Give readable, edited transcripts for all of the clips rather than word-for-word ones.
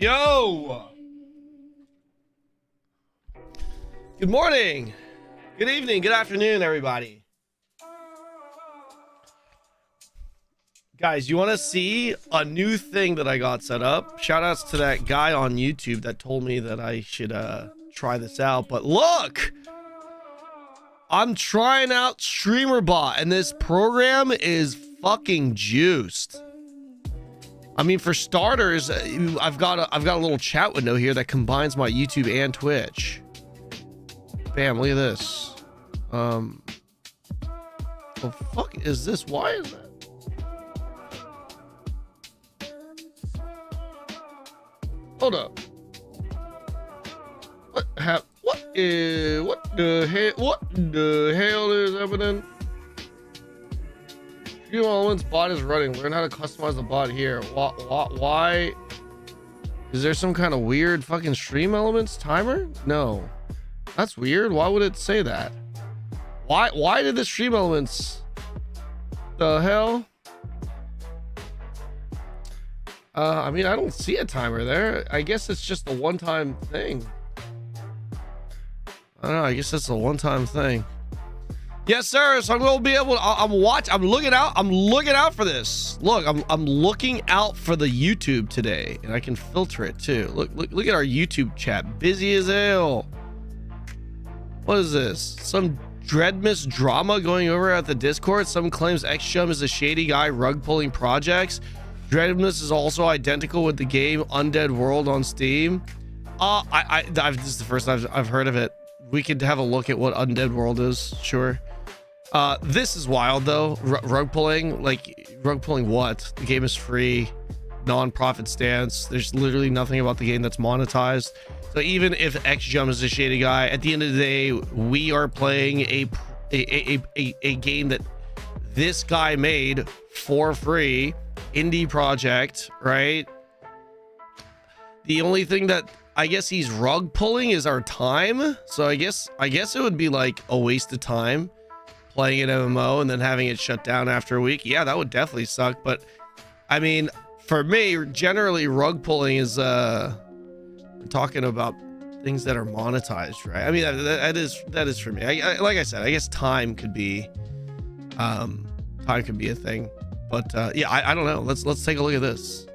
Yo! Good morning, good evening, good afternoon, everybody. Guys, you want to see a new thing that I got set up? Shout outs to that guy on YouTube that told me that I should try this out. But look! I'm trying out Tmrw, and this program is fucking juiced. I mean, for starters, I've got a little chat window here that combines my YouTube and Twitch. Bam, look at this. What the fuck is this? Why is that? Hold up. What the hell is happening? Stream Elements bot is running. Learn how to customize the bot here. Why? Is there some kind of weird fucking Stream Elements timer? No. That's weird. Why would it say that? Why did the Stream Elements? The hell? I mean, I don't see a timer there. I guess it's just a one-time thing. I don't know. I guess it's a one-time thing. Yes, sir. So I'm gonna be able to. I'm looking out. I'm looking out for this. Look, I'm looking out for the YouTube today, and I can filter it too. Look at our YouTube chat. Busy as hell. What is this? Some Dreadmyst drama going over at the Discord. Some claims XJump is a shady guy rug pulling projects. Dreadmyst is also identical with the game Undead World on Steam. This is the first time I've heard of it. We could have a look at what Undead World is. Sure. This is wild though. Rug pulling, like rug pulling what? The game is free, non-profit stance. There's literally nothing about the game that's monetized. So even if XJump is a shady guy, at the end of the day, we are playing a game that this guy made for free, indie project, right? The only thing that I guess he's rug pulling is our time. So I guess it would be like a waste of time playing an MMO and then having it shut down after a week. Yeah, that would definitely suck. But I mean, for me, generally rug pulling is we're talking about things that are monetized, right? I mean, that is for me. Like I said, I guess time could be a thing. But yeah, I don't know. Let's take a look at this.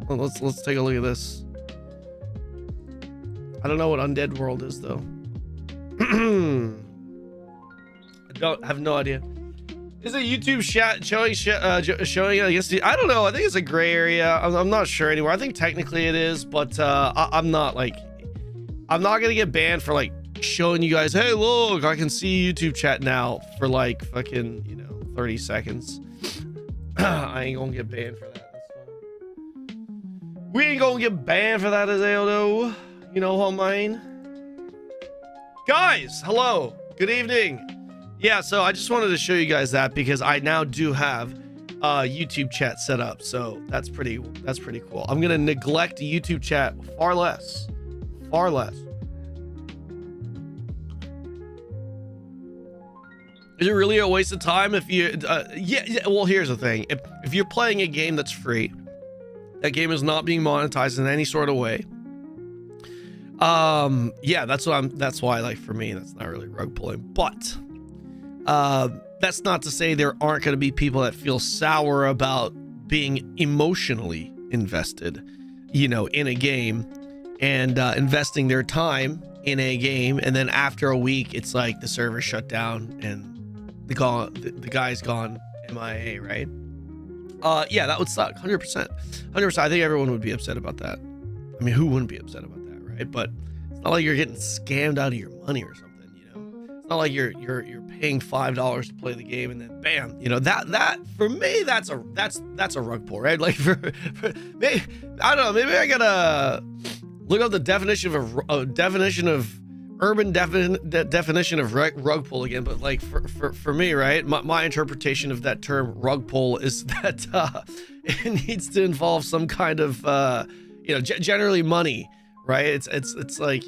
Let's take a look at this. I don't know what Undead World is though. I have no idea. Is it YouTube showing? I guess I don't know. I think it's a gray area. I'm not sure anymore. I think technically it is, but I'm not gonna get banned for like showing you guys, hey, look, I can see YouTube chat now for like fucking 30 seconds. I ain't gonna get banned for that. That's fine. We ain't gonna get banned for that as hell though. You know what I mean? Guys, hello. Good evening. Yeah, so I just wanted to show you guys that because I now do have YouTube chat set up. So that's pretty cool. I'm gonna neglect YouTube chat far less. Is it really a waste of time if you yeah, well, here's the thing. If you're playing a game that's free, that game is not being monetized in any sort of way. Yeah, that's why, like, for me, that's not really rug pulling. But that's not to say there aren't going to be people that feel sour about being emotionally invested, in a game and investing their time in a game, and then after a week it's like the server shut down and the guy's gone MIA, right? Yeah, that would suck. 100%. I think everyone would be upset about that. I mean, who wouldn't be upset about that, right? But it's not like you're getting scammed out of your money or something, It's not like you're paying $5 to play the game and then bam, that for me that's a rug pull, right? Like for maybe, I don't know, maybe I gotta look up the definition of urban definition of rug pull again. But like for me, right, my interpretation of that term rug pull is that it needs to involve some kind of generally money, right? It's like,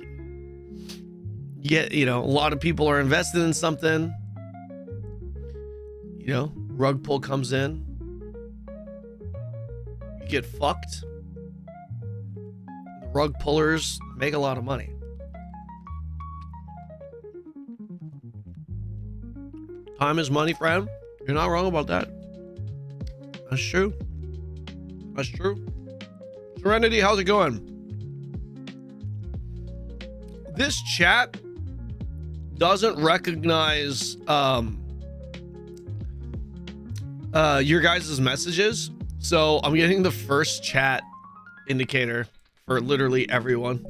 yeah, a lot of people are invested in something, rug pull comes in, you get fucked, the rug pullers make a lot of money. Time is money, friend. You're not wrong about that. That's true. That's true. Serenity, how's it going? This chat doesn't recognize your guys' messages, so I'm getting the first chat indicator for literally everyone.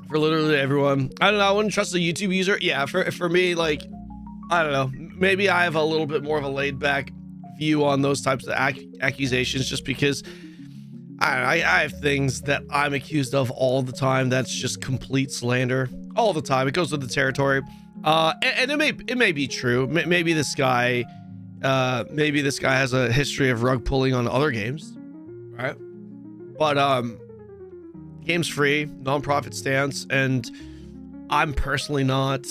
For literally everyone. I don't know, I wouldn't trust a YouTube user. Yeah, for me, like, I don't know, maybe I have a little bit more of a laid back view on those types of accusations, just because I have things that I'm accused of all the time that's just complete slander all the time. It goes with the territory, and it may be true. Maybe this guy has a history of rug pulling on other games, right? But the game's free, non-profit stance, and I'm personally not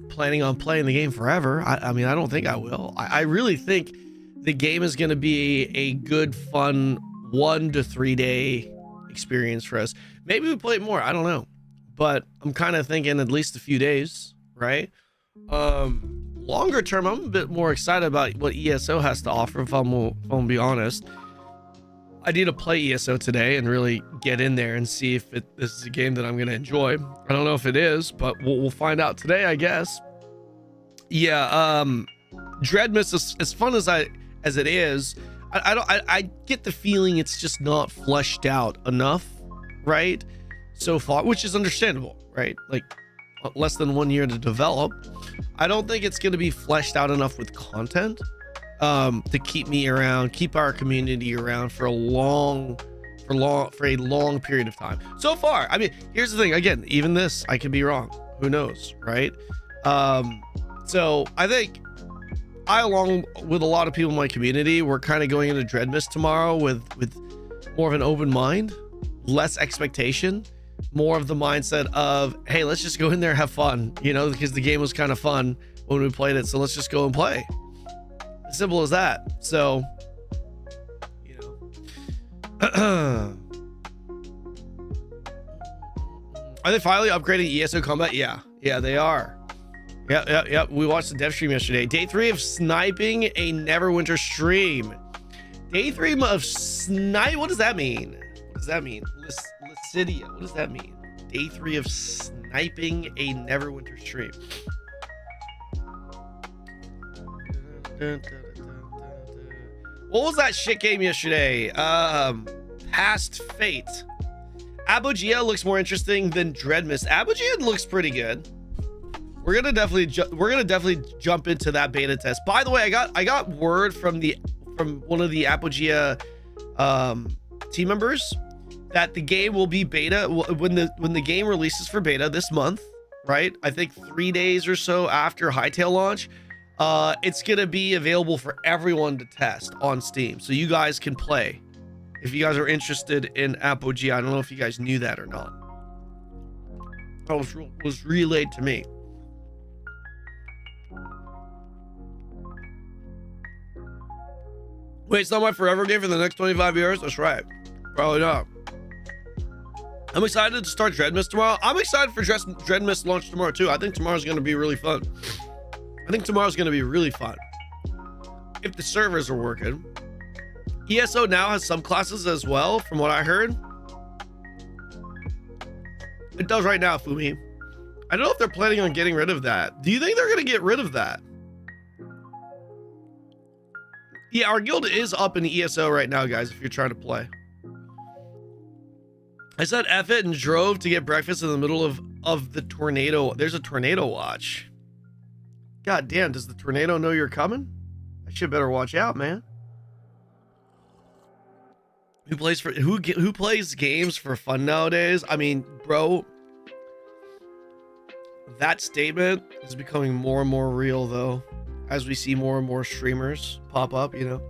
planning on playing the game forever. I mean, I don't think I will. I really think the game is going to be a good, fun 1 to 3 day experience for us. Maybe we play it more, I don't know, but I'm kind of thinking at least a few days, right? Longer term, I'm a bit more excited about what ESO has to offer, if I'm gonna be honest. I need to play ESO today and really get in there and see if this is a game that I'm gonna enjoy. I don't know if it is, but we'll find out today, I guess. Yeah, Dreadmyst, as fun as it is, I get the feeling it's just not fleshed out enough, right? So far, which is understandable, right? Like, less than 1 year to develop. I don't think it's going to be fleshed out enough with content to keep me around, keep our community around for a long period of time. So far, I mean, here's the thing. Again, even this, I could be wrong. Who knows, right? So I think I, along with a lot of people in my community, we're kind of going into Dreadmyst tomorrow with more of an open mind, less expectation, more of the mindset of, hey, let's just go in there and have fun, you know, because the game was kind of fun when we played it, so let's just go and play. As simple as that. So, you know. Are they finally upgrading ESO combat? Yeah, they are. Yep. We watched the dev stream yesterday. Day 3 of sniping a Neverwinter stream. Day 3 of snipe. What does that mean? What does that mean? Lycidia. What does that mean? Day 3 of sniping a Neverwinter stream. What was that shit game yesterday? Past Fate. Apogea looks more interesting than Dreadmyst. Apogea looks pretty good. We're gonna definitely jump into that beta test. By the way, I got word from one of the Apogea team members that the game will be beta when the game releases for beta this month, right? I think 3 days or so after Hightail launch, it's gonna be available for everyone to test on Steam, so you guys can play if you guys are interested in Apogea. I don't know if you guys knew that or not. That was relayed to me. Wait, it's not my forever game for the next 25 years? That's right. Probably not. I'm excited to start Dreadmyst tomorrow. I'm excited for Dreadmyst launch tomorrow too. I think tomorrow's going to be really fun. If the servers are working. ESO now has subclasses as well, from what I heard. It does right now, Fumi. I don't know if they're planning on getting rid of that. Do you think they're going to get rid of that? Yeah, our guild is up in ESO right now, guys, if you're trying to play. I said F it and drove to get breakfast in the middle of the tornado. There's a tornado watch. God damn, does the tornado know you're coming? I should better watch out, man. Who plays games for fun nowadays? I mean, bro, that statement is becoming more and more real, though, as we see more and more streamers pop up, you know.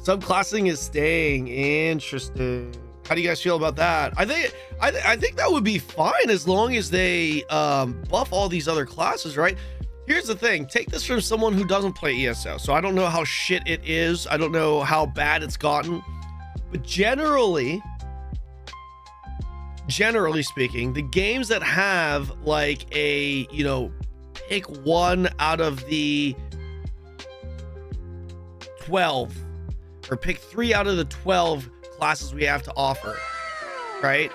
Subclassing is staying. Interesting. How do you guys feel about that? I think that would be fine as long as they buff all these other classes, right? Here's the thing. Take this from someone who doesn't play ESO. So I don't know how shit it is. I don't know how bad it's gotten. But generally speaking, the games that have like a, you know, pick one out of the 12 or pick 3 out of the 12 classes we have to offer, right?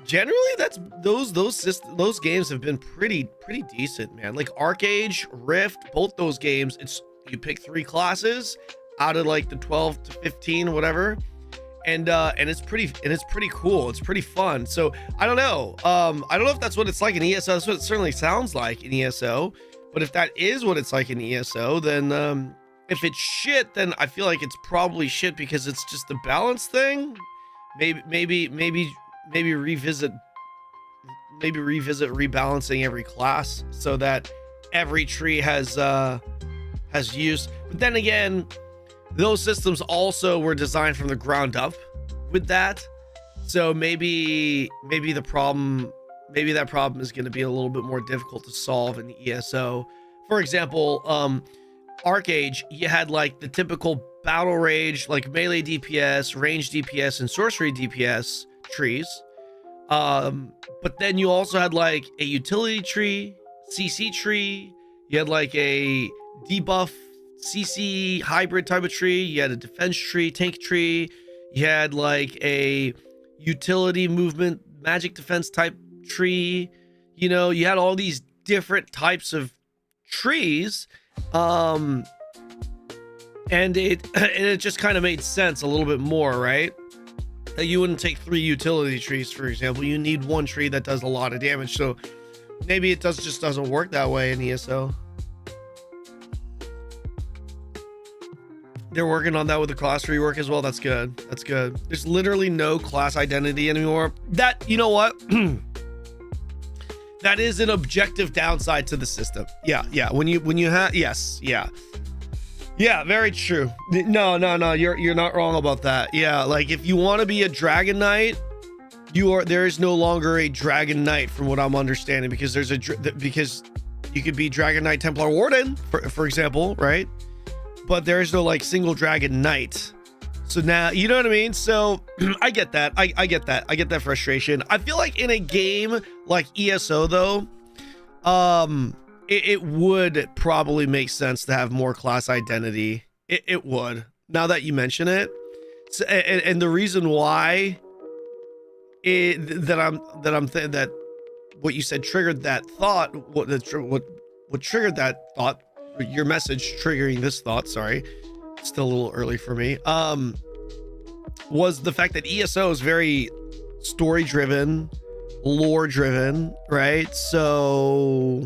Generally that's those games have been pretty decent, man. Like Arcage, Rift, both those games, it's you pick 3 classes out of like the 12 to 15, whatever. And it's pretty cool. It's pretty fun. So I don't know. I don't know if that's what it's like in ESO. That's what it certainly sounds like in ESO. But if that is what it's like in ESO, then if it's shit, then I feel like it's probably shit because it's just a balance thing. Maybe revisit rebalancing every class so that every tree has use. But then again, those systems also were designed from the ground up with that. So maybe that problem is going to be a little bit more difficult to solve in the ESO. For example, Arcage, you had like the typical battle rage, like melee DPS, range DPS, and sorcery DPS trees. But then you also had like a utility tree, CC tree. You had like a debuff CC hybrid type of tree. You had a defense tree, tank tree. You had like a utility movement magic defense type tree. You know, you had all these different types of trees. And it just kind of made sense a little bit more, right? That you wouldn't take 3 utility trees, for example. You need 1 tree that does a lot of damage. So maybe it just doesn't work that way in ESO. They're working on that with the class rework as well. That's good. That's good. There's literally no class identity anymore. That, you know what? That is an objective downside to the system. Yeah. When you have, yes. Yeah, very true. No, you're not wrong about that. Yeah, like if you want to be a Dragon Knight, there is no longer a Dragon Knight from what I'm understanding, because because you could be Dragon Knight Templar Warden, for example, right? But there is no like single Dragon Knight. So now, you know what I mean? So I get that. I get that. I get that frustration. I feel like in a game like ESO though, it would probably make sense to have more class identity. It would. Now that you mention it, so, and the reason why that what you said triggered that thought. What triggered that thought? Your message triggering this thought. Sorry, still a little early for me. Was the fact that ESO is very story driven, lore driven, right? So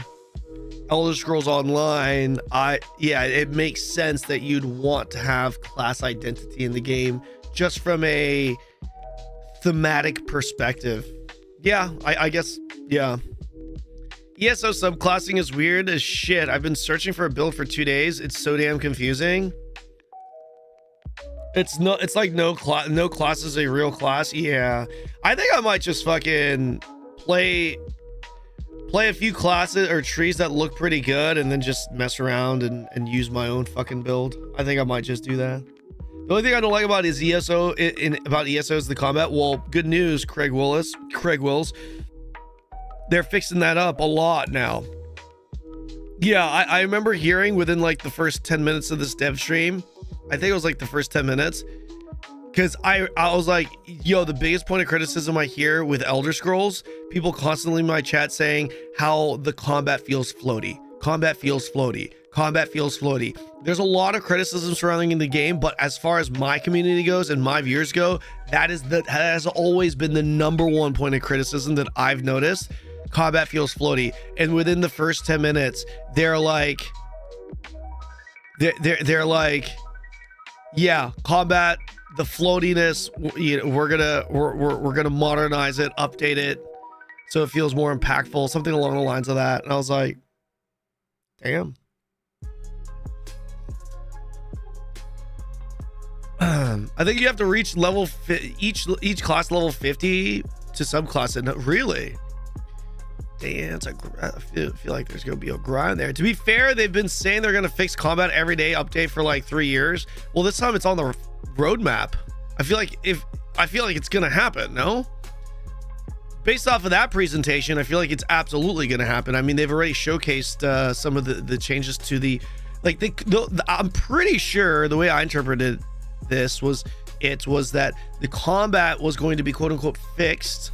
Elder Scrolls Online, it makes sense that you'd want to have class identity in the game just from a thematic perspective. Yeah, I guess, yeah. ESO subclassing is weird as shit. I've been searching for a build for 2 days. It's so damn confusing. It's like no class is a real class. Yeah, I think I might just fucking play a few classes or trees that look pretty good and then just mess around and use my own fucking build. I think I might just do that. The only thing I don't like about ESO is the combat. Well, good news, Craig Wills. They're fixing that up a lot now. Yeah, I remember hearing within like the first 10 minutes of this dev stream, I think it was like the first 10 minutes, because I was like, yo, the biggest point of criticism I hear with Elder Scrolls, people constantly in my chat saying how the combat feels floaty. There's a lot of criticism surrounding the game, but as far as my community goes and my viewers go, that has always been the #1 point of criticism that I've noticed. Combat feels floaty, and within the first 10 minutes, they're like, yeah, combat, the floatiness, you know, we're gonna modernize it, update it, so it feels more impactful, something along the lines of that. And I was like, damn. I think you have to reach level each class level 50 to subclass it. No, really? Damn, I feel like there's gonna be a grind there. To be fair, they've been saying they're gonna fix combat every day update for like 3 years. Well, this time it's on the roadmap. I feel like it's gonna happen. No, based off of that presentation, I feel like it's absolutely gonna happen. I mean, they've already showcased some of the changes to the, like, I'm pretty sure the way I interpreted this was that the combat was going to be quote unquote fixed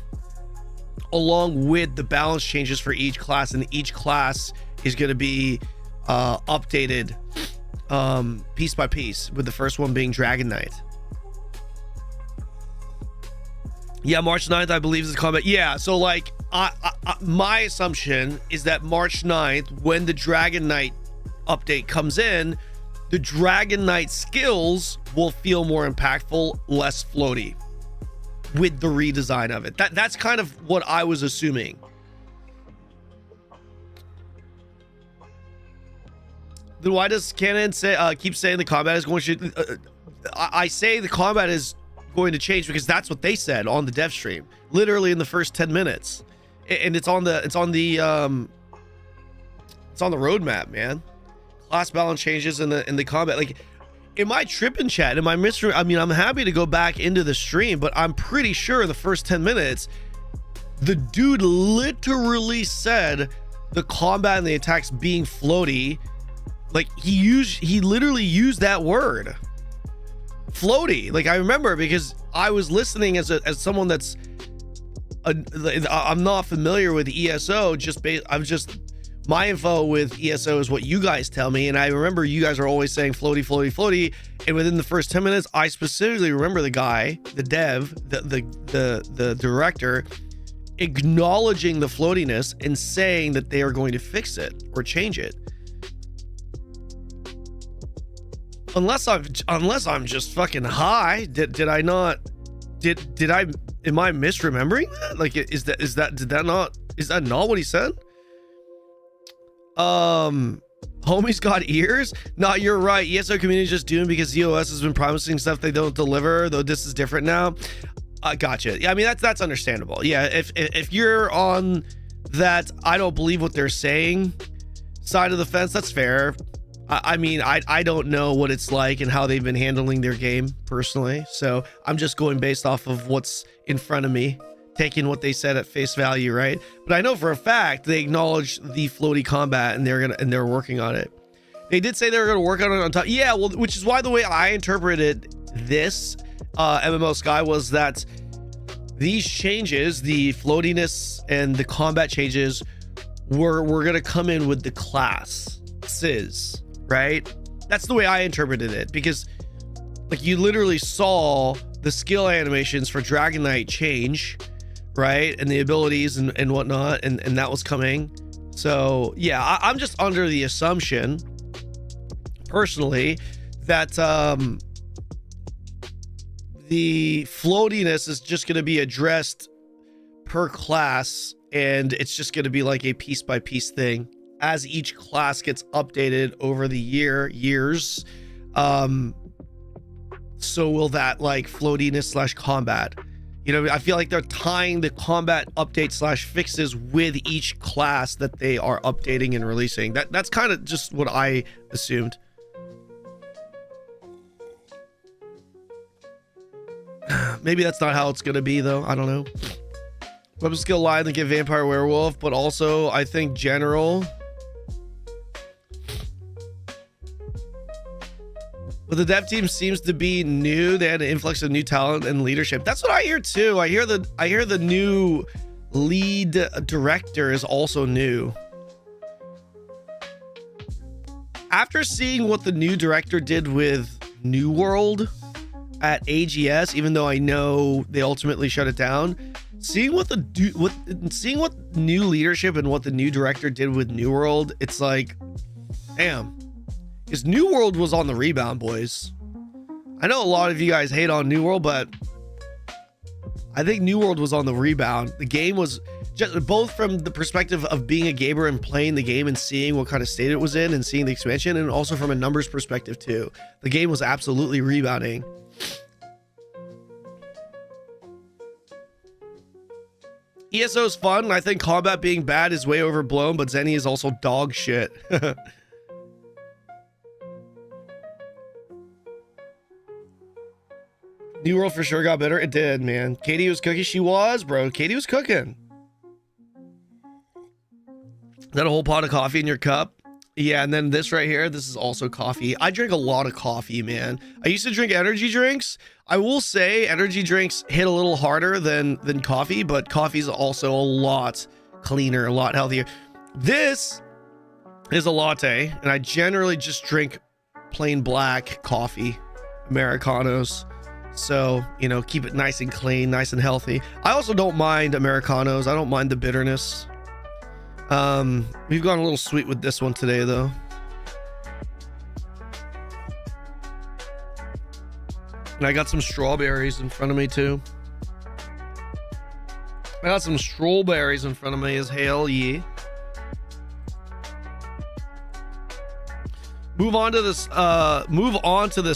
along with the balance changes for each class, and each class is going to be updated piece by piece, with the first one being Dragon Knight. Yeah, March 9th, I believe, is the combat. Yeah, so like my assumption is that March 9th, when the Dragon Knight update comes in, the Dragon Knight skills will feel more impactful, less floaty with the redesign of it. That's kind of what I was assuming. Then why does Kanon say keep saying the combat is going to I say the combat is going to change because that's what they said on the dev stream, literally in the first 10 minutes. And it's on the roadmap, man. Class balance changes in the combat. Like, am I tripping, chat? Am I misreading? I mean, I'm happy to go back into the stream, but I'm pretty sure in the first 10 minutes, the dude literally said the combat and the attacks being floaty. Like, he literally used that word, floaty. Like, I remember, because I was listening as someone that's I'm not familiar with ESO. My info with ESO is what you guys tell me, and I remember you guys are always saying floaty, floaty, floaty. And within the first 10 minutes, I specifically remember the guy, the dev, the director, acknowledging the floatiness and saying that they are going to fix it or change it. Unless I'm just fucking high. Did I am I misremembering that? Like, is that not what he said? Homies got ears? No, you're right. ESO community is just doomed because ZOS has been promising stuff they don't deliver, though this is different now. Gotcha. Yeah, I mean, that's understandable. Yeah, if you're on that I don't believe what they're saying side of the fence, that's fair. I mean, I don't know what it's like and how they've been handling their game personally, so I'm just going based off of what's in front of me, taking what they said at face value, right? But I know for a fact they acknowledge the floaty combat, and they're working on it. They did say they were gonna work on it on top. Yeah, well, which is why the way I interpreted this MMO Sky was that these changes, the floatiness and the combat changes, were gonna come in with the classes, right? That's the way I interpreted it, because like you literally saw the skill animations for Dragon Knight change, right? And the abilities and whatnot, and that was coming. So yeah, I'm just under the assumption personally that the floatiness is just going to be addressed per class, and it's just going to be like a piece by piece thing as each class gets updated over the years. So will that like floatiness slash combat, you know, I feel like they're tying the combat update slash fixes with each class that they are updating and releasing. That's kind of just what I assumed. Maybe that's not how it's gonna be though. I don't know. Weapon skill line and get vampire werewolf, but also I think general. But the dev team seems to be new. They had an influx of new talent and leadership. That's what I hear too. I hear the new lead director is also new. After seeing what the new director did with New World at AGS, even though I know they ultimately shut it down, seeing what new leadership and what the new director did with New World, it's like, damn. Because New World was on the rebound, boys. I know a lot of you guys hate on New World, but I think New World was on the rebound. The game was just both from the perspective of being a gamer and playing the game and seeing what kind of state it was in and seeing the expansion, and also from a numbers perspective too. The game was absolutely rebounding. ESO is fun. I think combat being bad is way overblown, but Zenny is also dog shit. New World for sure got better. It did, man. Katie was cooking. She was, bro. Katie was cooking. Is that a whole pot of coffee in your cup? Yeah, and then this right here, this is also coffee. I drink a lot of coffee, man. I used to drink energy drinks. I will say energy drinks hit a little harder than coffee, but coffee is also a lot cleaner, a lot healthier. This is a latte, and I generally just drink plain black coffee, Americanos. So, you know, keep it nice and clean, nice and healthy. I also don't mind Americanos. I don't mind the bitterness. We've gone a little sweet with this one today, though. And I got some strawberries in front of me, too. I got some strawberries in front of me as hell, yeah. Move on to this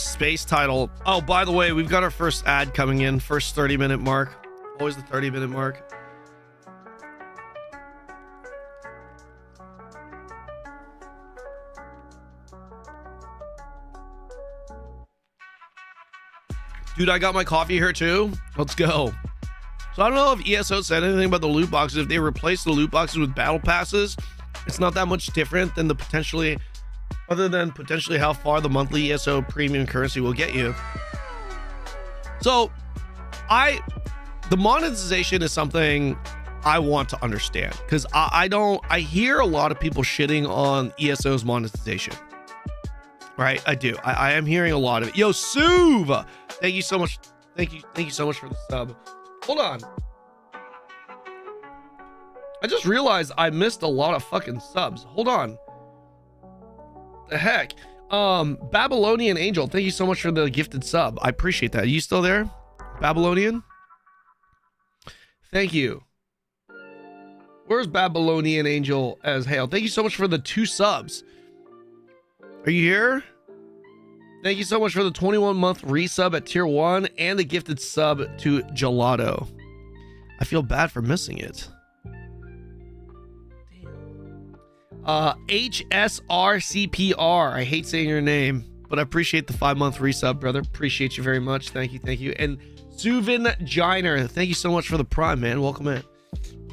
space title. Oh, by the way, we've got our first ad coming in. First 30-minute mark. Always the 30-minute mark. Dude, I got my coffee here too. Let's go. So I don't know if ESO said anything about the loot boxes. If they replace the loot boxes with battle passes, it's not that much different than other than potentially how far the monthly ESO premium currency will get you. So the monetization is something I want to understand, because I hear a lot of people shitting on ESO's monetization. Right? I do. I am hearing a lot of it. Yo, Suv! Thank you so much. Thank you so much for the sub. Hold on. I just realized I missed a lot of fucking subs. Hold on. The heck? Babylonian Angel, thank you so much for the gifted sub. I appreciate that. Are you still there? Babylonian? Thank you. Where's Babylonian Angel as hail? Thank you so much for the 2 subs. Are you here? Thank you so much for the 21-month resub at tier 1 and the gifted sub to Gelato. I feel bad for missing it. HSRCPR. I hate saying your name, but I appreciate the 5-month resub, brother. Appreciate you very much. Thank you. And Suvin Jiner, thank you so much for the prime, man. Welcome in.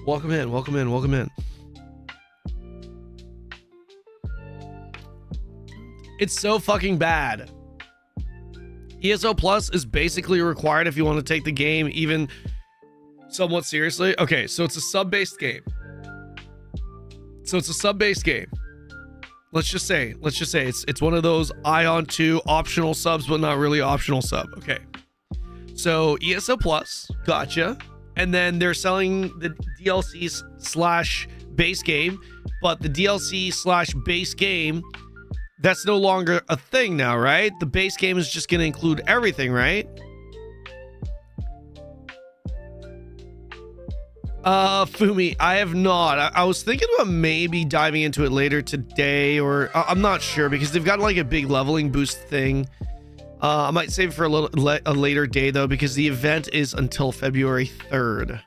Welcome in. It's so fucking bad. ESO Plus is basically required if you want to take the game even somewhat seriously. Okay, so it's a sub-based game. Let's just say it's one of those Ion 2 optional subs, but not really optional sub. Okay. So ESO Plus, gotcha. And then they're selling the DLCs / base game, but the DLC / base game, that's no longer a thing now, right? The base game is just going to include everything, right? Fumi, I have not. I was thinking about maybe diving into it later today, or I'm not sure, because they've got like a big leveling boost thing. I might save it for a later day though, because the event is until February 3rd.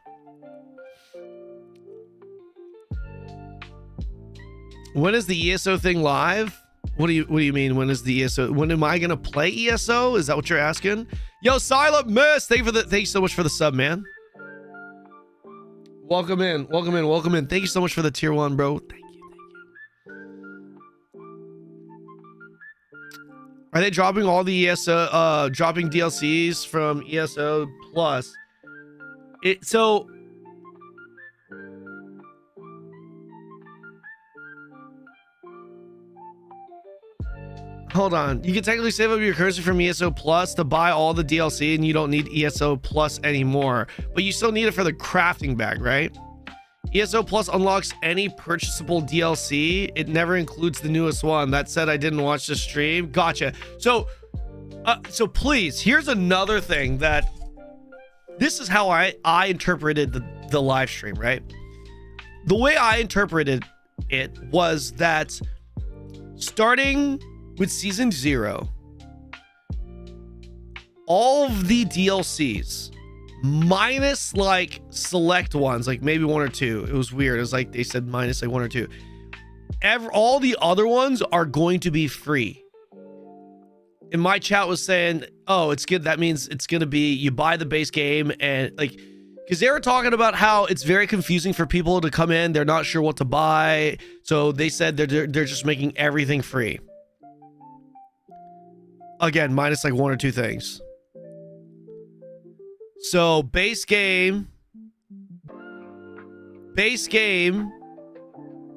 When is the ESO thing live? What do you mean? When is the ESO? When am I gonna play ESO? Is that what you're asking? Yo, Silent Mist, thank you so much for the sub, man. Welcome in. Thank you so much for the tier 1, bro. Thank you. Are they dropping all the ESO, dropping DLCs from ESO Plus? Hold on. You can technically save up your currency from ESO Plus to buy all the DLC, and you don't need ESO Plus anymore. But you still need it for the crafting bag, right? ESO Plus unlocks any purchasable DLC. It never includes the newest one. That said, I didn't watch the stream. Gotcha. So please, here's another thing that... This is how I interpreted the live stream, right? The way I interpreted it was that starting with season 0, all of the DLCs, minus like select ones, like maybe 1 or 2. It was weird. It was like they said minus like 1 or 2. All the other ones are going to be free. in my chat was saying, oh, it's good. That means it's going to be, you buy the base game and like, because they were talking about how it's very confusing for people to come in. They're not sure what to buy. So they said they're just making everything free. Again, minus like 1 or 2 things. So base game,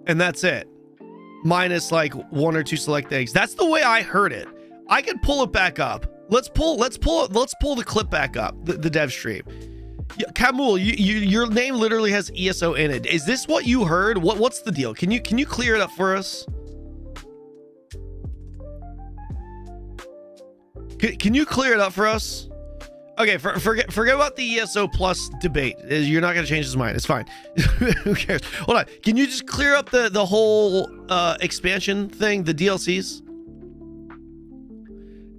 and that's it. Minus like 1 or 2 select things. That's the way I heard it. I could pull it back up. Let's pull the clip back up. The dev stream. Yeah, Kamul, your name literally has ESO in it. Is this what you heard? What's the deal? Can you clear it up for us? Can you clear it up for us? Okay, forget about the ESO plus debate. You're not gonna change his mind. It's fine. Who cares? Hold on. Can you just clear up the whole expansion thing, the DLCs?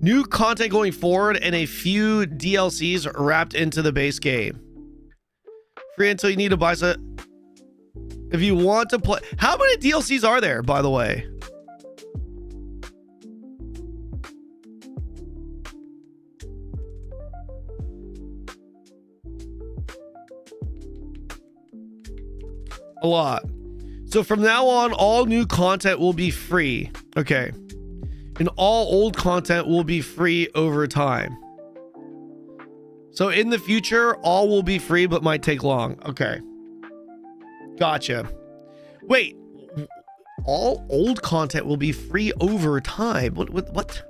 New content going forward and a few DLCs wrapped into the base game. Free until you need to buy some. If you want to play, how many DLCs are there, by the way? A lot. So from now on, all new content will be free. Okay. And all old content will be free over time. So in the future, all will be free, but might take long. Okay. Gotcha. Wait. All old content will be free over time. What? What?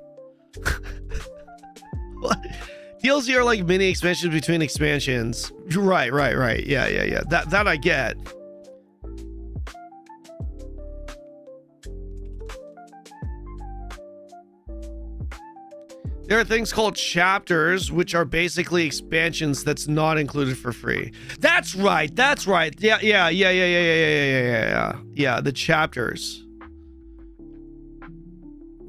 DLC are like mini expansions between expansions. Right. Yeah. That I get. There are things called chapters, which are basically expansions that's not included for free. That's right. Yeah. Yeah, the chapters.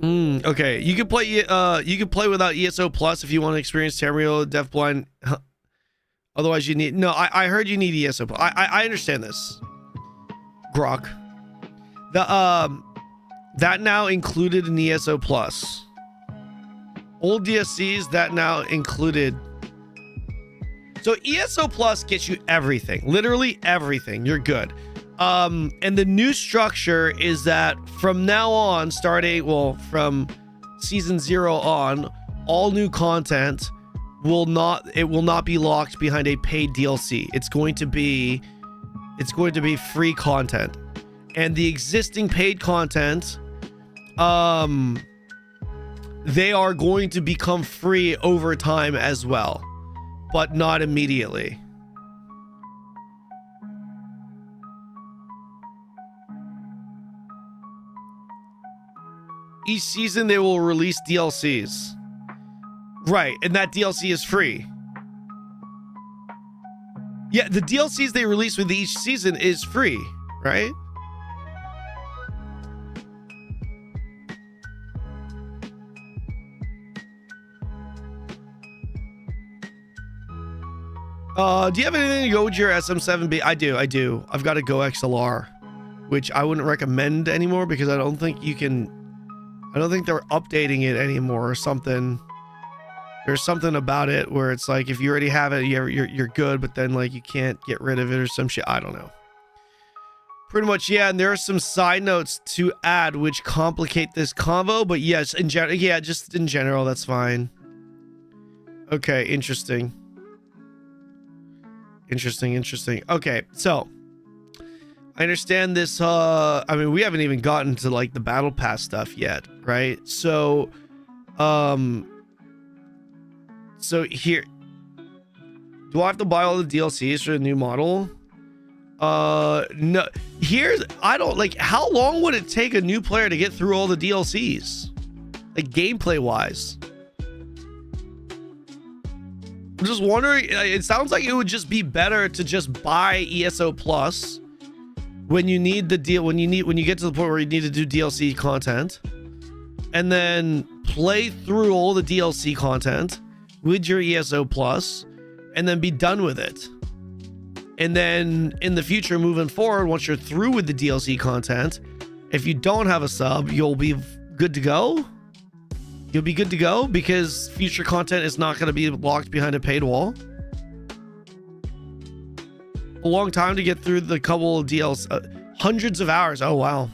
Okay. You can play without ESO Plus if you want to experience Tmrw, deafblind. Otherwise, you need. No, I heard you need ESO Plus. I understand this. Grok. That now included in ESO Plus. Old DSCs that now included. So ESO Plus gets you everything, literally everything. You're good. And the new structure is that from now on, from season 0 on, all new content will not be locked behind a paid DLC. It's going to be free content, and the existing paid content, they are going to become free over time as well, but not immediately. Each season they will release DLCs. Right, and that DLC is free. Yeah, the DLCs they release with each season is free, right? Do you have anything to go with your SM7B? I do. I've got a Go XLR, which I wouldn't recommend anymore because I don't think they're updating it anymore or something. There's something about it where it's like if you already have it, you're good, but then like you can't get rid of it or some shit. I don't know. Pretty much, yeah. And there are some side notes to add which complicate this convo, but yes, in general, yeah, just in general, that's fine. Okay, interesting. Okay, so I understand this. I mean, we haven't even gotten to like the battle pass stuff yet, right? So, so here, do I have to buy all the DLCs for the new model? No. I don't like. How long would it take a new player to get through all the DLCs, like gameplay wise? I'm just wondering, it sounds like it would just be better to just buy ESO Plus when you need the deal, when you get to the point where you need to do DLC content, and then play through all the DLC content with your ESO Plus and then be done with it. And then in the future, moving forward, once you're through with the DLC content, if you don't have a sub, you'll be good to go. you'll be good to go because future content is not going to be locked behind a paid wall. A long time to get through the couple of DLC, hundreds of hours. Oh wow.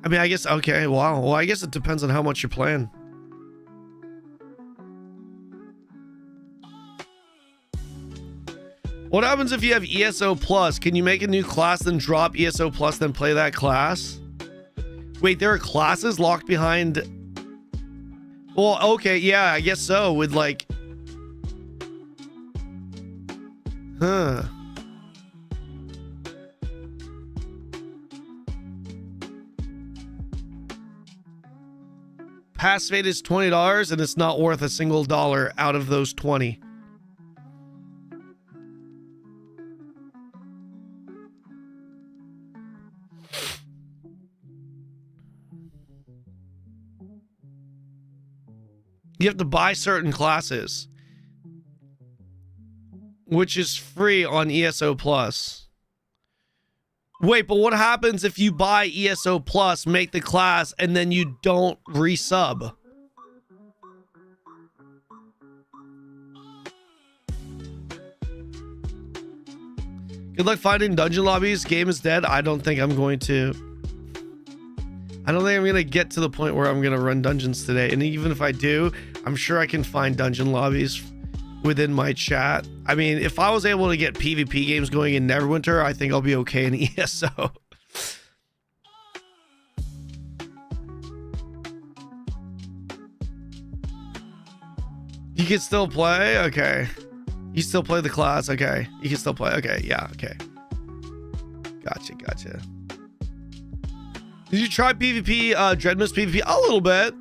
I mean, I guess, okay, wow. Well, I guess it depends on how much you're playing. What happens if you have ESO Plus? Can you make a new class, then drop ESO Plus, then play that class? Wait, there are classes locked behind... Well, okay, yeah, I guess so. With like... Huh. Pass fade is $20 and it's not worth a single dollar out of those 20. You have to buy certain classes, which is free on ESO Plus. Wait, but what happens if you buy ESO Plus, make the class, and then you don't resub? Good luck finding dungeon lobbies. Game is dead. I don't think I'm going to get to the point where I'm going to run dungeons today. And even if I do, I'm sure I can find dungeon lobbies within my chat. I mean, if I was able to get PvP games going in Neverwinter, I think I'll be okay in ESO. You can still play? Okay. You still play the class? Okay. You can still play. Okay. Yeah. Okay. Gotcha. Did you try PvP, Dreadmyst PvP? A little bit.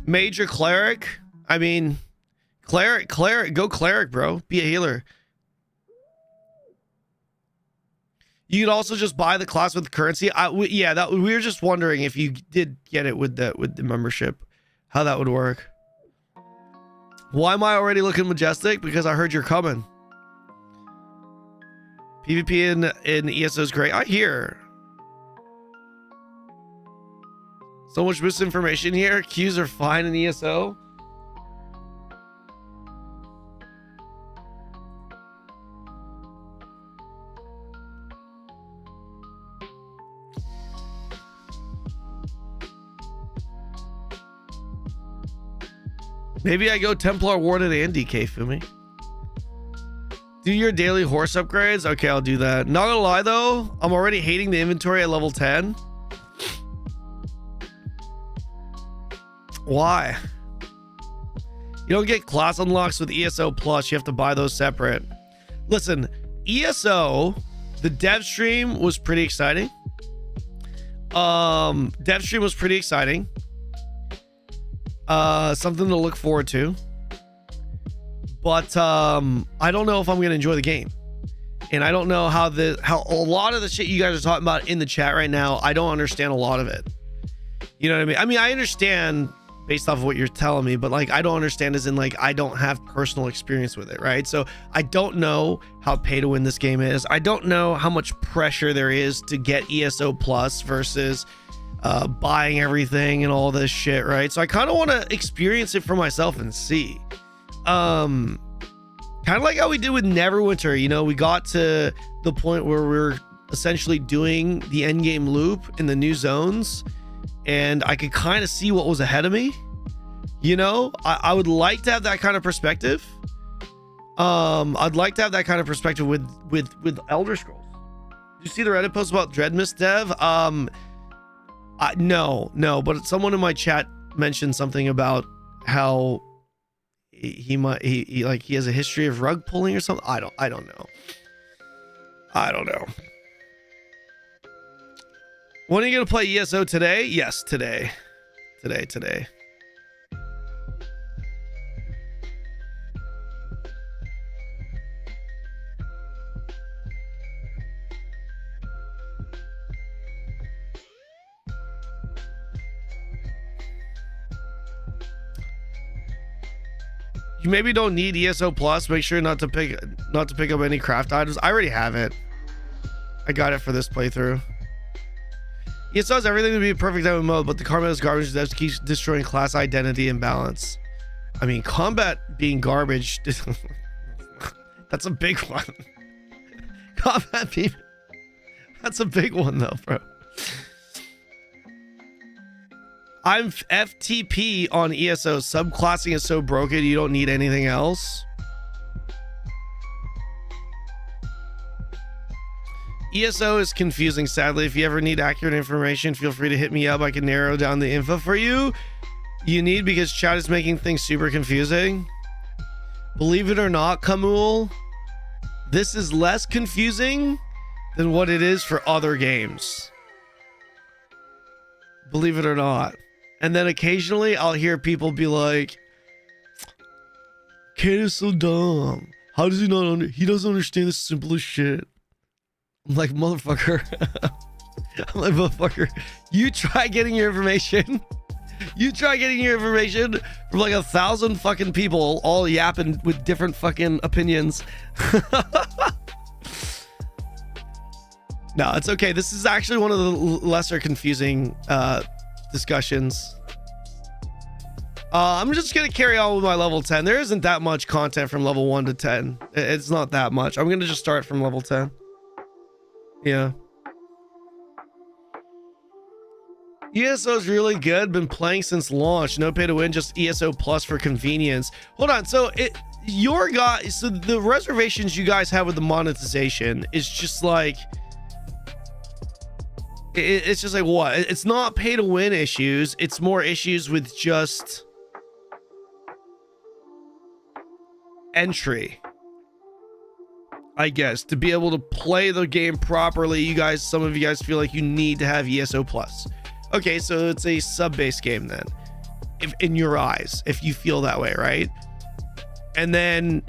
Major cleric. I mean, cleric, go cleric, bro. Be a healer. You could also just buy the class with currency. Yeah, we were just wondering if you did get it with the membership, how that would work. Why am I already looking majestic? Because I heard you're coming. PvP in ESO is great. I hear. So much misinformation here. Queues are fine in ESO. Maybe I go Templar Warden and DK, Fumi. Do your daily horse upgrades. Okay, I'll do that. Not gonna lie though, I'm already hating the inventory at level 10. Why? You don't get class unlocks with ESO Plus. You have to buy those separate. Listen, ESO, the dev stream was pretty exciting. Dev stream was pretty exciting. Something to look forward to. But I don't know if I'm going to enjoy the game. And I don't know how a lot of the shit you guys are talking about in the chat right now, I don't understand a lot of it. You know what I mean? I mean, I understand based off of what you're telling me, but like I don't understand as in like I don't have personal experience with it, right? So I don't know how pay to win this game is. I don't know how much pressure there is to get ESO Plus versus buying everything and all this shit, right? So I kind of want to experience it for myself and see. Kind of like how we did with Neverwinter, you know, we got to the point where we're essentially doing the endgame loop in the new zones, and I could kind of see what was ahead of me. You know, I would like to have that kind of perspective. I'd like to have that kind of perspective with Elder Scrolls. Did you see the Reddit post about Dreadmyst dev? No, but someone in my chat mentioned something about how he has a history of rug pulling or something. I don't know. When are you gonna play ESO today? Yes, today. You maybe don't need ESO Plus. Make sure not to pick up any craft items. I already have it. I got it for this playthrough. ESO has everything to be a perfect MMO, but the combat is garbage that keeps destroying class identity and balance. I mean, combat being garbage, that's a big one. Combat being, that's a big one though, bro. I'm FTP on ESO. Subclassing is so broken, you don't need anything else. ESO is confusing, sadly. If you ever need accurate information, feel free to hit me up. I can narrow down the info for you. You need, because chat is making things super confusing. Believe it or not, Kamul, this is less confusing than what it is for other games. Believe it or not. And then occasionally I'll hear people be like, Kanon is so dumb. How does he not he doesn't understand the simplest shit. I'm like, motherfucker. I'm like, motherfucker, you try getting your information. You try getting your information from like 1,000 fucking people all yapping with different fucking opinions. No, it's okay. This is actually one of the lesser confusing discussions. I'm just gonna carry on with my level 10. There isn't that much content from level 1 to 10. It's not that much. I'm gonna just start from level 10. Yeah. ESO is really good. Been playing since launch. No pay to win, just ESO plus for convenience. Hold on. So your guys, so the reservations you guys have with the monetization is just like, it's just like what? It's not pay to win issues. It's more issues with just entry. I guess to be able to play the game properly, you guys, some of you guys feel like you need to have ESO plus. Okay, so it's a sub-based game then, if in your eyes, if you feel that way, right? And then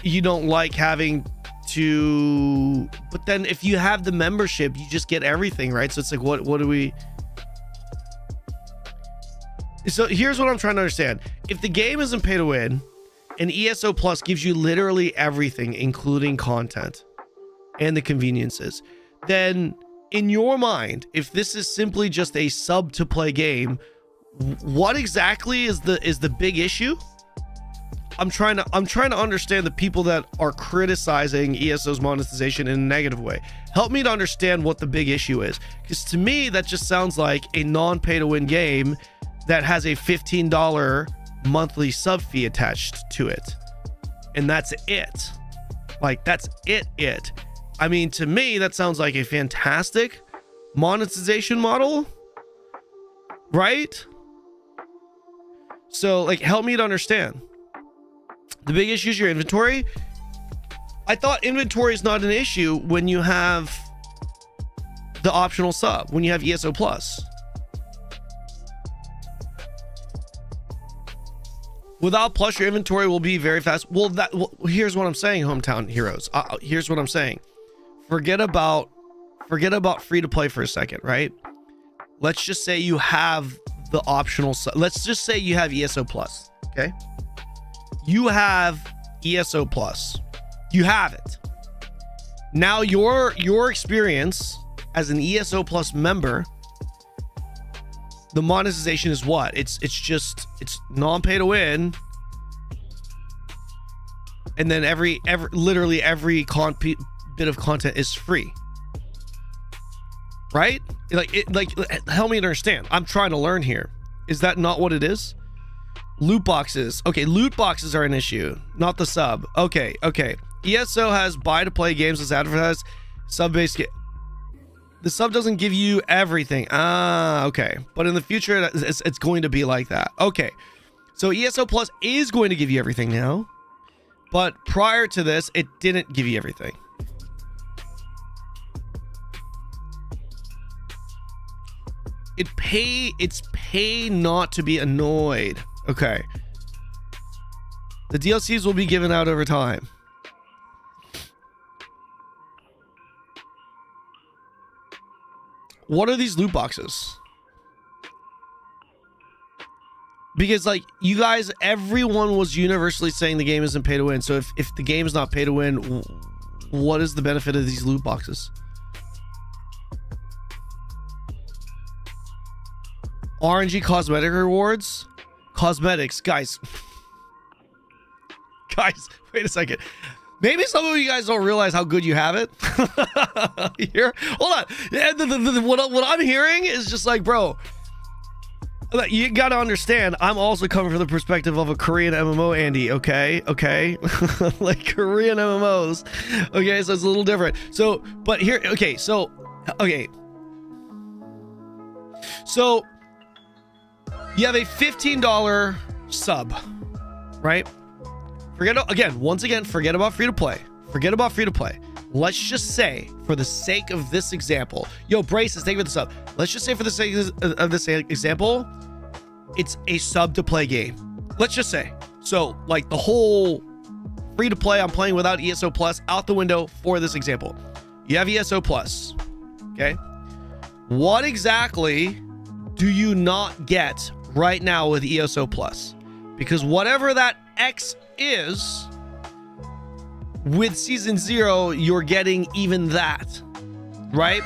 you don't like having to, but then if you have the membership, you just get everything, right? So it's like, what do we? So here's what I'm trying to understand. If the game isn't pay to win, and ESO plus gives you literally everything, including content and the conveniences, then in your mind, if this is simply just a sub to play game, what exactly is the big issue? I'm trying to understand the people that are criticizing ESO's monetization in a negative way. Help me to understand what the big issue is, because to me that just sounds like a non-pay to win game that has a $15 monthly sub fee attached to it, and that's it. Like, that's it. I mean, to me that sounds like a fantastic monetization model, right? So like, help me to understand. The big issue is your inventory. I thought inventory is not an issue when you have the optional sub, when you have ESO plus. Without plus, your inventory will be very fast. Well, here's what I'm saying, hometown heroes. Here's what I'm saying. Forget about free to play for a second, right? Let's just say you have the optional. Let's just say you have ESO plus. Okay, you have ESO plus. You have it. Now your experience as an ESO plus member, the monetization is what? It's non-pay to win, and then literally every bit of content is free, right? Like help me understand. I'm trying to learn here. Is that not what it is? Loot boxes. Okay, loot boxes are an issue, not the sub. Okay. ESO has buy to play games as advertised, sub-based. The sub doesn't give you everything. Okay. But in the future, it's going to be like that. Okay. So ESO Plus is going to give you everything now. But prior to this, it didn't give you everything. It's pay not to be annoyed. Okay. The DLCs will be given out over time. What are these loot boxes? Because like, you guys, everyone was universally saying the game isn't pay to win. So if the game is not pay to win, what is the benefit of these loot boxes? RNG cosmetic rewards. Cosmetics, guys. Guys, wait a second. Maybe some of you guys don't realize how good you have it. Here, hold on. What I'm hearing is just like, bro, you gotta understand, I'm also coming from the perspective of a Korean MMO, Andy, okay? Like Korean MMOs. Okay, so it's a little different. So, but here, okay. So you have a $15 sub, right? Once again, forget about free to play. Forget about free to play. Let's just say, for the sake of this example, yo, Braces, thank you for the sub. Let's just say, for the sake of this example, it's a sub to play game. Let's just say. So, like, the whole free to play, I'm playing without ESO Plus, out the window for this example. You have ESO Plus, okay? What exactly do you not get right now with ESO Plus? Because whatever that X is, with season 0, you're getting even that, right?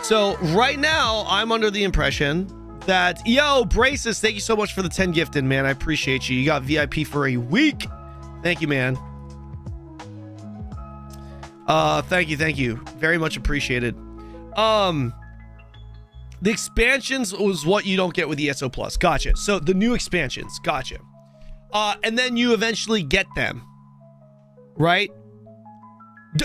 So right now, I'm under the impression that, yo, Braces, thank you so much for the 10 gifted, man. I appreciate you. You got VIP for a week. Thank you, man. Thank you. Very much appreciated. The expansions was what you don't get with ESO Plus. Gotcha. So the new expansions. Gotcha. And then you eventually get them, right?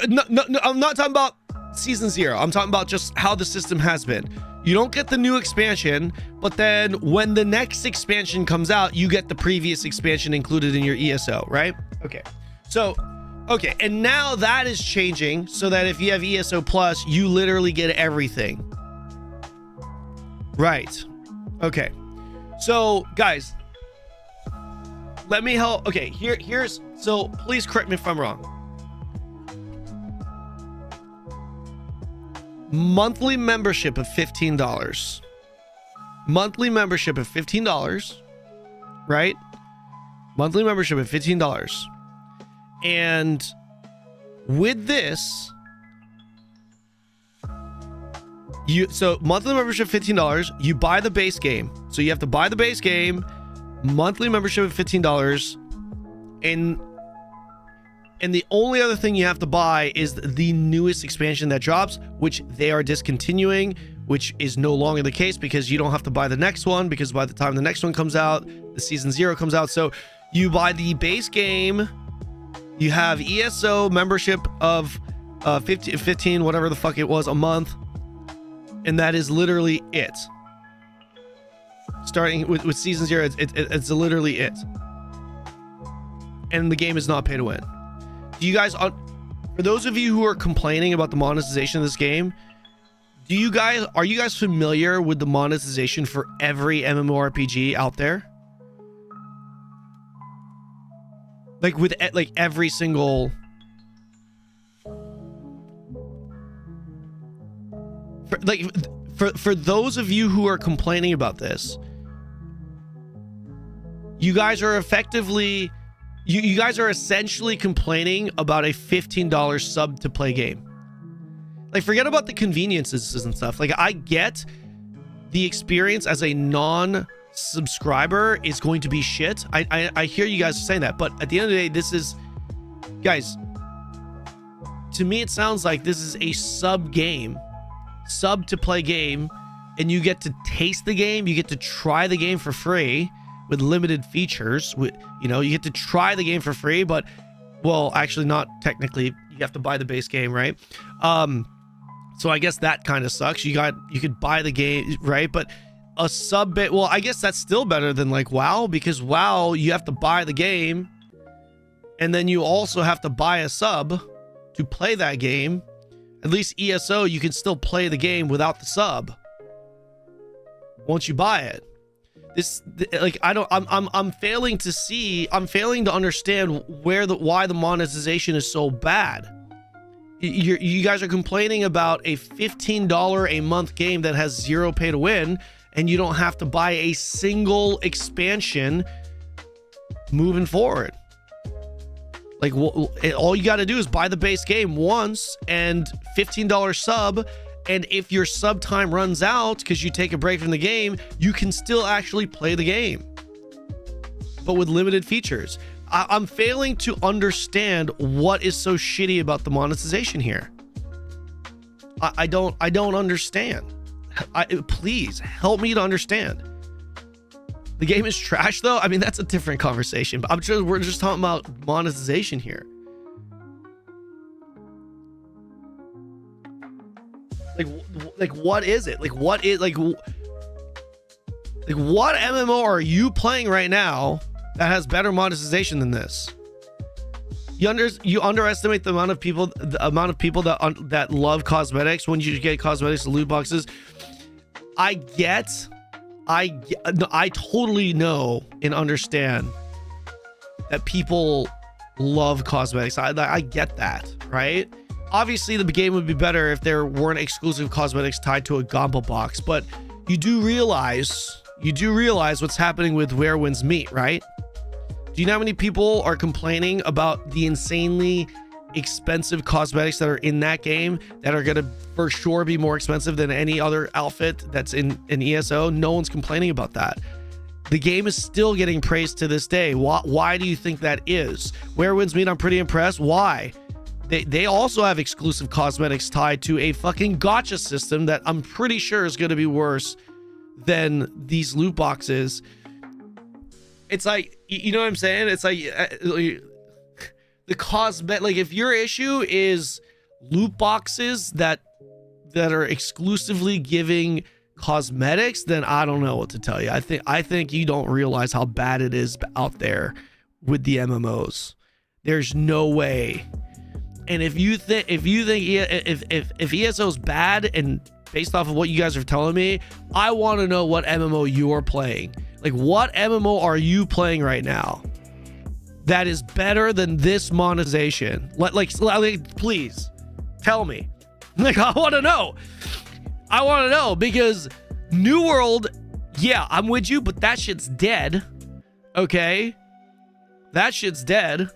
No, I'm not talking about season 0. I'm talking about just how the system has been. You don't get the new expansion, but then when the next expansion comes out, you get the previous expansion included in your ESO, right? Okay. So, okay. And now that is changing so that if you have ESO Plus, you literally get everything. Right. Okay. So, guys, let me help. Okay, here's, so please correct me if I'm wrong. Monthly membership of $15. Monthly membership of $15, right? Monthly membership of $15. And with this, so monthly membership $15, you buy the base game. So you have to buy the base game, monthly membership of $15, and the only other thing you have to buy is the newest expansion that drops, which they are discontinuing, which is no longer the case because you don't have to buy the next one, because by the time the next one comes out, the season 0 comes out. So you buy the base game, you have ESO membership of 15, whatever the fuck it was, a month, and that is literally it. Starting with season 0, it's literally it. And the game is not pay to win. Do you guys, for those of you who are complaining about the monetization of this game, are you guys familiar with the monetization for every MMORPG out there? Like with like every single, for those of you who are complaining about this, you guys are effectively, you guys are essentially complaining about a $15 sub to play game. Like, forget about the conveniences and stuff. Like, I get the experience as a non-subscriber is going to be shit. I hear you guys saying that, but at the end of the day, this is, guys, to me, it sounds like this is a sub to play game, and you get to taste the game, you get to try the game for free with limited features. You know, you get to try the game for free, but, well, actually not technically. You have to buy the base game, right? So I guess that kind of sucks. You could buy the game, right? But a sub bit, well, I guess that's still better than like WoW, because WoW, you have to buy the game, and then you also have to buy a sub to play that game. At least ESO, you can still play the game without the sub once you buy it. I'm failing to understand why the monetization is so bad. You guys are complaining about a $15 a month game that has 0 pay to win, and you don't have to buy a single expansion moving forward. Like, all you got to do is buy the base game once and $15 sub, And if your sub time runs out because you take a break from the game, you can still actually play the game, but with limited features. I'm failing to understand what is so shitty about the monetization here. I don't understand. Please help me to understand. The game is trash though. I mean, that's a different conversation, but we're just talking about monetization here. Like what is it? Like what MMO are you playing right now that has better monetization than this? You underestimate the amount of people that love cosmetics when you get cosmetics and loot boxes. I totally know and understand that people love cosmetics. I get that, right? Obviously, the game would be better if there weren't exclusive cosmetics tied to a Gomba box, but you do realize what's happening with Where Winds Meet, right? Do you know how many people are complaining about the insanely expensive cosmetics that are in that game that are gonna for sure be more expensive than any other outfit that's in an ESO? No one's complaining about that. The game is still getting praised to this day. Why do you think that is? Where Winds Meet, I'm pretty impressed. Why? They also have exclusive cosmetics tied to a fucking gacha system that I'm pretty sure is going to be worse than these loot boxes. It's like, you know what I'm saying? It's like the cosmetic, like if your issue is loot boxes that are exclusively giving cosmetics, then I don't know what to tell you. I think you don't realize how bad it is out there with the MMOs. There's no way. And if ESO is bad, and based off of what you guys are telling me, I want to know what MMO you are playing. Like, what MMO are you playing right now that is better than this monetization? Like please tell me. Like, I want to know. I want to know, because New World, yeah, I'm with you, but that shit's dead. Okay, that shit's dead.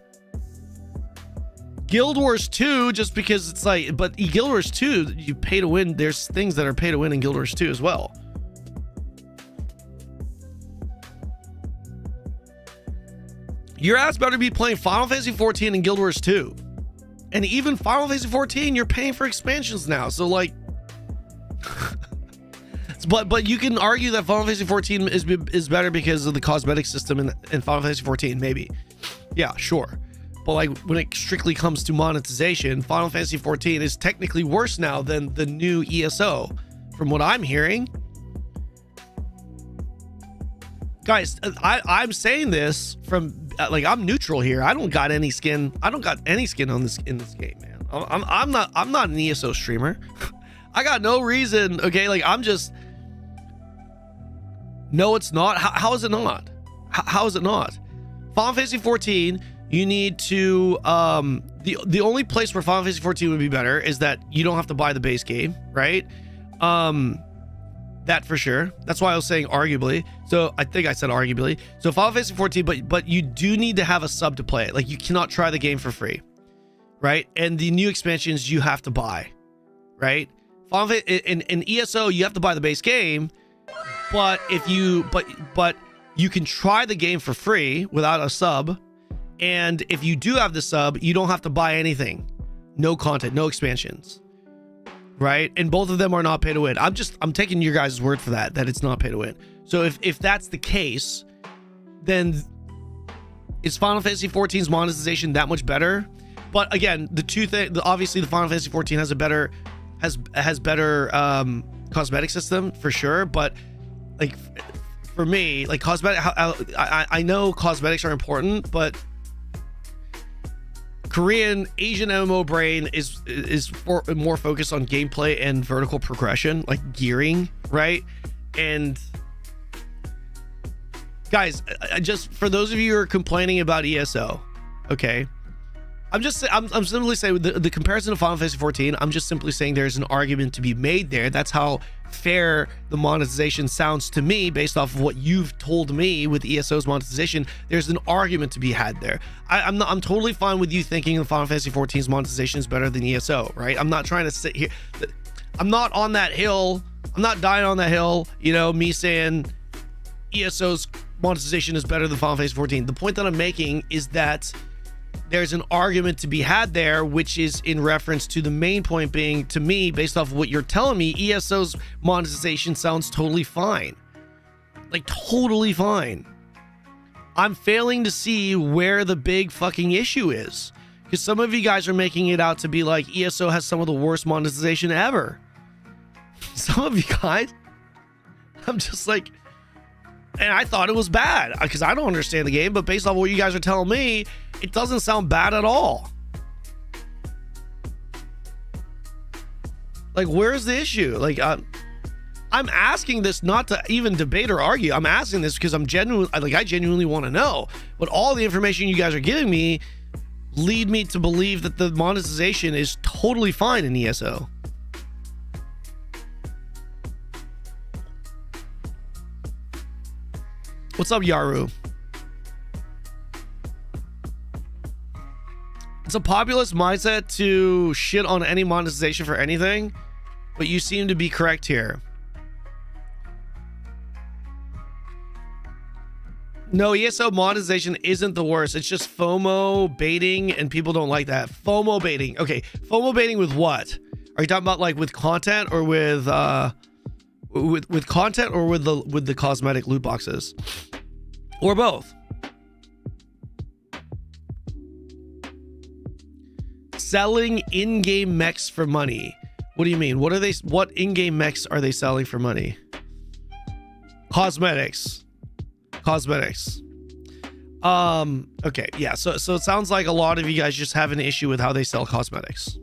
Guild Wars 2, just because it's like, but Guild Wars 2, you pay to win. There's things that are pay to win in Guild Wars 2 as well. Your ass better be playing Final Fantasy 14 and Guild Wars 2. And even Final Fantasy 14, you're paying for expansions now. So like, but you can argue that Final Fantasy 14 is better because of the cosmetic system in Final Fantasy 14, maybe. Yeah, sure. But like, when it strictly comes to monetization, Final Fantasy 14 is technically worse now than the new ESO, from what I'm hearing. Guys, I'm saying this from like, I'm neutral here. I don't got any skin. I don't got any skin on this in this game, man. I'm not an ESO streamer. I got no reason. Okay, like, I'm just. No, it's not. How is it not? How is it not? Final Fantasy 14. You need to the only place where Final Fantasy 14 would be better is that you don't have to buy the base game, right? That for sure. That's why I was saying arguably. So I think I said arguably. So Final Fantasy 14, but you do need to have a sub to play it. Like, you cannot try the game for free, right? And the new expansions you have to buy, right? In ESO you have to buy the base game, but you can try the game for free without a sub. And if you do have the sub, you don't have to buy anything. No content, no expansions, right? And both of them are not pay to win. I'm taking your guys' word for that it's not pay to win. So if that's the case, then is Final Fantasy 14's monetization that much better? But again, obviously the Final Fantasy 14 has better cosmetic system for sure. But like, for me, like, I know cosmetics are important, but Korean, Asian MMO brain is more focused on gameplay and vertical progression, like gearing, right? And guys, just for those of you who are complaining about ESO, okay, I'm simply saying the comparison to Final Fantasy 14, I'm just simply saying there's an argument to be made there. That's how fair the monetization sounds to me, based off of what you've told me with ESO's monetization. There's an argument to be had there. I'm totally fine with you thinking the Final Fantasy 14's monetization is better than ESO, right? I'm not trying to sit here. I'm not on that hill. I'm not dying on that hill, you know, me saying ESO's monetization is better than Final Fantasy 14. The point that I'm making is that there's an argument to be had there, which is in reference to the main point being, to me, based off of what you're telling me, ESO's monetization sounds totally fine. Like, totally fine. I'm failing to see where the big fucking issue is. Because some of you guys are making it out to be like ESO has some of the worst monetization ever. Some of you guys, I'm just like, and I thought it was bad because I don't understand the game, but based on what you guys are telling me, it doesn't sound bad at all. Like, where's the issue? Like, I'm asking this not to even debate or argue. I'm asking this because I genuinely want to know. But all the information you guys are giving me lead me to believe that the monetization is totally fine in ESO. What's up, Yaru? It's a populist mindset to shit on any monetization for anything, but you seem to be correct here. No, ESO monetization isn't the worst. It's just FOMO baiting, and people don't like that. FOMO baiting. Okay, FOMO baiting with what? Are you talking about like with content or with content or with the cosmetic loot boxes? Or both? Selling in-game mechs for money. What do you mean? What in-game mechs are they selling for money? Cosmetics. Okay, yeah, so it sounds like a lot of you guys just have an issue with how they sell cosmetics.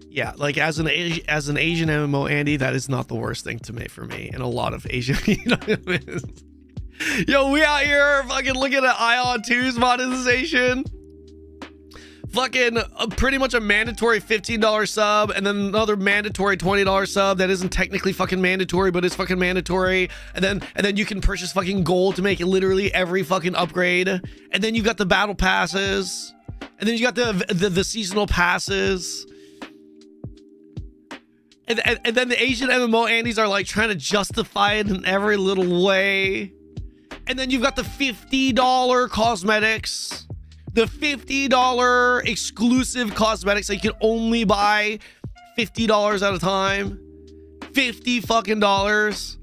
Yeah, like as an Asian MMO, Andy, that is not the worst thing to make for me. And a lot of Asian, you know what I mean? Yo, we out here fucking looking at Ion 2's monetization. Fucking pretty much a mandatory $15 sub, and then another mandatory $20 sub that isn't technically fucking mandatory, but it's fucking mandatory. And then you can purchase fucking gold to make literally every fucking upgrade. And then you got the battle passes, and then you got the seasonal passes. And then the Asian MMO Andes are like trying to justify it in every little way. And then you've got the $50 cosmetics, the $50 exclusive cosmetics that you can only buy $50 at a time. $50 fucking dollars.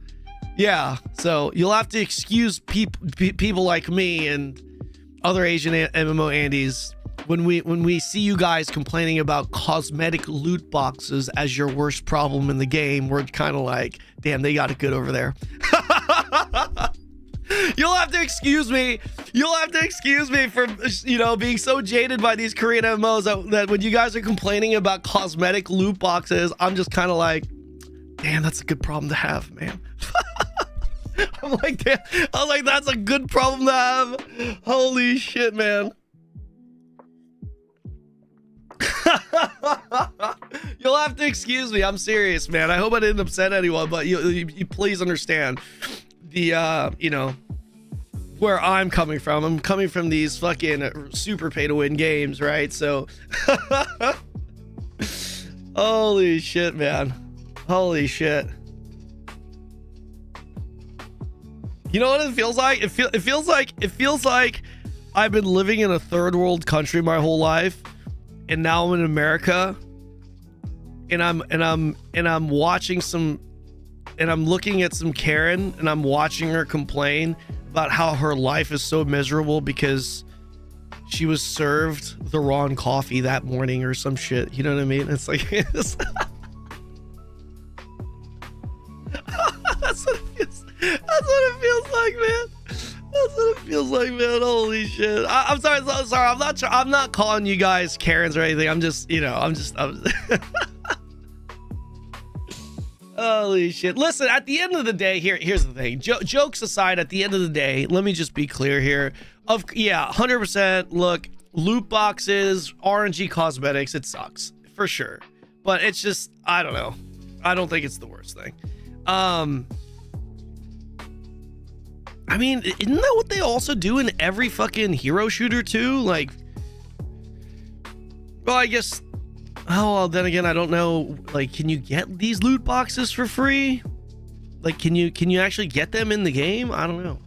Yeah, so you'll have to excuse people like me and other Asian MMO Andes when we see you guys complaining about cosmetic loot boxes as your worst problem in the game. We're kind of like, damn, they got it good over there. You'll have to excuse me. You'll have to excuse me for, you know, being so jaded by these Korean MMOs that when you guys are complaining about cosmetic loot boxes, I'm just kind of like, damn, that's a good problem to have, man. I'm like, damn, that's a good problem to have. Holy shit, man. You'll have to excuse me. I'm serious, man. I hope I didn't upset anyone, but you please understand the you know, where I'm coming from. I'm coming from these fucking super pay to win games, right? So holy shit, man. Holy shit. You know what it feels like? It feels like I've been living in a third world country my whole life, and now I'm in America, and I'm watching some, and I'm looking at some Karen, and I'm watching her complain about how her life is so miserable because she was served the wrong coffee that morning or some shit. You know what I mean? It's like that's what it feels like, man. That's what it feels like, man. Holy shit. I'm sorry. I'm not calling you guys Karens or anything. I'm just, you know, I'm holy shit. Listen, at the end of the day, here's the thing. Jokes aside, at the end of the day, let me just be clear here. Yeah, 100%. Look, loot boxes, RNG cosmetics, it sucks for sure. But it's just, I don't know. I don't think it's the worst thing. I mean, isn't that what they also do in every fucking hero shooter too? Like, well, I guess Oh, well, then again, I don't know. Like, can you get these loot boxes for free? Like, can you actually get them in the game? I don't know.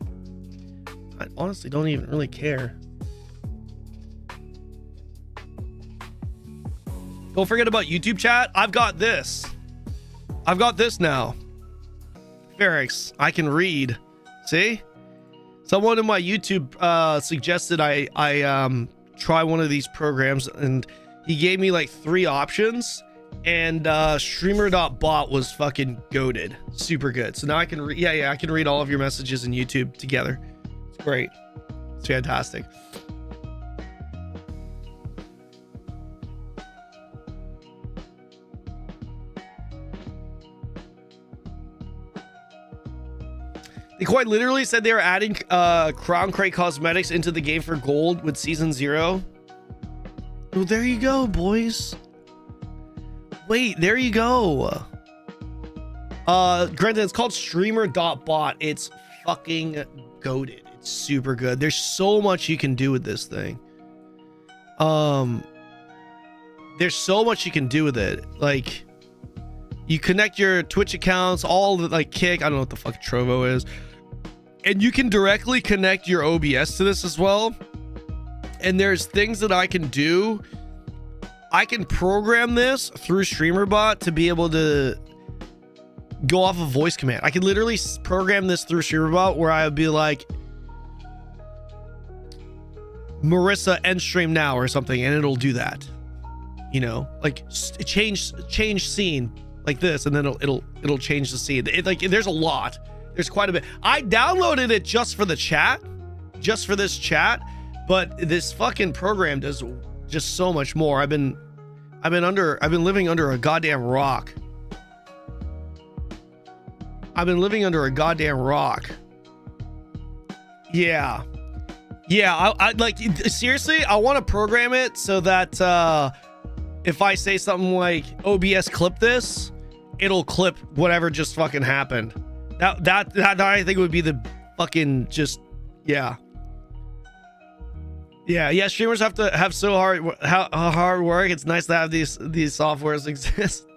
I honestly don't even really care. Don't forget about YouTube chat. I've got this. I've got this now. Ferrix, I can read. See? Someone in my YouTube suggested I try one of these programs, and he gave me like 3 options, and streamer.bot was fucking goated. Super good. So now I can I can read all of your messages in YouTube together. It's great. It's fantastic. They quite literally said they were adding Crown Crate cosmetics into the game for gold with season 0. Well, there you go, boys. Wait, there you go. Granted, it's called streamer.bot. It's fucking goated. It's super good. There's so much you can do with this thing. There's so much you can do with it. Like, you connect your Twitch accounts, all the like Kick. I don't know what the fuck Trovo is. And you can directly connect your OBS to this as well. And there's things that I can do. I can program this through StreamerBot to be able to go off a voice command. I can literally program this through StreamerBot where I would be like, Marissa, end stream now or something, and it'll do that. You know, like change scene like this, and then it'll change the scene. Like, there's a lot. There's quite a bit. I downloaded it just for the chat, just for this chat, but this fucking program does just so much more. I've been living under a goddamn rock. I've been living under a goddamn rock. Yeah. I like, seriously, I want to program it so that if I say something like OBS clip this, it'll clip whatever just fucking happened. That I think would be the fucking just, yeah. Streamers have to have so hard work. It's nice to have these softwares exist.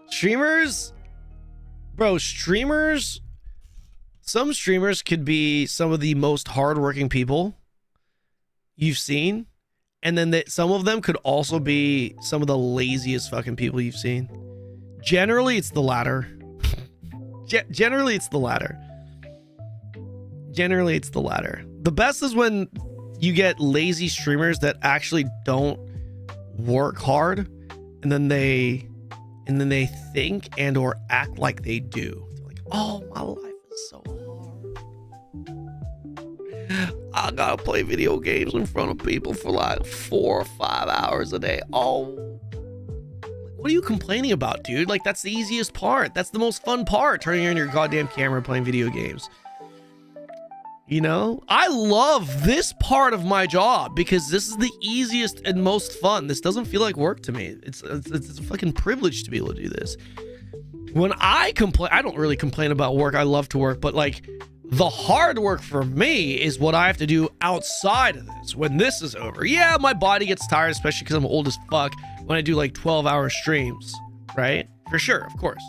Streamers, bro, some streamers could be some of the most hardworking people you've seen, and then some of them could also be some of the laziest fucking people you've seen. Generally, it's the latter. Generally, it's the latter. The best is when you get lazy streamers that actually don't work hard, and then they think and or act like they do. They're like, oh, my life is so hard. I gotta play video games in front of people for like 4 or 5 hours a day. Oh, what are you complaining about, dude? Like, that's the easiest part. That's the most fun part, turning on your goddamn camera playing video games. You know, I love this part of my job because this is the easiest and most fun. This doesn't feel like work to me. It's a fucking privilege to be able to do this. When I complain, I don't really complain about work. I love to work, but like, the hard work for me is what I have to do outside of this when this is over. Yeah, my body gets tired, especially because I'm old as fuck, when I do like 12-hour streams, right? For sure, of course.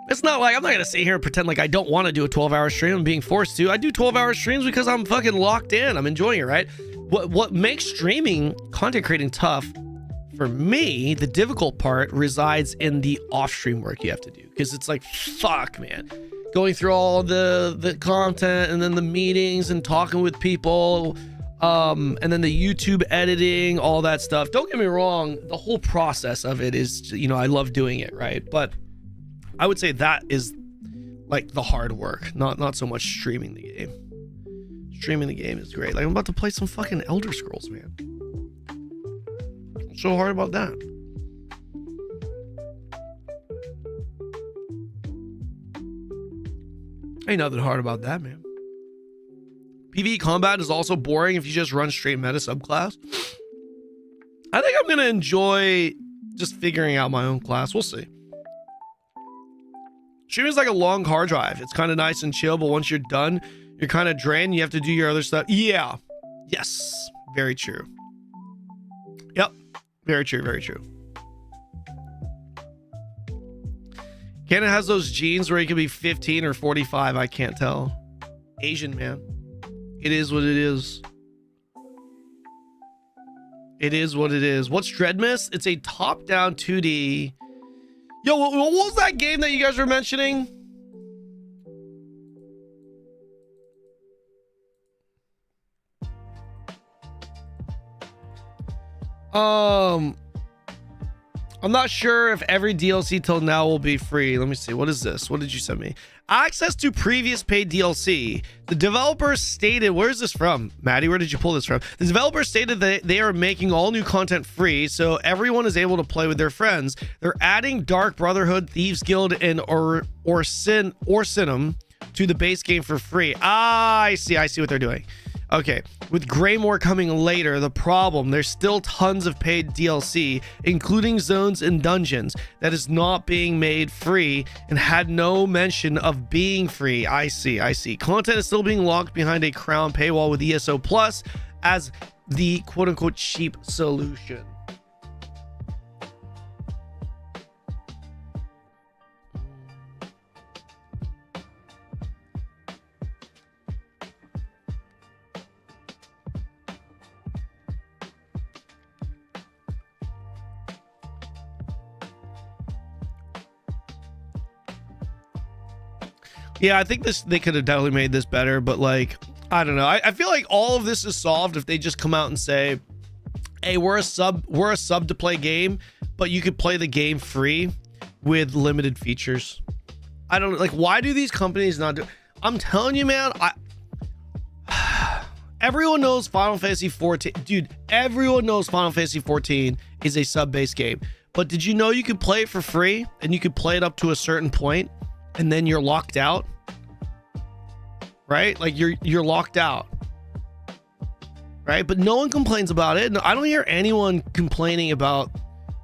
It's not like, I'm not gonna sit here and pretend like I don't want to do a 12-hour stream. I'm being forced to. I do 12-hour streams because I'm fucking locked in. I'm enjoying it, right? What makes streaming, content creating tough for me, the difficult part resides in the off-stream work you have to do. Because it's like, fuck, man. Going through all the content and then the meetings and talking with people, and then the YouTube editing, all that stuff. Don't get me wrong, the whole process of it is, you know, I love doing it, right? But I would say that is like the hard work, not so much streaming the game. Streaming the game is great. Like, I'm about to play some fucking Elder Scrolls, man. What's so hard about that? Ain't nothing hard about that, man. PvE combat is also boring if you just run straight meta subclass. I think I'm gonna enjoy just figuring out my own class. We'll see. Streaming is like a long car drive. It's kind of nice and chill, but once you're done, you're kind of drained. You have to do your other stuff. Yeah. Yes. Very true. Yep. Very true, very true. Kanon has those genes where he could be 15 or 45. I can't tell. Asian, man. It is what it is. It is what it is. What's Dreadmyst? It's a top-down 2D. Yo, what was that game that you guys were mentioning? I'm not sure if every DLC till now will be free. Let me see. What is this? What did you send me? Access to previous paid DLC. The developer stated, where's this from? Maddie, where did you pull this from? The developer stated that they are making all new content free, so everyone is able to play with their friends. They're adding Dark Brotherhood, Thieves Guild, and Orsinum to the base game for free. Ah, I see what they're doing. Okay, with Greymore coming later, the problem, there's still tons of paid DLC, including zones and dungeons, that is not being made free and had no mention of being free. I see. Content is still being locked behind a crown paywall with ESO Plus as the quote-unquote cheap solution. Yeah, I think they could have definitely made this better, but like, I don't know. I feel like all of this is solved if they just come out and say, hey, we're a sub to play game, but you could play the game free with limited features. I don't like, why do these companies not do? I'm telling you, man, everyone knows Final Fantasy 14, dude, everyone knows Final Fantasy 14 is a sub-based game, but did you know you could play it for free and you could play it up to a certain point and then you're locked out? Right? Like you're locked out. Right? But no one complains about it. No, I don't hear anyone complaining about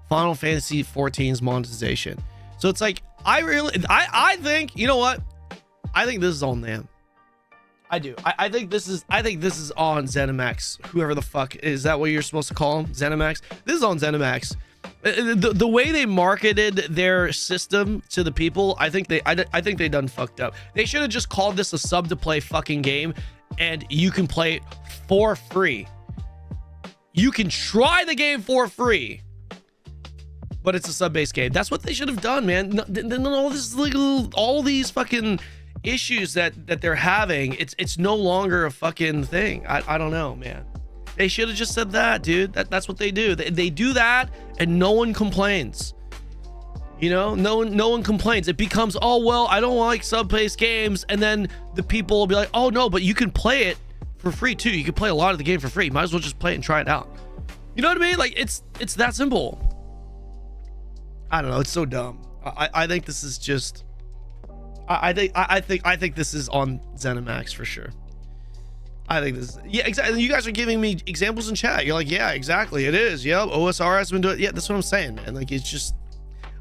Final Fantasy 14's monetization. So it's like, I think, you know what? I think this is on them. I do. I think this is on ZeniMax. Whoever the fuck is that what you're supposed to call them? ZeniMax? This is on ZeniMax. The way they marketed their system to the people, I think they done fucked up. They should have just called this a sub to play fucking game, and you can play it for free. You can try the game for free, but it's a sub-based game. That's what they should have done, man. Then all this all these fucking issues that they're having, it's no longer a fucking thing. I don't know, man. They should have just said that, dude. That's what they do. They do that, and no one complains. You know, no one complains. It becomes, oh well, I don't like sub-based games, and then the people will be like, oh no, but you can play it for free too. You can play a lot of the game for free. Might as well just play it and try it out. You know what I mean? Like it's that simple. I don't know. It's so dumb. I think this is just. I think this is on ZeniMax for sure. I think this is, yeah, exactly. You guys are giving me examples in chat. You're like, yeah, exactly. It is. Yep. OSR has been doing it. Yeah, that's what I'm saying, man. Like, it's just,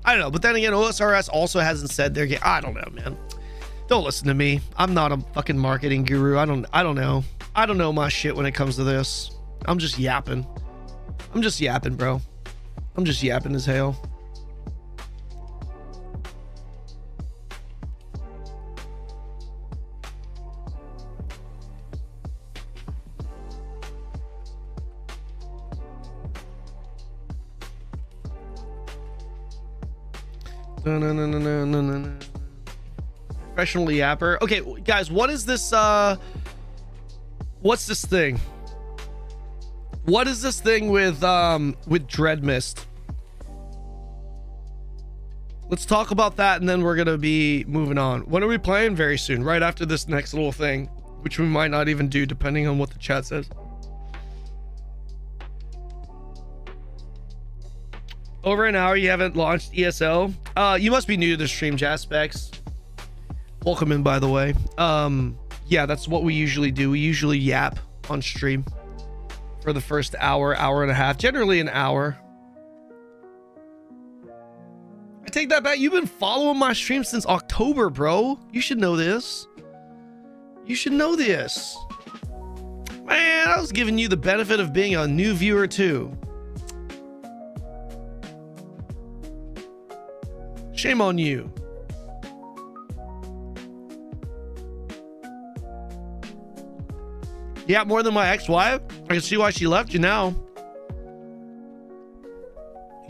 I don't know. But then again, OSRS also hasn't said their game. I don't know, man. Don't listen to me. I'm not a fucking marketing guru. I don't know. I don't know my shit when it comes to this. I'm just yapping. I'm just yapping, bro. I'm just yapping as hell. No. Professional yapper. Okay, guys, what is this? What's this thing? What is this thing with Dreadmyst? Let's talk about that, and then we're gonna be moving on. When are we playing? Very soon, right after this next little thing, which we might not even do, depending on what the chat says. Over an hour, you haven't launched ESO. You must be new to the stream, Jaspecs. Welcome in, by the way. Yeah, that's what we usually do. We usually yap on stream for the first hour and a half, generally an hour. I take that back. You've been following my stream since October, bro. You should know this. You should know this. Man, I was giving you the benefit of being a new viewer too. Shame on you. Yeah, more than my ex-wife. I can see why she left you now.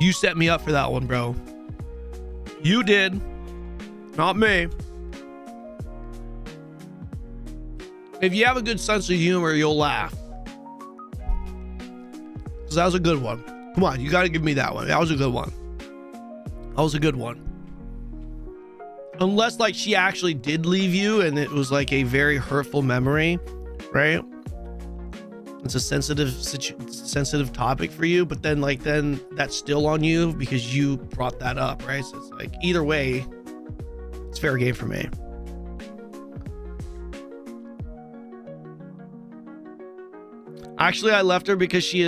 You set me up for that one, bro. You did. Not me. If you have a good sense of humor, you'll laugh. Because that was a good one. Come on, you got to give me that one. That was a good one. That was a good one. Unless, like, she actually did leave you and it was, like, a very hurtful memory, right? It's a sensitive topic for you, but then, like, then that's still on you because you brought that up, right? So it's like, either way, it's fair game for me. Actually, I left her because she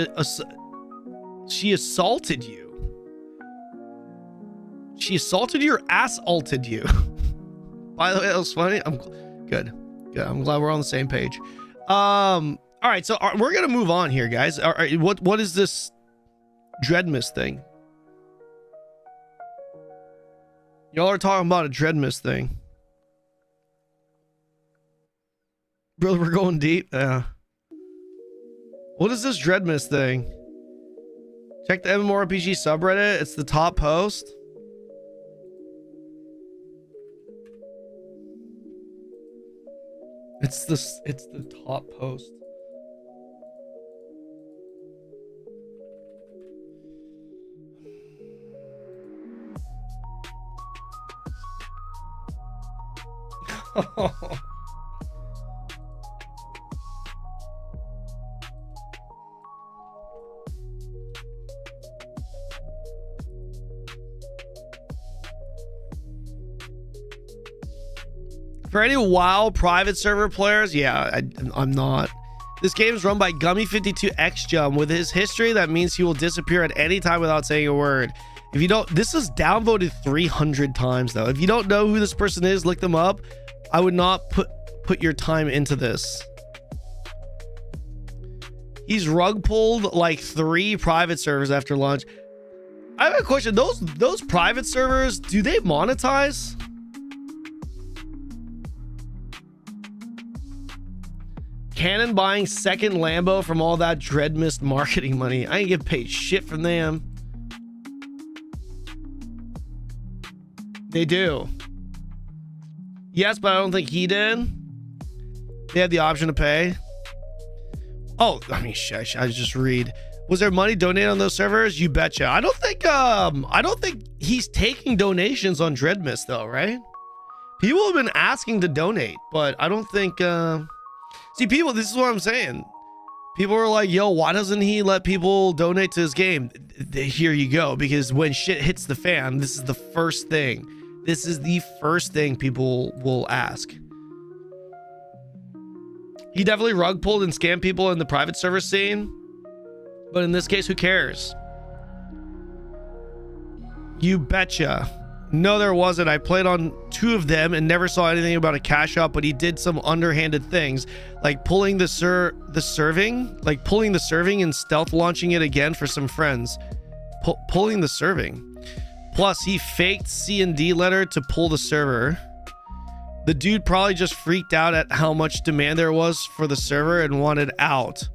assaulted you. She assaulted you or assaulted you? By the way, that was funny. I'm good. I'm glad we're on the same page. All right, so we're gonna move on here, guys. All right, what is this Dreadmyst thing? Y'all are talking about a Dreadmyst thing. Brother, we're going deep. Yeah. What is this Dreadmyst thing? Check the MMORPG subreddit. It's the top post. It's the top post. For any WoW private server players, yeah, I'm not. This game is run by Gummy52XJum. With his history, that means he will disappear at any time without saying a word. If you don't, this is downvoted 300 times though. If you don't know who this person is, look them up. I would not put your time into this. He's rug pulled like 3 private servers after launch. I have a question. Those private servers, do they monetize? Kanon buying second Lambo from all that Dreadmyst marketing money. I ain't get paid shit from them. They do. Yes, but I don't think he did. They had the option to pay. Oh, I mean, I just read. Was there money donated on those servers? You betcha. I don't think he's taking donations on Dreadmyst though, right? People have been asking to donate, but I don't think see, people, this is what I'm saying. People are like, yo, why doesn't he let people donate to his game? Here you go. Because when shit hits the fan, this is the first thing. This is the first thing people will ask. He definitely rug pulled and scammed people in the private server scene. But in this case, who cares? You betcha. No, there wasn't. I played on 2 of them and never saw anything about a cash out, but he did some underhanded things, like pulling the serving and stealth launching it again for some friends. Pulling the serving. Plus, he faked C&D letter to pull the server. The dude probably just freaked out at how much demand there was for the server and wanted out.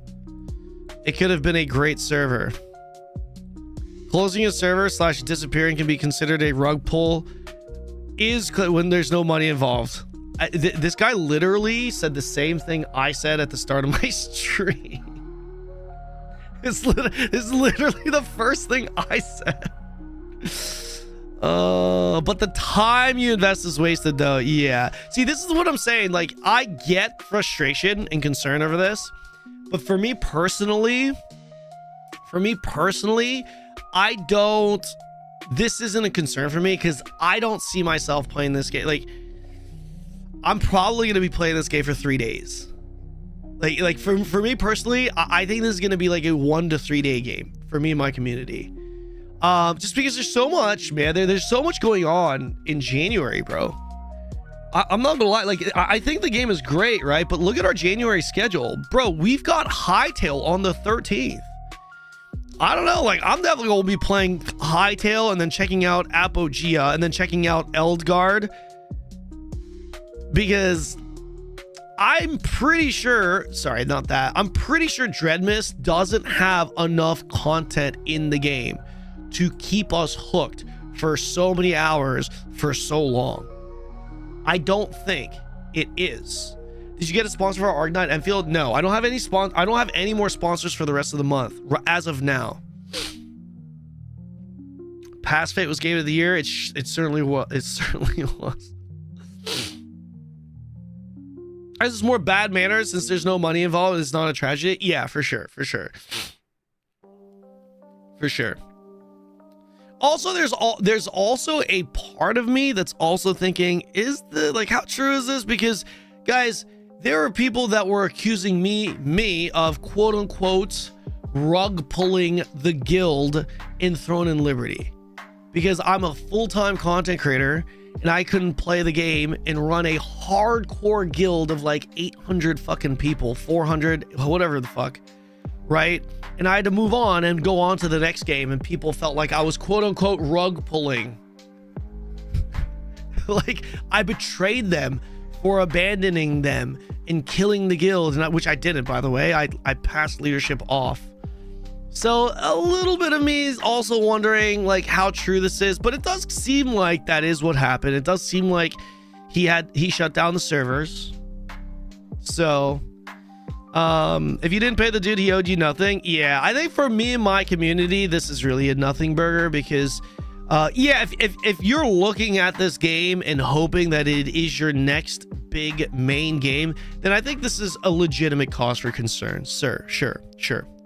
It could have been a great server. Closing a server / disappearing can be considered a rug pull when there's no money involved. This guy literally said the same thing I said at the start of my stream. It's literally the first thing I said. But the time you invest is wasted though. Yeah. See, this is what I'm saying. Like, I get frustration and concern over this, but for me personally, this isn't a concern for me because I don't see myself playing this game. Like, I'm probably going to be playing this game for 3 days. Like for me personally, I think this is going to be like a 1 to 3 day game for me and my community. Just because there's so much, man. There's so much going on in January, bro. I'm not gonna lie. Like, I think the game is great, right? But look at our January schedule, bro. We've got Hightail on the 13th. I don't know. Like, I'm definitely going to be playing Hytale and then checking out Apogea and then checking out Eldgard, because I'm pretty sure, sorry, not that. I'm pretty sure Dreadmyst doesn't have enough content in the game to keep us hooked for so many hours for so long. I don't think it is. Did you get a sponsor for Arcanine Enfield? No, I don't have any I don't have any more sponsors for the rest of the month as of now. Past Fate was Game of the Year. It certainly was. It certainly was. Is this more bad manners since there's no money involved? It's not a tragedy. Yeah, for sure, for sure, for sure. Also, there's also a part of me that's also thinking, is the, like, how true is this? Because, guys, there are people that were accusing me of quote unquote rug pulling the guild in Throne and Liberty, because I'm a full-time content creator and I couldn't play the game and run a hardcore guild of like 800 fucking people, 400, whatever the fuck, right? And I had to move on and go on to the next game, and people felt like I was quote unquote rug pulling. Like, I betrayed them for abandoning them and killing the guild, and which I didn't, by the way. I passed leadership off. So a little bit of me is also wondering like how true this is, but it does seem like that is what happened. It does seem like he shut down the servers. So if you didn't pay the dude, he owed you nothing. Yeah, I think for me and my community, this is really a nothing burger, because yeah, if you're looking at this game and hoping that it is your next big main game, then I think this is a legitimate cause for concern, sir. Sure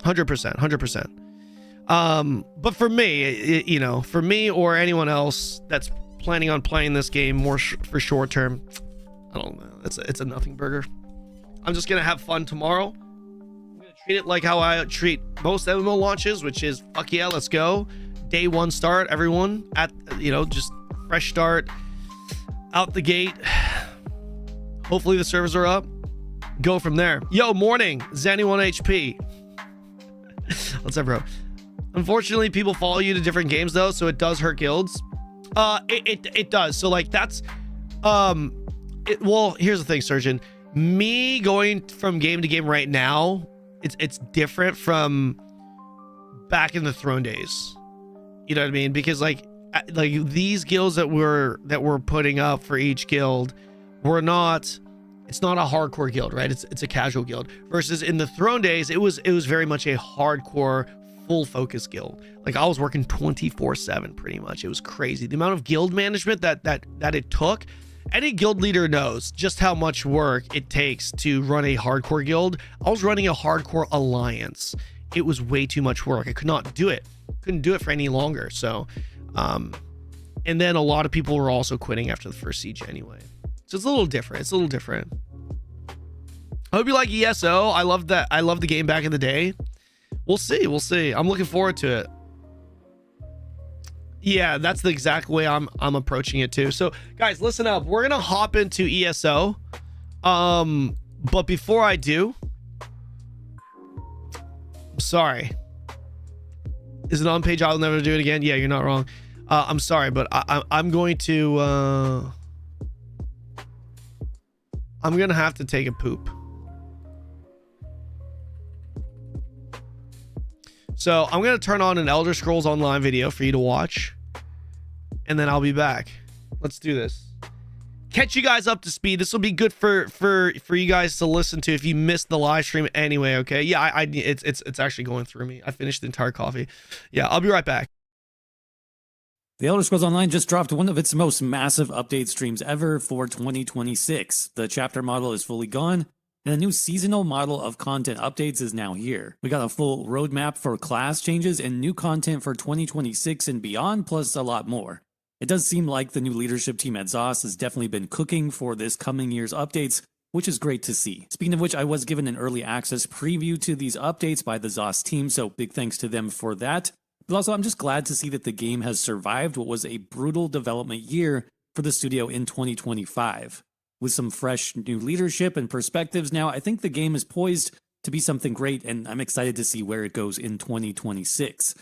100%. But for me, you know, for me or anyone else that's planning on playing this game more for short term, I don't know, it's a nothing burger. I'm just gonna have fun tomorrow. I'm gonna treat it like how I treat most MMO launches, which is fuck yeah, let's go. Day one start, everyone at, you know, just fresh start out the gate. Hopefully the servers are up. Go from there. Yo, morning, Zanny1HP. What's up, bro? Unfortunately, people follow you to different games though, so it does hurt guilds. It does. So like that's well, here's the thing, Surgeon. Me going from game to game right now, it's different from back in the Throne days. You know what I mean? Because like these guilds that we're putting up for each guild, it's not a hardcore guild, right? It's a casual guild. Versus in the Throne days, it was very much a hardcore, full focus guild. Like I was working 24/7 pretty much. It was crazy. The amount of guild management that it took. Any guild leader knows just how much work it takes to run a hardcore guild. I was running a hardcore alliance. It was way too much work. I could not do it. Couldn't do it for any longer. So, and then a lot of people were also quitting after the first siege anyway. So it's a little different. It's a little different. I hope you like ESO. I love that. I love the game back in the day. We'll see. We'll see. I'm looking forward to it. Yeah, that's the exact way I'm approaching it too. So guys, listen up. We're gonna hop into ESO. But before I do, I'm sorry. Is it on page? I'll never do it again. Yeah, you're not wrong. I'm sorry, but I'm going to I'm gonna have to take a poop. So I'm gonna turn on an Elder Scrolls Online video for you to watch, and then I'll be back. Let's do this. Catch you guys up to speed. This will be good for you guys to listen to if you missed the live stream anyway. Okay, yeah, it's actually going through me. I finished the entire coffee. Yeah, I'll be right back. The Elder Scrolls Online just dropped one of its most massive update streams ever for 2026. The chapter model is fully gone, and a new seasonal model of content updates is now here. We got a full roadmap for class changes and new content for 2026 and beyond, plus a lot more. It does seem like the new leadership team at ZOS has definitely been cooking for this coming year's updates, which is great to see. Speaking of which, I was given an early access preview to these updates by the ZOS team, so big thanks to them for that. But also, I'm just glad to see that the game has survived what was a brutal development year for the studio in 2025. With some fresh new leadership and perspectives now, I think the game is poised to be something great, and I'm excited to see where it goes in 2026.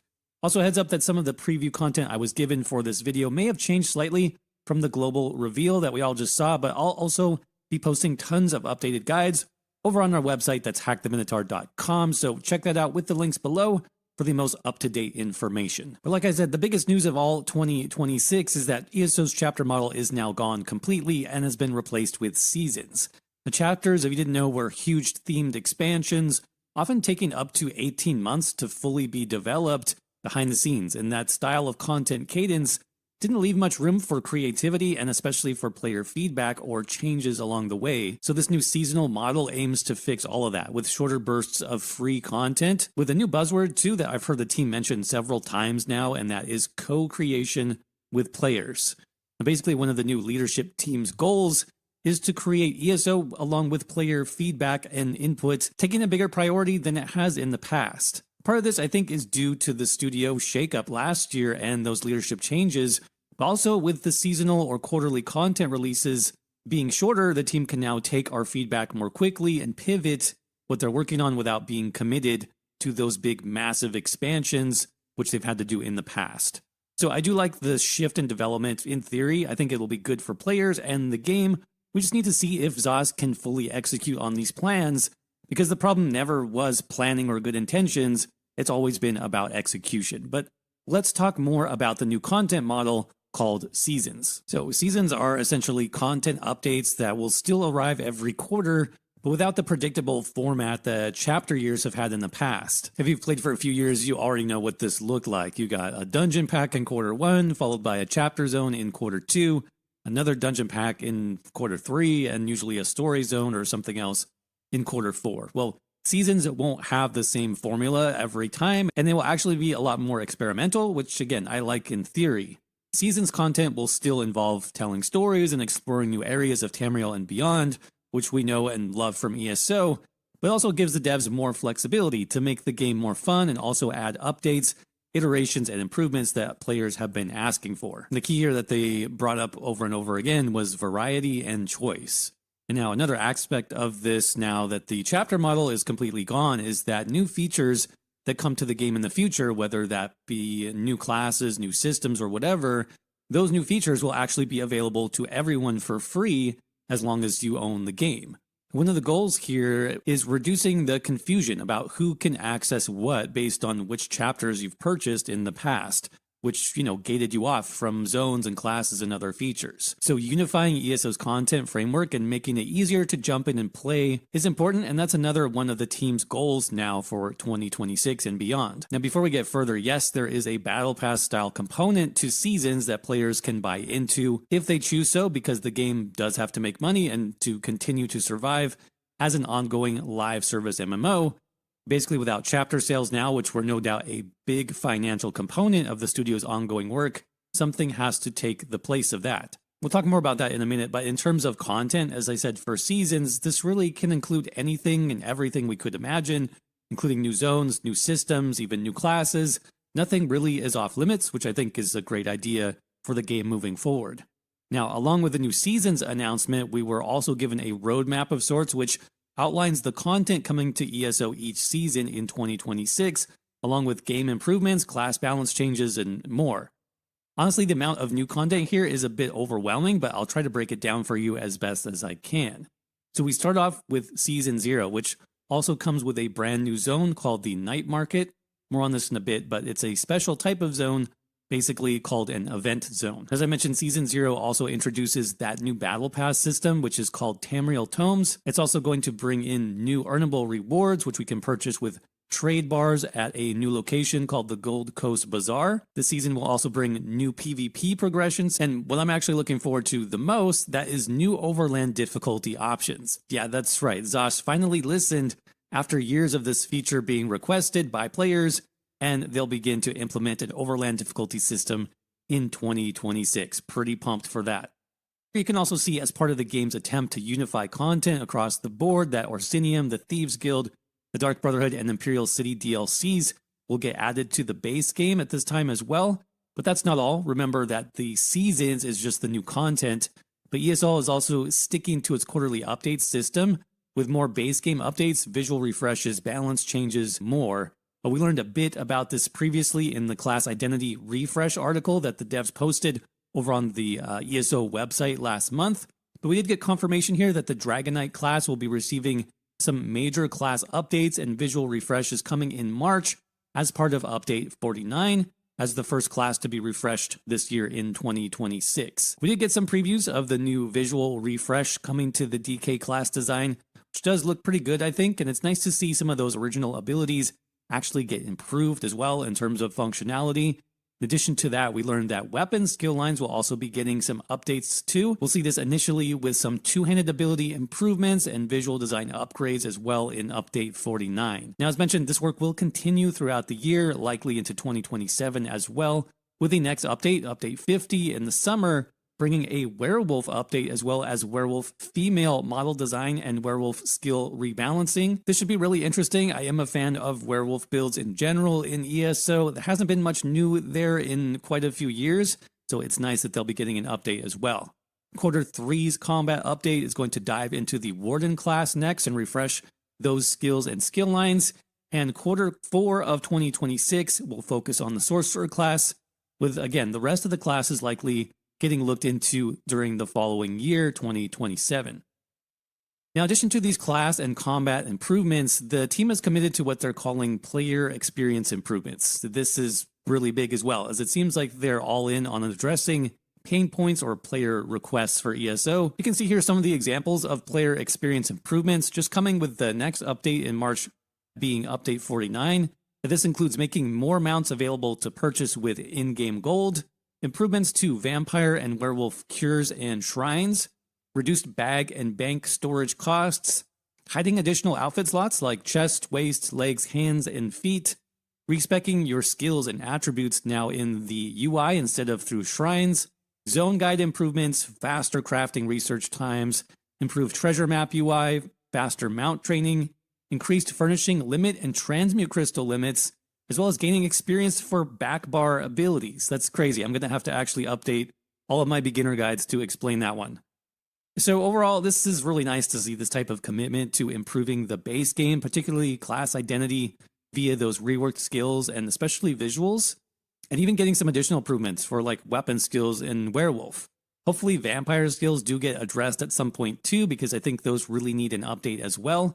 Also, heads up that some of the preview content I was given for this video may have changed slightly from the global reveal that we all just saw, but I'll also be posting tons of updated guides over on our website, that's hacktheminotaur.com, so check that out with the links below for the most up-to-date information. But like I said, the biggest news of all 2026 is that ESO's chapter model is now gone completely and has been replaced with seasons. The chapters, if you didn't know, were huge themed expansions, often taking up to 18 months to fully be developed behind the scenes, and that style of content cadence didn't leave much room for creativity and especially for player feedback or changes along the way. So this new seasonal model aims to fix all of that with shorter bursts of free content, with a new buzzword too that I've heard the team mention several times now, and that is co-creation with players. And basically, one of the new leadership team's goals is to create ESO along with player feedback and input, taking a bigger priority than it has in the past. Part of this, I think, is due to the studio shakeup last year and those leadership changes, but also with the seasonal or quarterly content releases being shorter, the team can now take our feedback more quickly and pivot what they're working on without being committed to those big, massive expansions, which they've had to do in the past. So I do like the shift in development. In theory, I think it'll be good for players and the game. We just need to see if ZOS can fully execute on these plans, because the problem never was planning or good intentions. It's always been about execution. But let's talk more about the new content model called seasons. So seasons are essentially content updates that will still arrive every quarter, but without the predictable format that chapter years have had in the past. If you've played for a few years, you already know what this looked like. You got a dungeon pack in quarter 1, followed by a chapter zone in quarter 2, another dungeon pack in quarter 3, and usually a story zone or something else in quarter 4. Well, seasons won't have the same formula every time, and they will actually be a lot more experimental, which again, I like in theory. Seasons content will still involve telling stories and exploring new areas of Tmrw and beyond, which we know and love from ESO, but also gives the devs more flexibility to make the game more fun and also add updates, iterations, and improvements that players have been asking for. The key here that they brought up over and over again was variety and choice. And now another aspect of this, now that the chapter model is completely gone, is that new features that come to the game in the future, whether that be new classes, new systems, or whatever, those new features will actually be available to everyone for free as long as you own the game. One of the goals here is reducing the confusion about who can access what based on which chapters you've purchased in the past, which, gated you off from zones and classes and other features. So unifying ESO's content framework and making it easier to jump in and play is important, and that's another one of the team's goals now for 2026 and beyond. Now, before we get further, yes, there is a Battle Pass style component to seasons that players can buy into if they choose so, because the game does have to make money and to continue to survive as an ongoing live service MMO. Basically, without chapter sales now, which were no doubt a big financial component of the studio's ongoing work, something has to take the place of that. We'll talk more about that in a minute, but in terms of content, as I said, for seasons, this really can include anything and everything we could imagine, including new zones, new systems, even new classes. Nothing really is off limits, which I think is a great idea for the game moving forward. Now, along with the new seasons announcement, we were also given a roadmap of sorts, which outlines the content coming to ESO each season in 2026, along with game improvements, class balance changes, and more. Honestly, the amount of new content here is a bit overwhelming, but I'll try to break it down for you as best as I can. So we start off with Season 0, which also comes with a brand new zone called the Night Market. More on this in a bit, but it's a special type of zone, basically called an event zone. As I mentioned, Season 0 also introduces that new Battle Pass system, which is called Tmrw Tomes. It's also going to bring in new earnable rewards, which we can purchase with trade bars at a new location called the Gold Coast Bazaar. This season will also bring new PvP progressions, and what I'm actually looking forward to the most, that is new overland difficulty options. Yeah, that's right, ZOS finally listened after years of this feature being requested by players, and they'll begin to implement an overland difficulty system in 2026. Pretty pumped for that. You can also see, as part of the game's attempt to unify content across the board, that Orsinium, the Thieves Guild, the Dark Brotherhood, and Imperial City DLCs will get added to the base game at this time as well. But that's not all. Remember that the seasons is just the new content, but ESL is also sticking to its quarterly update system, with more base game updates, visual refreshes, balance changes, more. But we learned a bit about this previously in the class identity refresh article that the devs posted over on the ESO website last month. But we did get confirmation here that the Dragonite class will be receiving some major class updates and visual refreshes coming in March as part of Update 49, as the first class to be refreshed this year in 2026. We did get some previews of the new visual refresh coming to the DK class design, which does look pretty good, I think, and it's nice to see some of those original abilities actually get improved as well in terms of functionality. In addition to that, we learned that weapon skill lines will also be getting some updates too. We'll see this initially with some two-handed ability improvements and visual design upgrades as well in Update 49. Now, as mentioned, this work will continue throughout the year, likely into 2027 as well, with the next update, Update 50, in the summer, bringing a werewolf update as well as werewolf female model design and werewolf skill rebalancing. This should be really interesting. I am a fan of werewolf builds in general in ESO. There hasn't been much new there in quite a few years, so it's nice that they'll be getting an update as well. Quarter 3's combat update is going to dive into the Warden class next and refresh those skills and skill lines. And Quarter 4 of 2026 will focus on the Sorcerer class, with, again, the rest of the classes likely getting looked into during the following year, 2027. Now, in addition to these class and combat improvements, the team is committed to what they're calling player experience improvements. This is really big as well, as it seems like they're all in on addressing pain points or player requests for ESO. You can see here some of the examples of player experience improvements just coming with the next update in March being Update 49. This includes making more mounts available to purchase with in-game gold, improvements to vampire and werewolf cures and shrines, reduced bag and bank storage costs, hiding additional outfit slots like chest, waist, legs, hands, and feet, respecing your skills and attributes now in the UI instead of through shrines, zone guide improvements, faster crafting research times, improved treasure map UI, faster mount training, increased furnishing limit and transmute crystal limits, as well as gaining experience for back bar abilities. That's crazy. I'm going to have to actually update all of my beginner guides to explain that one. So overall, this is really nice to see this type of commitment to improving the base game, particularly class identity via those reworked skills and especially visuals, and even getting some additional improvements for like weapon skills in werewolf. Hopefully vampire skills do get addressed at some point too, because I think those really need an update as well.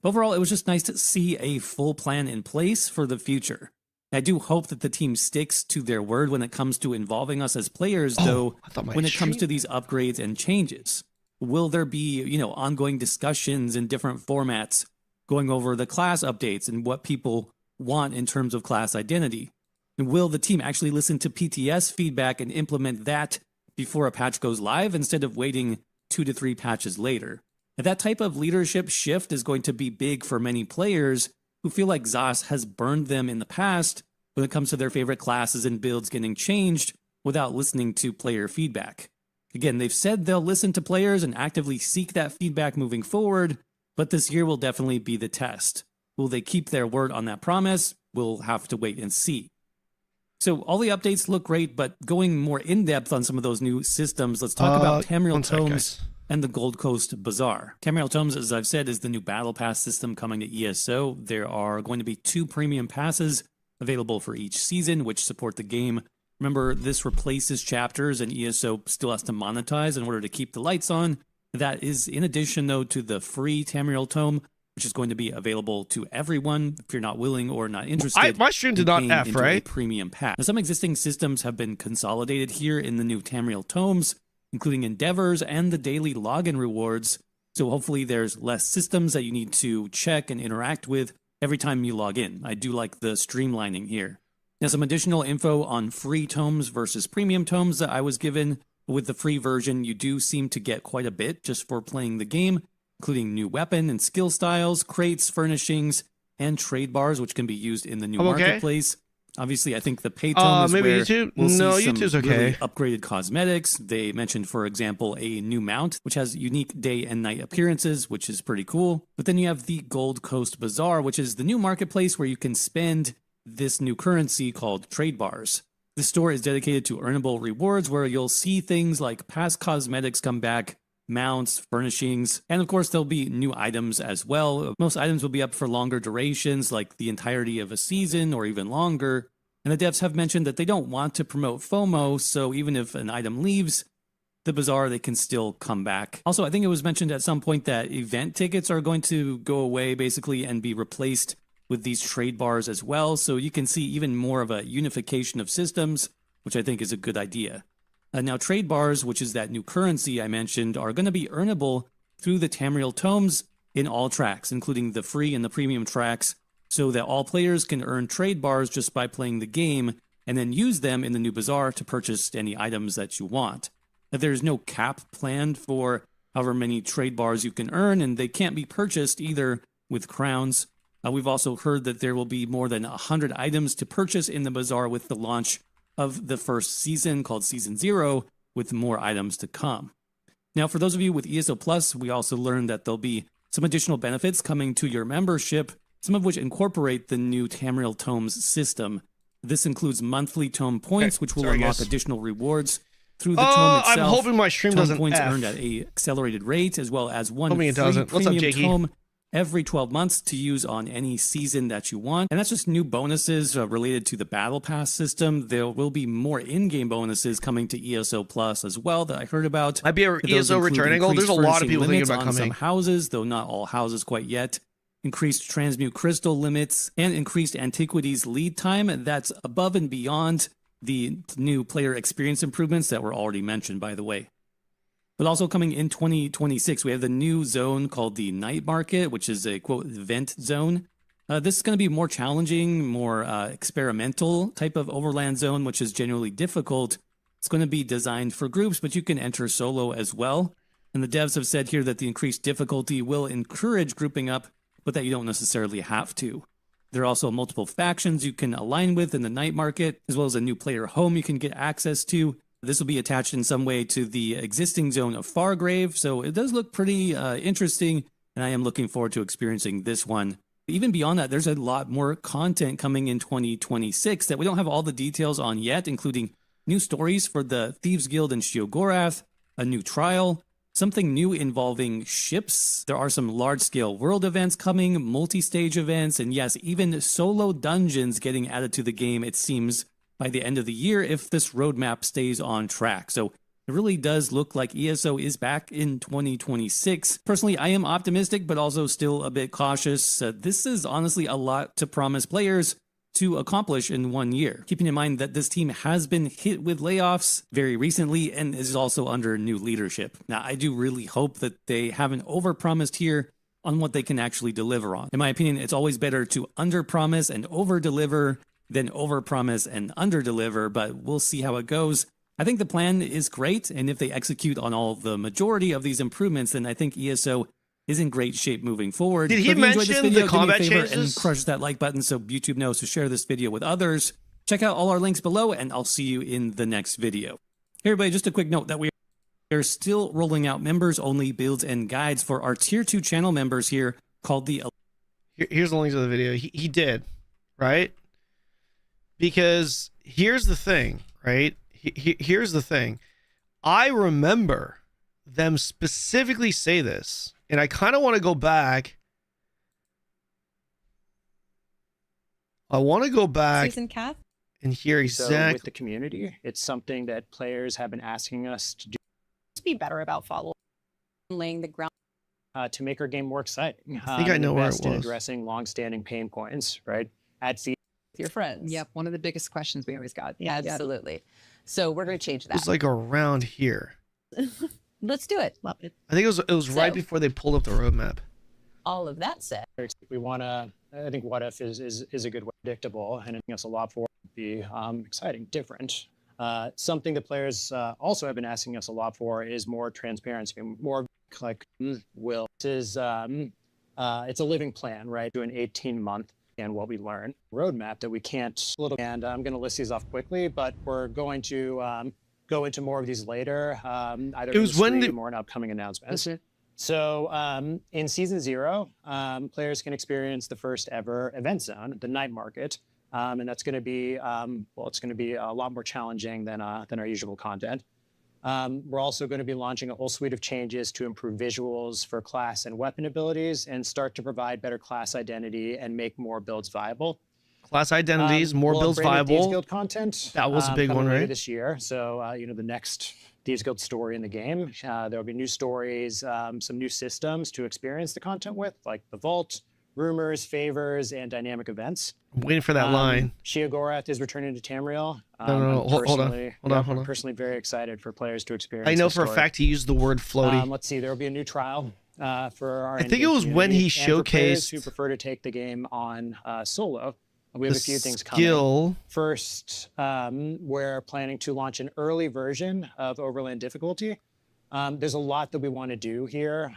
Overall, it was just nice to see a full plan in place for the future. I do hope that the team sticks to their word when it comes to involving us as players, though, when it comes to these upgrades and changes. Will there be, ongoing discussions in different formats going over the class updates and what people want in terms of class identity? And will the team actually listen to PTS feedback and implement that before a patch goes live instead of waiting 2 to 3 patches later? And that type of leadership shift is going to be big for many players who feel like ZOS has burned them in the past when it comes to their favorite classes and builds getting changed without listening to player feedback. Again, they've said they'll listen to players and actively seek that feedback moving forward, but this year will definitely be the test. Will they keep their word on that promise? We'll have to wait and see. So all the updates look great, but going more in-depth on some of those new systems, let's talk about Tmrw Tomes and the Gold Coast Bazaar. Tmrw Tomes, as I've said, is the new Battle Pass system coming to ESO. There are going to be 2 premium passes available for each season, which support the game. Remember, this replaces chapters, and ESO still has to monetize in order to keep the lights on. That is in addition, though, to the free Tmrw Tome, which is going to be available to everyone if you're not willing or not interested. My stream did not F, right? Premium pass. Now, some existing systems have been consolidated here in the new Tmrw Tomes, including endeavors and the daily login rewards. So hopefully there's less systems that you need to check and interact with every time you log in. I do like the streamlining here. Now, some additional info on free tomes versus premium tomes that I was given. With the free version, you do seem to get quite a bit just for playing the game, including new weapon and skill styles, crates, furnishings, and trade bars, which can be used in the new marketplace. Obviously, I think the pay tome is maybe where YouTube? we'll see YouTube's some okay. really upgraded cosmetics. They mentioned, for example, a new mount, which has unique day and night appearances, which is pretty cool. But then you have the Gold Coast Bazaar, which is the new marketplace where you can spend this new currency called trade bars. The store is dedicated to earnable rewards where you'll see things like past cosmetics come back, mounts, furnishings, and of course there'll be new items as well. Most items will be up for longer durations, like the entirety of a season or even longer. And the devs have mentioned that they don't want to promote FOMO, so even if an item leaves the bazaar, they can still come back. Also, I think it was mentioned at some point that event tickets are going to go away basically and be replaced with these trade bars as well, so you can see even more of a unification of systems, which I think is a good idea. Now, trade bars, which is that new currency I mentioned, are going to be earnable through the Tmrw tomes in all tracks, including the free and the premium tracks, so that all players can earn trade bars just by playing the game and then use them in the new bazaar to purchase any items that you want. There's no cap planned for however many trade bars you can earn, and they can't be purchased either with crowns. We've also heard that there will be more than 100 items to purchase in the bazaar with the launch of the first season called Season 0, with more items to come. Now, for those of you with ESO Plus, we also learned that there'll be some additional benefits coming to your membership, some of which incorporate the new Tmrw Tomes system. This includes monthly tome points, which will unlock additional rewards through the tome itself. I'm hoping my stream doesn't points F. earned at a accelerated rate, as well as one free What's up, premium Jakey? tome every 12 months to use on any season that you want. And that's just new bonuses related to the Battle Pass system. There will be more in-game bonuses coming to ESO Plus as well that I heard about. Might be a ESO return angle. There's a lot of people thinking about coming. Some houses, though not all houses quite yet. Increased transmute crystal limits and increased antiquities lead time. That's above and beyond the new player experience improvements that were already mentioned, by the way. But also coming in 2026, we have the new zone called the Night Market, which is a, quote, event zone. This is going to be more challenging, more experimental type of overland zone, which is generally difficult. It's going to be designed for groups, but you can enter solo as well. And the devs have said here that the increased difficulty will encourage grouping up, but that you don't necessarily have to. There are also multiple factions you can align with in the Night Market, as well as a new player home you can get access to. This will be attached in some way to the existing zone of Fargrave, so it does look pretty interesting, and I am looking forward to experiencing this one. Even beyond that, there's a lot more content coming in 2026 that we don't have all the details on yet, including new stories for the Thieves Guild in Sheogorath, a new trial, something new involving ships. There are some large-scale world events coming, multi-stage events, and yes, even solo dungeons getting added to the game, it seems, by the end of the year if this roadmap stays on track. So it really does look like ESO is back in 2026. Personally, I am optimistic, but also still a bit cautious. This is honestly a lot to promise players to accomplish in 1 year. Keeping in mind that this team has been hit with layoffs very recently and is also under new leadership. Now, I do really hope that they haven't overpromised here on what they can actually deliver on. In my opinion, it's always better to underpromise and overdeliver than overpromise and underdeliver, but we'll see how it goes. I think the plan is great, and if they execute on all the majority of these improvements, then I think ESO is in great shape moving forward. Did he mention the combat changes? And crush that like button so YouTube knows to share this video with others. Check out all our links below, and I'll see you in the next video. Hey everybody, just a quick note that we are still rolling out members-only builds and guides for our Tier 2 channel members here called the... Here's the links of the video. He did, right? Because here's the thing, right? Here's the thing. I remember them specifically say this, and I kind of want to go back. I want to go back Season Kath? and hear exactly. So with the community, it's something that players have been asking us to do. Just be better about following, laying the ground. To make our game more exciting. I think I know where it in was. addressing long-standing pain points, right? At season. Your friends. Yep, one of the biggest questions we always got. Yeah, absolutely. So we're going to change It was that. like around here. Let's do it. Love it. I think it was right before they pulled up the roadmap. All of that said, We want to, I think what if is a good way, predictable, and anything else a lot for be exciting, different. Something that players also have been asking us a lot for is more transparency, more like will. This is, it's a living plan, right? Do an 18-month and what we learn roadmap that we can't and I'm going to list these off quickly, but we're going to go into more of these later, either It was in the when stream or in upcoming announcements. So in season 0, players can experience the first ever event zone, the Night Market, and that's going to be well, it's going to be a lot more challenging than our usual content. We're also going to be launching a whole suite of changes to improve visuals for class and weapon abilities and start to provide better class identity and make more builds viable. Class identities, more we'll have builds brand new Thieves viable. Guild content. That was a big coming one, later right? this year. So, you know, the next Thieves Guild story in the game. There will be new stories, some new systems to experience the content with, like the Vault, rumors, favors, and dynamic events. I'm waiting for that line. Sheogorath is returning to Tamriel. No, hold on. I'm personally very excited for players to experience. I know the for a story. fact he used the word floaty. Let's see. There will be a new trial for our. I think it was when he showcased who prefer to take the game on solo. We have the a few things skill. coming. First, we're planning to launch an early version of Overland difficulty. There's a lot that we want to do here.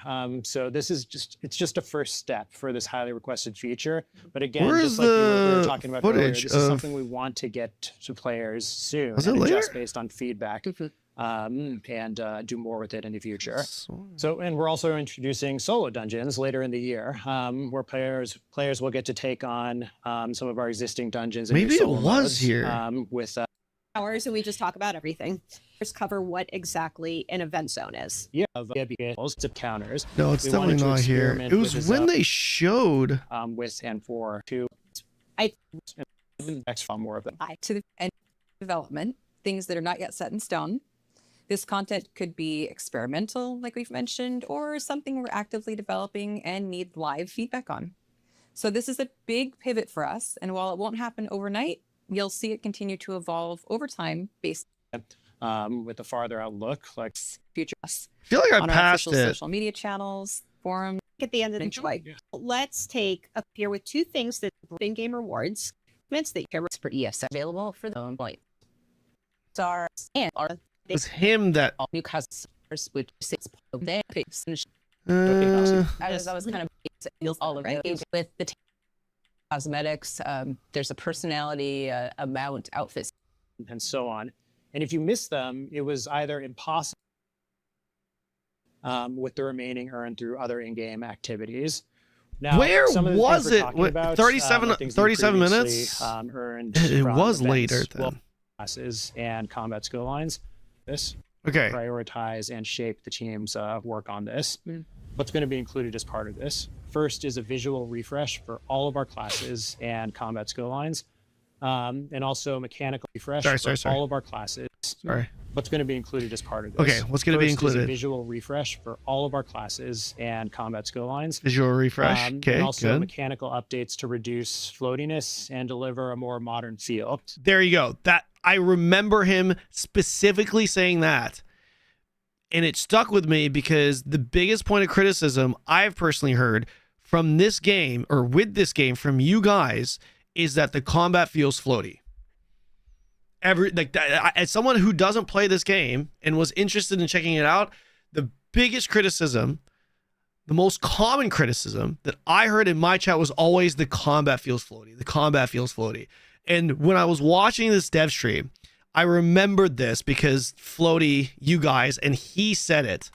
So this is just a first step for this highly requested feature. But again, Where's just like we were talking about earlier, footage this is something we want to get to players soon. Was it and later? adjust based on feedback. And do more with it in the future. So, and we're also introducing solo dungeons later in the year, where players will get to take on some of our existing dungeons. Maybe it solo was modes, here. with hours and we just talk about everything. Just cover what exactly an event zone is. zip counters. No, it's We definitely wanted to not here. experiment It was with this, when they showed. with and for two. I- Next fun more of them. To the end development, things that are not yet set in stone. This content could be experimental, like we've mentioned, or something we're actively developing and need live feedback on. So this is a big pivot for us, and while it won't happen overnight, you'll see it continue to evolve over time based With a farther outlook, like future us I feel like I on our passed official it. social media channels, forums, At the end of the Enjoy. day, let's take up here with two things that in-game rewards. Events that you For ESS available for the point. Stars and our It was him that. all new customers, which is their Uh, as I was kind of all of it with the cosmetics. There's a personality, amount, outfits. and so on. And if you miss them, it was either impossible with the remaining earned through other in-game activities. Now, Where some of the was things we're it? talking What, about, 37 are things that you 37 previously, minutes? Earned It from was events, later well, then. classes and combat skill lines. This Okay. prioritize and shape the team's work on this. What's going to be included as part of this? First is a visual refresh for all of our classes and combat skill lines, and also mechanical refresh for all of our classes. Sorry. What's going to be included as part of this? Okay, what's going to be First is included? a visual refresh for all of our classes and combat skill lines. Visual refresh. Okay, and also good. mechanical updates to reduce floatiness and deliver a more modern feel. There you go. That I remember him specifically saying that. And it stuck with me because the biggest point of criticism I've personally heard from this game or with this game from you guys is that the combat feels floaty. As someone who doesn't play this game and was interested in checking it out, the biggest criticism, the most common criticism that I heard in my chat was always the combat feels floaty. The combat feels floaty. And when I was watching this dev stream, I remembered this because Floaty, you guys, and he said it.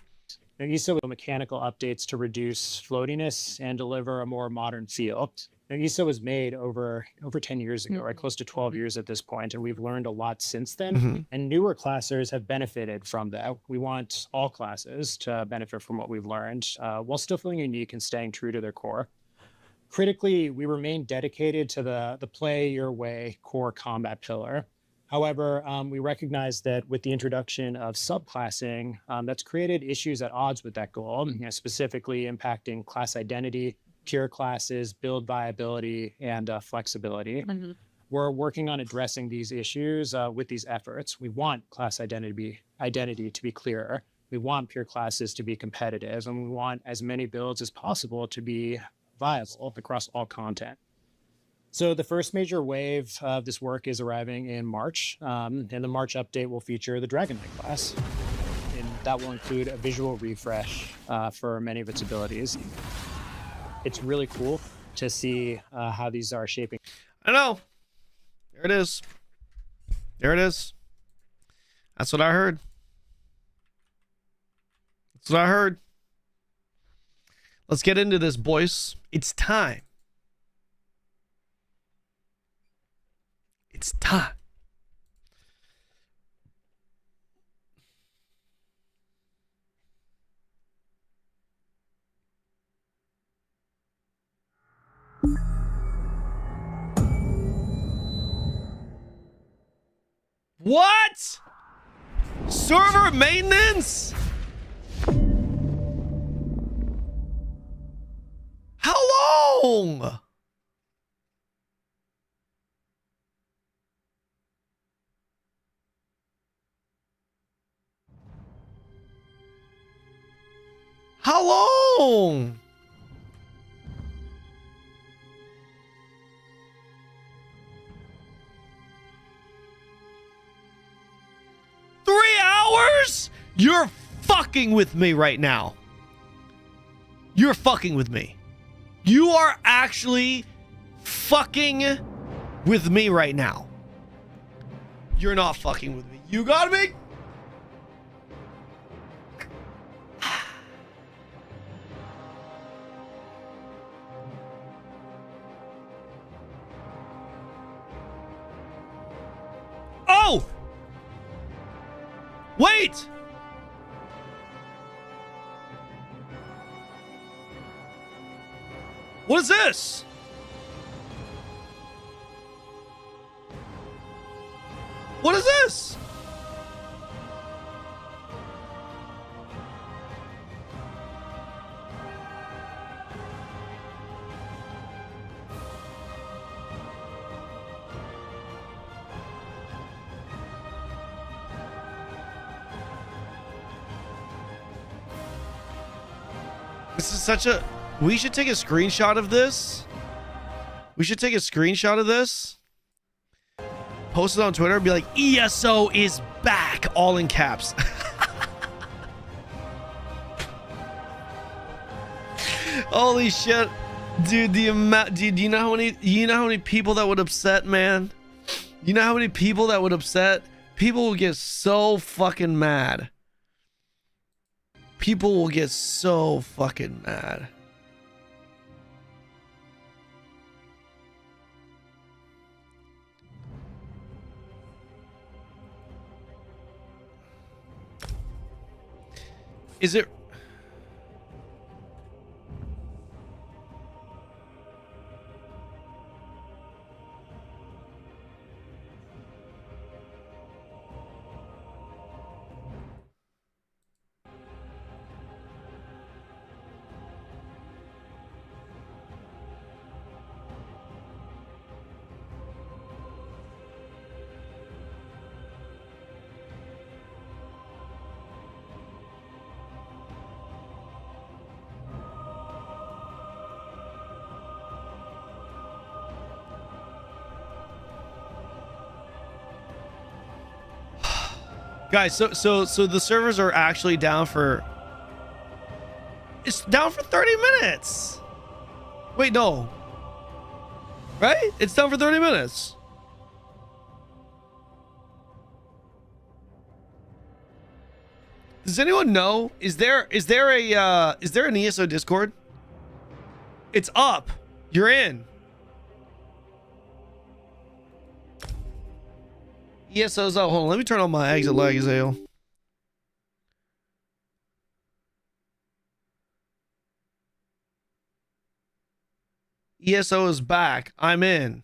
And ISO with mechanical updates to reduce floatiness and deliver a more modern feel. And ISO was made over 10 years ago, right? Close to 12 years at this point, and we've learned a lot since then. And newer classers have benefited from that. We want all classes to benefit from what we've learned, while still feeling unique and staying true to their core. Critically, we remain dedicated to the play your way core combat pillar. However, we recognize that with the introduction of subclassing, that's created issues at odds with that goal, specifically impacting class identity, pure classes, build viability, and flexibility. We're working on addressing these issues with these efforts. We want class identity to be clearer. We want pure classes to be competitive, and we want as many builds as possible to be viable across all content. So the first major wave of this work is arriving in March, and the March update will feature the Dragon Knight class. And that will include a visual refresh for many of its abilities. It's really cool to see how these are shaping. I know. There it is. There it is. That's what I heard. That's what I heard. Let's get into this, boys. It's time. It's time. What? Server maintenance? How long? How long? You're fucking with me right now. You're fucking with me. You are actually fucking with me right now. You're not fucking with me. You got me? Oh! Wait! What is this? What is this? This is such a... We should take a screenshot of this. We should take a screenshot of this. Post it on Twitter and be like, ESO is back, all in caps. Holy shit. Dude, the amount, dude, you know how many people that would upset, man? You know how many people that would upset? People will get so fucking mad. People will get so fucking mad. Is it... Guys, so the servers are actually down for... It's down for 30 minutes. Wait, no. Right? It's down for 30 minutes. Does anyone know? Is there an ESO Discord? It's up. You're in. ESO's up. Hold on. Let me turn on my exit lag, Azale. ESO is back. I'm in.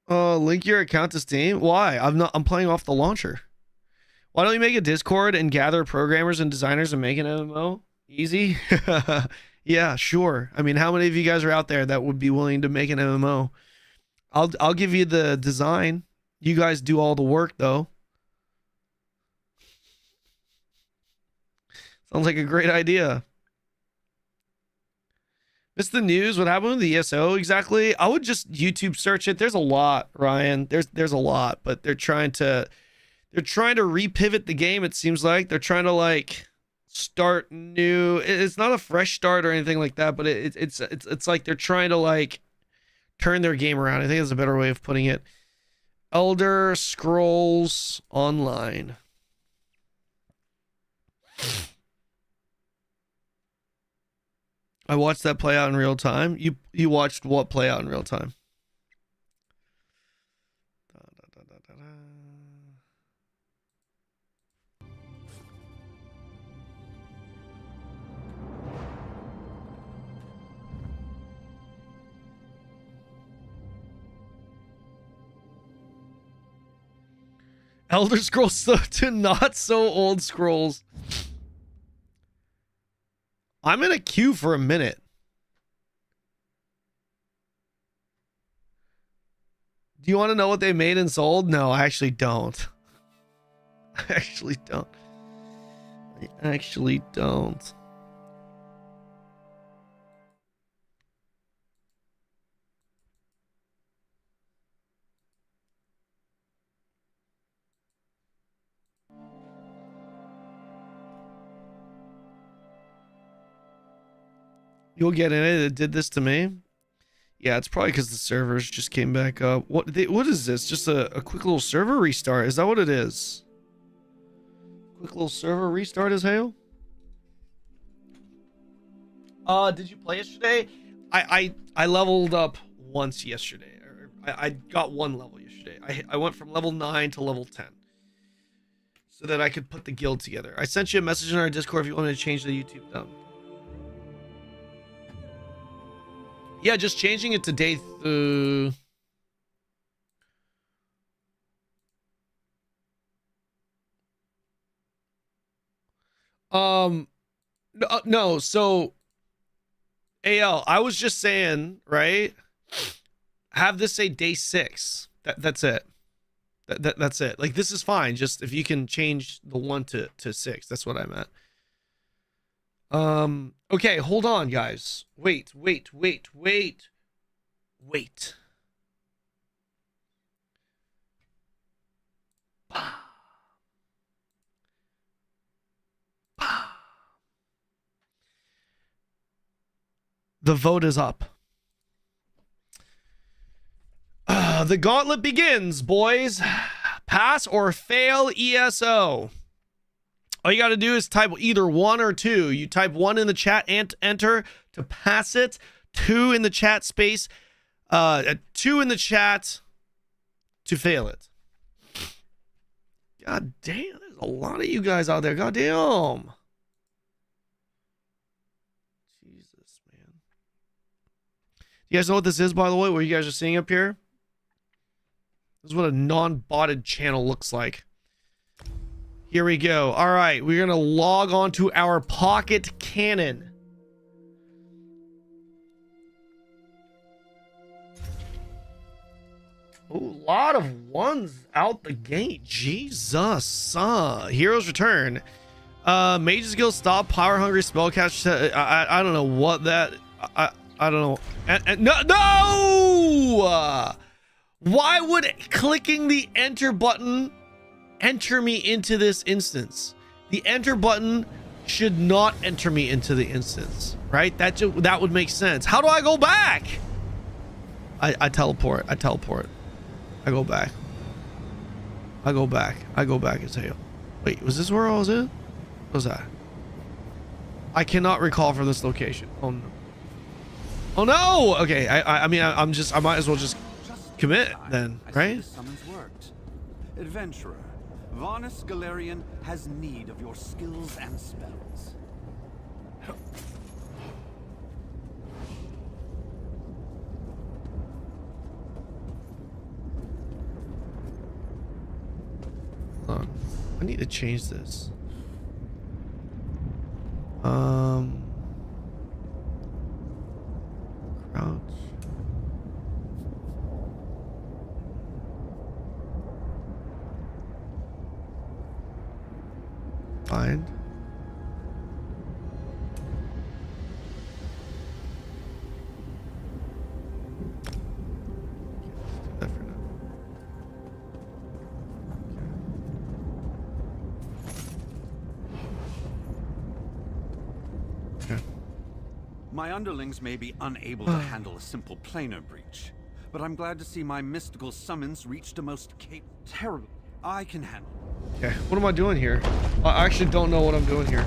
Link your account to Steam. Why? I'm playing off the launcher. Why don't you make a Discord and gather programmers and designers and make an MMO? Easy. Yeah, sure. I mean, how many of you guys are out there that would be willing to make an MMO? I'll give you the design. You guys do all the work though. Sounds like a great idea. Missed the news. What happened with the ESO exactly? I would just YouTube search it. There's a lot, Ryan. There's a lot, but they're trying to repivot the game. It seems like they're trying to like start new. It's not a fresh start or anything like that, but it's like they're trying to like turn their game around. I think that's a better way of putting it. Elder Scrolls Online. I watched that play out in real time. You watched what play out in real time? Elder Scrolls to not so old scrolls. I'm in a queue for a minute. Do you want to know what they made and sold? No, I actually don't. I actually don't. I actually don't. You'll get in it. It did this to me. Yeah, it's probably because the servers just came back up. What is this? Just a quick little server restart? Is that what it is? Quick little server restart is hail? Did you play yesterday? I leveled up once yesterday. I got one level yesterday. I went from level 9 to level 10. So that I could put the guild together. I sent you a message in our Discord if you wanted to change the YouTube thumb. Yeah, just changing it to day no, so AL, I was just saying, right? Have this say day 6. That's it. That's it. Like, this is fine. Just if you can change the 1 to 6, that's what I meant. Okay, hold on, guys. Wait. The vote is up. The gauntlet begins, boys. Pass or fail ESO. All you got to do is type either 1 or 2. You type 1 in the chat and enter to pass it. 2 in the chat space. 2 in the chat to fail it. God damn, there's a lot of you guys out there. God damn. Jesus, man. You guys know what this is, by the way? What you guys are seeing up here? This is what a non-botted channel looks like. Here we go. All right, we're gonna log on to our pocket cannon. Ooh, a lot of 1s out the gate. Jesus. Heroes return. Mage's Guild stop power hungry spellcast. I don't know what that. I don't know. No. Why would clicking the enter button enter me into this instance? The enter button should not enter me into the instance, right? That would make sense. How do I go back? I teleport. I go back. As hell. Wait, was this where I was in? What was that? I cannot recall from this location. Oh no. Oh no. Okay. I mean, I might as well just commit then, right? Adventurer, Varnus Galerian has need of your skills and spells. Hold on. I need to change this. Crouch. Find. That for now. Okay. My underlings may be unable to handle a simple planar breach, but I'm glad to see my mystical summons reached a most terrible. I can handle. Okay, what am I doing here? I actually don't know what I'm doing here.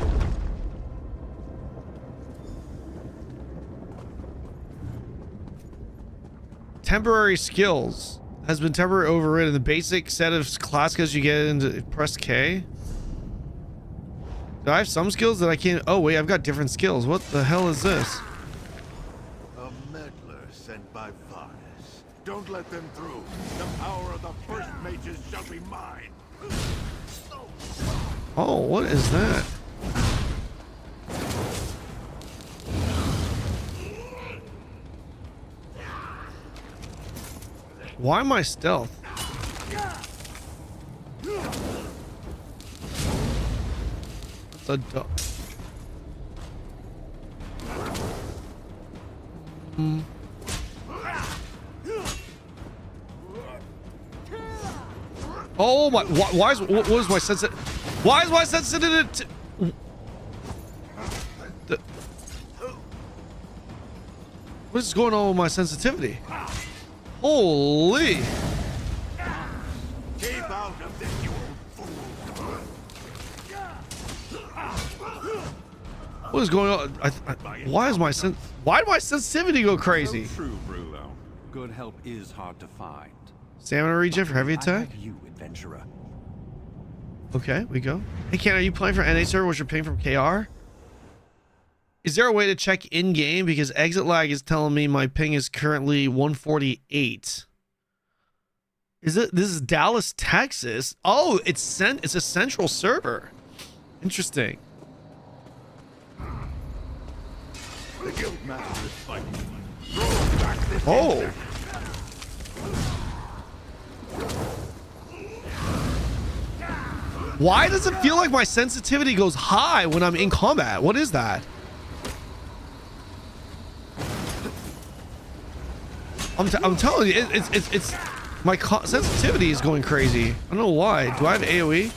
Temporary skills has been temporarily overridden. The basic set of class skills you get into press K. Do I have some skills that I can't? Oh wait, I've got different skills. What the hell is this? A meddler sent by Varnus. Don't let them through. The power of the first mages shall be mine. Oh, what is that? Why am I stealth? That's a Oh my! Why is what is my sensitive? Why is my sensitivity? What is going on with my sensitivity? Holy! Keep out of this, you old fool. What is going on? Why did my sensitivity go crazy? So true, Brulo. Good help is hard to find. Stamina regen for heavy attack. I have you, adventurer. Okay, we go. Hey, Ken, are you playing for NA server, which you're paying from KR? Is there a way to check in game? Because exit lag is telling me my ping is currently 148. Is it? This is Dallas, Texas. Oh, it's a central server. Interesting. The Guildmaster is fighting. Throw back this Oh. insect. Why does it feel like my sensitivity goes high when I'm in combat? What is that? I'm telling you, it's my sensitivity is going crazy. I don't know why. Do I have AoE?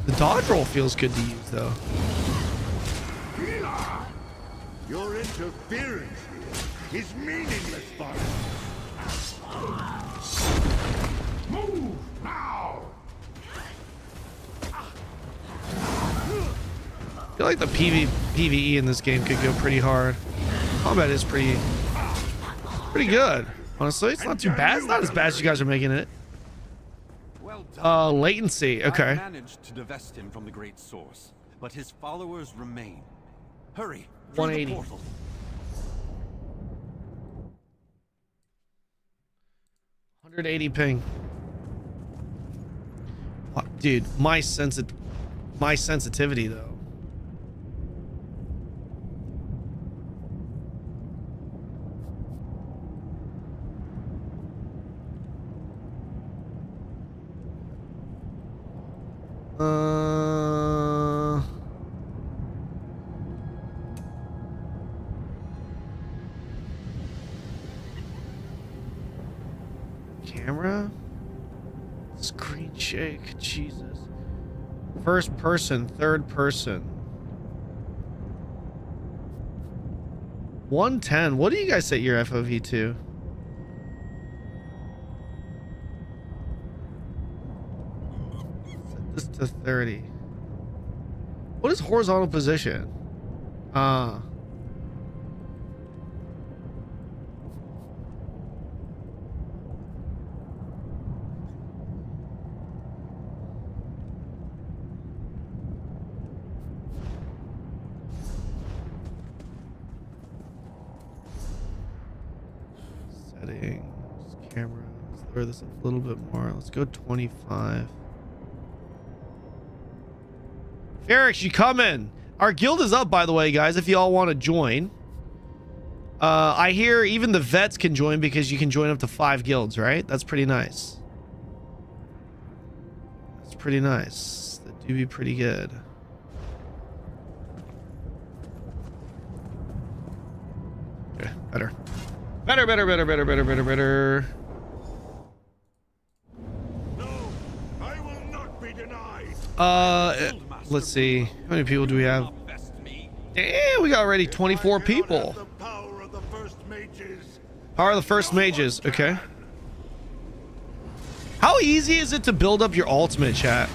The dodge roll feels good to use though. Your interference here is meaningless, Father. Move now! I feel like the PvE in this game could go pretty hard. Combat is pretty good. Honestly, it's not too bad. It's not as bad as you guys are making it. Well done. Latency. Okay. I managed to divest him from the great source, but his followers remain. Hurry. through the 180. portal. $180 ping. Wow, dude, my sensitivity though. Camera? Screen shake, Jesus. First person, third person. 110. What do you guys set your FOV to? Set this to 30. What is horizontal position? Settings, camera. Let's lower this up a little bit more. Let's go 25. Ferrix, you coming? Our guild is up, by the way, guys, if you all want to join. I hear even the vets can join because you can join up to 5 guilds, right? That's pretty nice. That's pretty nice. That do be pretty good. Okay, better. Better. No, I will not be denied. Let's see. How many people do we have? Damn, we got already 24 people. The power of the first mages. Power of the first mages. Okay. How easy is it to build up your ultimate, chat?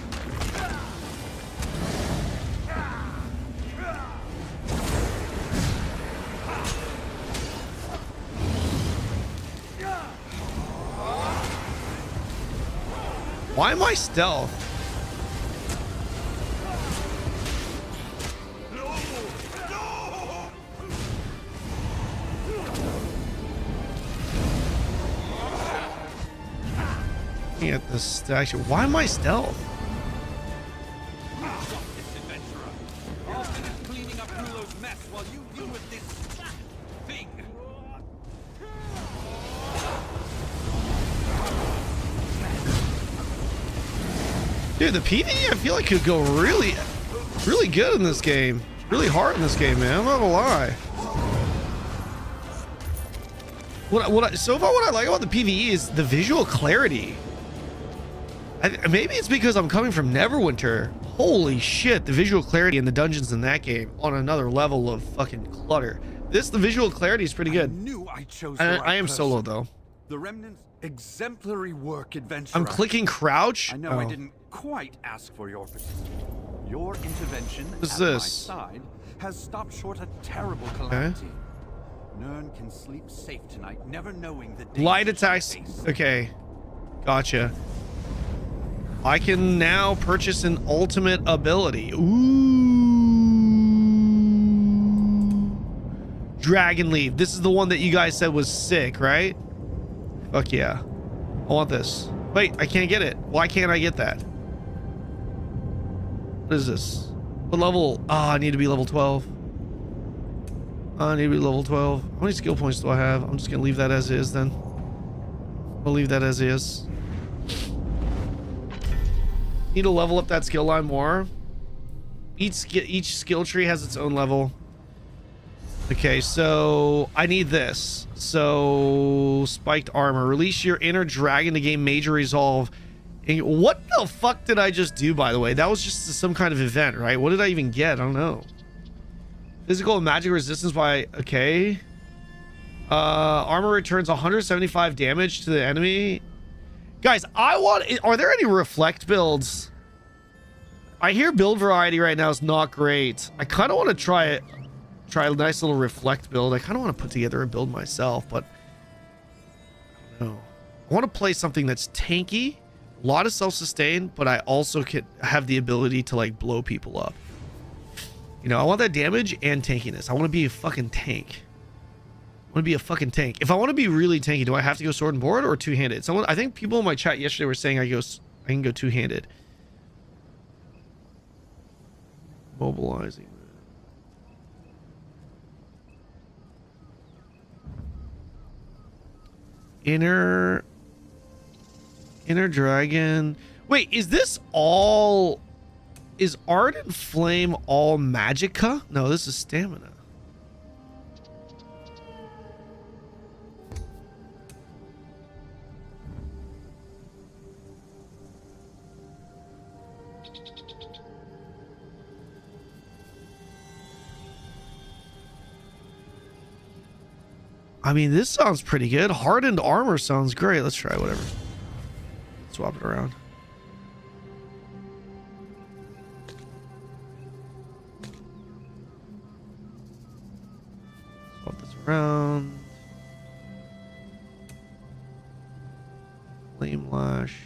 Why am I stealth? Looking at this statue. Why am I stealth? Stop this, adventurer. I'll finish cleaning up Rulo's mess while you deal with this thing. Dude, the PvE I feel like could go really good in this game. Really hard in this game, man. I'm not gonna lie. So far, what I like about the PvE is the visual clarity. Maybe it's because I'm coming from Neverwinter. Holy shit, the visual clarity in the dungeons in that game on another level of fucking clutter. The visual clarity is pretty good. I knew I chose And the right I am person. solo though. The Remnant's exemplary work, adventurer. I'm clicking crouch. I know I didn't quite ask for your participation. Your intervention What's at this? my side has stopped short a terrible calamity. Nern can sleep safe tonight, never knowing the danger Light she attacks. faces. Okay. Gotcha. I can now purchase an ultimate ability. Ooh. Dragon Leaf. This is the one that you guys said was sick, right? Fuck yeah. I want this. Wait, I can't get it. Why can't I get that? What is this? What level? Ah, I need to be level 12. I need to be level 12. How many skill points do I have? I'm just gonna leave that as is then. I'll leave that as is. Need to level up that skill line more. Each skill tree has its own level. Okay, so I need this. So spiked armor. Release your inner dragon to gain major resolve. And what the fuck did I just do, by the way? That was just some kind of event, right? What did I even get? I don't know. Physical and magic resistance by... Okay. Armor returns 175 damage to the enemy. Guys, are there any reflect builds? I hear build variety right now is not great. I kind of want to try a nice little reflect build. I kind of want to put together a build myself, but I don't know. I want to play something that's tanky, a lot of self-sustain, but I also can have the ability to like blow people up. You know, I want that damage and tankiness. I want to be a fucking tank. I want to be a fucking tank. If I want to be really tanky, do I have to go sword and board or two-handed? I think people in my chat yesterday were saying I can go two-handed. Mobilizing. Inner dragon. Wait, is this all... Is Ardent Flame all Magicka? No, this is stamina. I mean, this sounds pretty good. Hardened armor sounds great. Let's try whatever. Swap it around. Swap this around. Flame lash.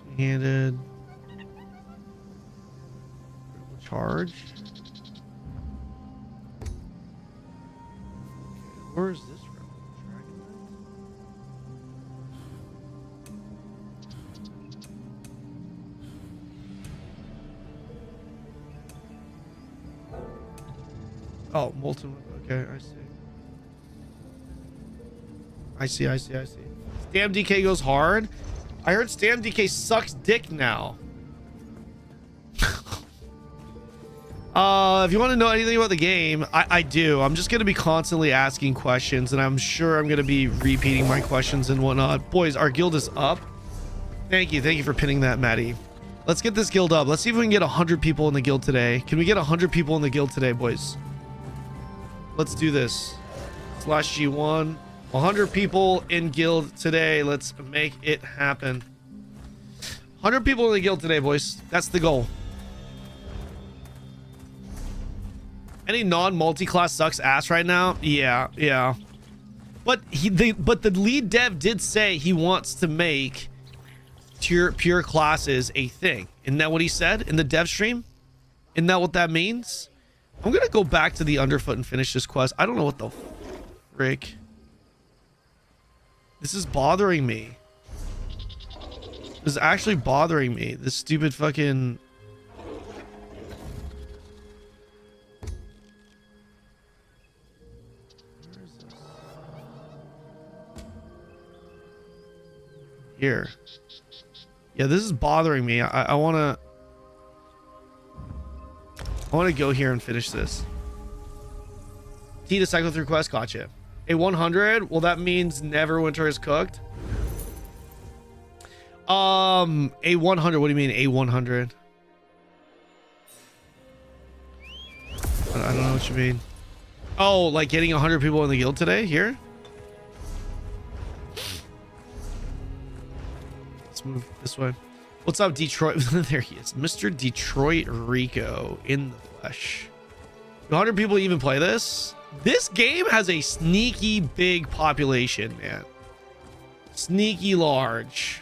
Two-handed. Charge. Where is this from? Oh, molten. Okay, I see. I see. Stam DK goes hard. I heard Stam DK sucks dick now. If you want to know anything about the game, I do. I'm just going to be constantly asking questions, and I'm sure I'm going to be repeating my questions and whatnot. Boys, our guild is up. Thank you for pinning that, Maddie. Let's get this guild up. Let's see if we can get 100 people in the guild today. Can we get 100 people in the guild today, boys? Let's do this. /G1. 100 people in guild today. Let's make it happen. 100 people in the guild today, boys. That's the goal. Any non-multi-class sucks ass right now? Yeah. But the lead dev did say he wants to make pure classes a thing. Isn't that what he said in the dev stream? Isn't that what that means? I'm gonna go back to the Underfoot and finish this quest. I don't know what the frick. This is bothering me. This is actually bothering me. This stupid fucking... Where is this? Here. Yeah, this is bothering me. I want to go here and finish this. T to cycle through quest, gotcha. A 100? Well, that means Neverwinter is cooked. A 100. What do you mean, a 100? I don't know what you mean. Oh, like getting 100 people in the guild today? Here? Let's move this way. What's up, Detroit? There he is. Mr. Detroit Rico in the flesh. 100 people even play this? This game has a sneaky big population, man. Sneaky large.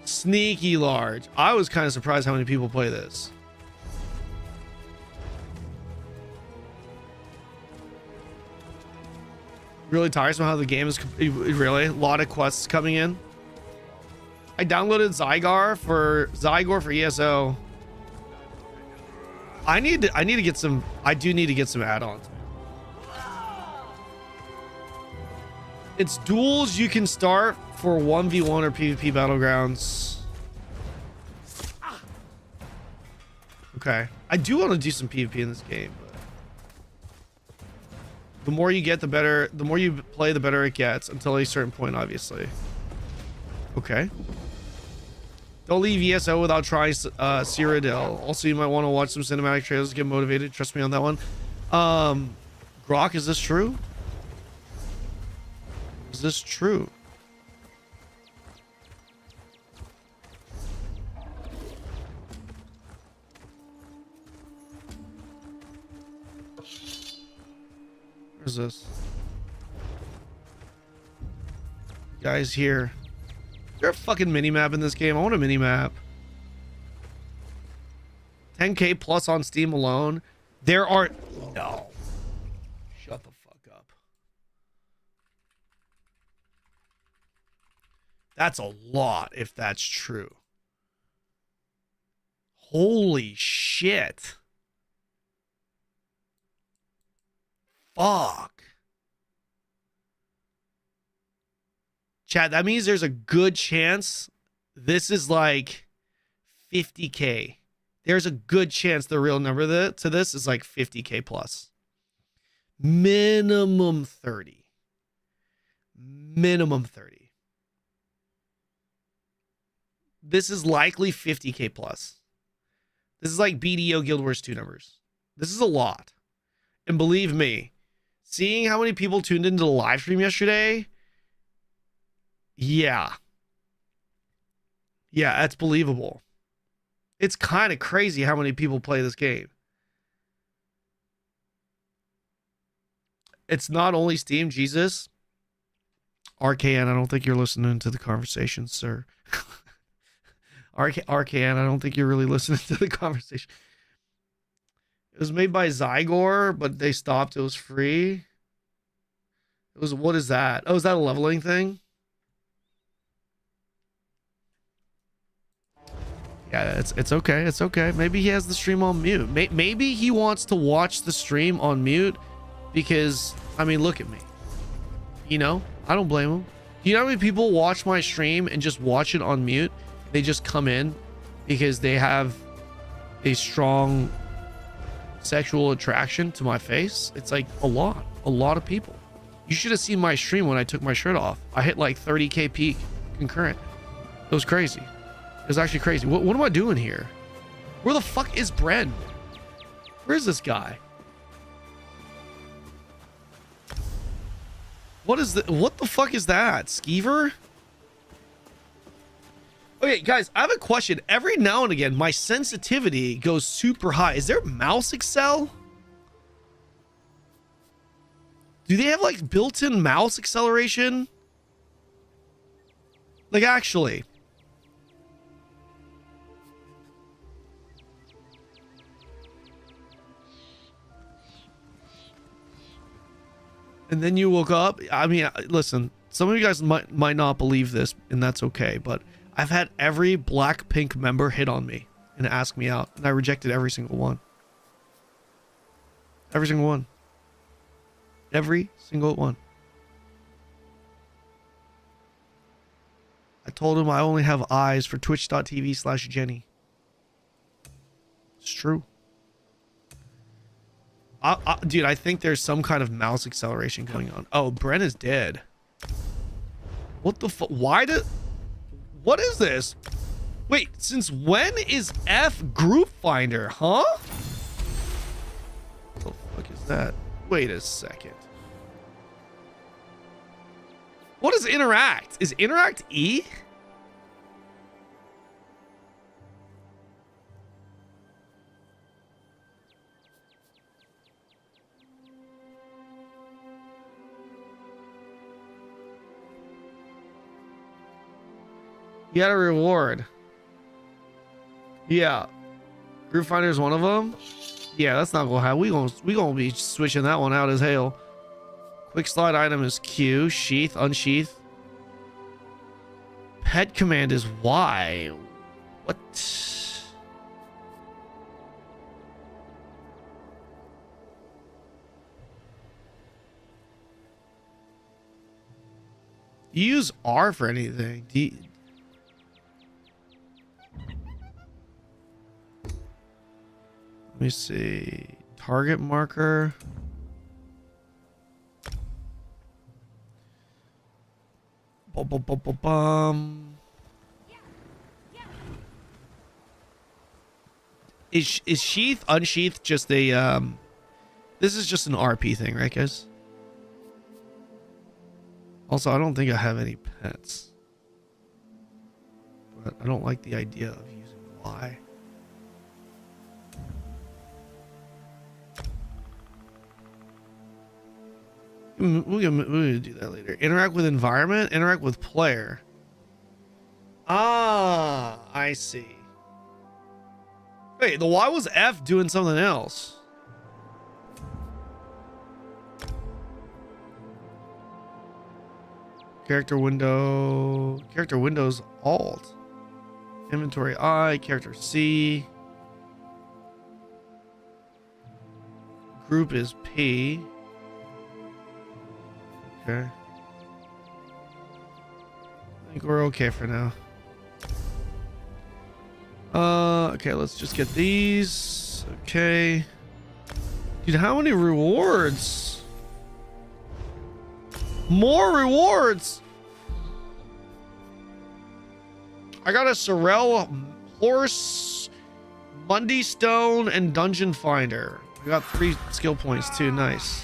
Sneaky large. I was kind of surprised how many people play this. Really tiresome how the game is really a lot of quests coming in. I downloaded Zygar for ESO. I need to get some. I do need to get some add-ons. It's duels you can start for 1v1 or PvP battlegrounds. Okay, I do want to do some PvP in this game, but the more you get, the better. The more you play, the better it gets until a certain point, obviously. Okay. Don't leave ESO without trying Cyrodiil. Also, you might want to watch some cinematic trailers to get motivated. Trust me on that one. Grok, is this true? Is this true? Where's this? Guys here. Is there a fucking mini-map in this game? I want a mini-map. 10k plus on Steam alone. There are... No. Shut the fuck up. That's a lot if that's true. Holy shit. Fuck. Chat, that means there's a good chance this is like 50k. There's a good chance the real number to this is like 50k plus. Minimum 30. Minimum 30. This is likely 50k plus. This is like BDO Guild Wars 2 numbers. This is a lot. And believe me, seeing how many people tuned into the live stream yesterday... Yeah, that's believable. It's kind of crazy how many people play this game. It's not only Steam, Jesus. RKN, I don't think you're listening to the conversation, sir. RKN, I don't think you're really listening to the conversation. It was made by Zygor, but they stopped. It was free. It was, what is that? Oh, is that a leveling thing? Yeah, it's okay. It's okay. Maybe he has the stream on mute. Maybe he wants to watch the stream on mute because, I mean, look at me. You know, I don't blame him. You know how many people watch my stream and just watch it on mute? They just come in because they have a strong sexual attraction to my face. It's like a lot of people. You should have seen my stream when I took my shirt off. I hit like 30k peak concurrent. It was crazy. It was actually crazy. What am I doing here? Where the fuck is Bren? Where is this guy? What the fuck is that? Skeever? Okay, guys, I have a question. Every now and again, my sensitivity goes super high. Is there mouse accel? Do they have like built-in mouse acceleration? Like actually. And then you woke up. I mean, listen, some of you guys might not believe this, and that's okay, but I've had every Blackpink member hit on me and ask me out, and I rejected every single one. Every single one. Every single one. I told him I only have eyes for twitch.tv/Jenny. It's true. Dude, I think there's some kind of mouse acceleration going on. Oh, Bren is dead. What the fuck? Why did... What is this? Wait, since when is F group finder, huh? What the fuck is that? Wait a second. What is interact? Is interact E? You got a reward. Yeah. Group finder is one of them. Yeah, that's not gonna happen. We gonna be switching that one out as hell. Quick slide item is Q. Sheath, unsheath. Pet command is Y. What? You use R for anything. Let me see. Target marker. Is sheath, unsheath just a this is just an RP thing, right guys? Also, I don't think I have any pets. But I don't like the idea of using Y. We're gonna do that later. Interact with environment, interact with player. Ah, I see. Wait, the Y was F doing something else. Character windows Alt. Inventory I, character C. Group is P. Okay. I think we're okay for now. Okay, let's just get these. Okay. Dude, how many rewards? More rewards! I got a Sorrel horse, Mundy Stone, and Dungeon Finder. I got 3 skill points too. Nice.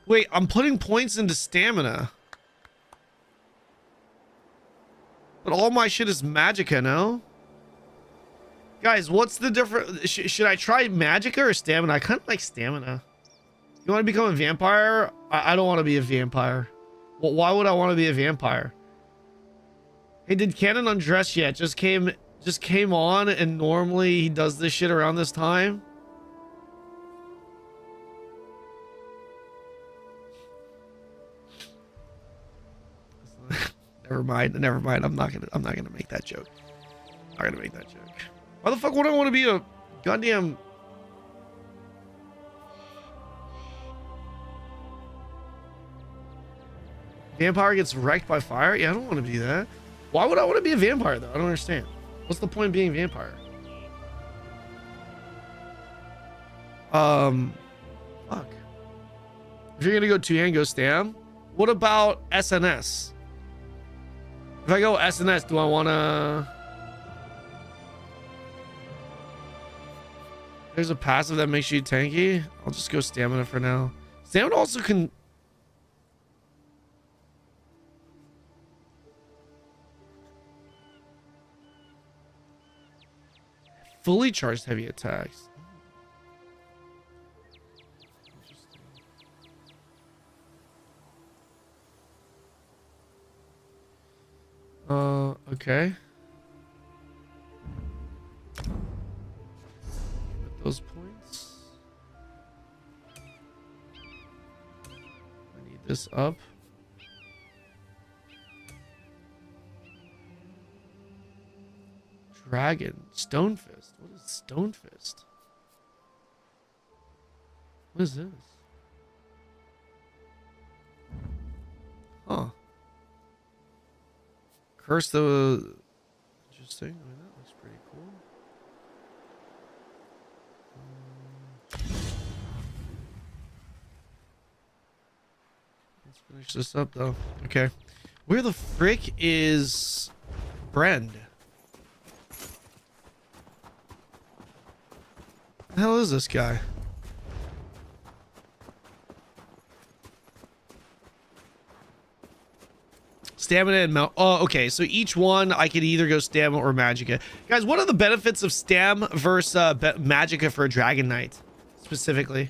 Wait, I'm putting points into stamina. But all my shit is magicka, no? Guys, what's the difference? Should I try magicka or stamina? I kind of like stamina. You want to become a vampire? I don't want to be a vampire. Well, why would I want to be a vampire? Hey, did Kanon undress yet? Just came on, and normally he does this shit around this time. Never mind. I'm not gonna make that joke. Why the fuck would I want to be a goddamn... Vampire gets wrecked by fire? Yeah, I don't want to be that. Why would I want to be a vampire though? I don't understand. What's the point of being a vampire? Fuck. If you're gonna go 2-hand, go stam. What about SNS? If I go SNS, do I wanna... There's a passive that makes you tanky. I'll just go stamina for now. Stamina also can... fully charged heavy attacks. Okay. With those points. I need this up. Dragon. Stonefist. What is Stonefist? What is this? Huh. Curse the... Interesting. I mean, that looks pretty cool. Let's finish this up, though. Okay. Where the frick is Brend? The hell is this guy? Stamina and mount. Oh, okay. So each one I could either go stamina or magicka. Guys, what are the benefits of stam versus magicka for a Dragon Knight specifically?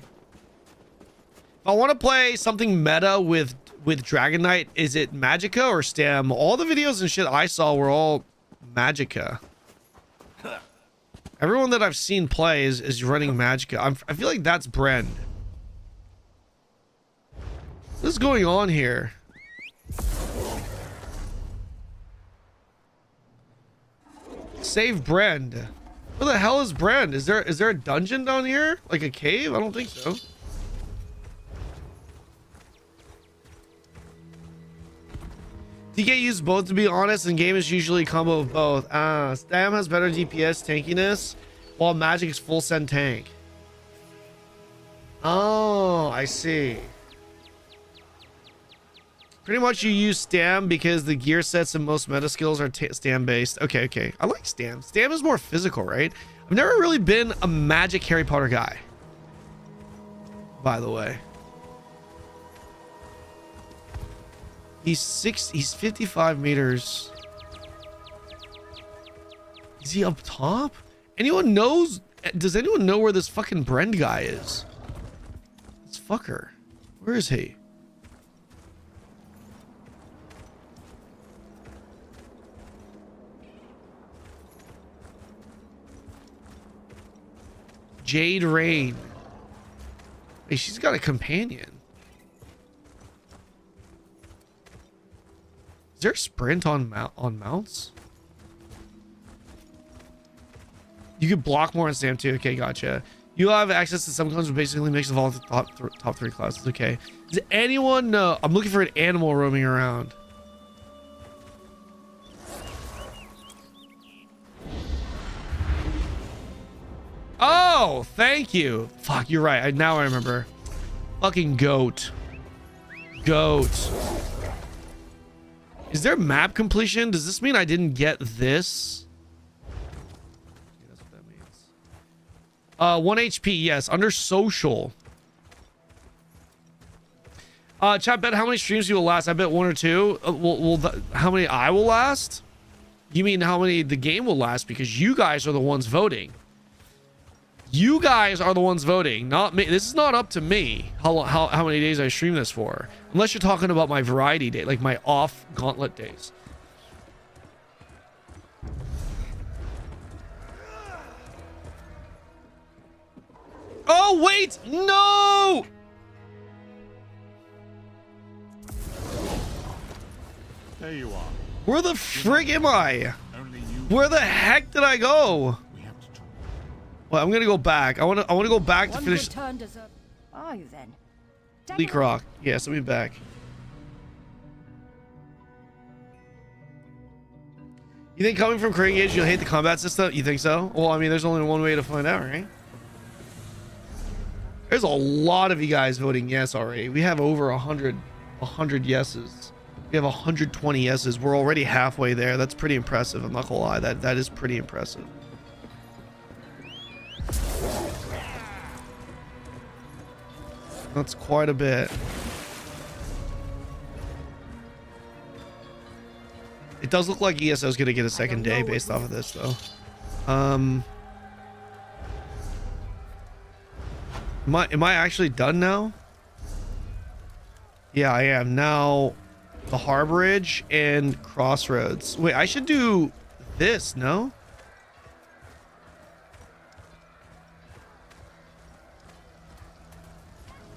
If I want to play something meta with Dragon Knight, is it magicka or stam? All the videos and shit I saw were all magicka. Everyone that I've seen play is running magicka. I feel like that's Bren. What is going on here? Save Brend. Where the hell is Brend? Is there a dungeon down here? Like a cave? I don't think so. DK uses both, to be honest, and game is usually a combo of both. Stam has better DPS tankiness, while magic is full send tank. Oh, I see. Pretty much you use stam because the gear sets and most meta skills are stam based. Okay. I like stam. Stam is more physical, right? I've never really been a magic Harry Potter guy, by the way. He's 55 meters. Is he up top? Anyone knows? Does anyone know where this fucking Brend guy is? This fucker. Where is he? Jade Rain. Hey, she's got a companion. Is there a sprint on mounts? You could block more on Stam too. Okay, gotcha. You have access to some classes, basically mix of all the top 3 classes. Okay. Does anyone know? I'm looking for an animal roaming around. Oh, thank you. Fuck, you're right. Now I remember. Fucking goat. Goat. Is there map completion? Does this mean I didn't get this? Yeah, that's what that means. 1 HP, yes. Under social. Chat, bet how many streams you will last? I bet 1 or 2. How many I will last? You mean how many the game will last? Because you guys are the ones voting. You guys are the ones voting, not me. This is not up to me how many days I stream this for. Unless you're talking about my variety day, like my off gauntlet days. Oh, wait! No! There you are. Where the frig am I? Only you. Where the heck did I go? Well, I'm gonna go back. I wanna go back to finish. Are you then? Leak Rock. Yes, let me back. You think coming from Crane Gauge, you'll hate the combat system? You think so? Well, I mean, there's only one way to find out, right? There's a lot of you guys voting yes already. We have over 100 yeses. We have 120 yeses. We're already halfway there. That's pretty impressive. I'm not gonna lie. That is pretty impressive. That's quite a bit. It does look like ESO is going to get a second day based off of this, though. Am I actually done now? Yeah, I am. Now, the Harborage and Crossroads. Wait, I should do this, no?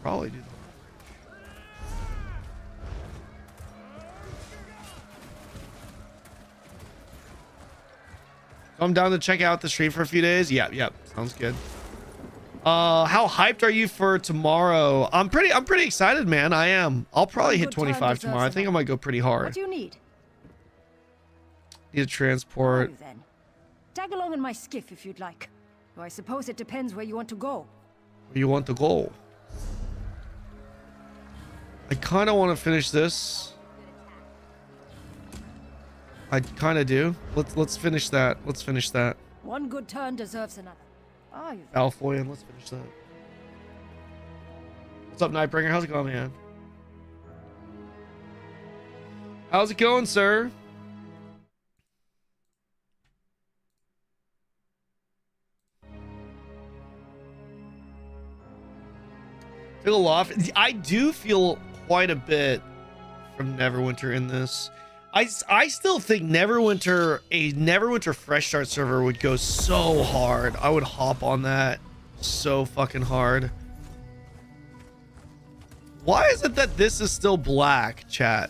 Probably do I'm down to check out the stream for a few days. Yep. Sounds good. How hyped are you for tomorrow? I'm pretty excited, man. I am. I'll probably hit 25 tomorrow. I think I might go pretty hard. What do you need? Need to transport. Are you then? Tag along in my skiff if you'd like. Though I suppose it depends where you want to go. Where you want to go? I kind of want to finish this. I kind of do. Let's finish that. Let's finish that. One good turn deserves another. Are you? Alfoyan, let's finish that. What's up, Nightbringer? How's it going, man? How's it going, sir? Feel off. I do feel quite a bit from Neverwinter in this. I still think Neverwinter, a Neverwinter fresh start server would go so hard. I would hop on that so fucking hard. Why is it that this is still black, chat?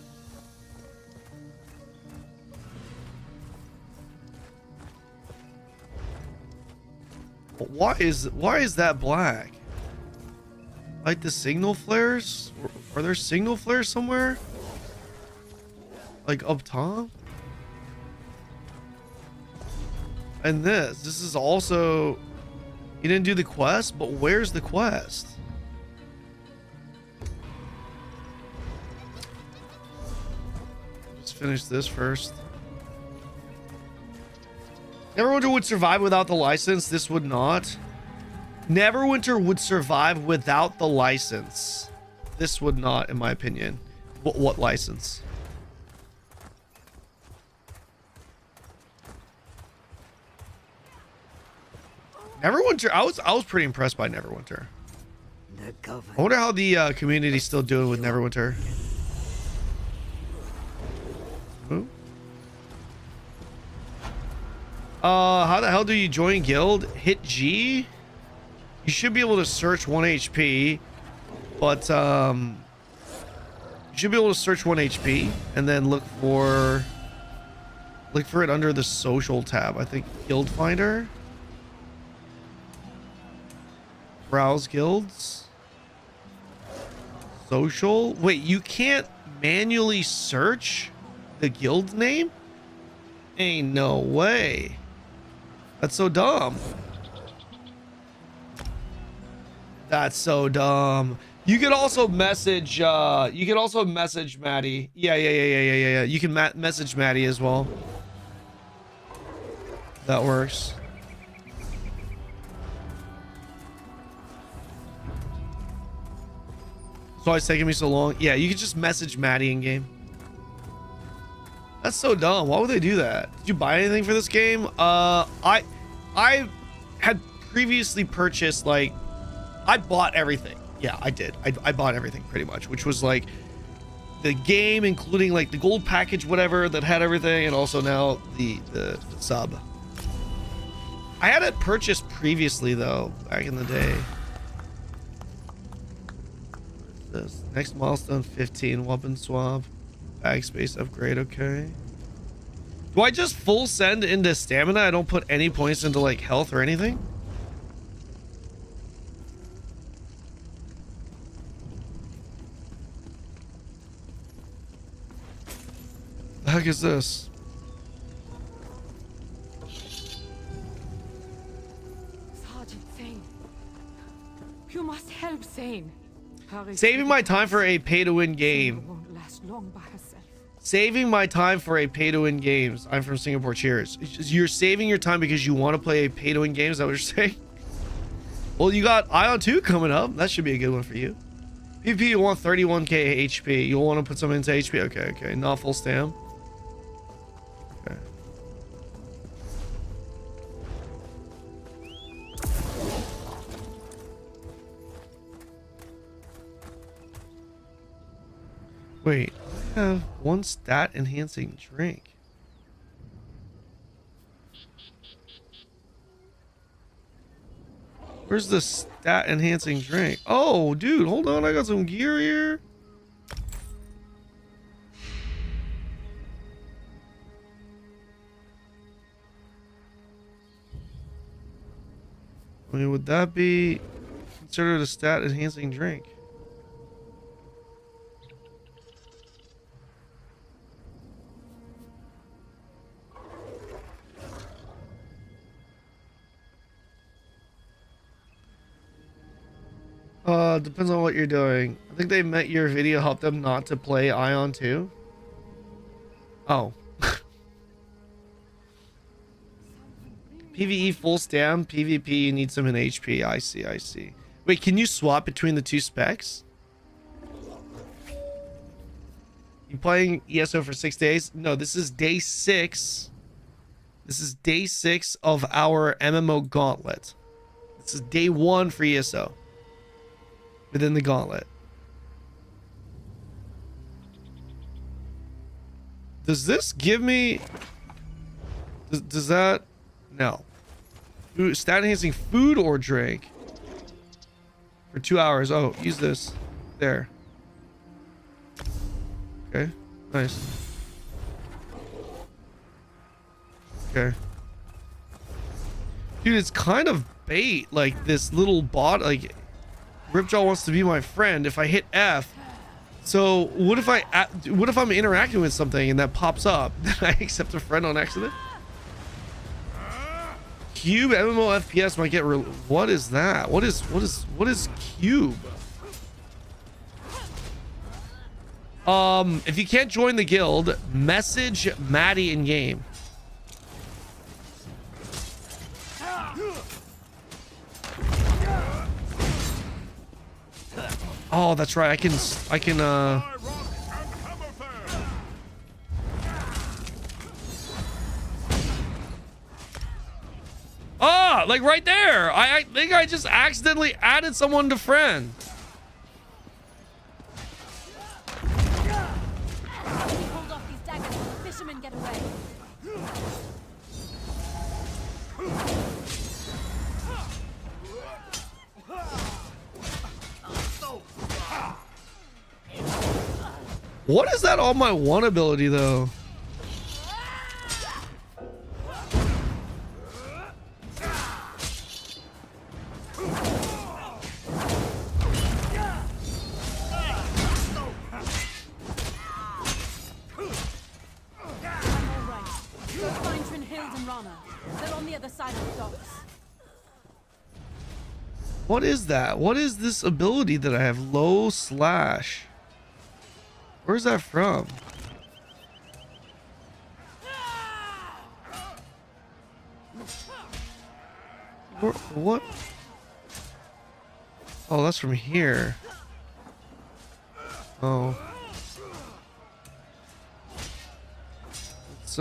Why is that black? Like the signal flares? Are there signal flares somewhere? Like up top? And this is also, you didn't do the quest, but where's the quest? Let's finish this first. Neverwinter would survive without the license. This would not. Neverwinter would survive without the license. This would not, in my opinion. What license? Neverwinter, I was pretty impressed by Neverwinter. I wonder how the community's still doing with Neverwinter. Ooh. How the hell do you join guild? Hit G. You should be able to search 1 HP, but you should be able to search 1 HP and then look for it under the social tab. I think guild finder. Browse guilds. Social. Wait, you can't manually search the guild name? Ain't no way. That's so dumb. That's so dumb. You could also message Maddie. Yeah. You can message Maddie as well. That works. So it's taking me so long. Yeah, you could just message Maddie in game. That's so dumb. Why would they do that? Did you buy anything for this game? I had previously purchased, like, I bought everything. Yeah, I did. I bought everything pretty much, which was like the game, including like the gold package, whatever, that had everything, and also now the sub. I had it purchased previously though, back in the day. This next milestone 15 weapon swap, bag space upgrade. Okay, do I just full send into stamina? I don't put any points into like health or anything. The heck is this? Sergeant Zane, you must help Zane. Saving my time for a pay-to-win game. Won't last long by herself. Saving my time for a pay-to-win games. I'm from Singapore. Cheers. You're saving your time because you want to play a pay-to-win game. Is that what you're saying? Well, you got Ion 2 coming up. That should be a good one for you. PvP, you want 31k HP. You'll want to put something into HP. Okay. Not full stam. Okay. Wait, I have one stat enhancing drink. Where's the stat enhancing drink? Oh, dude, hold on. I got some gear here. I mean, would that be considered a stat enhancing drink? Depends on what you're doing. I think they meant your video helped them not to play Ion 2. Oh. PvE full stam, PvP you need some in HP. I see, I see. Wait, can you swap between the two specs? You playing ESO for 6 days? No, this is day 6. This is day 6 of our Mmogauntlet. This is day 1 for ESO. Within the gauntlet. Does this give me... Does that... No. Stat enhancing food or drink? For 2 hours. Oh, use this. There. Okay. Nice. Okay. Dude, it's kind of bait. Like, this little bot... Like... Ripjaw wants to be my friend. If I hit F, so what if I'm interacting with something and that pops up? Then I accept a friend on accident. Cube MMO FPS might get what is that? What is cube? If you can't join the guild, message Maddie in game. Oh, that's right. I can Ah, like right there. I think I just accidentally added someone to friend. Hold off these daggers while the fishermen get away. What is that on my one ability though? What is that? What is this ability that I have? Low slash. Where's that from? What? Oh, that's from here. Oh. It's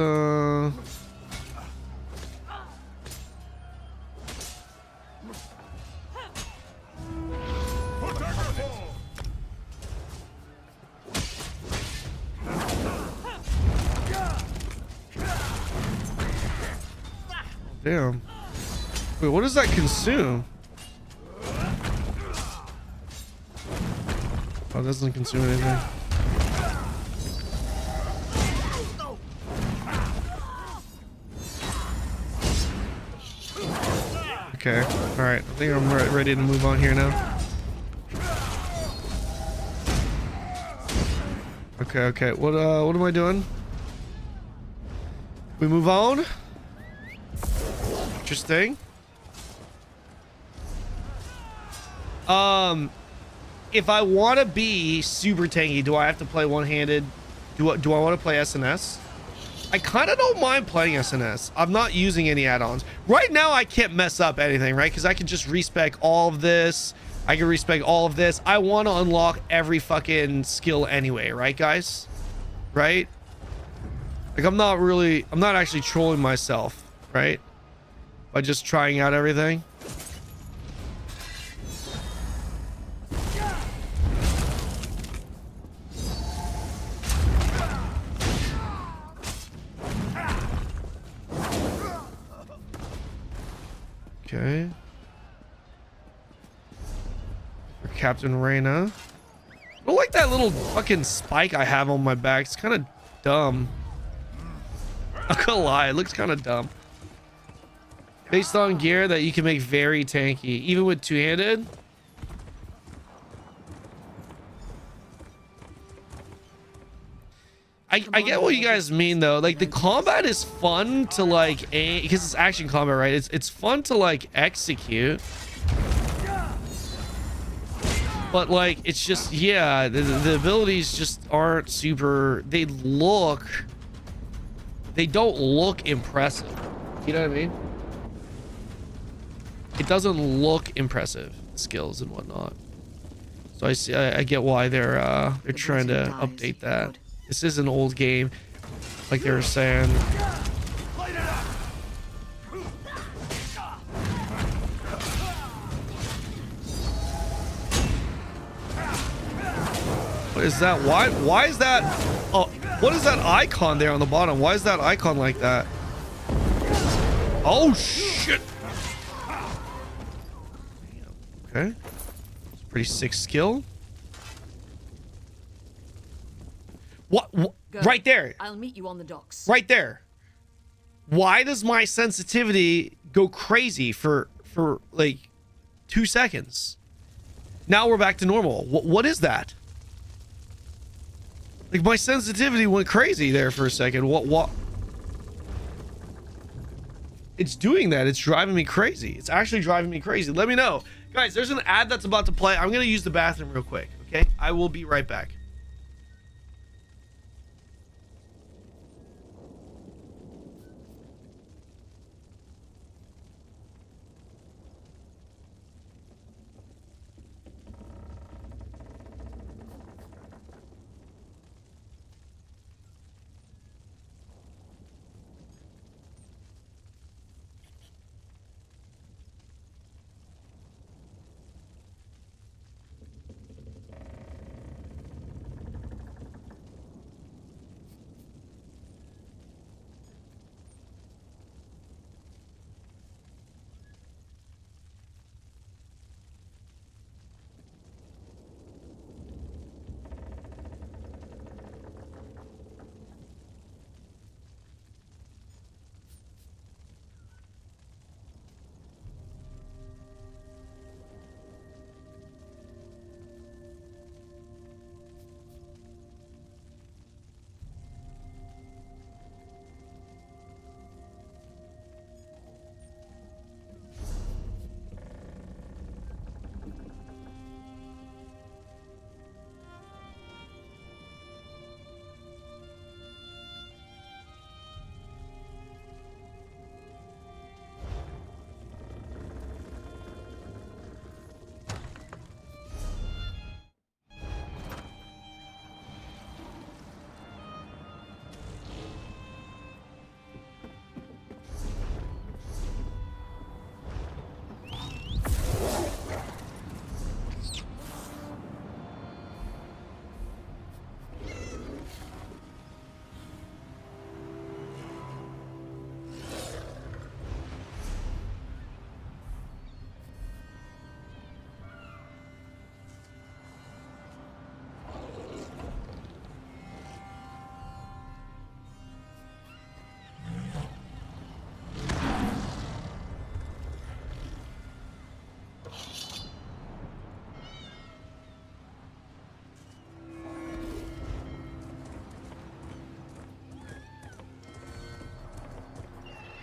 damn. Wait, what does that consume? Oh, it doesn't consume anything. Okay, alright. I think I'm ready to move on here now. Okay. What am I doing? We move on? Interesting. If I want to be super tanky, do I have to play one-handed? Do I want to play SNS? I kind of don't mind playing SNS. I'm not using any add-ons. Right now, I can't mess up anything, right? Because I can just respec all of this. I can respec all of this. I want to unlock every fucking skill anyway, right, guys? Right? Like, I'm not actually trolling myself, right? By just trying out everything. Okay. For Captain Reyna. I don't like that little fucking spike I have on my back. It's kind of dumb. I'm not gonna lie, it looks kind of dumb. based on gear that you can make very tanky, even with two-handed. I get what you guys mean though. Like the combat is fun to like aim because it's action combat, right? It's fun to like execute, but like it's just, yeah, the abilities just aren't super. They don't look impressive. You know what I mean? It doesn't look impressive, skills and whatnot. So I get why they're trying to update that. This is an old game, like they were saying. What is that? Why is that? Oh, what is that icon there on the bottom? Why is that icon like that? Oh shit! Okay, it's a pretty sick skill. What? Right there. I'll meet you on the docks. Right there. Why does my sensitivity go crazy for like 2 seconds? Now we're back to normal. What is that? Like my sensitivity went crazy there for a second. What? It's doing that. It's driving me crazy. It's actually driving me crazy. Let me know. Guys, there's an ad that's about to play. I'm going to use the bathroom real quick. Okay? I will be right back.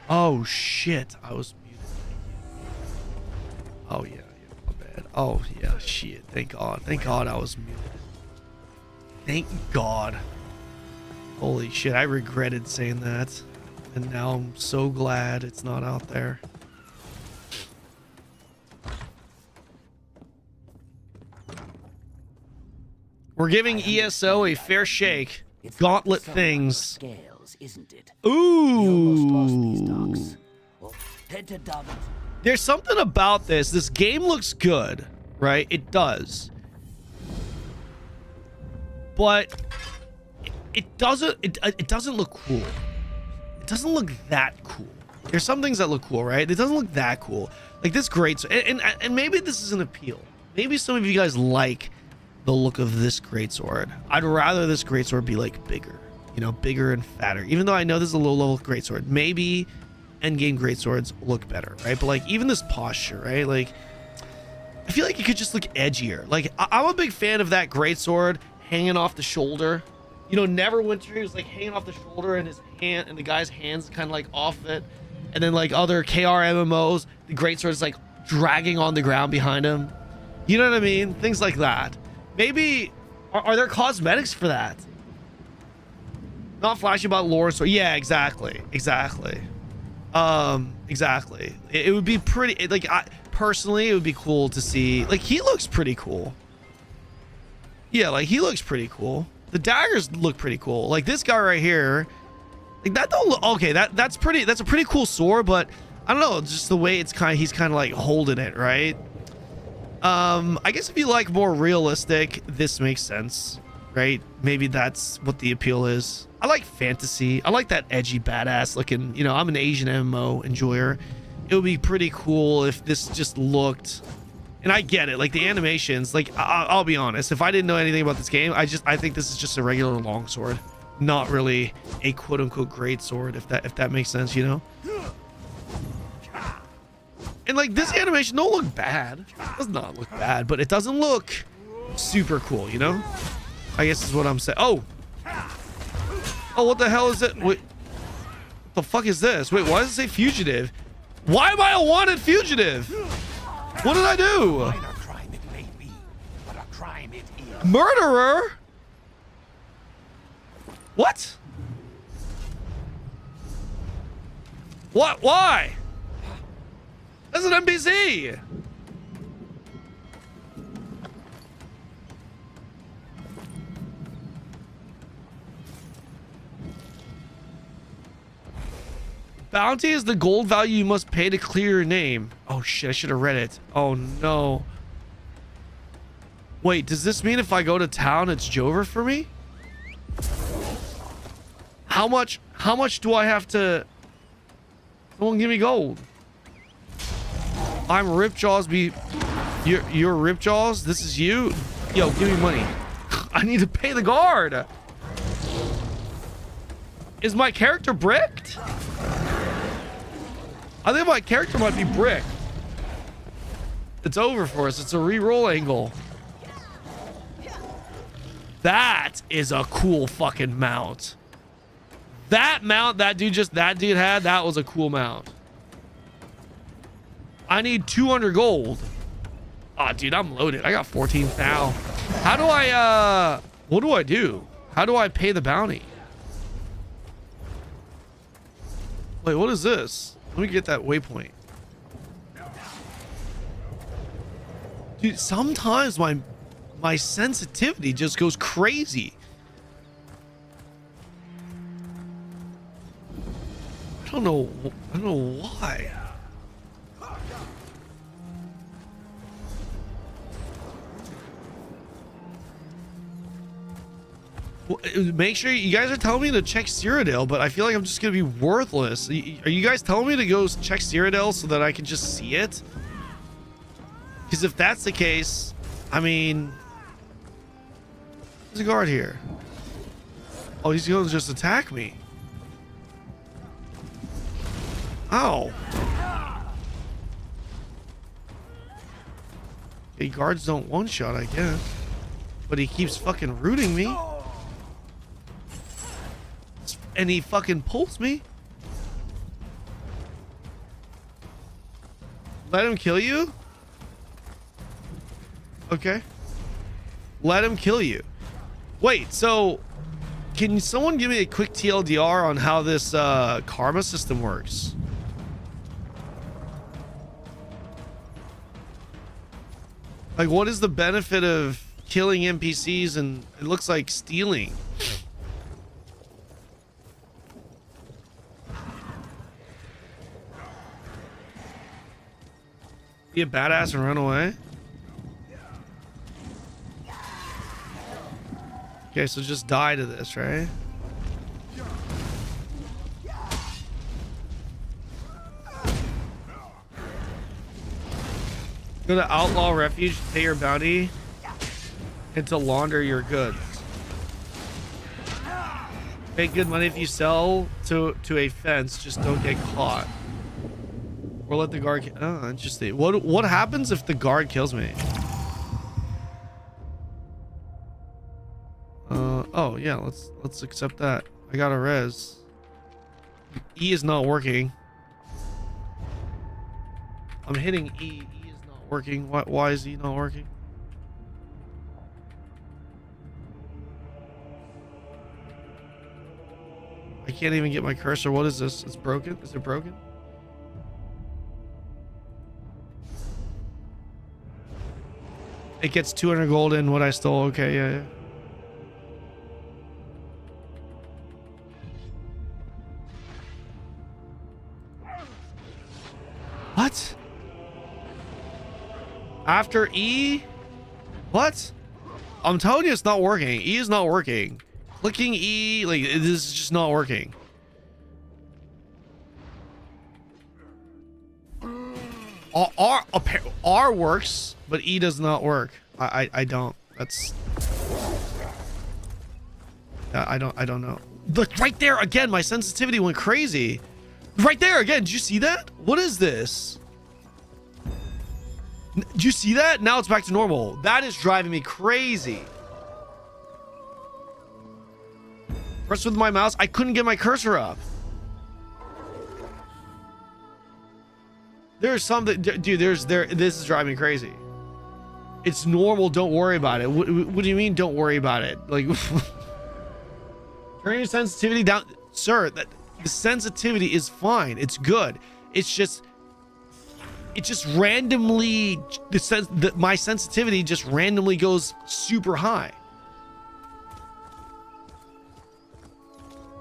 Oh shit, I was muted. Oh yeah, my bad. Oh yeah, shit. Thank God I was muted. Thank God. Holy shit, I regretted saying that. And now I'm so glad it's not out there. We're giving ESO a fair shake. Gauntlet things. Isn't it? Ooh. There's something about this. This game looks good, right? It does. But it doesn't look cool. It doesn't look that cool. There's some things that look cool, right? It doesn't look that cool. Like this greatsword, and maybe this is an appeal. Maybe some of you guys like the look of this greatsword. I'd rather this greatsword be like bigger. You know, bigger and fatter. Even though I know this is a low-level greatsword, maybe endgame greatswords look better, right? But like even this posture, right? Like I feel like it could just look edgier. Like I'm a big fan of that greatsword hanging off the shoulder. You know, Neverwinter, he was like hanging off the shoulder and his hand and the guy's hands kind of like off it. And then like other KR MMOs, the greatsword is like dragging on the ground behind him. You know what I mean? Things like that. Maybe are there cosmetics for that? Not flashy about lore, so yeah, exactly. Exactly. It would be pretty, like, personally, it would be cool to see, like, he looks pretty cool. Yeah, like, he looks pretty cool. The daggers look pretty cool. Like, this guy right here, like, that don't look, okay, that's a pretty cool sword, but I don't know, just the way it's he's kind of like holding it, right? I guess if you like more realistic, this makes sense, right? Maybe that's what the appeal is. I like fantasy. I like that edgy, badass looking, you know, I'm an Asian MMO enjoyer. It would be pretty cool if this just looked, and I get it, like the animations, like I'll be honest, if I didn't know anything about this game, I think this is just a regular longsword, not really a quote unquote great sword, if that makes sense, you know? And like this animation don't look bad. It does not look bad, but it doesn't look super cool, you know? I guess is what I'm saying. Oh, what the hell is it? Wait, what the fuck is this? Wait, why does it say fugitive? Why am I a wanted fugitive? What did I do? Murderer? What? What? Why? That's an NPC. Bounty is the gold value you must pay to clear your name. Oh shit, I should have read it. Oh no. Wait, does this mean if I go to town it's Jover for me? How much do I have to... Someone give me gold. I'm Ripjaws. You're Ripjaws? This is you? Yo, give me money. I need to pay the guard. Is my character bricked? I think my character might be bricked. It's over for us. It's a re-roll angle. That is a cool fucking mount. That mount that dude had, that was a cool mount. I need 200 gold. Oh, dude, I'm loaded. I got 14 thou. How do I, what do I do? How do I pay the bounty? Wait, what is this? Let me get that waypoint. Dude, sometimes my sensitivity just goes crazy. I don't know why. Well, make sure you guys are telling me to check Cyrodiil, but I feel like I'm just gonna be worthless. Are you guys telling me to go check Cyrodiil so that I can just see it? Because if that's the case, I mean, there's a guard here. Oh, he's gonna just attack me. Ow. Okay, guards don't one-shot, I guess. But he keeps fucking rooting me. And he fucking pulls me. Let him kill you? Okay. Let him kill you. Wait, so can someone give me a quick TLDR on how this karma system works? Like, what is the benefit of killing NPCs and it looks like stealing? Be a badass and run away? Okay, so just die to this, right? Go to Outlaw Refuge to pay your bounty and to launder your goods. Make good money if you sell to a fence, just don't get caught. Or let the guard. Oh, interesting. What happens if the guard kills me? Oh yeah, let's accept that. I got a res. E is not working. I'm hitting E. E is not working. Why is E not working? I can't even get my cursor. What is this? It's broken? Is it broken? It gets 200 gold in what I stole. Okay, yeah. What? After E? What? I'm telling you it's not working. E is not working. Clicking E, like, this is just not working. R works, but E does not work. I don't. That's... I don't know. Look, right there again, my sensitivity went crazy. Right there again, did you see that? What is this? Did you see that? Now it's back to normal. That is driving me crazy. Press with my mouse, I couldn't get my cursor up. There's something, dude, this is driving me crazy. It's normal, don't worry about it. What do you mean don't worry about it? Like, turn your sensitivity down. Sir, the sensitivity is fine. It's good. It's just randomly, my sensitivity just randomly goes super high.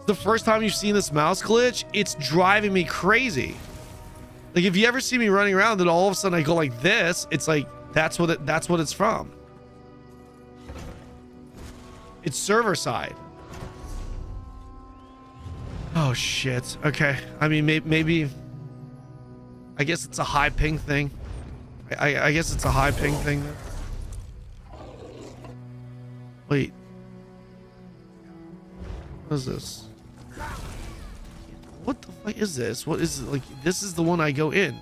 The first time you've seen this mouse glitch, it's driving me crazy. Like, if you ever see me running around, then all of a sudden I go like this, it's like, that's what it's from. It's server side. Oh shit. Okay. I mean, maybe I guess it's a high ping thing. I guess it's a high ping thing. Wait. What is this? What the fuck is this? What is it? Like, this is the one I go in.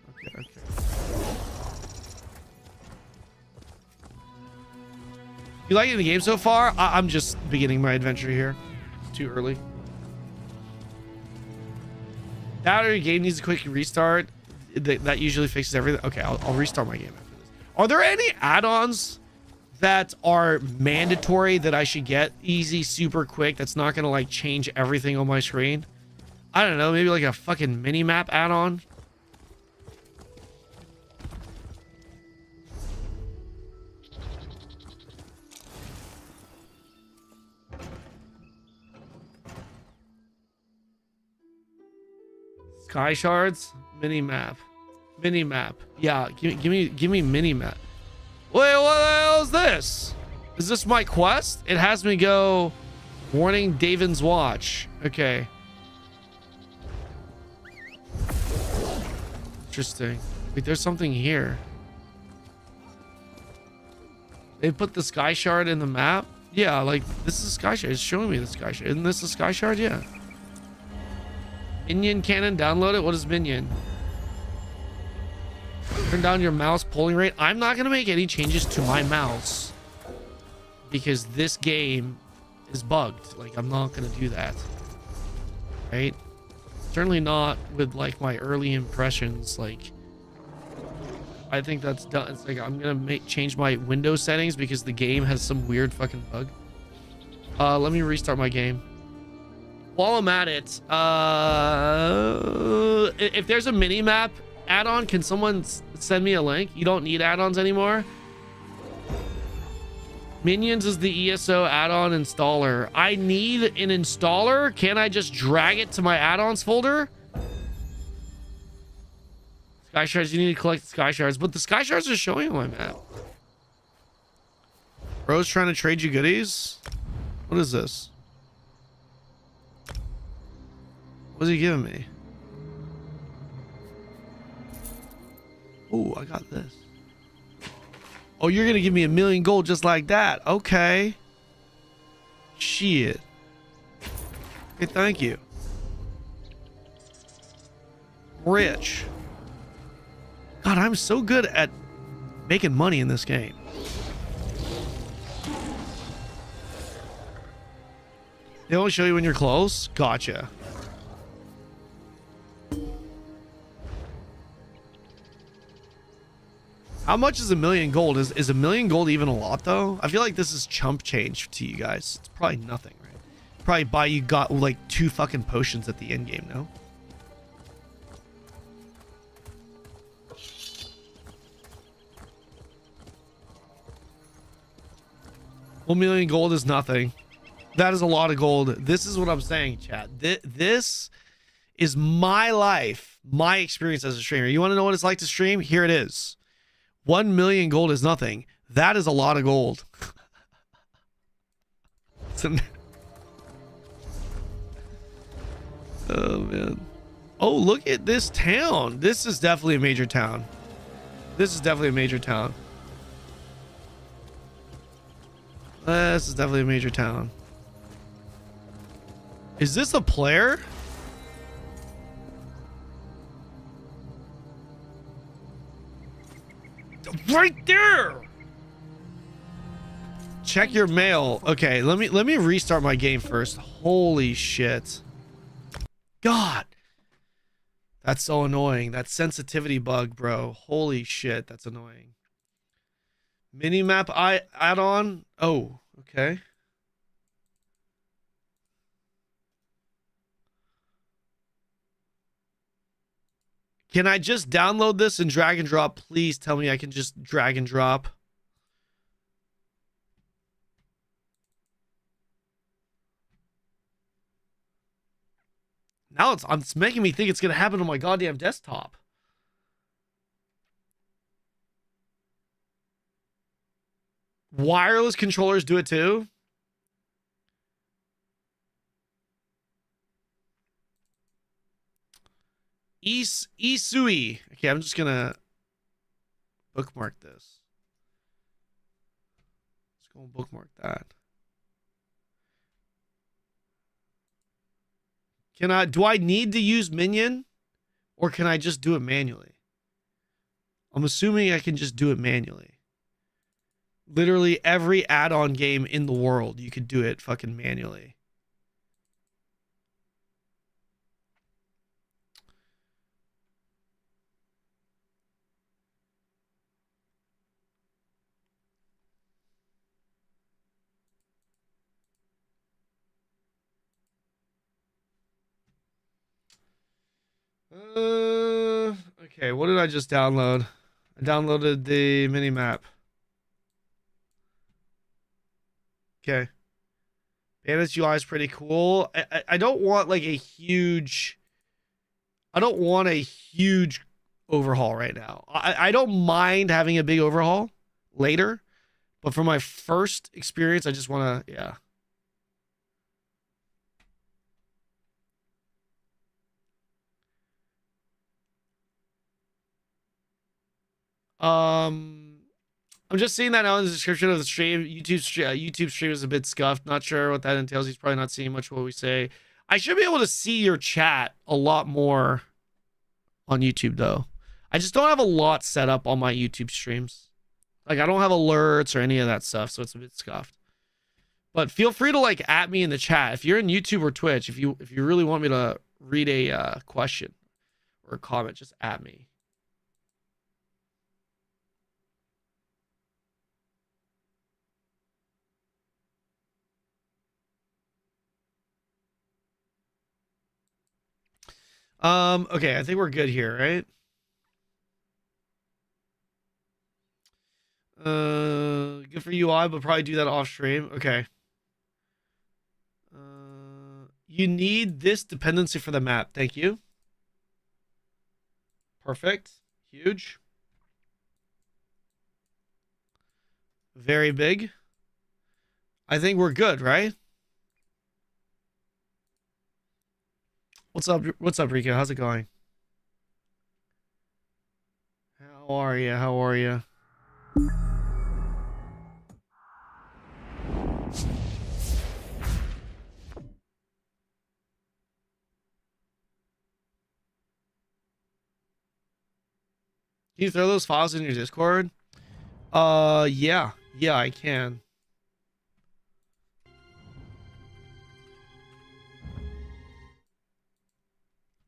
Okay. You liking the game so far? I'm just beginning my adventure here. It's too early. Battery game needs a quick restart. That usually fixes everything. Okay, I'll restart my game after this. Are there any add-ons that are mandatory that I should get easy, super quick, that's not gonna like change everything on my screen? I don't know, maybe like a fucking mini-map add-on? Sky shards, mini-map. Yeah, give me mini-map. Wait, what the hell is this? Is this my quest? It has me go warning Davin's watch. Okay. Interesting. Wait, there's something here. They put the sky shard in the map? Yeah, like, this is sky shard. It's showing me the sky shard. Isn't this a sky shard? Yeah. Minion cannon, download it. What is minion? Turn down your mouse polling rate. I'm not going to make any changes to my mouse because this game is bugged. Like, I'm not going to do that. Right? Certainly not with, like, my early impressions. Like, I think that's done. It's like, I'm going to change my Windows settings because the game has some weird fucking bug. Let me restart my game. While I'm at it, if there's a mini-map add-on, can someone send me a link? You don't need add-ons anymore. Minions is the ESO add-on installer. I need an installer. Can I just drag it to my add-ons folder? Sky shards, you need to collect the sky shards, but the sky shards are showing on my map. Bro's trying to trade you goodies. What is this? What's he giving me? Oh, I got this. Oh, you're gonna give me 1,000,000 gold just like that. Okay. Shit. Okay, thank you. Rich. God, I'm so good at making money in this game. They only show you when you're close? Gotcha. How much is 1,000,000 gold? Is 1,000,000 gold even a lot though? I feel like this is chump change to you guys. It's probably nothing, right? Probably buy you got like 2 fucking potions at the end game, no? $1,000,000 gold is nothing. That is a lot of gold. This is what I'm saying, chat. This is my life, my experience as a streamer. You want to know what it's like to stream? Here it is. 1,000,000 gold is nothing. That is a lot of gold. Oh, man. Oh, look at this town. This is definitely a major town. This is definitely a major town. This is definitely a major town. Is this a player? Right there. Check your mail. Okay, let me restart my game first. Holy shit. God. That's so annoying. That sensitivity bug, bro. Holy shit, that's annoying. Minimap add-on. Oh, okay. Can I just download this and drag and drop? Please tell me I can just drag and drop. Now it's making me think it's going to happen on my goddamn desktop. Wireless controllers do it too? Isui. Okay, I'm just gonna bookmark this. Let's go and bookmark that. Do I need to use Minion? Or can I just do it manually? I'm assuming I can just do it manually. Literally every add-on game in the world, you could do it fucking manually. Okay, what did I just download? I downloaded the mini map. Okay. Bandit's UI is pretty cool. I don't want like a huge... I don't want a huge overhaul right now. I don't mind having a big overhaul later. But for my first experience, I just want to... Yeah. I'm just seeing that now in the description of the stream. YouTube stream is a bit scuffed. Not sure what that entails. He's probably not seeing much of what we say. I should be able to see your chat a lot more on YouTube, though. I just don't have a lot set up on my YouTube streams. Like, I don't have alerts or any of that stuff, so it's a bit scuffed. But feel free to, like, at me in the chat. If you're in YouTube or Twitch, if you really want me to read a question or a comment, just at me. Okay, I think we're good here, right? Good for UI, but probably do that off stream. Okay. You need this dependency for the map. Thank you. Perfect. Huge. Very big. I think we're good, right? What's up? What's up, Rico? How's it going? How are you? How are you? Can you throw those files in your Discord? Yeah. Yeah, I can.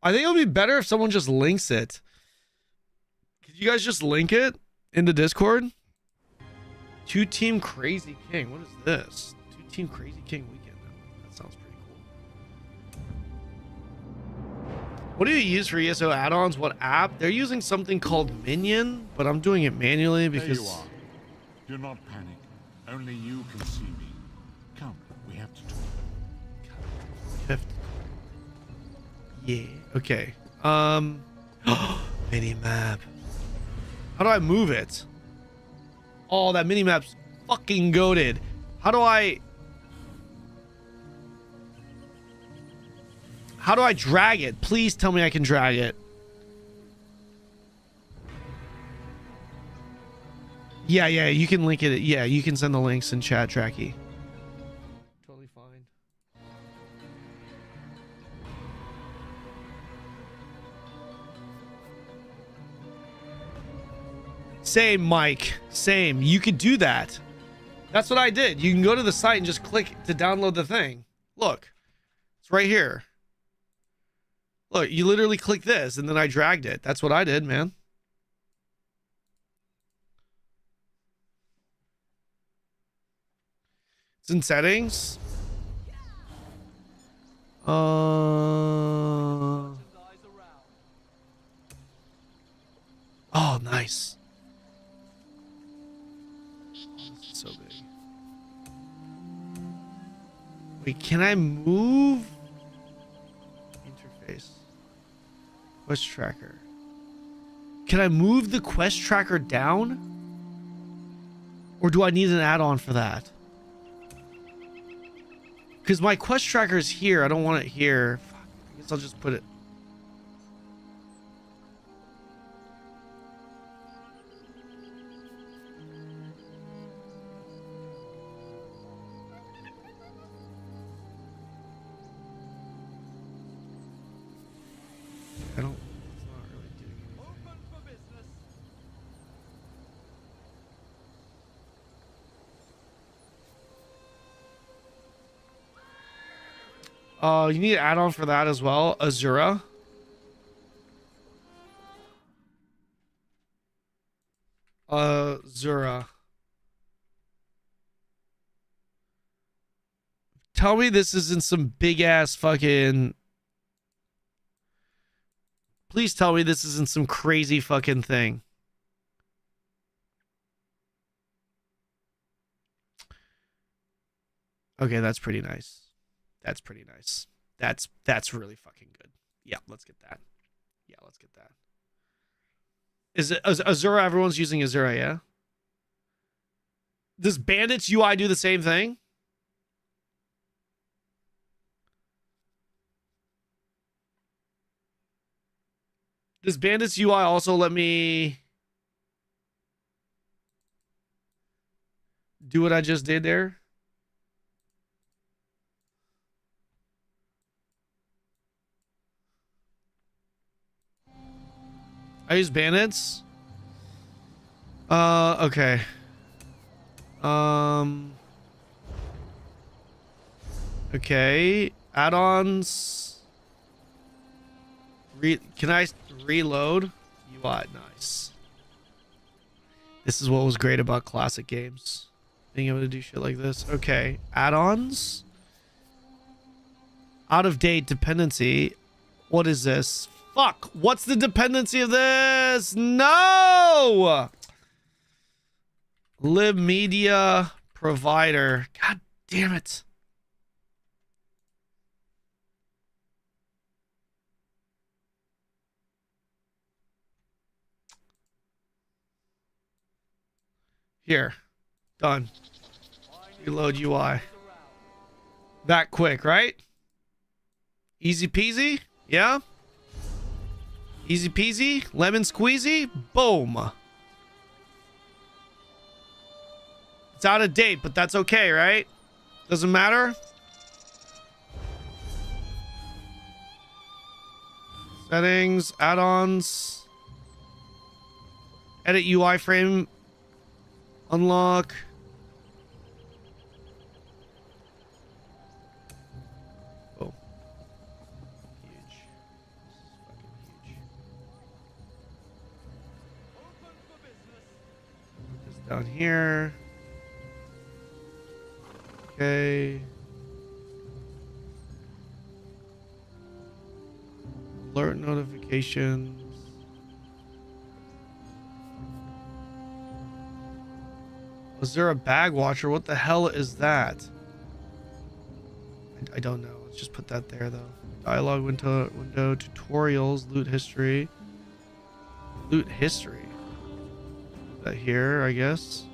I think it'll be better if someone just links it. Could you guys just link it into Discord? 2-team Crazy King. What is this? 2-team Crazy King weekend. That sounds pretty cool. What do you use for ESO add-ons? What app? They're using something called Minion, but I'm doing it manually because... There you are. Do not panic. Only you can see me. Come, we have to talk. Yeah. Okay. Mini map. How do I move it? Oh, that mini map's fucking goated. How do I drag it? Please tell me I can drag it. Yeah, you can link it. Yeah, you can send the links in chat, Tracky. Totally fine. Same, Mike. Same. You could do that. That's what I did. You can go to the site and just click to download the thing. Look. It's right here. Look, you literally click this and then I dragged it. That's what I did, man. It's in settings. Oh, nice. So big. Wait, can I move? Interface. Quest tracker. Can I move the quest tracker down? Or do I need an add-on for that? Because my quest tracker is here. I don't want it here. Fuck, I guess I'll just put it. I don't. It's not really doing anything. Open for business. You need an add-on for that as well. Azura. Azura. Tell me this isn't some big ass fucking... Please tell me this isn't some crazy fucking thing. Okay, that's pretty nice. That's pretty nice. That's really fucking good. Yeah, let's get that. Yeah, let's get that. Is it Azura? Everyone's using Azura, yeah? Does Bandit's UI do the same thing? Does Bandit's UI also let me do what I just did there? I use Bandits. Okay. Okay. Add-ons. Can I reload? UI, nice. This is what was great about classic games. Being able to do shit like this. Okay. Add-ons. Out of date dependency. What is this? Fuck! What's the dependency of this? No! Lib media provider. God damn it. Here. Done. Reload UI. That quick, right? Easy peasy? Yeah? Easy peasy, lemon squeezy, boom. It's out of date, but that's okay, right? Doesn't matter. Settings, add-ons. Edit UI frame. Unlock. Oh. Huge. This is fucking huge. Put this down here. Okay. Alert notifications. Was there a bag watcher? What the hell is that? I don't know. Let's just put that there though. Dialogue window, tutorials, loot history. Loot history. Is that here, I guess?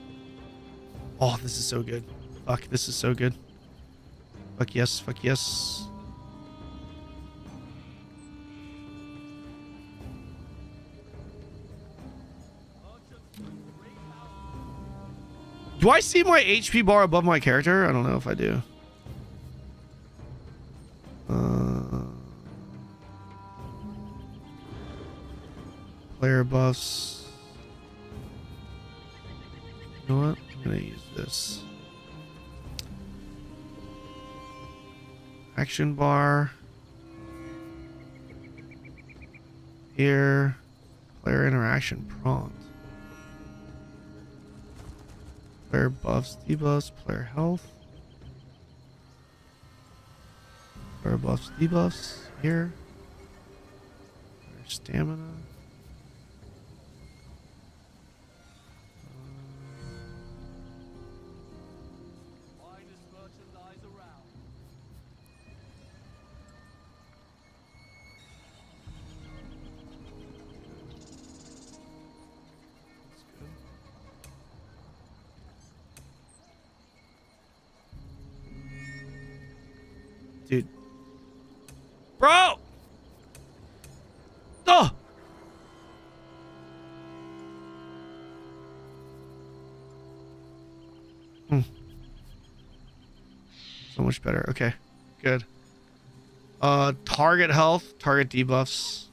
Oh, this is so good. Fuck, this is so good. Fuck yes, fuck yes. Do I see my HP bar above my character? I don't know if I do. Player buffs. You know what? I'm gonna use this. Action bar. Here. Player interaction prompt. Player buffs, debuffs, player health. Player buffs, debuffs. Here. Player stamina. Dude. Bro! Oh! So much better. Okay. Good. Target health, target debuffs.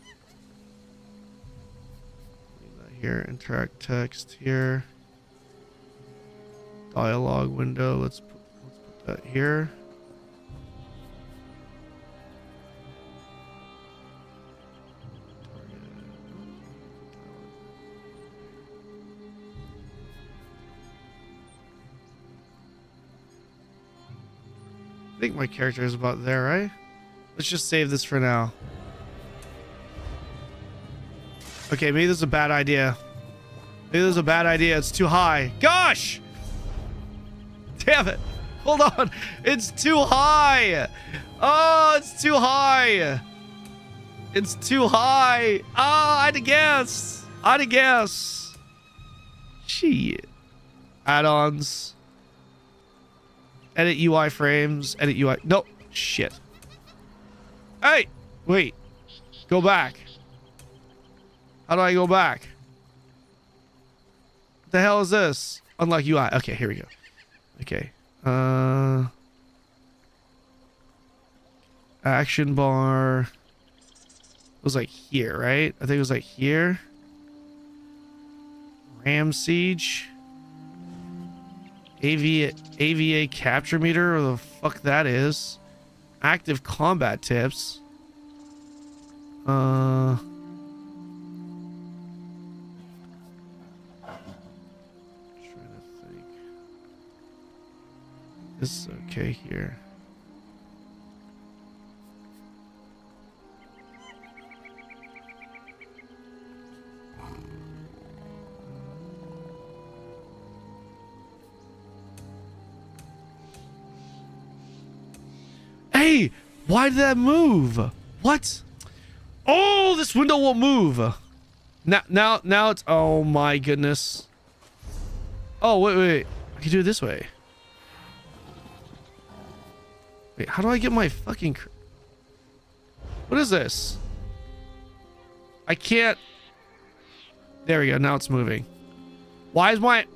Leave that here. Interact text here. Dialogue window. Let's put that here. I think my character is about there, right? Let's just save this for now. Okay, maybe this is a bad idea. Maybe this is a bad idea. It's too high. Gosh! Damn it. Hold on. It's too high. Oh, it's too high. It's too high. Oh, I'd guess. I'd guess. Shit. Add-ons. Edit UI frames. Edit UI. Nope. Shit. Hey! Wait. Go back. How do I go back? What the hell is this? Unlock UI. Okay, here we go. Okay. Action bar. It was like here, right? I think it was like here. Ram Siege. AVA capture meter, or the fuck that is. Active combat tips. Trying to think. This is okay here. Hey, why did that move? What? Oh, this window won't move. Now it's, oh my goodness. Oh, wait. I can do it this way. Wait, how do I get my fucking... What is this? I can't... There we go. Now it's moving. Why is my...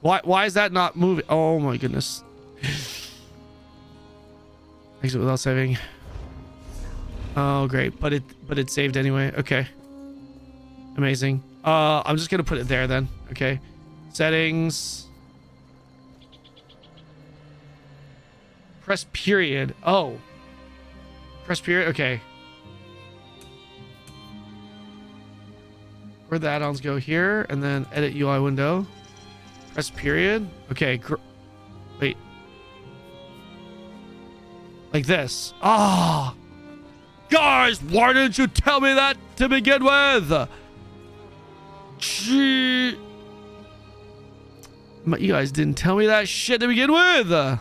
Why is that not moving? Oh my goodness. Exit without saving. Oh great, but it saved anyway. Okay. Amazing. I'm just gonna put it there then. Okay. Settings. Press period. Oh. Press period. Okay. Where'd the add-ons go? Here, and then edit UI window. Press period. Okay. Wait. Like this. Ah. Guys, why didn't you tell me that to begin with? Gee. You guys didn't tell me that shit to begin with.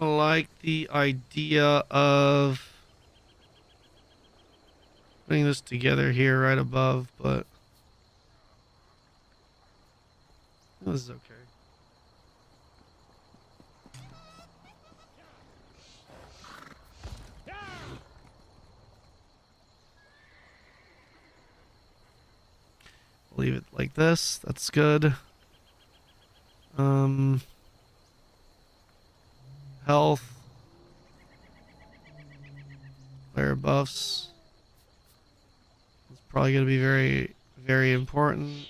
I like the idea of putting this together here right above, but this is okay. Leave it like this. That's good. Health. Player buffs. It's probably going to be very, very important.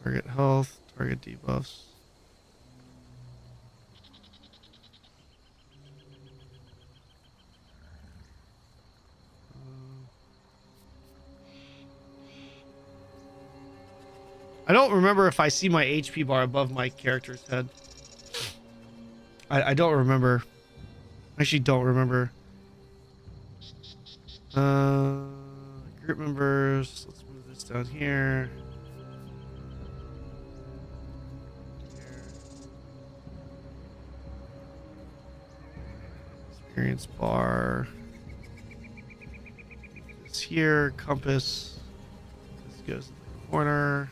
Target health, target debuffs. I don't remember if I see my HP bar above my character's head. I don't remember. I actually don't remember. Group members. Let's move this down here. Experience bar. This here. Compass. This goes in the corner.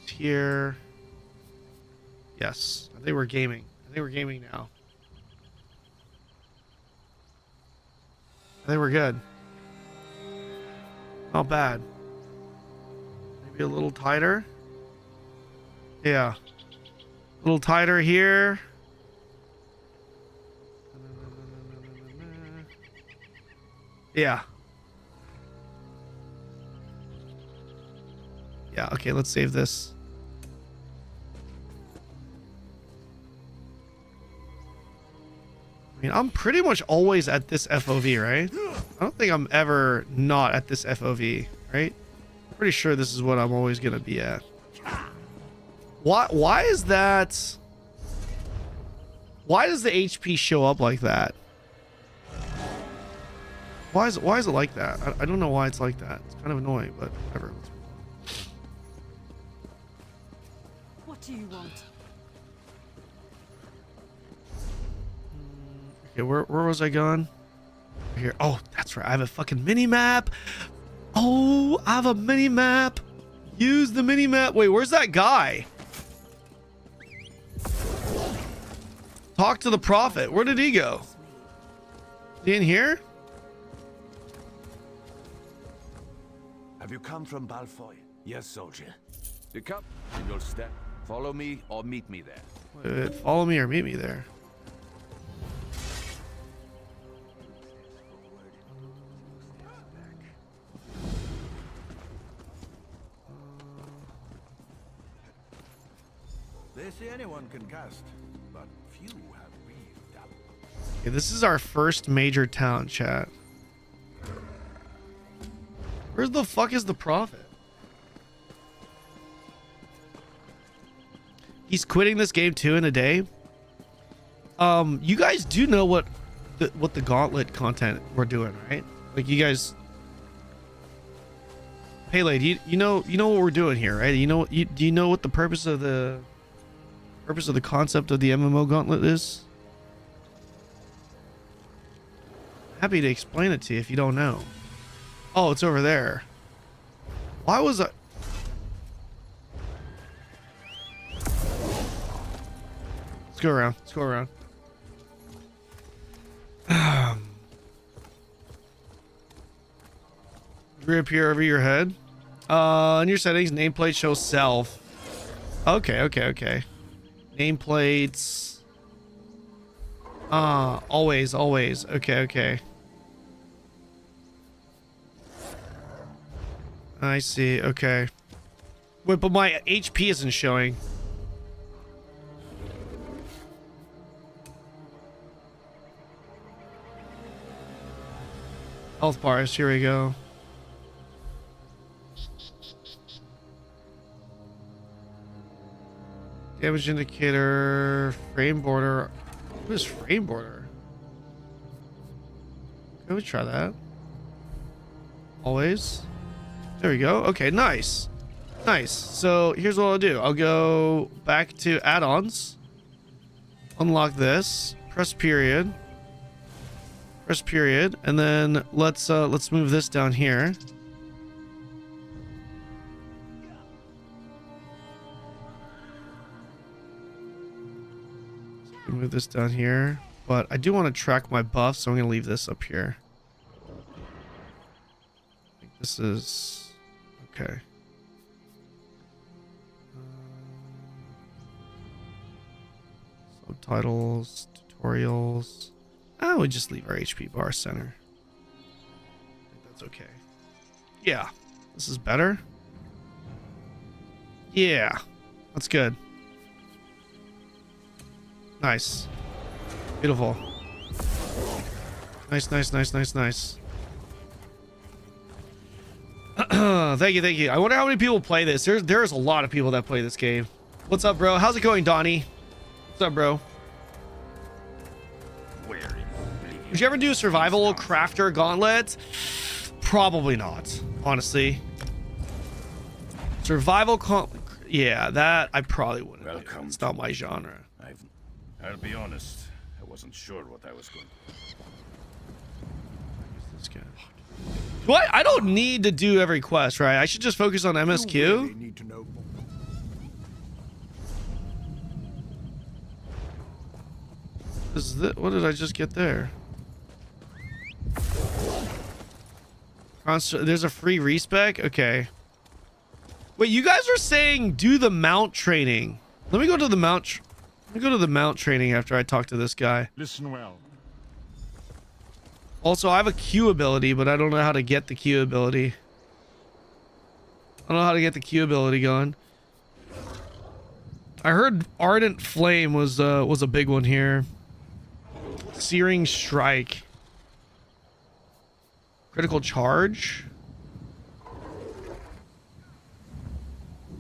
Here. Yes, I think we're gaming. I think we're gaming now. I think we're good. Not bad. Maybe a little tighter. Yeah. A little tighter here. Yeah. Yeah, okay, let's save this. I mean, I'm pretty much always at this FOV, right? I don't think I'm ever not at this FOV, right? Pretty sure this is what I'm always gonna be at. Why is that? Why does the HP show up like that? Why is it like that? I don't know why it's like that. It's kind of annoying, but whatever. What do you want? Okay, where was I going? Here. Oh, that's right. I have a fucking mini map. Oh, I have a mini map. Use the mini map. Wait, where's that guy? Talk to the prophet. Where did he go? Is he in here? Have you come from Balfoy? Yes, soldier. You come and you'll step. Follow me or meet me there. Wait, follow me or meet me there. They say anyone can cast, but few have real talent. Okay, this is our first major town, chat. Where the fuck is the prophet? He's quitting this game 2 in a day. You guys do know what the gauntlet content we're doing, right? Like, you guys. Pele, you know what we're doing here, right? Do you know what the purpose of the concept of the Mmogauntlet is? Happy to explain it to you if you don't know. Oh, it's over there. Why was I? Let's go around. Let's go around. Reappear over your head. In your settings, nameplate show self. Okay, okay, okay. Nameplates. Always, always. Okay, okay. I see. Okay. Wait, but my HP isn't showing. Health bars. Here we go. Damage indicator. Frame border. What is frame border? Can we try that? Always. There we go. Okay, nice. Nice. So here's what I'll do. I'll go back to add-ons. Unlock this. Press period. Press period. And then let's move this down here. Move this down here. But I do want to track my buff, so I'm going to leave this up here. I think this is... okay. Subtitles, tutorials. I would just leave our HP bar center. I think that's okay. Yeah. This is better. Yeah. That's good. Nice. Beautiful. Nice, nice, nice, nice, nice. Thank you, thank you. I wonder how many people play this. There's a lot of people that play this game. What's up, bro? How's it going, Donnie? What's up, bro? Would you ever do a survival crafter gauntlet? Probably not, honestly. Survival yeah, that I probably wouldn't. Welcome. It's not my genre. I'll be honest, I wasn't sure what I was going to do. This guy. What? I don't need to do every quest, right? I should just focus on MSQ. You really need to know. What did I just get there? There's a free respec? Okay. Wait, you guys are saying do the mount training. Let me go to the mount. Let me go to the mount training after I talk to this guy. Listen well. Also, I have a Q ability, but I don't know how to get the Q ability. I don't know how to get the Q ability going. I heard Ardent Flame was a big one here. Searing Strike. Critical Charge.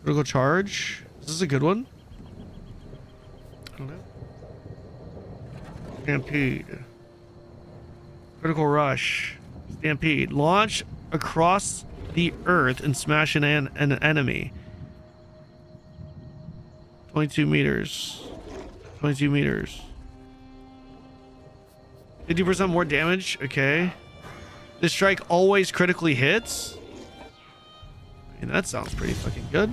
Critical Charge. Is this a good one? I don't know. Stampede. Critical Rush. Stampede. Launch across the earth and smash an enemy. 22 meters. 22 meters. 50% more damage. Okay. This strike always critically hits. I mean, that sounds pretty fucking good.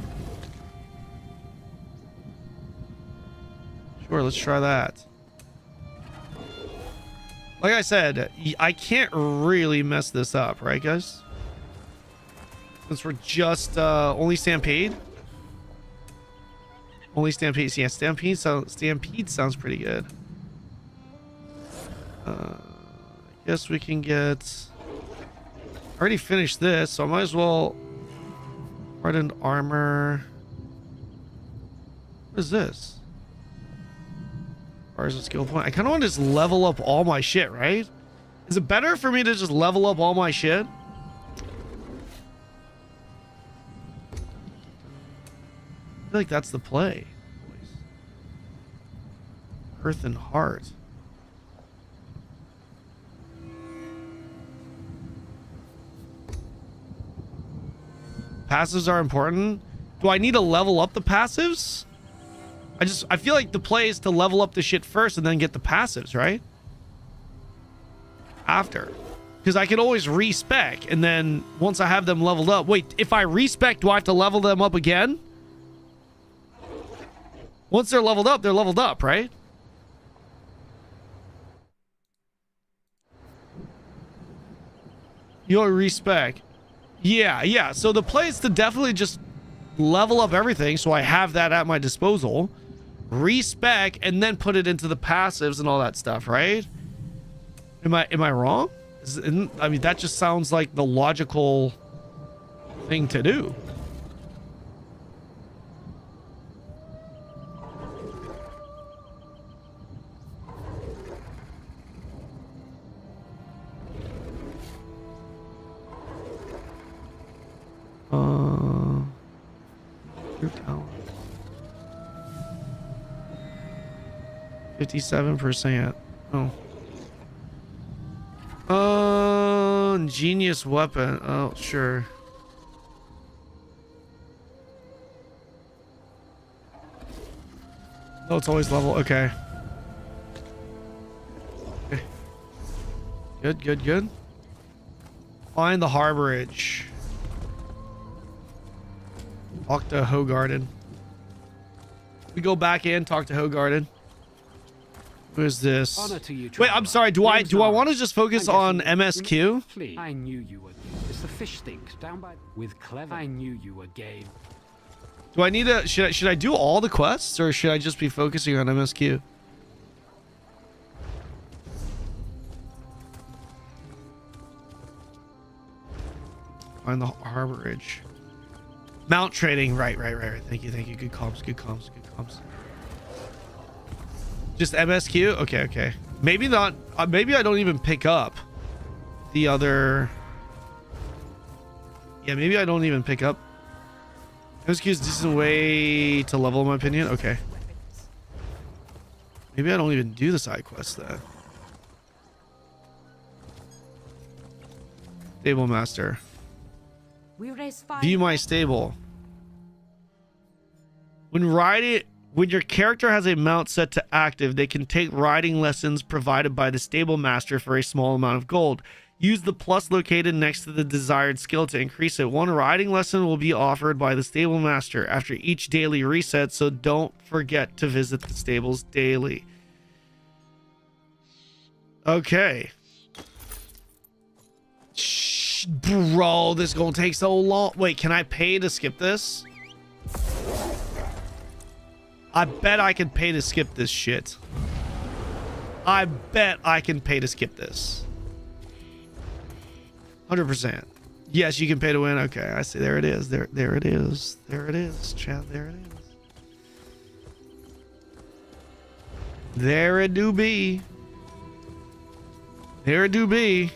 Sure, let's try that. Like I said, I can't really mess this up, right, guys? Since we're just only Stampede. Only Stampede. Yeah, Stampede sounds pretty good. I guess we can get... I already finished this, so I might as well... Hardened armor. What is this? Bars of skill point. I kind of want to just level up all my shit, right? Is it better for me to just level up all my shit? I feel like that's the play. Earth and Heart. Passives are important. Do I need to level up the passives? I feel like the play is to level up the shit first and then get the passives, right? After. Because I can always respec, and then once I have them leveled up... Wait, if I respec, do I have to level them up again? Once they're leveled up, right? Your respec. Yeah. So the play is to definitely just level up everything, so I have that at my disposal, respec, and then put it into the passives and all that stuff, right? Am I wrong? I mean, that just sounds like the logical thing to do. Your talent. 57%. Oh. Ingenious weapon. Oh, sure. Oh, it's always level. Okay. Good. Find the harborage. Talk to Hogarden. We go back in, talk to Hogarden. Who is this? Wait, I'm sorry. Do I want to just focus on MSQ? I knew you were. It's the fish stink down by with clever. I knew you were game. Do I need to? Should I do all the quests, or should I just be focusing on MSQ? Find the harborage. Mount trading. Right. Thank you. Good comms. Just MSQ? Okay. Maybe not. Maybe I don't even pick up the other. Yeah, maybe I don't even pick up. MSQ is a decent way to level, in my opinion. Okay. Maybe I don't even do the side quests then. Stable master. View my stable. When your character has a mount set to active, they can take riding lessons provided by the stable master for a small amount of gold. Use the plus located next to the desired skill to increase it. One riding lesson will be offered by the stable master after each daily reset, so don't forget to visit the stables daily. Okay. Shh, bro, this is gonna take so long. Wait, can I pay to skip this? I bet I can pay to skip this shit. I bet I can pay to skip this. 100%. Yes, you can pay to win. Okay, I see. There it is. There it is. There it is, chat. There it is. There it do be. There it do be.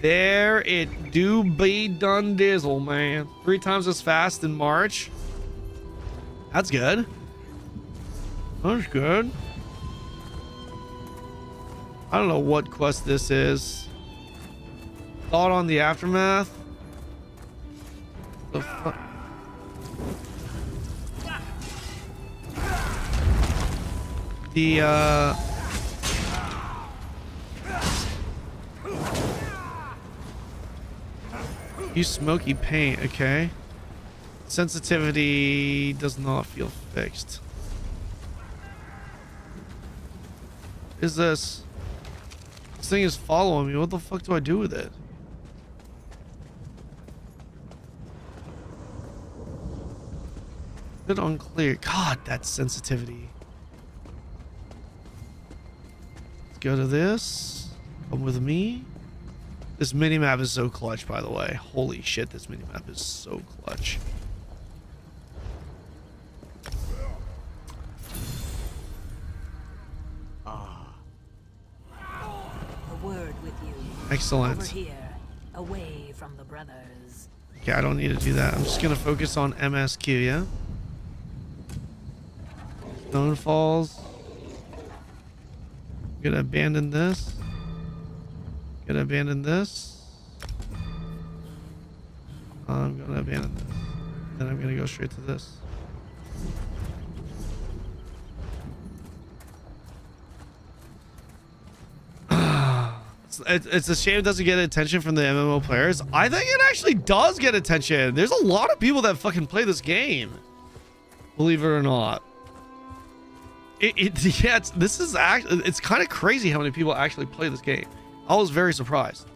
There it do be done dizzle, man. 3 times as fast in March. That's good. That's good. I don't know what quest this is. Thought on the aftermath. The fuck? Use smoky paint. Okay. Sensitivity does not feel fixed. Is this? This thing is following me. What the fuck do I do with it? Bit unclear. God, that's sensitivity. Let's go to this. Come with me. This minimap is so clutch, by the way. Holy shit, this minimap is so clutch. A word with you. Excellent. Over here, away from the brothers. Okay, I don't need to do that. I'm just gonna focus on MSQ, yeah? Stone Falls. I'm gonna abandon this. Gonna abandon this. I'm gonna abandon this. Then I'm gonna go straight to this. It's a shame it doesn't get attention from the MMO players. I think it actually does get attention. There's a lot of people that fucking play this game. Believe it or not. This is actually, it's kind of crazy how many people actually play this game. I was very surprised.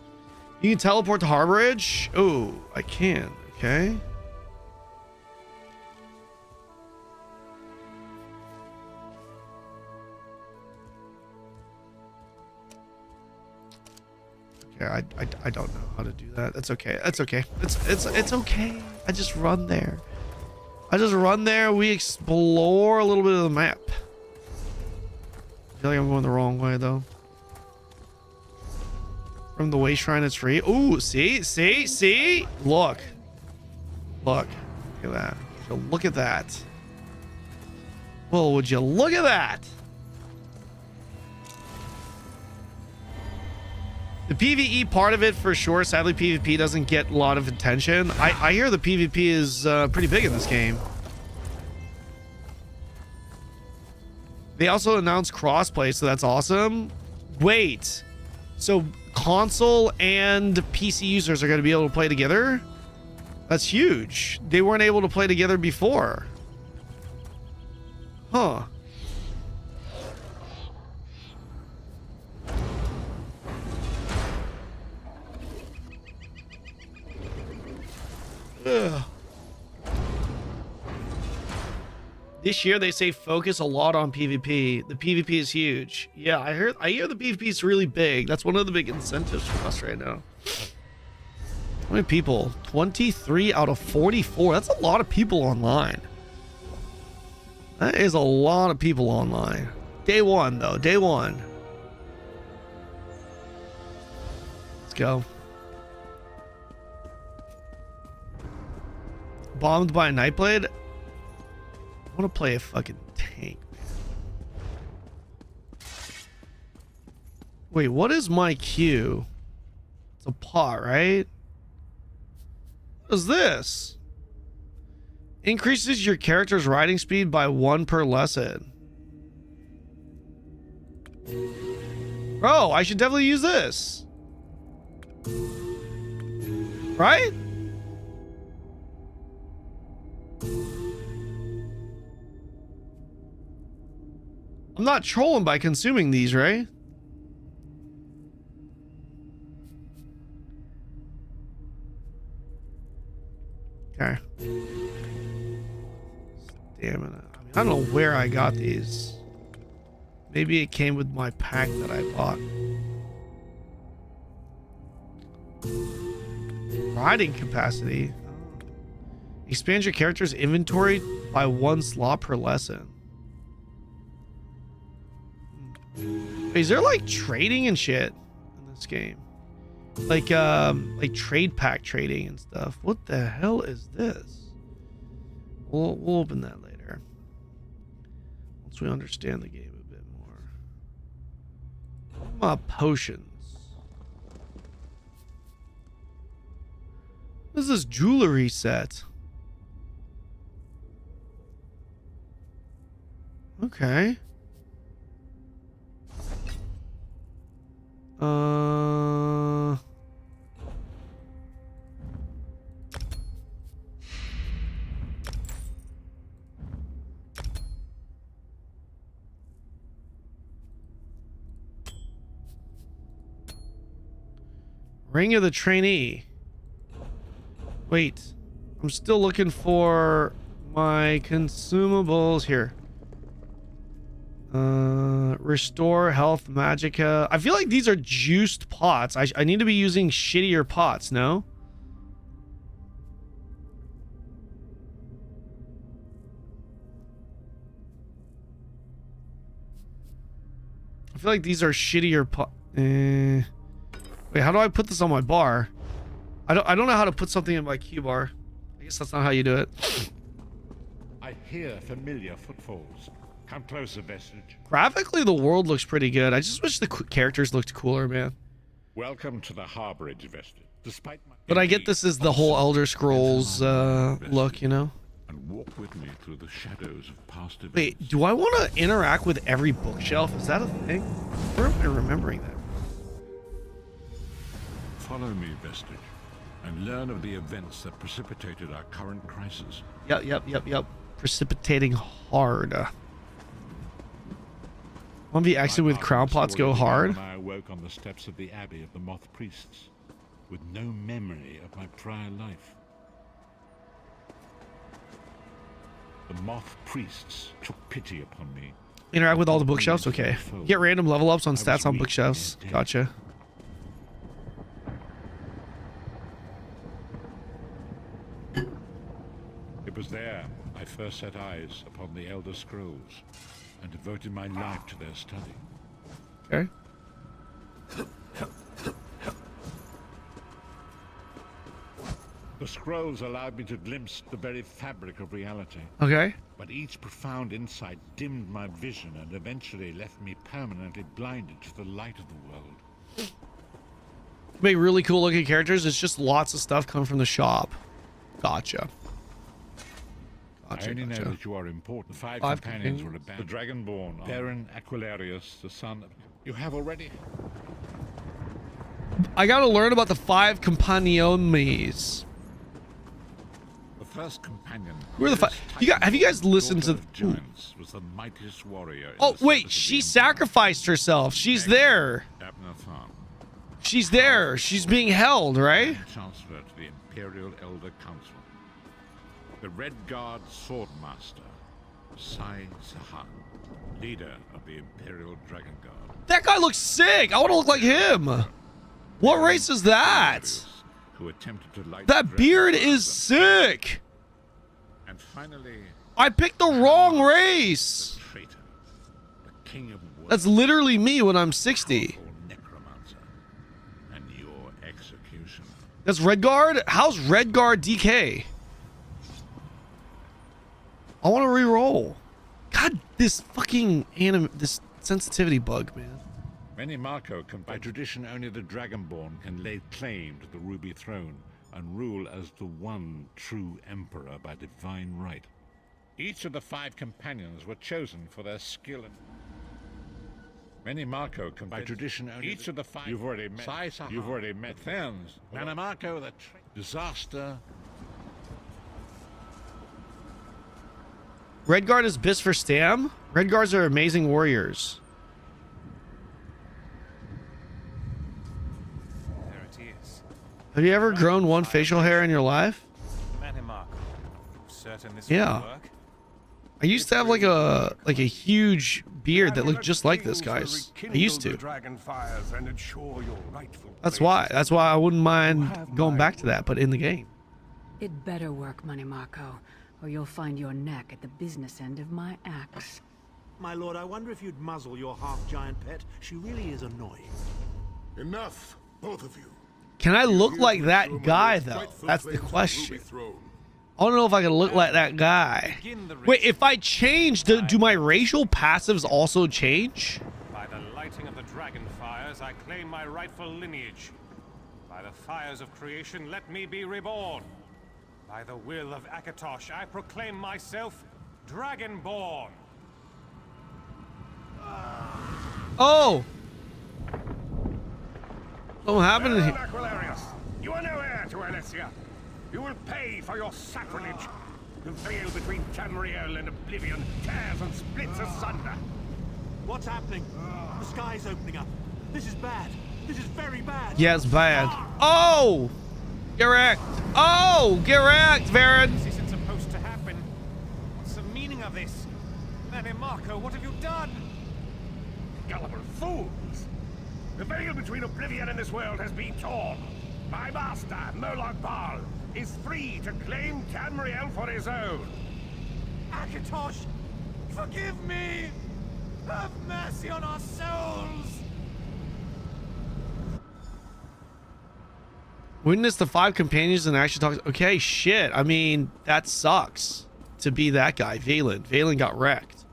You can teleport to Harborage? Oh, I can. Okay. Okay, I don't know how to do that. That's okay. That's okay. It's okay. I just run there. We explore a little bit of the map. I feel like I'm going the wrong way though. From the way shrine it's free. Ooh, see? Look at that. Look at that. Well, would you look at that? The PvE part of it for sure. Sadly, PvP doesn't get a lot of attention. I hear the PvP is pretty big in this game. They also announced crossplay, so that's awesome. Wait, so console and PC users are going to be able to play together? That's huge. They weren't able to play together before. Huh. Ugh. This year they say focus a lot on PvP. The PvP is huge. Yeah, I hear the PvP is really big. That's one of the big incentives for us right now. How many people? 23 out of 44. That's a lot of people online. That is a lot of people online. Day one though. Day one. Let's go. Bombed by a Nightblade? I want to play a fucking tank, man. Wait, what is my Q? It's a pot, right? What is this? Increases your character's riding speed by 1 per lesson. Bro, I should definitely use this. Right? I'm not trolling by consuming these, right? Okay. Stamina. I don't know where I got these. Maybe it came with my pack that I bought. Riding capacity. Expand your character's inventory by 1 slot per lesson. Is there like trading and shit in this game? Like trade pack trading and stuff. What the hell is this? We'll open that later. Once we understand the game a bit more. Potions. What is this jewelry set? Okay. Ring of the Trainee. Wait, I'm still looking for my consumables here. Restore health magicka. I feel like these are juiced pots. I need to be using shittier pots, no? I feel like these are shittier pot. Wait, how do I put this on my bar? I don't know how to put something in my Q bar. I guess that's not how you do it. I hear familiar footfalls. Come closer, Vestige. Graphically, the world looks pretty good. I just wish the characters looked cooler, man. Welcome to the Harborage, Vestige. Despite my but I get this is the whole Elder Scrolls look, you know? And walk with me through the shadows of past events. Wait, do I want to interact with every bookshelf? Is that a thing? Where am I remembering that? Follow me, Vestige, and learn of the events that precipitated our current crisis. Yep. Precipitating hard. 1v action with crown pots go hard. I awoke on the steps of the Abbey of the Moth Priests. with no memory of my prior life. The moth priests took pity upon me. Interact with all the bookshelves. Okay. Get random level ups on stats on bookshelves. Gotcha. It was there I first set eyes upon the Elder Scrolls and devoted my life to their study. Okay. The scrolls allowed me to glimpse the very fabric of reality. Okay. But each profound insight dimmed my vision and eventually left me permanently blinded to the light of the world. Make really cool looking characters. It's just lots of stuff coming from the shop. Gotcha. I only know that you are important. The five companions were abandoned. The Dragonborn, Baron Aquilarius, the son of... You have already... I gotta learn about the 5 companions. The first companion... Who are the 5? Have you guys listened to... Giants was the mightiest warrior. Oh, wait. She sacrificed herself. She's there. She's there. She's being held, right? Chancellor to the Imperial Elder Council. The Red Guard Swordmaster, Sai Sahan, leader of the Imperial Dragon Guard. That guy looks sick. I want to look like him. What race is that? Who attempted to light that beard is sick. And finally, I picked the wrong race. The traitor, the king of war. That's literally me when I'm 60. Necromancer, and your executioner. That's Redguard? How's Redguard DK? I want to re-roll. God, this fucking this sensitivity bug, man. Many Marco can, by tradition, only the Dragonborn can lay claim to the Ruby Throne and rule as the one true emperor by divine right. Each of the 5 companions were chosen for their skill and... Many Marco can, by tradition, only each of the 5... You've already met... You've already met Therns. Manamarco, the disaster... Redguard is bis for Stam? Redguards are amazing warriors. There it is. Have you ever grown one facial hair in your life? Yeah. I used to have like a huge beard that looked just like this guy's. I used to. That's why I wouldn't mind going back to that, but in the game. It better work, Money Marco, or you'll find your neck at the business end of my axe. My lord, I wonder if you'd muzzle your half-giant pet. She really is annoying. Enough, both of you. Can I look like that guy, though? That's the question. I don't know if I can look like that guy. Wait, if I change, do my racial passives also change? By the lighting of the dragon fires, I claim my rightful lineage. By the fires of creation, let me be reborn. By the will of Akatosh, I proclaim myself Dragonborn. Oh! What happened here? Aquilarius, you are no heir to Alessia. You will pay for your sacrilege. The veil between Tmrw and oblivion tears and splits asunder. What's happening? The sky's opening up. This is bad. This is very bad. Yeah, it's bad. Oh! Get wrecked. Oh! Get wrecked, Varen. This isn't supposed to happen. What's the meaning of this? Manny Marco, what have you done? Gullible fools! The veil between oblivion and this world has been torn. My master, Mmogauntlet, is free to claim Tmrw for his own. Akatosh, forgive me! Have mercy on our souls! Witness the 5 companions and actually talk. Okay, shit. I mean, that sucks to be that guy, Valen. Valen got wrecked.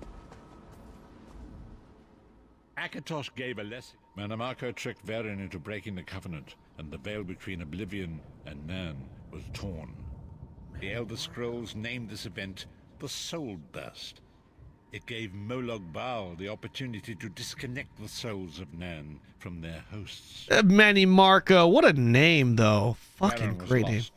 Akatosh gave a lesson. Manamarco tricked Varen into breaking the covenant, and the veil between oblivion and Nan was torn. The Elder Scrolls named this event the Soul Burst. It gave Mmogauntlet the opportunity to disconnect the souls of Nan from their hosts. Manny Marco, what a name, though. Fucking Kanon was great name. lost.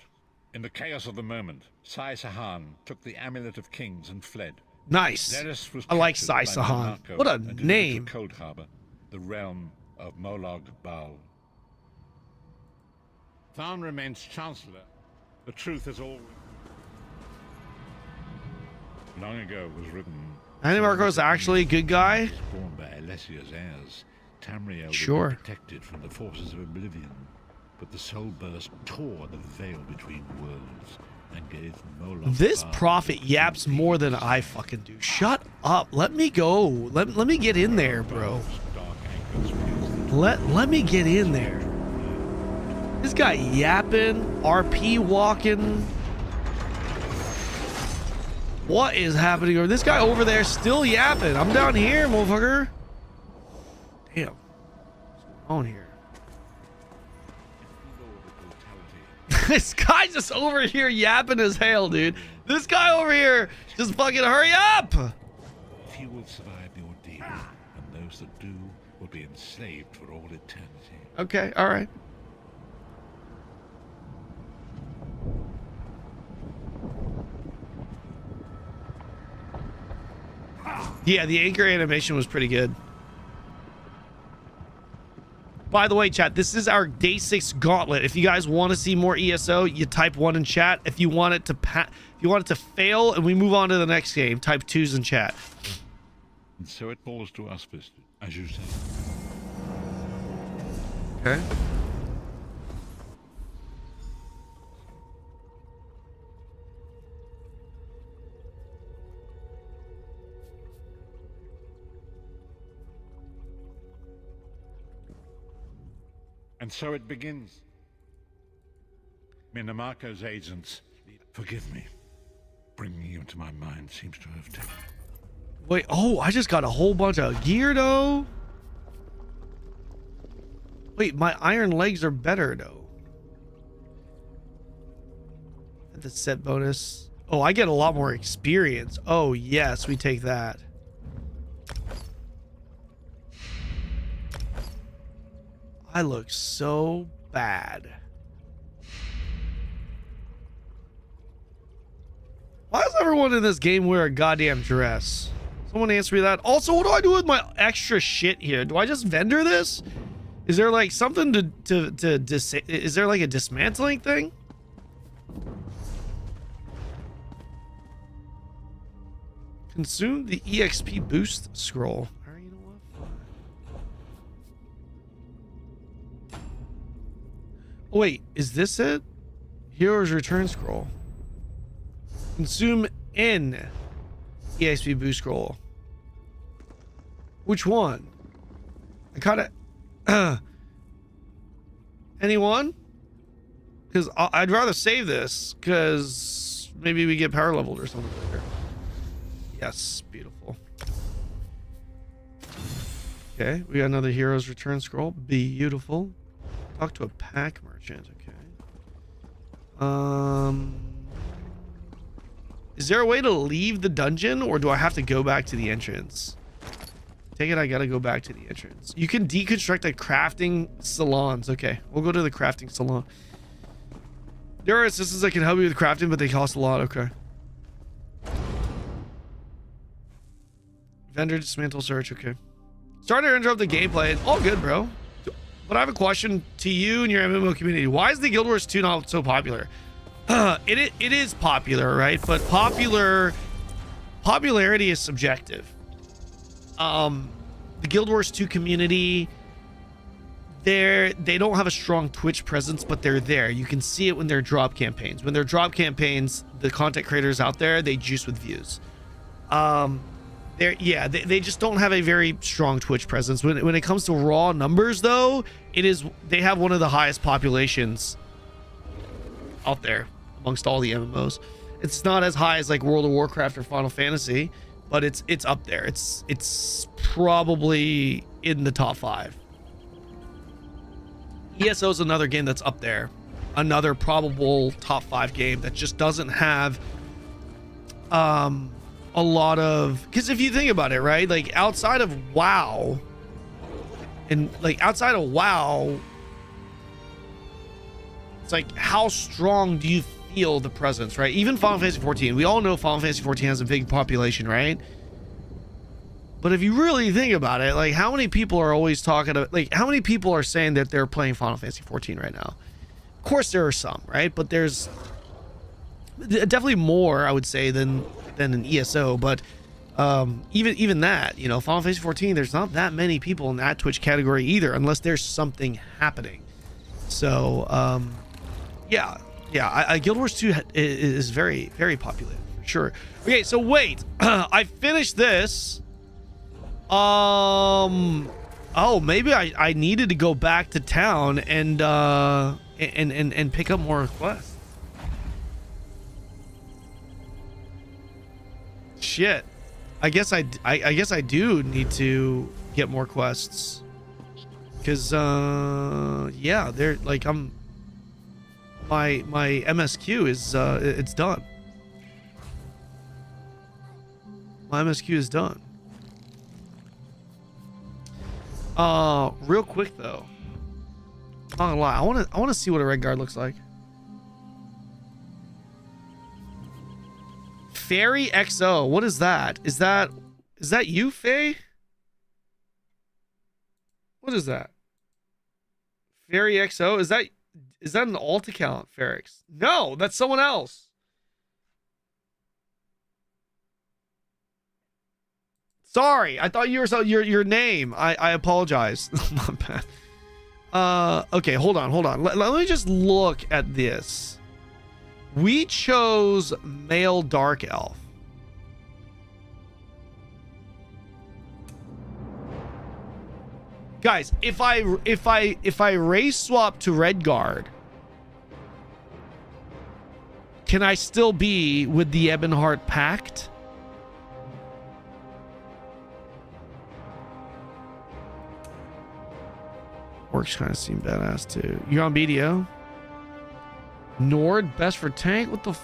In the chaos of the moment, Sai Sahan took the Amulet of Kings and fled. Nice. Neris was I like captured Sai by Sahan. Manamarco What a and delivered name. to Cold Harbor, the realm of Mmogauntlet. Tharn remains Chancellor. The truth is always... Long ago was written... Marco's actually a good guy? Was born by Alessia's heirs. Tamriel Sure. would be protected from the forces of oblivion. But the soul burst tore the veil between worlds and gave Moloch... This prophet yaps more than I fucking do. Shut up. Let me go. Let me get in there, bro. Let me get in there. This guy yapping, RP walking. What is happening? Or this guy over there still yapping. I'm down here, motherfucker. Damn. What's going on here? This guy just over here yapping as hell, dude. This guy over here just fucking hurry up. Few will survive the ordeal, and those that do will be enslaved for all eternity. Okay, all right. Yeah, the anchor animation was pretty good. By the way, chat, this is our day 6 gauntlet. If you guys want to see more ESO, you type 1 in chat. If you want it to fail and we move on to the next game, type 2s in chat. And so it falls to us, as you say. Okay. And so it begins. Minamarco's agents, forgive me. Bringing you into my mind seems to have taken... Wait, oh, I just got a whole bunch of gear, though. Wait, my iron legs are better, though. The set bonus. Oh, I get a lot more experience. Oh, yes, we take that. I look so bad. Why does everyone in this game wear a goddamn dress? Someone answer me that. Also, what do I do with my extra shit here? Do I just vendor this? Is there like something is there like a dismantling thing? Consume the EXP boost scroll. Wait, is this it? Hero's Return scroll. Consume N EXP boost scroll. Which one? I kinda anyone? Because I'd rather save this because maybe we get power leveled or something later. Yes, beautiful. Okay, we got another Hero's Return scroll. Beautiful. Talk to a pack merchant. Okay. Is there a way to leave the dungeon, or do I have to go back to the entrance? Take it, I gotta go back to the entrance. You can deconstruct the crafting salons. Okay, we'll go to the crafting salon. There are assistants that can help you with crafting, but they cost a lot. Okay. Vendor dismantle search. Okay. Starting to interrupt the gameplay. All good, bro. But I have a question to you and your MMO community. Why is the Guild Wars 2 not so popular? It is popular, right? But popularity is subjective. The Guild Wars 2 community, they don't have a strong Twitch presence, but they're there. You can see it when they're drop campaigns. When they're drop campaigns, the content creators out there, they juice with views. They just don't have a very strong Twitch presence. When it comes to raw numbers, though, they have one of the highest populations out there amongst all the MMOs. It's not as high as like World of Warcraft or Final Fantasy, but it's up there. It's probably in the top 5. ESO is another game that's up there, another probable top 5 game that just doesn't have a lot of, because if you think about it, right, like outside of WoW, it's like how strong do you feel the presence, right? Even Final Fantasy 14, we all know Final Fantasy 14 has a big population, right? But if you really think about it, like how many people are always talking about, like how many people are saying that they're playing Final Fantasy 14 right now? course there are some, right? But there's definitely more, I would say, than an ESO. But even that, you know, Final Fantasy 14, there's not that many people in that Twitch category either, unless there's something happening. So yeah, Guild Wars 2 is very, very popular for sure. Okay, so wait, I finished this. Oh, maybe I needed to go back to town and pick up more quests. Shit, I guess I do need to get more quests, because yeah, they're like, my MSQ is it's done. My MSQ is done. Real quick though, not gonna lie, I want to see what a red guard looks like. Fairy XO, what is that? Is that you, Faye? What is that? Fairy XO, is that an alt account, Ferrix? No, that's someone else. Sorry, I thought you were your name. I apologize. Not bad. Okay, hold on. Let me just look at this. We chose male dark elf. Guys, if I race swap to Redguard, can I still be with the Ebonheart Pact? Orcs kind of seem badass too. You're on BDO? Nord, best for tank? What the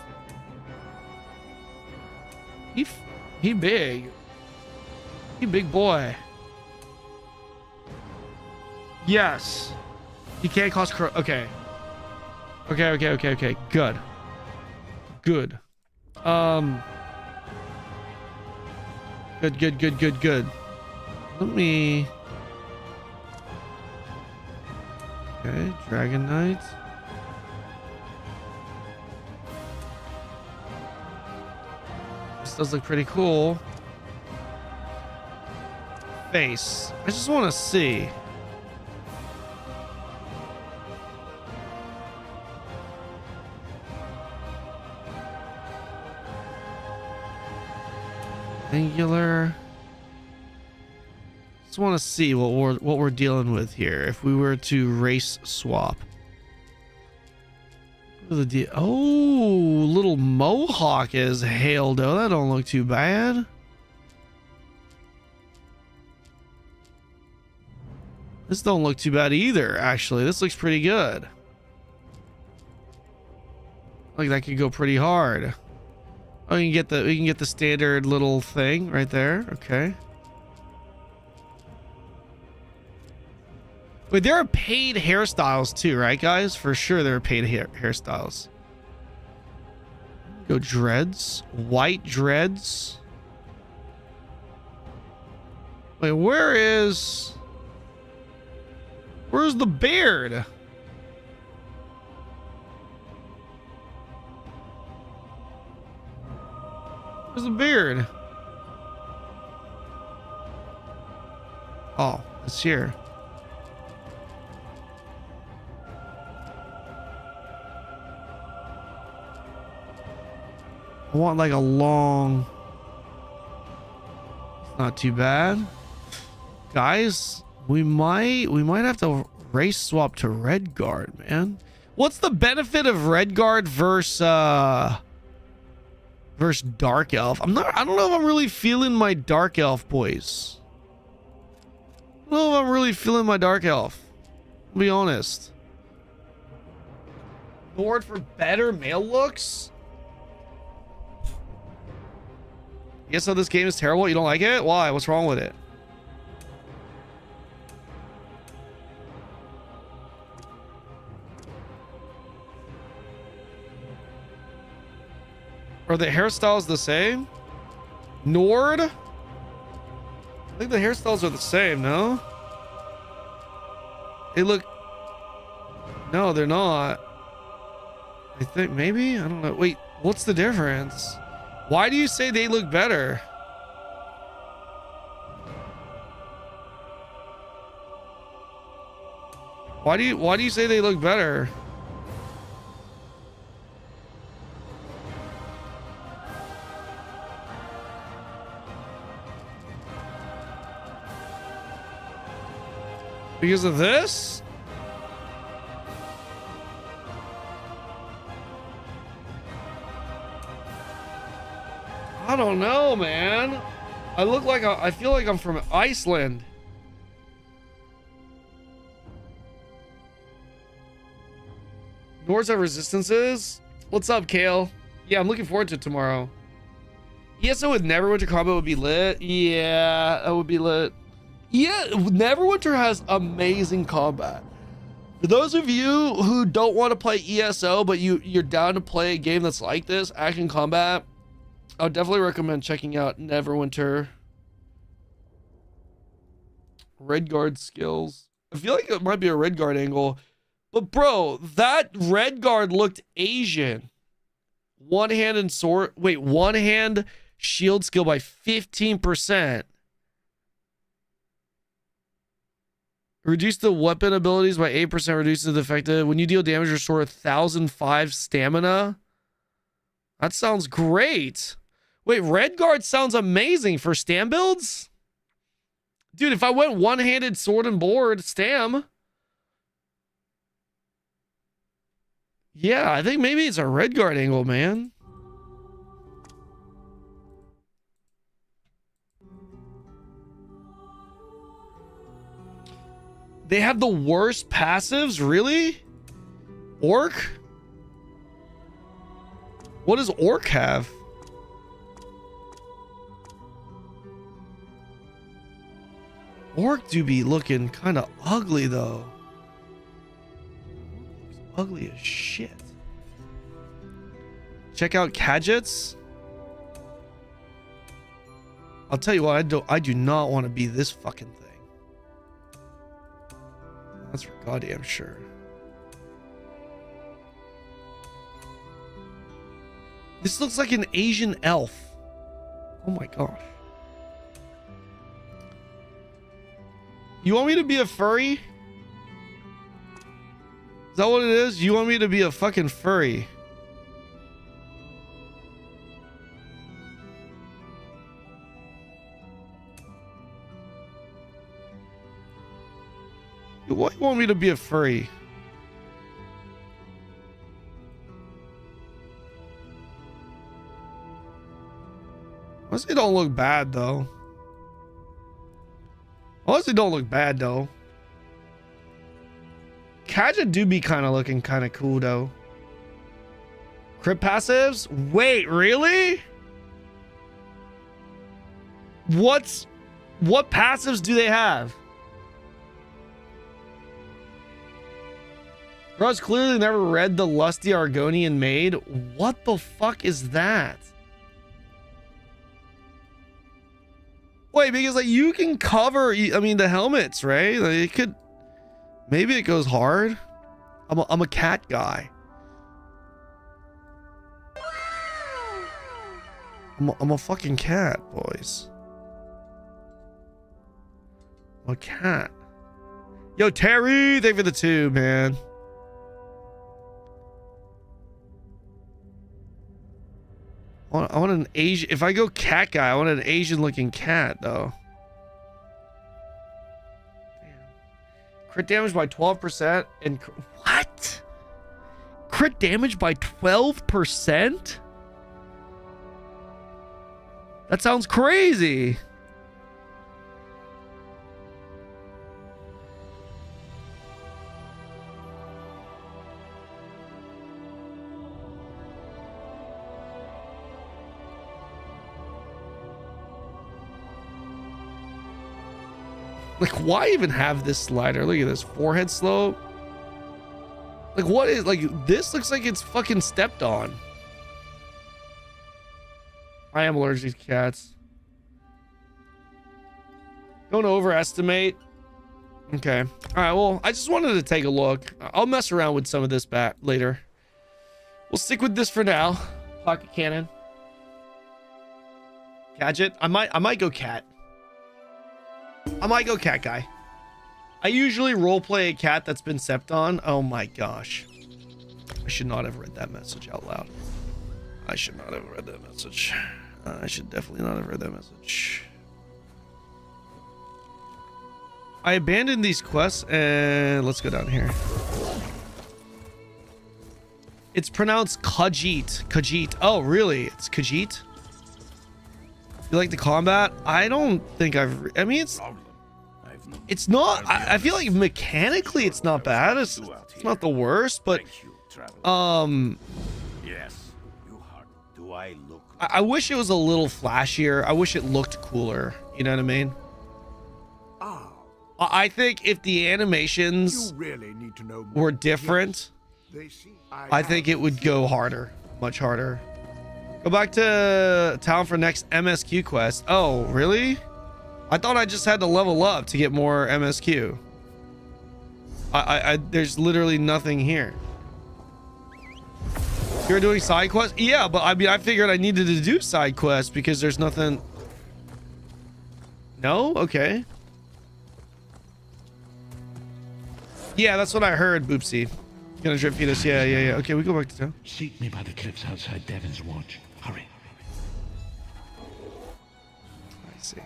he big. He big boy. Yes. He can't cost okay. Okay. Good. Good. Good. Let me... Okay, Dragon Knight. This does look pretty cool. Face. I just want to see. Angular. Just want to see what we're dealing with here. If we were to race swap. Oh, little mohawk is hailed. Oh, that don't look too bad. This don't look too bad either. Actually, this looks pretty good. Like that could go pretty hard. Oh, we can get the standard little thing right there. Okay. Wait, there are paid hairstyles too, right, guys? For sure, there are paid hairstyles. Go dreads, white dreads. Wait, where's the beard? Where's the beard? Oh, it's here. I want like a long... It's not too bad. Guys, we might have to race swap to Redguard, man. What's the benefit of Redguard versus Dark Elf? I don't know if I'm really feeling my Dark Elf, boys. I don't know if I'm really feeling my Dark Elf. I'll be honest. Board for better male looks? You guess how this game is terrible? You don't like it? Why? What's wrong with it? Are the hairstyles the same? Nord? I think the hairstyles are the same, no? They look... No, they're not. I think maybe, I don't know. Wait, what's the difference? Why do you say they look better? Why do you say they look better? Because of this? I don't know, man. I feel like I'm from Iceland. Nords have resistances? What's up, Kale? Yeah, I'm looking forward to tomorrow. ESO with Neverwinter combat would be lit. Yeah, that would be lit. Yeah, Neverwinter has amazing combat. For those of you who don't want to play ESO, but you're down to play a game that's like this, action combat, I would definitely recommend checking out Neverwinter. Redguard skills. I feel like it might be a Redguard angle. But bro, that Redguard looked Asian. One hand and sword. Wait, one hand shield skill by 15%. Reduce the weapon abilities by 8%. Reduces the effective. When you deal damage, restore 1,005 stamina. That sounds great. Wait, Redguard sounds amazing for stam builds? Dude, if I went one-handed sword and board stam. Yeah, I think maybe it's a Redguard angle, man. They have the worst passives? Really? Orc? What does Orc have? Orc do be looking kind of ugly, though. Ugly as shit. Check out Kadgets. I'll tell you what, I do not want to be this fucking thing. That's for goddamn sure. This looks like an Asian elf. Oh my gosh. You want me to be a furry? Is that what it is? You want me to be a fucking furry? Why do you want me to be a furry? Honestly, don't look bad though. Honestly, don't look bad though. Kadja do be kind of looking kind of cool though. Crit passives? Wait, really? What passives do they have? Bro's clearly never read the Lusty Argonian Maid. What the fuck is that? Wait, because like you can cover, I mean, the helmets, right? Like, it could, maybe it goes hard. I'm a cat guy. I'm a fucking cat, boys. I'm a cat. Yo, Terry, thank you for the 2, man. I want an Asian. If I go cat guy, I want an Asian looking cat though. Damn. Crit damage by 12% and what? Crit damage by 12%? That sounds crazy. Like, why even have this slider? Look at this forehead slope. Like, what is, like, this looks like it's fucking stepped on. I am allergic to cats. Don't overestimate. Okay. All right, well, I just wanted to take a look. I'll mess around with some of this back later. We'll stick with this for now. Pocket cannon. Gadget. I might go cat. I might go cat guy. I usually roleplay a cat that's been stepped on. Oh my gosh. I should not have read that message out loud. I should not have read that message. I should definitely not have read that message. I abandoned these quests and let's go down here. It's pronounced Khajiit. Khajiit. Oh, really? It's Khajiit? You like the combat? I don't think I mean, it's not, I feel like mechanically it's not bad. It's not the worst, but, Yes, you heart. Do I look? I wish it was a little flashier. I wish it looked cooler. You know what I mean? I think if the animations really need to know were different, I think it would go harder, much harder. Go back to town for next MSQ quest. Oh, really? I thought I just had to level up to get more MSQ. There's literally nothing here. You're doing side quests? Yeah, but I mean, I figured I needed to do side quests because there's nothing. No? Okay. Yeah, that's what I heard, Boopsy. Gonna drip feed us. Yeah. Okay, we go back to town. Seek me by the cliffs outside Devon's Watch. Hurry. I see.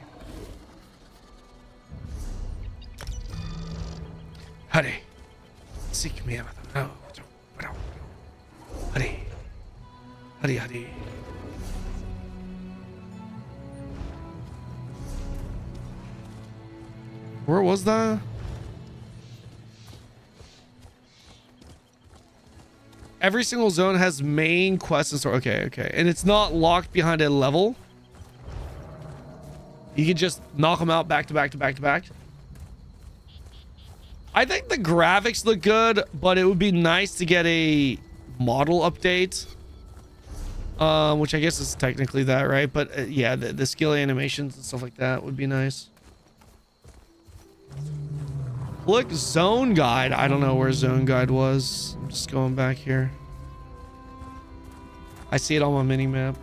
Hurry. Seek me out. No. Hurry. Hurry. Where was that? Every single zone has main quests and story. Okay. And it's not locked behind a level. You can just knock them out back to back to back to back. I think the graphics look good, but it would be nice to get a model update. Which I guess is technically that, right? But yeah, the skill animations and stuff like that would be nice. Click zone guide. I don't know where zone guide was. I'm just going back here. I see it on my mini map.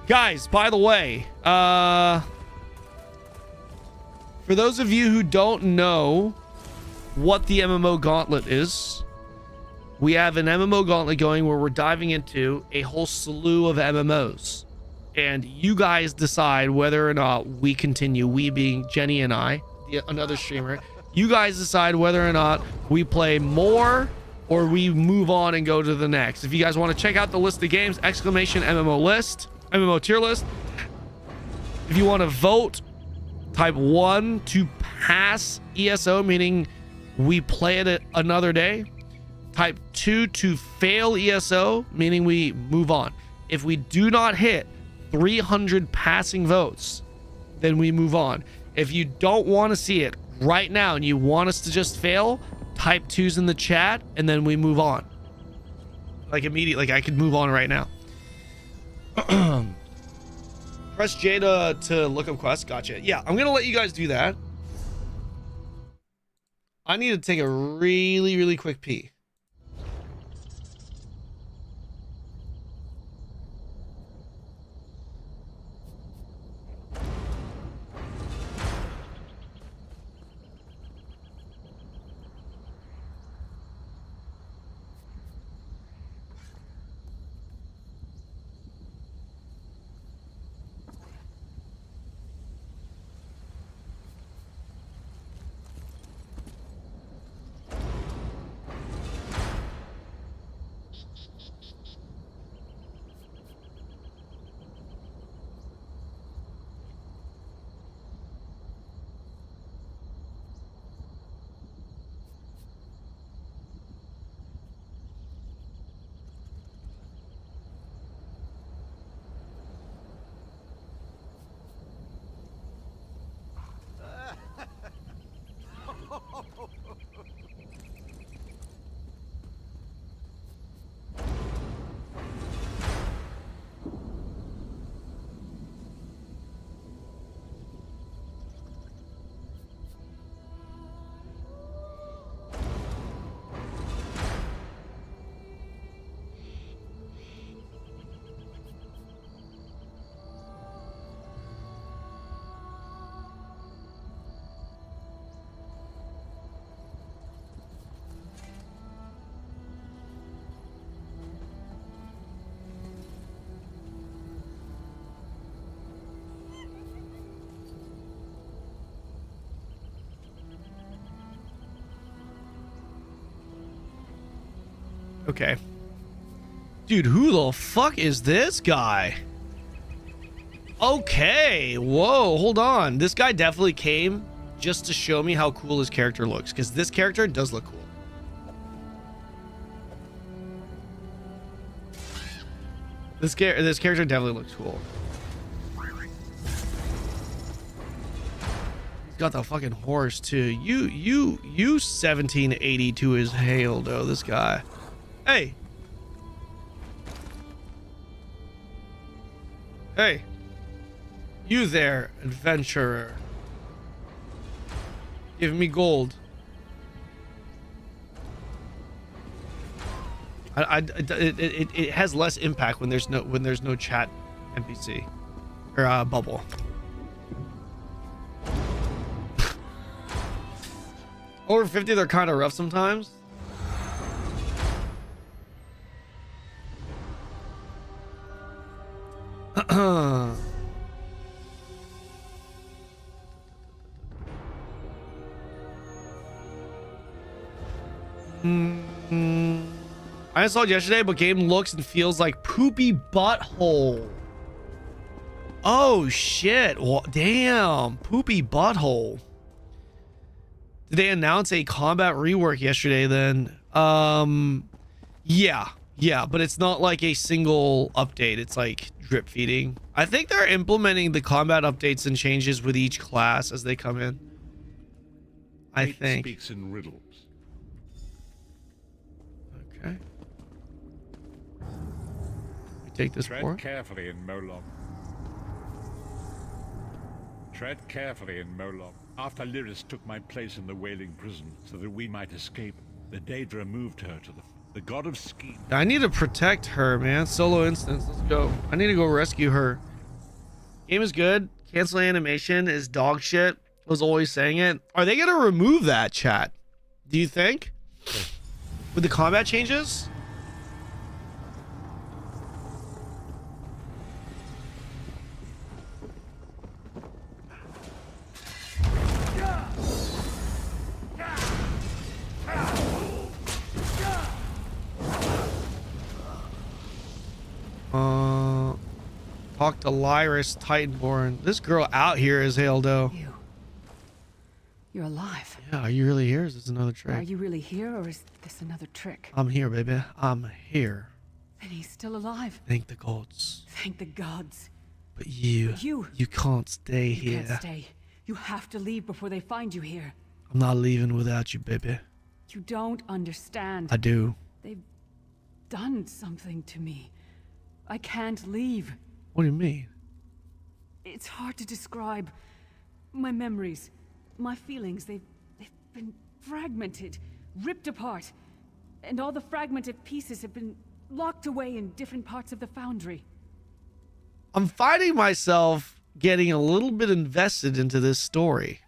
Guys, by the way, for those of you who don't know what the Mmogauntlet is, we have an Mmogauntlet going where we're diving into a whole slew of MMOs. And you guys decide whether or not we continue, we being Jenny and I, another streamer. You guys decide whether or not we play more or we move on and go to the next. If you guys want to check out the list of games, exclamation MMO list, MMO tier list. If you want to vote, type 1 to pass ESO, meaning we play it another day. Type 2 to fail ESO, meaning we move on. If we do not hit 300 passing votes, then we move on. If you don't want to see it right now and you want us to just fail, type 2s in the chat and then we move on. Like immediately, like I could move on right now. Press J to look up quests. Gotcha. Yeah, I'm gonna let you guys do that. I need to take a really quick pee. Okay. Dude, who the fuck is this guy? Okay. Whoa, hold on. This guy definitely came just to show me how cool his character looks, because this character does look cool. This character definitely looks cool. He's got the fucking horse too. You 1780 to his hail though, this guy. Hey. Hey. You there, adventurer. Give me gold. It has less impact when there's no chat NPC or bubble. Over 50, they're kind of rough sometimes. I installed yesterday, but game looks and feels like poopy butthole. Oh shit! Well, damn, poopy butthole. Did they announce a combat rework yesterday? Then, yeah, but it's not like a single update. It's like drip feeding. I think they're implementing the combat updates and changes with each class as they come in. I think. Speaks in riddles. Okay. We take this Tread for. carefully in Molog. Tread carefully in Molog. After Lyris took my place in the Wailing Prison so that we might escape, the Daedra moved her to the god of scheme. I need to protect her, man. Solo instance. Let's go. I need to go rescue her. Game is good. Cancel animation is dog shit. I was always saying it. Are they gonna remove that, chat? Do you think? With the combat changes? Talk to Lyris Titanborn. This girl out here is hailed though. You're alive. Yeah, are you really here? Is this another trick? Are you really here, or is this another trick? I'm here, baby. I'm here. And he's still alive. Thank the gods. Thank the gods. But you can't stay here. You can't stay. You have to leave before they find you here. I'm not leaving without you, baby. You don't understand. I do. They've done something to me. I can't leave. What do you mean? It's hard to describe. My memories, my feelings, they've been fragmented, ripped apart. And all the fragmented pieces have been locked away in different parts of the foundry. I'm finding myself getting a little bit invested into this story.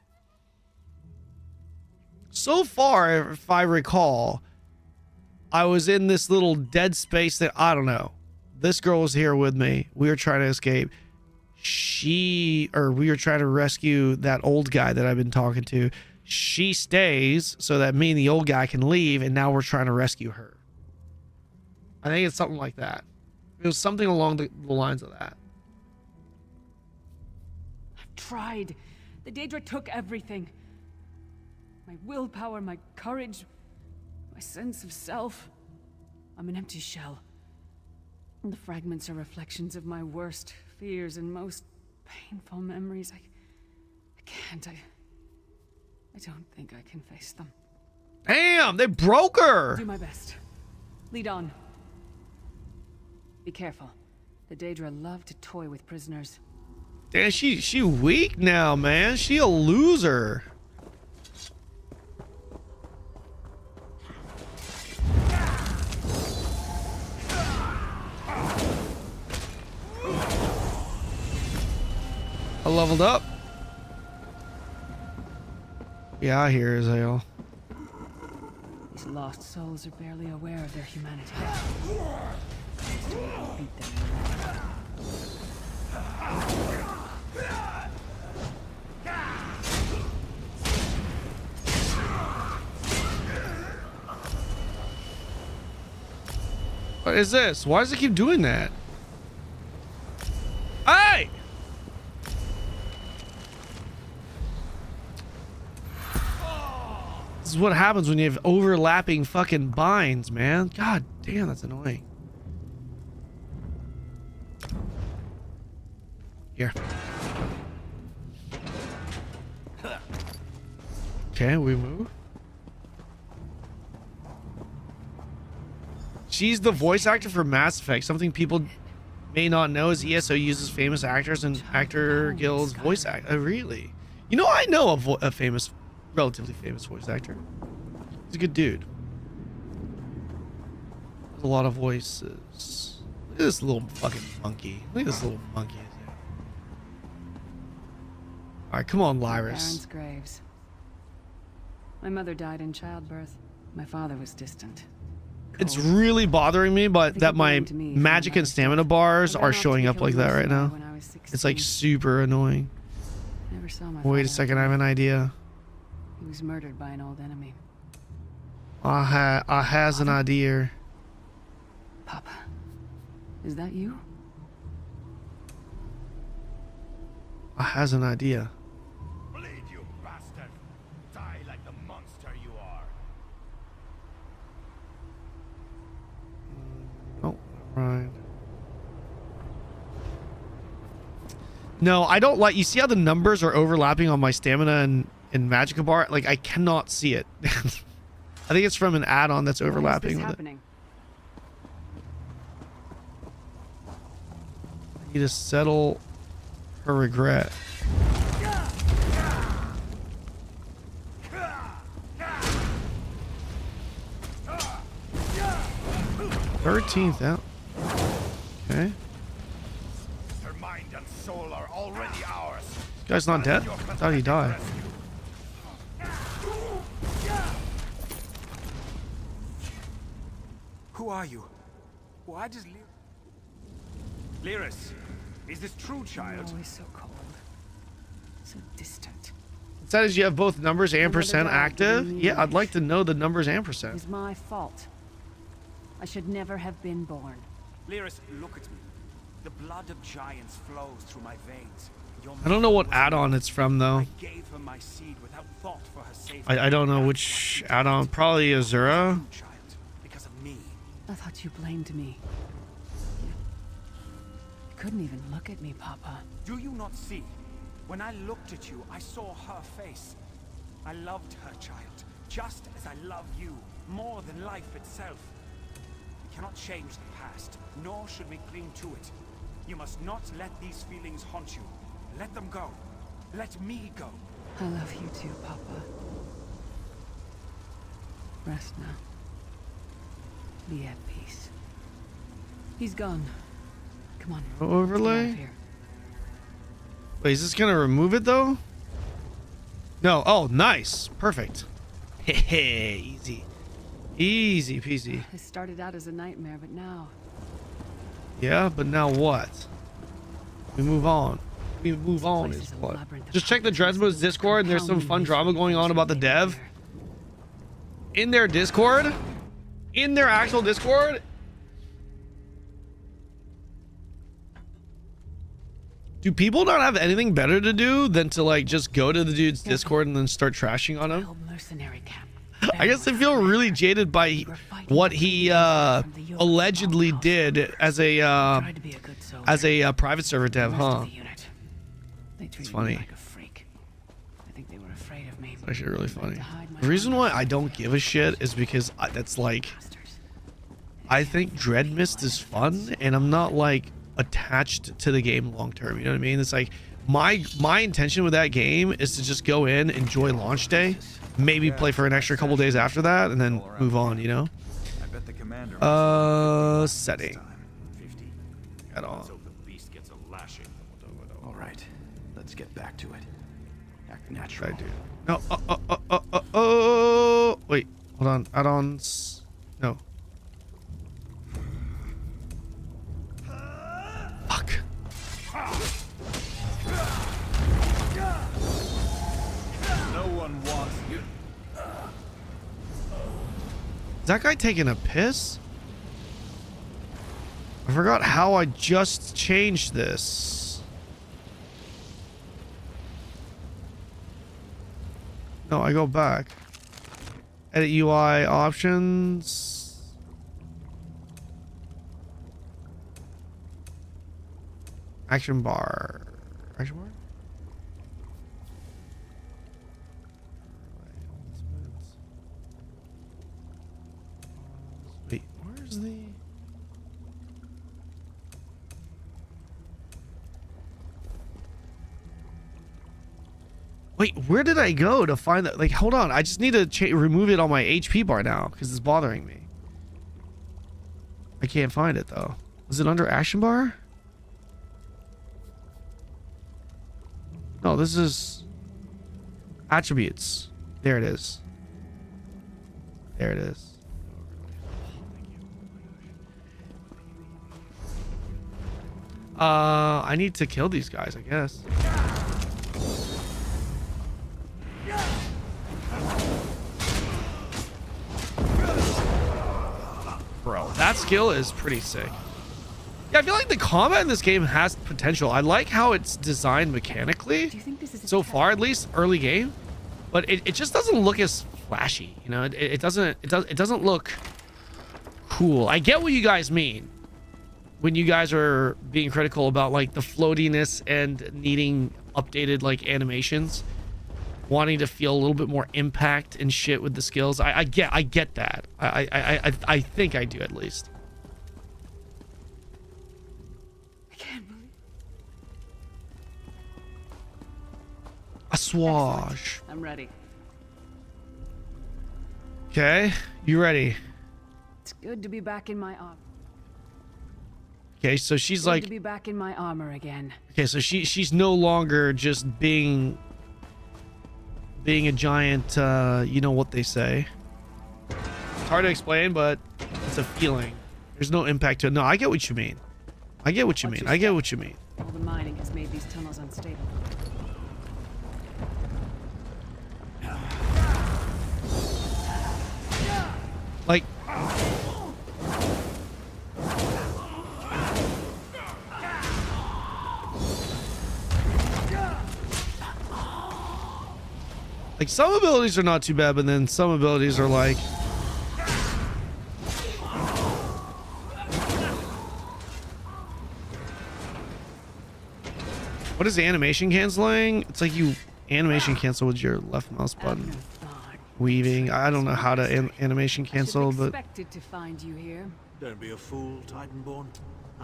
So far, if I recall, I was in this little dead space that, I don't know. This girl was here with me. We were trying to escape. We were trying to rescue that old guy that I've been talking to. She stays so that me and the old guy can leave, and now we're trying to rescue her. I think it's something like that. It was something along the lines of that. I've tried. The Daedra took everything. My willpower, my courage, my sense of self. I'm an empty shell. And the fragments are reflections of my worst fears and most painful memories. I can't. I don't think I can face them. Damn, they broke her. Do my best. Lead on. Be careful. The Daedra love to toy with prisoners. Damn, she weak now, man. She a loser. I leveled up. Yeah, I hear as hell. These lost souls are barely aware of their humanity. Beat them. What is this? Why does it keep doing that? Hey! This is what happens when you have overlapping fucking binds, man. God damn, that's annoying. Here. Okay, we move. She's the voice actor for Mass Effect. Something people may not know is ESO uses famous actors and Actor Guild's voice act. Really? You know, I know a famous, relatively famous voice actor. He's a good dude. There's a lot of voices. Look at this little fucking monkey. Look at this little monkey. All right, come on, Lyris. Baron's graves. My mother died in childbirth. My father was distant. It's really bothering me, but that my magic and stamina bars are showing up like that right now. It's like super annoying. Never saw my Wait a second, I have an idea. He was murdered by an old enemy. I has an idea. Papa, is that you? I has an idea. Bleed, you bastard! Die like the monster you are. Oh, right. No, I don't like. You see how the numbers are overlapping on my stamina and magicka bar? Like, I cannot see it. I think it's from an add-on that's overlapping with it. I need to settle her regret. $13th out. Okay. Her mind and soul are already ours. This guy's not dead? I thought he died. Who are you? Why does Lyris, is this true, child? Always so cold. So distant. It says you have both numbers and percent active. Yeah, I'd like to know the numbers and percent. It's my fault. I should never have been born. Lyris, look at me. The blood of giants flows through my veins. I don't know what add-on it's from though. I gave her my seed without thought for her safety. I don't know which add-on. Probably Azura. Because of me. I thought you blamed me. You couldn't even look at me, Papa. Do you not see? When I looked at you, I saw her face. I loved her, child, just as I love you, more than life itself. We cannot change the past, nor should we cling to it. You must not let these feelings haunt you. Let them go. Let me go. I love you too, Papa. Rest now. Be at peace. He's gone. Come on. Overlay? Wait, is this gonna remove it though? No. Oh, nice. Perfect. Hey, easy. Easy peasy. It started out as a nightmare, but now... Yeah, but now what? We move on. We move on is what? Just check the Dreadmyst Discord and there's some fun drama going on about the dev. In their Discord? In their actual Discord? Do people not have anything better to do than to like just go to the dude's Discord and then start trashing on him? I guess I feel really jaded by what he allegedly did as a private server dev, huh? It's funny. It's actually really funny. The reason why I don't give a shit is because that's like, I think Dreadmyst is fun, and I'm not like attached to the game long term. You know what I mean? It's like my intention with that game is to just go in, enjoy launch day, maybe play for an extra couple days after that, and then move on. You know? Setting. At all. All right, let's get back to it. Act natural. I do. No. Oh. Wait. Hold on. Add-ons. No. Fuck. No one wants you. Is that guy taking a piss? I forgot how I just changed this. No, I go back. Edit UI options. Action bar. Action bar? Wait, where's the... Wait, where did I go to find that? Like, hold on. I just need to remove it on my HP bar now because it's bothering me. I can't find it, though. Is it under action bar? No, this is attributes. There it is. There it is. I need to kill these guys, I guess. Bro, that skill is pretty sick. Yeah, I feel like the combat in this game has potential. I like how it's designed mechanically. So far, at least early game, but it just doesn't look as flashy. You know, it doesn't look cool. I get what you guys mean when you guys are being critical about like the floatiness and needing updated like animations, wanting to feel a little bit more impact and shit with the skills. I get that. I think I do at least. A swash. I'm ready. Okay, you ready? It's good to be back in my armor. Okay, so she's Good like, to be back in my armor again. okay, so she's no longer just being a giant. You know what they say. It's hard to explain, but it's a feeling. There's no impact to it. No, I get what you mean. I get what you mean. I get what you mean. All the mining has made these tunnels unstable. Like, some abilities are not too bad, but then some abilities are like, what is the animation canceling? It's like you animation cancel with your left mouse button. Weaving. I don't know how to animation cancel, but Expected to find you here. Don't be a fool, Titanborn.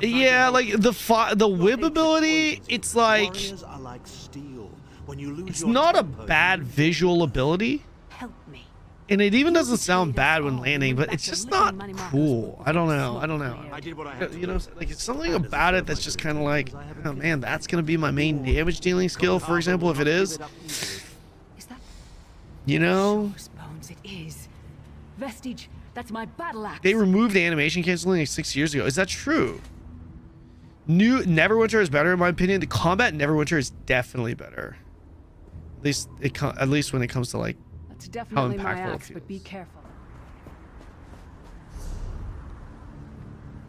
yeah, like the whip ability, it's like Warriors are like steel. When you lose it's your not a temper, bad visual ability. Help me. And it even doesn't sound bad when landing, but it's just not cool. I don't know. I did what I had to You know, like it's something about it that's just kind of like, oh man, that's gonna be my main damage dealing skill, for example, if it is. You know, Bones, it is. Vestige, that's my battle axe. they removed the animation canceling like 6 years ago. Is that true? New Neverwinter is better in my opinion. The combat in Neverwinter is definitely better. At least when it comes to like That's how definitely my impactful it axe, but be careful.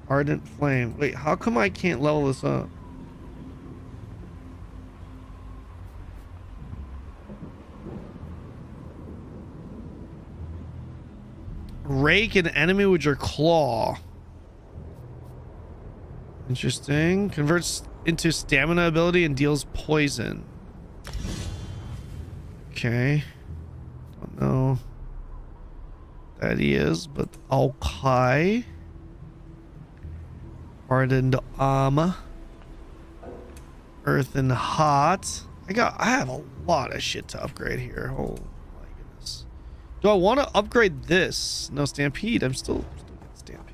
Ardent Flame. Wait, how come I can't level this up? Rake an enemy with your claw. Interesting. Converts into stamina ability and deals poison. Okay. Don't know that he is, but okay. Hardened armor. Earth and hot. I have a lot of shit to upgrade here. Oh my goodness. Do I want to upgrade this? No, Stampede. I'm still getting Stampede.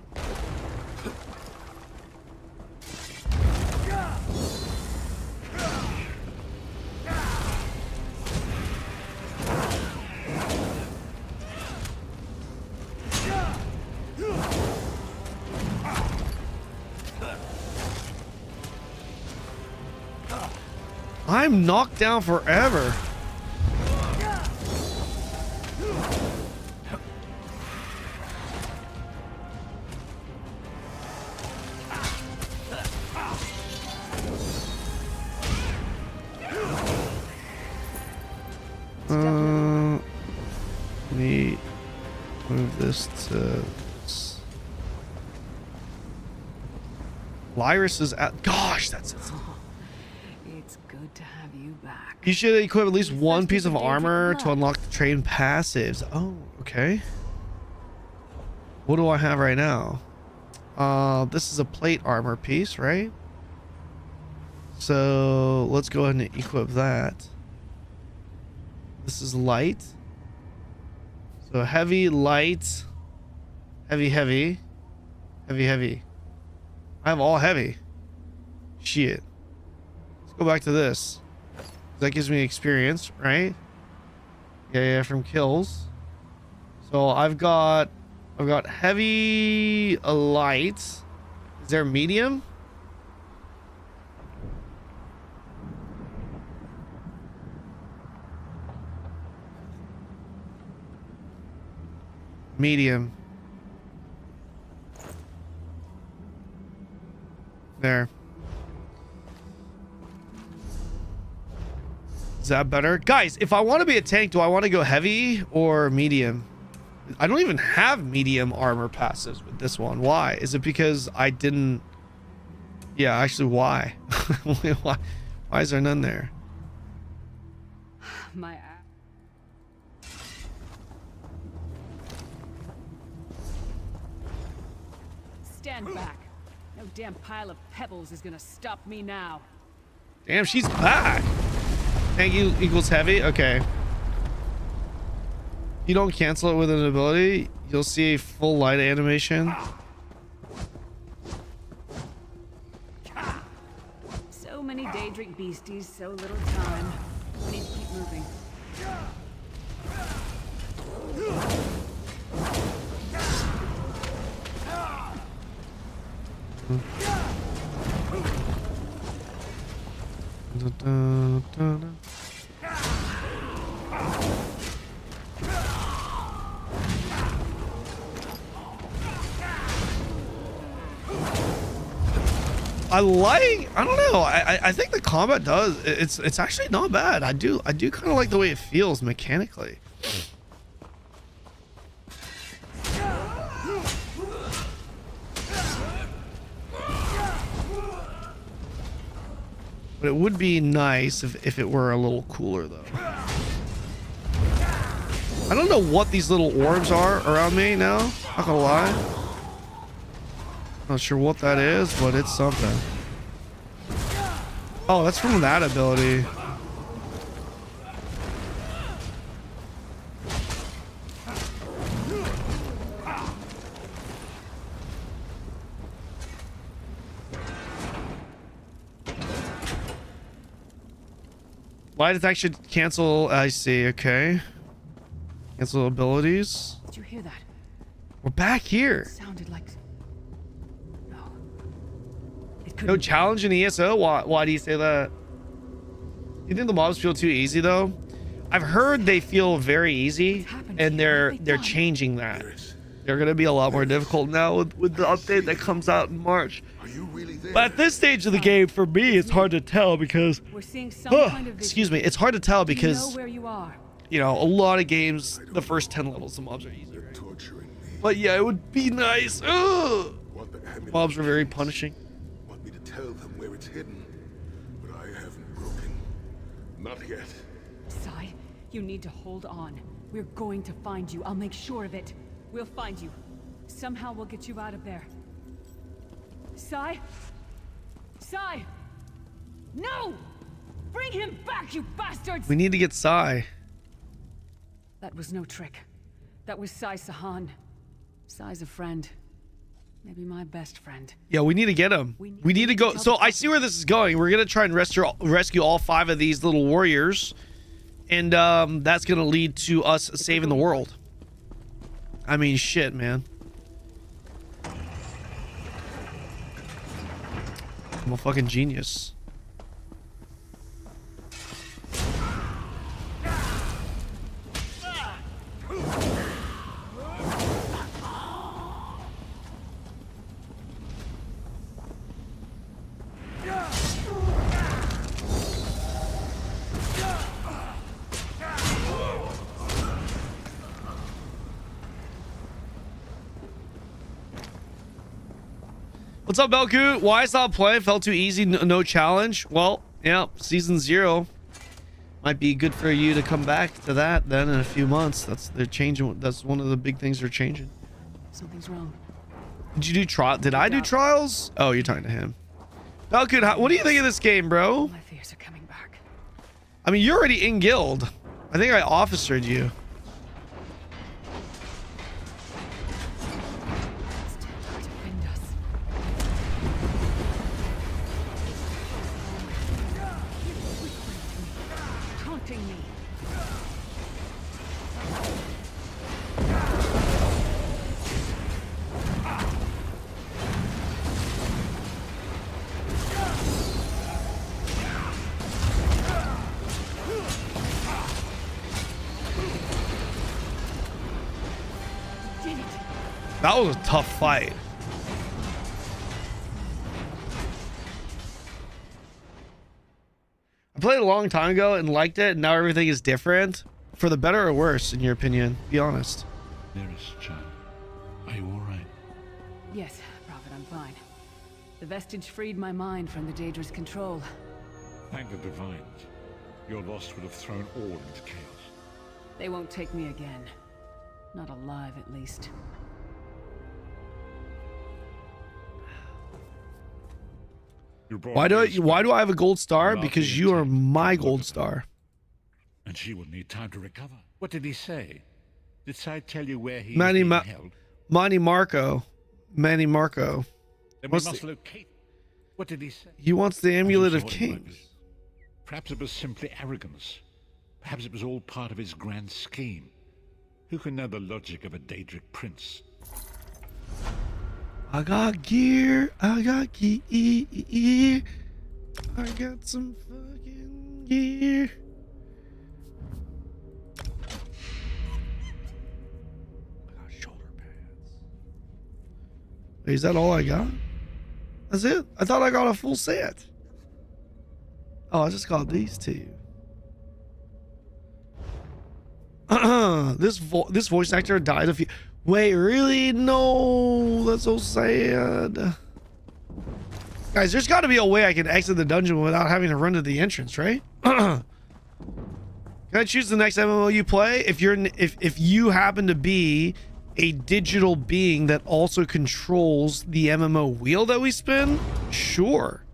I'm knocked down forever. this to... Lyris is at... Gosh, that's... It's good to have you back. You should equip at least one piece of armor to unlock the train passives. Oh, okay. What do I have right now? This is a plate armor piece, right? So let's go ahead and equip that. This is light. So heavy, light, heavy, heavy, heavy, heavy. I have all heavy. Shit. Let's go back to this. That gives me experience, right? Yeah, from kills. So I've got heavy, light. Is there medium? Medium. There. Is that better? Guys, if I want to be a tank, do I want to go heavy or medium? I don't even have medium armor passives with this one. Why? Is it because I didn't... Yeah, actually, why? Why is there none there? My... Stand back. No damn pile of pebbles is gonna stop me now. Damn, she's back. Tank equals heavy. Okay. You don't cancel it with an ability. You'll see a full light animation. So many Daedric beasties, so little time. We need to keep moving. I don't know. I think the combat does. It's actually not bad. I do kind of like the way it feels mechanically. But it would be nice if it were a little cooler though. I don't know what these little orbs are around me now. Not gonna lie. Not sure what that is, but it's something. Oh, that's from that ability. Light attack should cancel. I see. Okay. Cancel abilities. Did you hear that? We're back here. It sounded like... No challenge in ESO? Why do you say that? You think the mobs feel too easy though? I've heard they feel very easy, and they're changing that. They're gonna be a lot more difficult now with the update that comes out in March. But at this stage of the game, for me, it's hard to tell because we're seeing some kind of excuse me, it's hard to tell because where you are. You know, a lot of games, the first 10 levels, the mobs are easy. Right? But yeah, it would be nice. Ugh. Mobs are very punishing. Tell them where it's hidden, but I haven't broken. Not yet. Sai, you need to hold on. We're going to find you. I'll make sure of it. We'll find you. Somehow we'll get you out of there. Sai? Sai! No! Bring him back, you bastards! We need to get Sai. That was no trick. That was Sai Sahan. Sai's a friend. Maybe my best friend. Yeah, we need to get him. We need to go. So I see where this is going. We're going to try and rescue all 5 of these little warriors. And that's going to lead to us saving the world. I mean, shit, man. I'm a fucking genius. What's up, Belku? Why I stopped playing? Felt too easy. No challenge. Well, yeah, season 0 might be good for you to come back to that then in a few months. They're changing. That's one of the big things they're changing. Something's wrong. Did you do trial? Did I do trials? Oh, you're talking to him. Belku, what do you think of this game, bro? My fears are coming back. I mean, you're already in guild. I think I officered you. That was a tough fight. I played a long time ago and liked it, and now everything is different. For the better or worse, in your opinion? Be honest. Dearest child, are you all right? Yes, Prophet, I'm fine. The vestige freed my mind from the Daedra's control. Thank the Divines. Your loss would have thrown all into chaos. They won't take me again. Not alive, at least. Why do I have a gold star? Because you are my gold star. And she will need time to recover. What did he say? Did Sai tell you where he is Manny being held? Marco. Then we must locate. What did he say? He wants the amulet of kings. Perhaps it was simply arrogance. Perhaps it was all part of his grand scheme. Who can know the logic of a Daedric prince? I got gear. I got gear. I got some fucking gear. I got shoulder pads. Wait, is that all I got? That's it? I thought I got a full set. Oh, I just got these two. This voice actor died a few. Wait, really? No, that's so sad. Guys, there's got to be a way I can exit the dungeon without having to run to the entrance, right? Can I choose the next MMO you play? If you happen to be a digital being that also controls the MMO wheel that we spin, sure.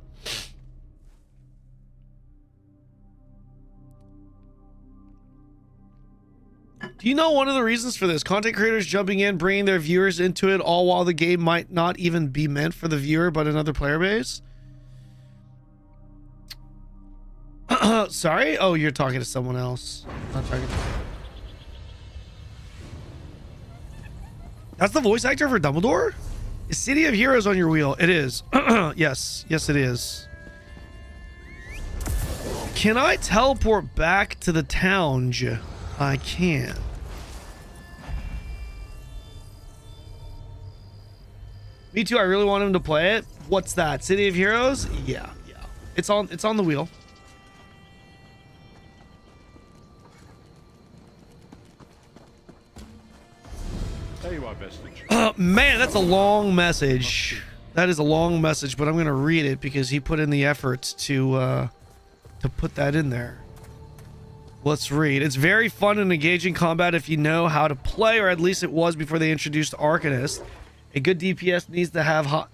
Do you know one of the reasons for this? Content creators jumping in, bringing their viewers into it, all while the game might not even be meant for the viewer, but another player base? Sorry? Oh, you're talking to someone else. I'm not talking to... That's the voice actor for Dumbledore? Is City of Heroes on your wheel? It is. Yes. Yes, it is. Can I teleport back to the town? I can. Me too. I really want him to play it. What's that? City of Heroes? Yeah. It's on the wheel. There you are, Vestige. Man, that's a long message. That is a long message, but I'm gonna read it because he put in the effort to put that in there. Let's read. It's very fun and engaging combat if you know how to play, or at least it was before they introduced Arcanist. A good DPS needs to have an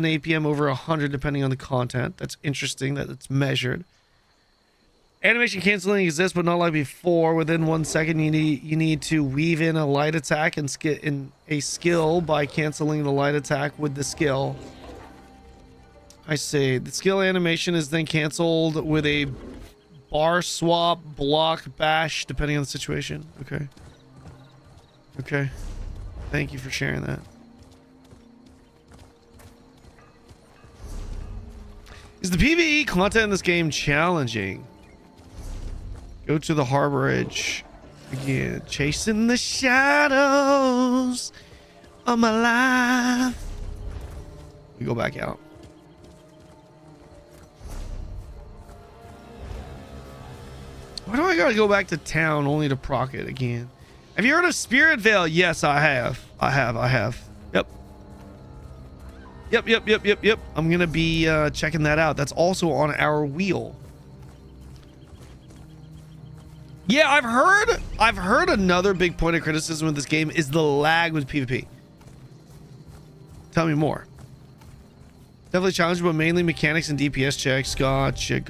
APM over 100 depending on the content. That's interesting that it's measured. Animation canceling exists, but not like before. Within 1 second, you need to weave in a light attack and a skill by canceling the light attack with the skill. I see. The skill animation is then canceled with a bar swap, block, bash, depending on the situation. Okay. Okay. Thank you for sharing that. Is the PvE content in this game challenging? Go to the harbor edge again. Chasing the shadows of my life. We go back out. Why do I gotta go back to town only to proc it again? Have you heard of Spirit Veil? Yes, I have. I have. Yep. Yep. I'm gonna be checking that out. That's also on our wheel. Yeah, I've heard another big point of criticism with this game is the lag with PvP. Tell me more. Definitely challenging, but mainly mechanics and DPS checks. Gotcha.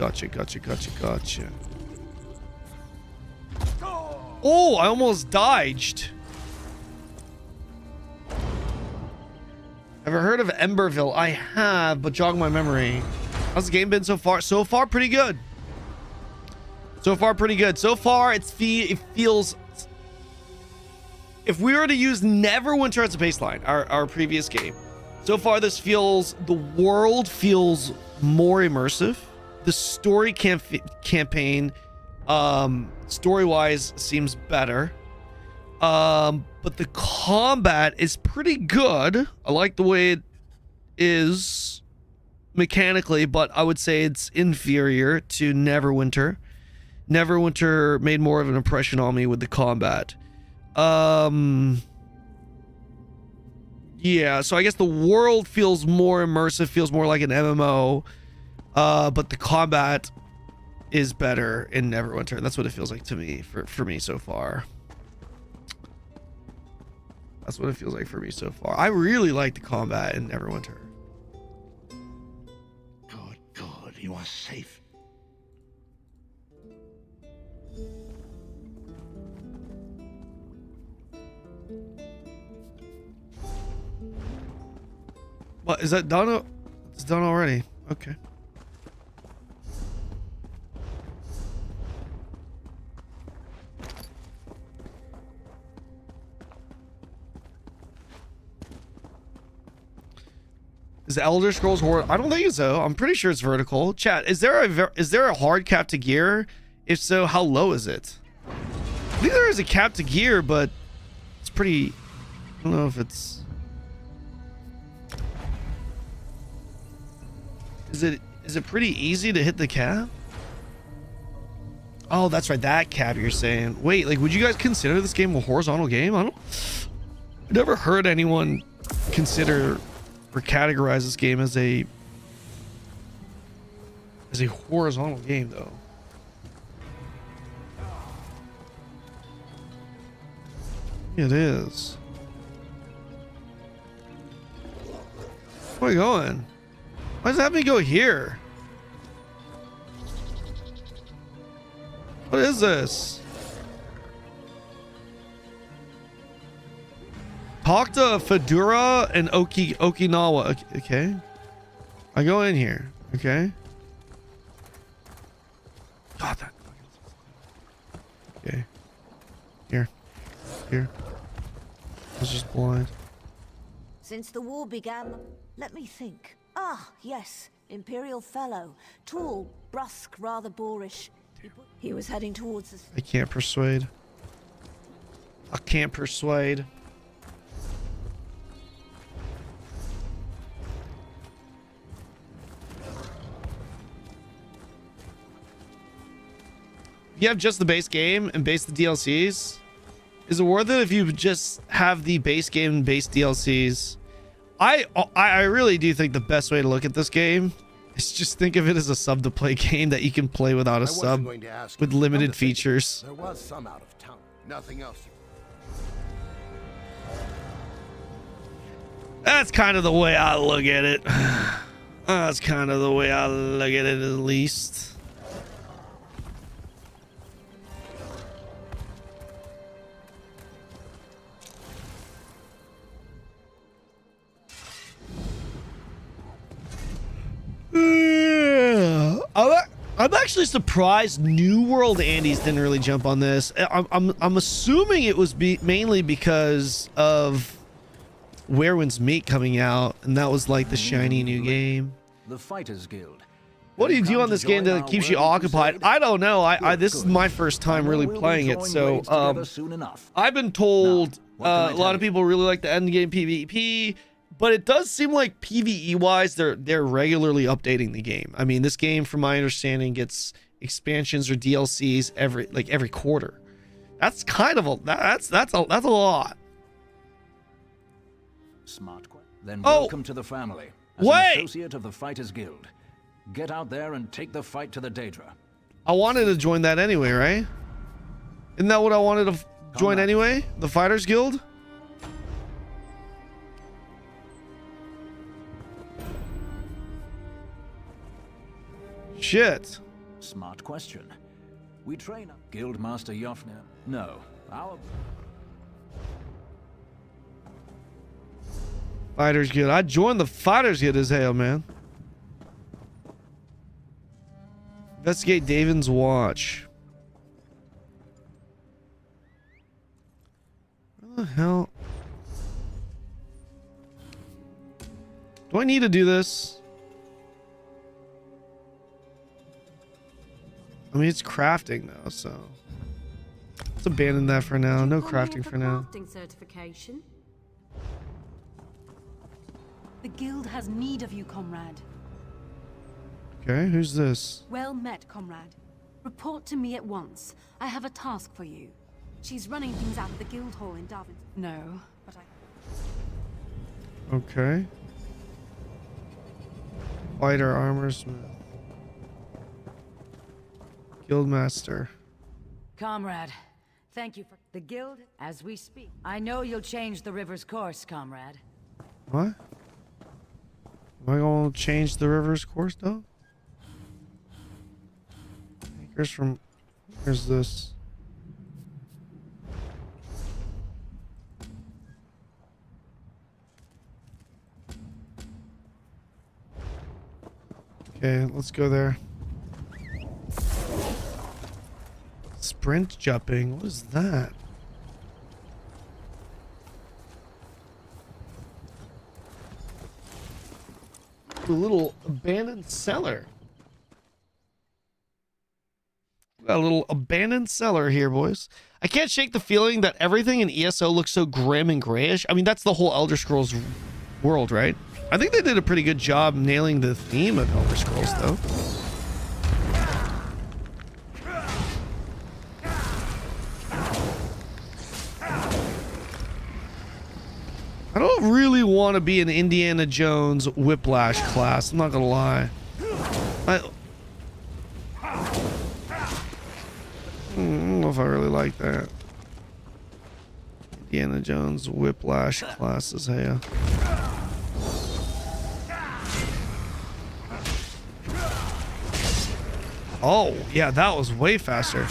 Oh, I almost dodged. Ever heard of Emberville? I have, but jog my memory. How's the game been so far? So far, pretty good. So far, it feels... If we were to use Neverwinter as a baseline, our previous game, so far this feels... The world feels more immersive. The story campaign, story-wise, seems better. But the combat is pretty good. I like the way it is mechanically, but I would say it's inferior to Neverwinter. Neverwinter made more of an impression on me with the combat. Yeah, so I guess the world feels more immersive, feels more like an MMO, but the combat is better in Neverwinter. That's what it feels like to me, for me so far. That's what it feels like for me so far. I really like the combat in Neverwinter. Good, you are safe. What, is that done? It's done already. Okay. Is Elder Scrolls Horror? I don't think so. I'm pretty sure it's vertical. Chat, is there a hard cap to gear? If so, how low is it? I think there is a cap to gear, but it's pretty... I don't know if it's... Is it pretty easy to hit the cap? Oh, that's right. That cap you're saying. Wait, like, would you guys consider this game a horizontal game? I've never heard anyone consider or categorize this game as a horizontal game, though. It is. Where are we going? Why does that have me go here? What is this? Talk to Fedora and Okinawa. Okay. I go in here. Okay. God, that. Okay. Here. I was just blind. Since the war began, let me think. Ah, yes. Imperial Fellow. Tall, brusque, rather boorish. He was heading towards us. I can't persuade. You have just the base game and base the DLCs? Is it worth it if you just have the base game and base DLCs? I really do think the best way to look at this game is just think of it as a sub-to-play game that you can play without a sub with limited features. There was some out of town. Nothing else. That's kind of the way I look at it. That's kind of the way I look at it, at least. I'm actually surprised New World Andes didn't really jump on this. I'm assuming it was mainly because of Werewolf's Meat coming out, and that was like the shiny new game. The Fighters Guild. What do you do on this game that keeps you occupied? I don't know. This is my first time really playing it, so I've been told a lot of people really like the end game PvP. But it does seem like PvE wise, they're regularly updating the game. I mean, this game, from my understanding, gets expansions or DLCs every quarter. That's kind of that's a lot. Smart. Then welcome to the family. as an Wait! associate of the Fighters Guild. Get out there and take the fight to the Daedra. I wanted to join that anyway, right? Isn't that what I wanted to join anyway? The Fighters Guild? Shit. Smart question. We train Guildmaster Yofnir. No, our Fighters Guild. I joined the Fighters Guild as hell, man. Investigate Davin's watch. Where the hell? Do I need to do this? I mean, it's crafting though, so let's abandon that for now. No crafting for now. Crafting certification. The guild has need of you, comrade. Okay, who's this? Well met, comrade. Report to me at once. I have a task for you. She's running things out of the guild hall in Darwin. No, but I... Okay. Fighter armorsmith. Guildmaster. Comrade, thank you for the guild as we speak. I know you'll change the river's course, comrade. What? Am I going to change the river's course though? Here's from... Where's this? Okay, let's go there. Sprint jumping, what is that? A little abandoned cellar. Got a little abandoned cellar here, boys. I can't shake the feeling that everything in ESO looks so grim and grayish. I mean, that's the whole Elder Scrolls world, right? I think they did a pretty good job nailing the theme of Elder Scrolls, though. I don't really want to be an Indiana Jones Whiplash class. I'm not gonna lie. I don't know if I really like that. Indiana Jones Whiplash classes, hey. Oh, yeah, that was way faster.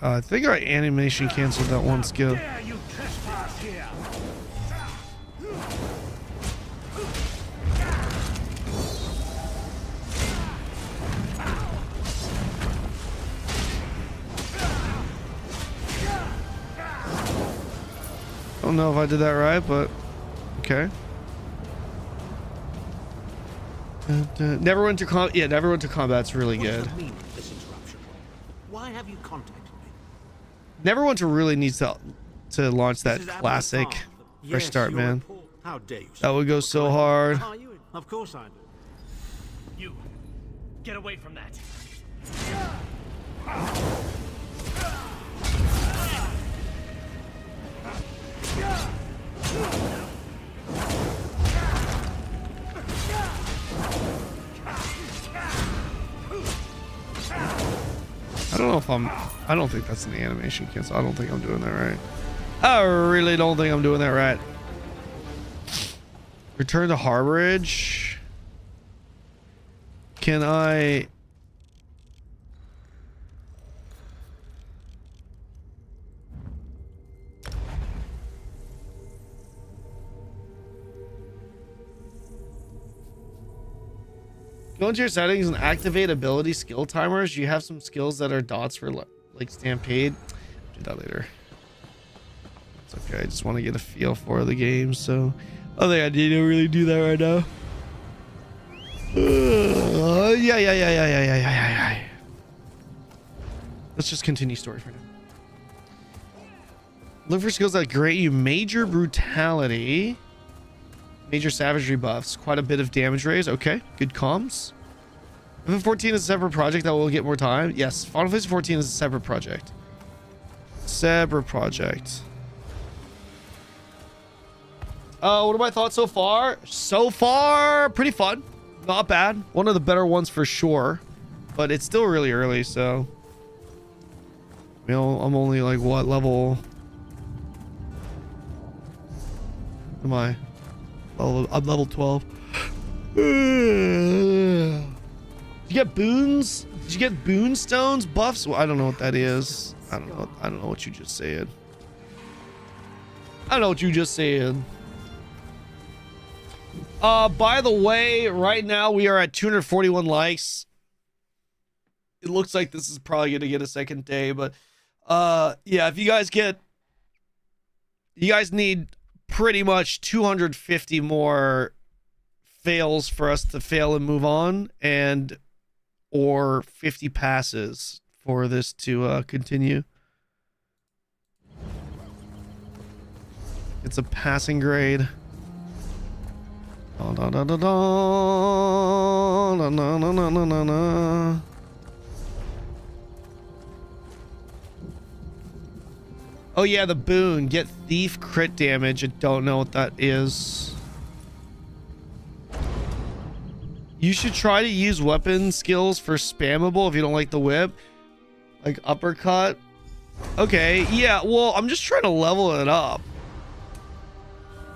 I think our animation canceled that one skill. I don't know if I did that right, but okay. Never went to combat. Yeah, never went to combat's really good. Why have you contacted me? Neverwinter really needs to launch that classic fresh start, man. How dare you? That would go so hard. Of course I do. You, get away from that. I don't know if I don't think that's an animation cancel. I don't think I'm doing that right. I really don't think I'm doing that right. Return to Harborage. Can I... Go into your settings and activate ability skill timers. You have some skills that are dots for like Stampede. Do that later. It's okay. I just want to get a feel for the game, so I think I need to really do that right now. Yeah. Let's just continue story for now. Look for skills that grant you major brutality. Major savagery buffs, quite a bit of damage raise. Okay, good comms. Final 14 is a separate project that will get more time. Yes, Final Fantasy 14 is a separate project. Separate project. What are my thoughts so far? So far, pretty fun. Not bad. One of the better ones for sure. But it's still really early, so... You know, I'm only like, what, level... Am I? I'm level 12. Did you get boons? Did you get boon stones? Buffs? Well, I don't know what that is. I don't know what you just said. I don't know what you just said. By the way, right now we are at 241 likes. It looks like this is probably gonna get a second day, but yeah, if you guys need pretty much 250 more fails for us to fail and move on, and or 50 passes for this to continue. It's a passing grade. Da, da, da, da, da, da, da, da, da, da, da. Oh yeah, the boon. Get thief crit damage. I don't know what that is. You should try to use weapon skills for spammable if you don't like the whip. Like uppercut. Okay, yeah, well, I'm just trying to level it up.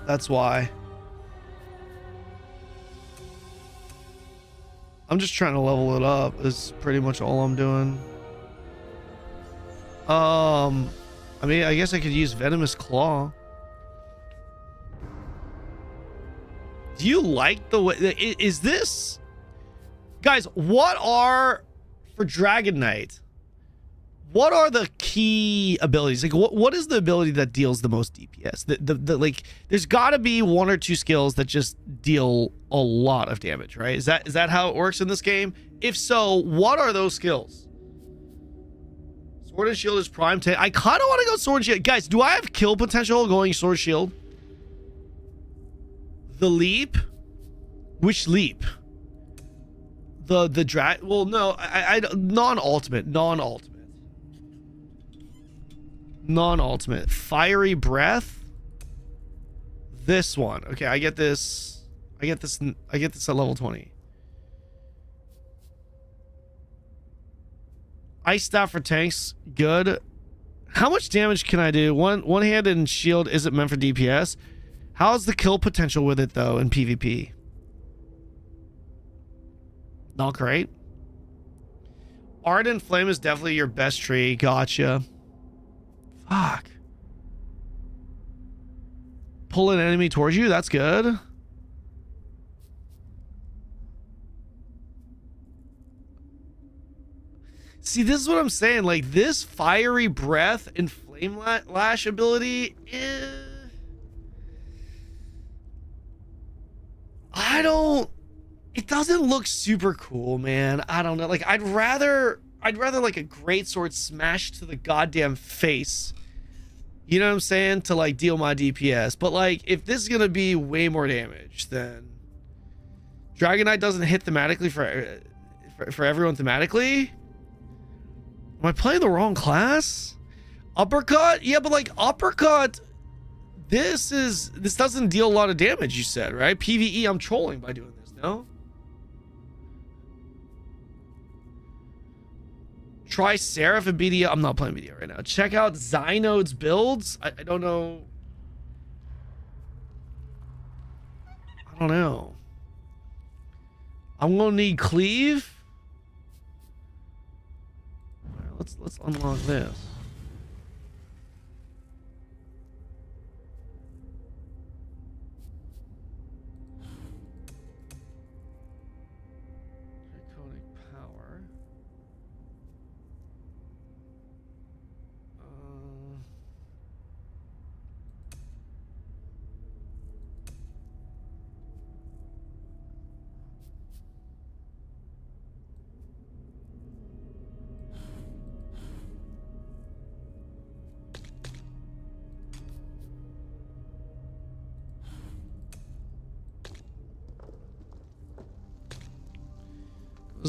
That's why. I'm just trying to level it up is pretty much all I'm doing. I mean, I guess I could use Venomous Claw. Do you like the way... Is this... Guys, what are... For Dragon Knight, what are the key abilities? Like, what is the ability that deals the most DPS? Like, there's got to be one or two skills that just deal a lot of damage, right? Is that how it works in this game? If so, what are those skills? Sword and Shield is prime 10. I kind of want to go Sword and Shield. Guys, do I have kill potential going Sword Shield? The leap? Which leap? The drag? Well, no, I non-ultimate. Non-ultimate. Fiery breath. This one. Okay, I get this at level 20. Ice staff for tanks, good. How much damage can I do? One-handed and shield isn't meant for DPS. How's the kill potential with it though in PvP? Not great. Ardent Flame is definitely your best tree. Gotcha. Fuck. Pull an enemy towards you. That's good. See, this is what I'm saying. Like, this Fiery Breath and Flame Lash ability, it doesn't look super cool, man. I don't know. Like, I'd rather like a greatsword smash to the goddamn face. You know what I'm saying? To like deal my DPS. But like, if this is gonna be way more damage, then Dragon Knight doesn't hit thematically for everyone thematically. Am I playing the wrong class? Uppercut? Yeah, but like uppercut, this doesn't deal a lot of damage, you said, right? PvE, I'm trolling by doing this, no? Try Seraph and BDO. I'm not playing BDO right now. Check out Zynode's builds. I don't know. I don't know. I'm gonna need cleave. All right, let's unlock this. Draconic power.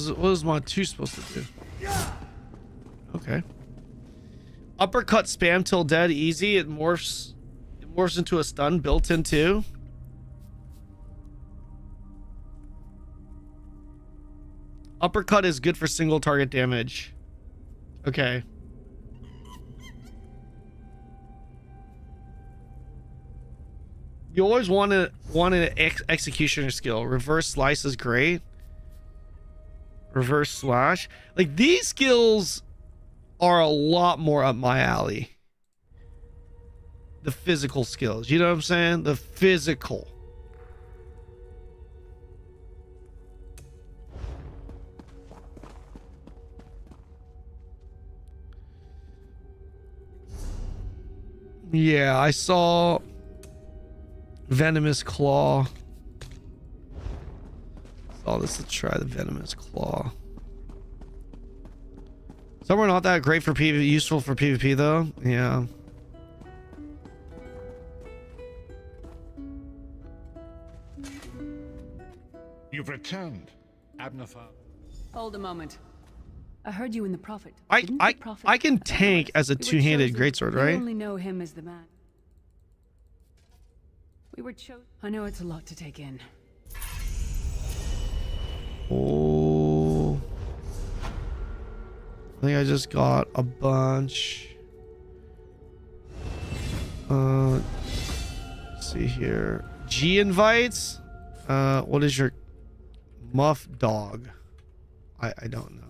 What is mod 2 supposed to do? Okay. Uppercut spam till dead easy. It morphs into a stun built in too. Uppercut is good for single target damage. Okay. You always want an executioner skill. Reverse slice is great. Reverse slash. Like, these skills are a lot more up my alley. The physical skills. You know what I'm saying? The physical. Yeah, I saw Venomous Claw. Oh, let's try the Venomous Claw. Some are not that great for PvP, useful for PvP though. Yeah. You've returned, Abnathar. Hold a moment. I heard you in the Prophet. I can tank as a two-handed greatsword, We right? only know him as the man. We were chosen. I know it's a lot to take in. Oh. I think I just got a bunch. Let's see here. G invites. What is your muff dog? I don't know.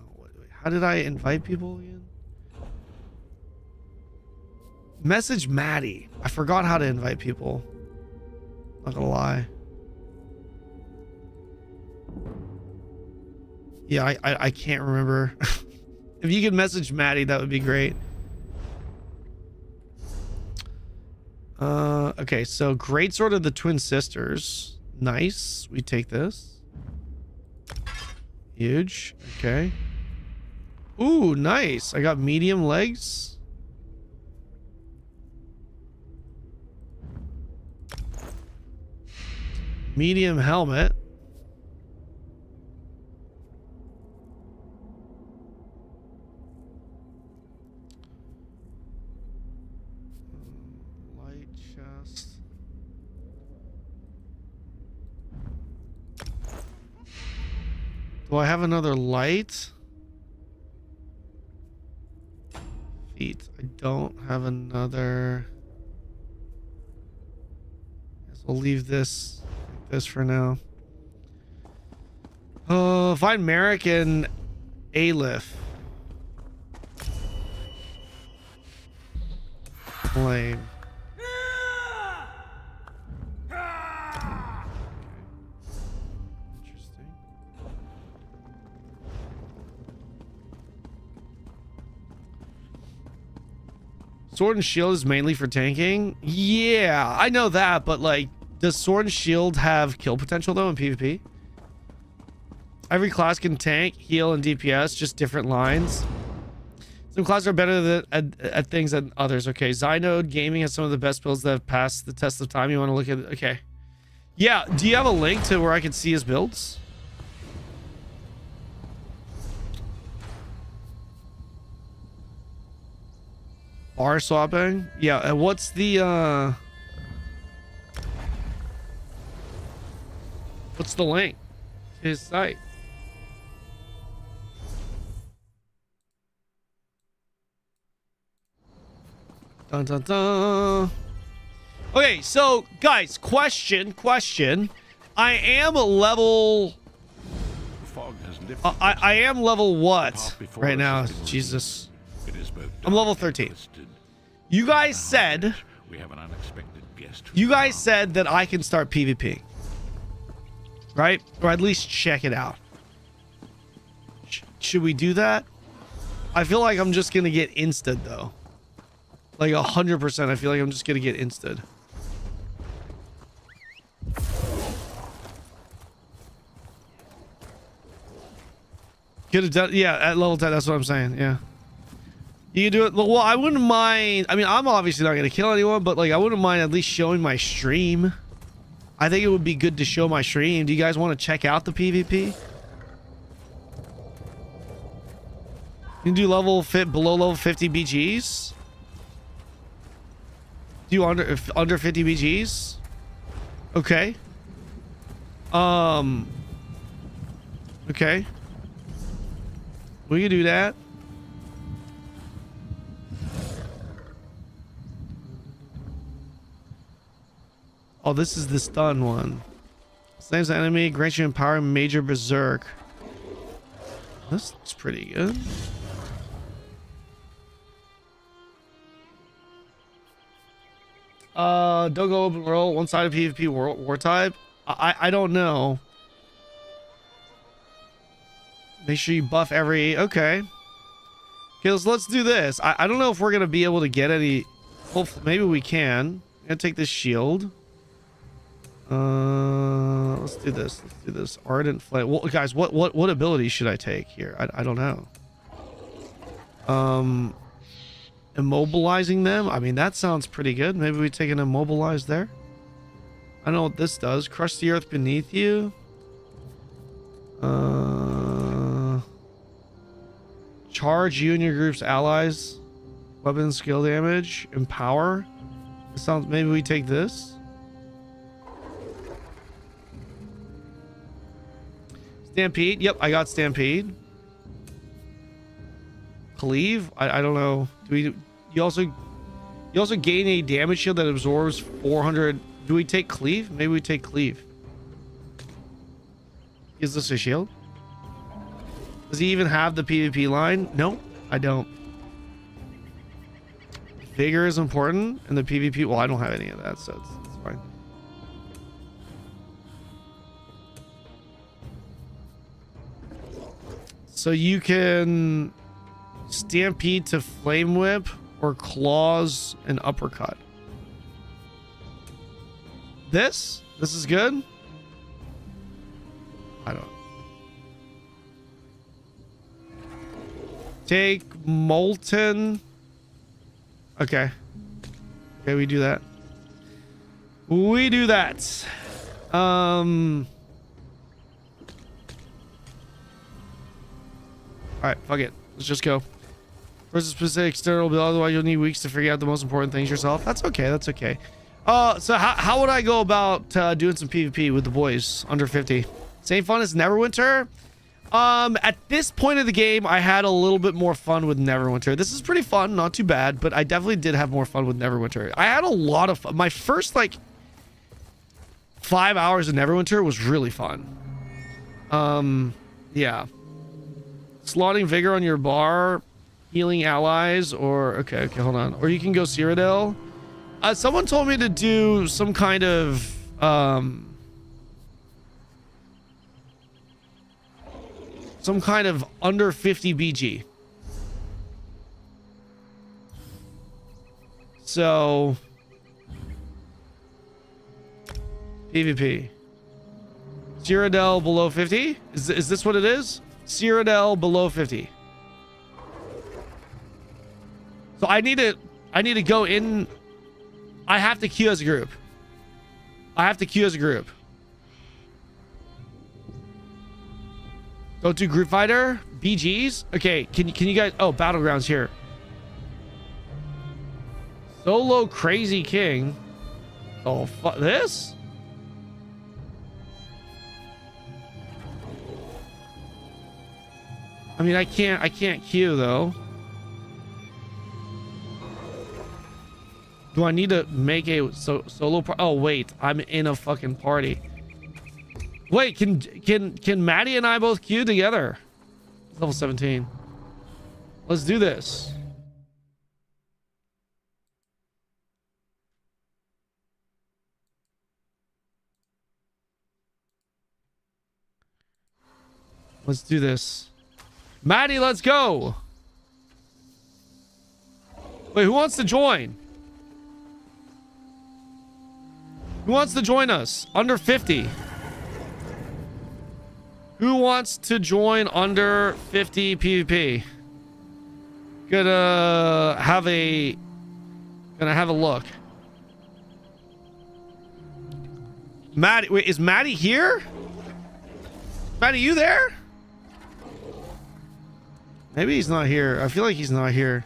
How did I invite people again? Message Maddie. I forgot how to invite people. Not gonna lie. Yeah, I can't remember. If you could message Maddie, that would be great. Okay, so Greatsword of the Twin Sisters. Nice. We take this. Huge. Okay. Ooh, nice. I got medium legs. Medium helmet. Light chest. Do I have another light? Feet. I don't have another. Guess we'll leave this like this for now. Oh, find Merrick and Aleph. Lame. Sword and shield is mainly for tanking. Yeah, I know that, but like, does sword and shield have kill potential though in PvP? Every class can tank, heal, and DPS, just different lines. Some classes are better at things than others. Okay, Zynode Gaming has some of the best builds that have passed the test of time. You want to look at it? Okay. Yeah, do you have a link to where I can see his builds? Bar swapping? Yeah, and what's the link to his site? Dun dun dun. Okay, so guys, question. I am a level I am level what right now? Jesus. I'm level 13. You guys said we have an unexpected guest. You guys said that I can start PvP. Right? Or at least check it out. Should we do that? I feel like I'm just going to get insta'd though. Like 100%. I feel like I'm just going to get insta'd. Could have done, yeah, at level 10. That's what I'm saying. Yeah. You can do it. Well, I wouldn't mind. I mean, I'm obviously not going to kill anyone, but like, I wouldn't mind at least showing my stream. I think it would be good to show my stream. Do you guys want to check out the PvP? You can do below level 50 BGs. Do under 50 BGs? Okay. Okay. We can do that. Oh, this is the stun one. Slams the enemy, grants you empower major berserk. This looks pretty good. Don't go open world, one-sided PvP war type. I don't know. Make sure you buff every... Okay. Let's do this. I don't know if we're gonna be able to get any... Hopefully, maybe we can. I'm gonna take this shield. Let's do this. Let's do this. Ardent Flame. Well, guys, what ability should I take here? I don't know. Immobilizing them. I mean, that sounds pretty good. Maybe we take an immobilize there. I don't know what this does. Crush the earth beneath you. Charge you and your group's allies. Weapon skill damage. Empower. It sounds. Maybe we take this. Stampede. Yep, I got Stampede. Cleave. I don't know. Do we? You also gain a damage shield that absorbs 400. Do we take Cleave? Maybe we take Cleave. Is this a shield? Does he even have the PvP line? No, I don't. Vigor is important in the PvP. Well, I don't have any of that, so it's fine. So you can Stampede to Flame Whip or Claws and Uppercut. This is good. I don't. Take Molten. Okay. Okay, we do that. We do that. All right, fuck it. Let's just go. First, a specific external build, otherwise you'll need weeks to figure out the most important things yourself. That's okay. That's okay. So how would I go about doing some PvP with the boys under 50? Same fun as Neverwinter? At this point of the game, I had a little bit more fun with Neverwinter. This is pretty fun, not too bad, but I definitely did have more fun with Neverwinter. I had a lot of fun. My first, like, 5 hours of Neverwinter was really fun. Yeah. Slotting Vigor on your bar, healing allies, or... Okay, hold on. Or you can go Cyrodiil. Someone told me to do some kind of... some kind of under 50 BG. So... PvP. Cyrodiil below 50? Is this what it is? Cyrodiil below 50. So I need to go in. I have to queue as a group. Go to group fighter, BGs. Okay, can you guys? Oh, battlegrounds here. Solo crazy king. Oh, fuck this. I mean, I can't queue though. Do I need to make a solo party? Oh wait, I'm in a fucking party. Wait, can Maddie and I both queue together? Level 17. Let's do this. Let's do this. Maddie, let's go. Wait, who wants to join? Who wants to join us? Under 50. Who wants to join under 50 PvP? Gonna have a look. Maddie, wait, is Maddie here? Maddie, you there? Maybe he's not here. I feel like he's not here.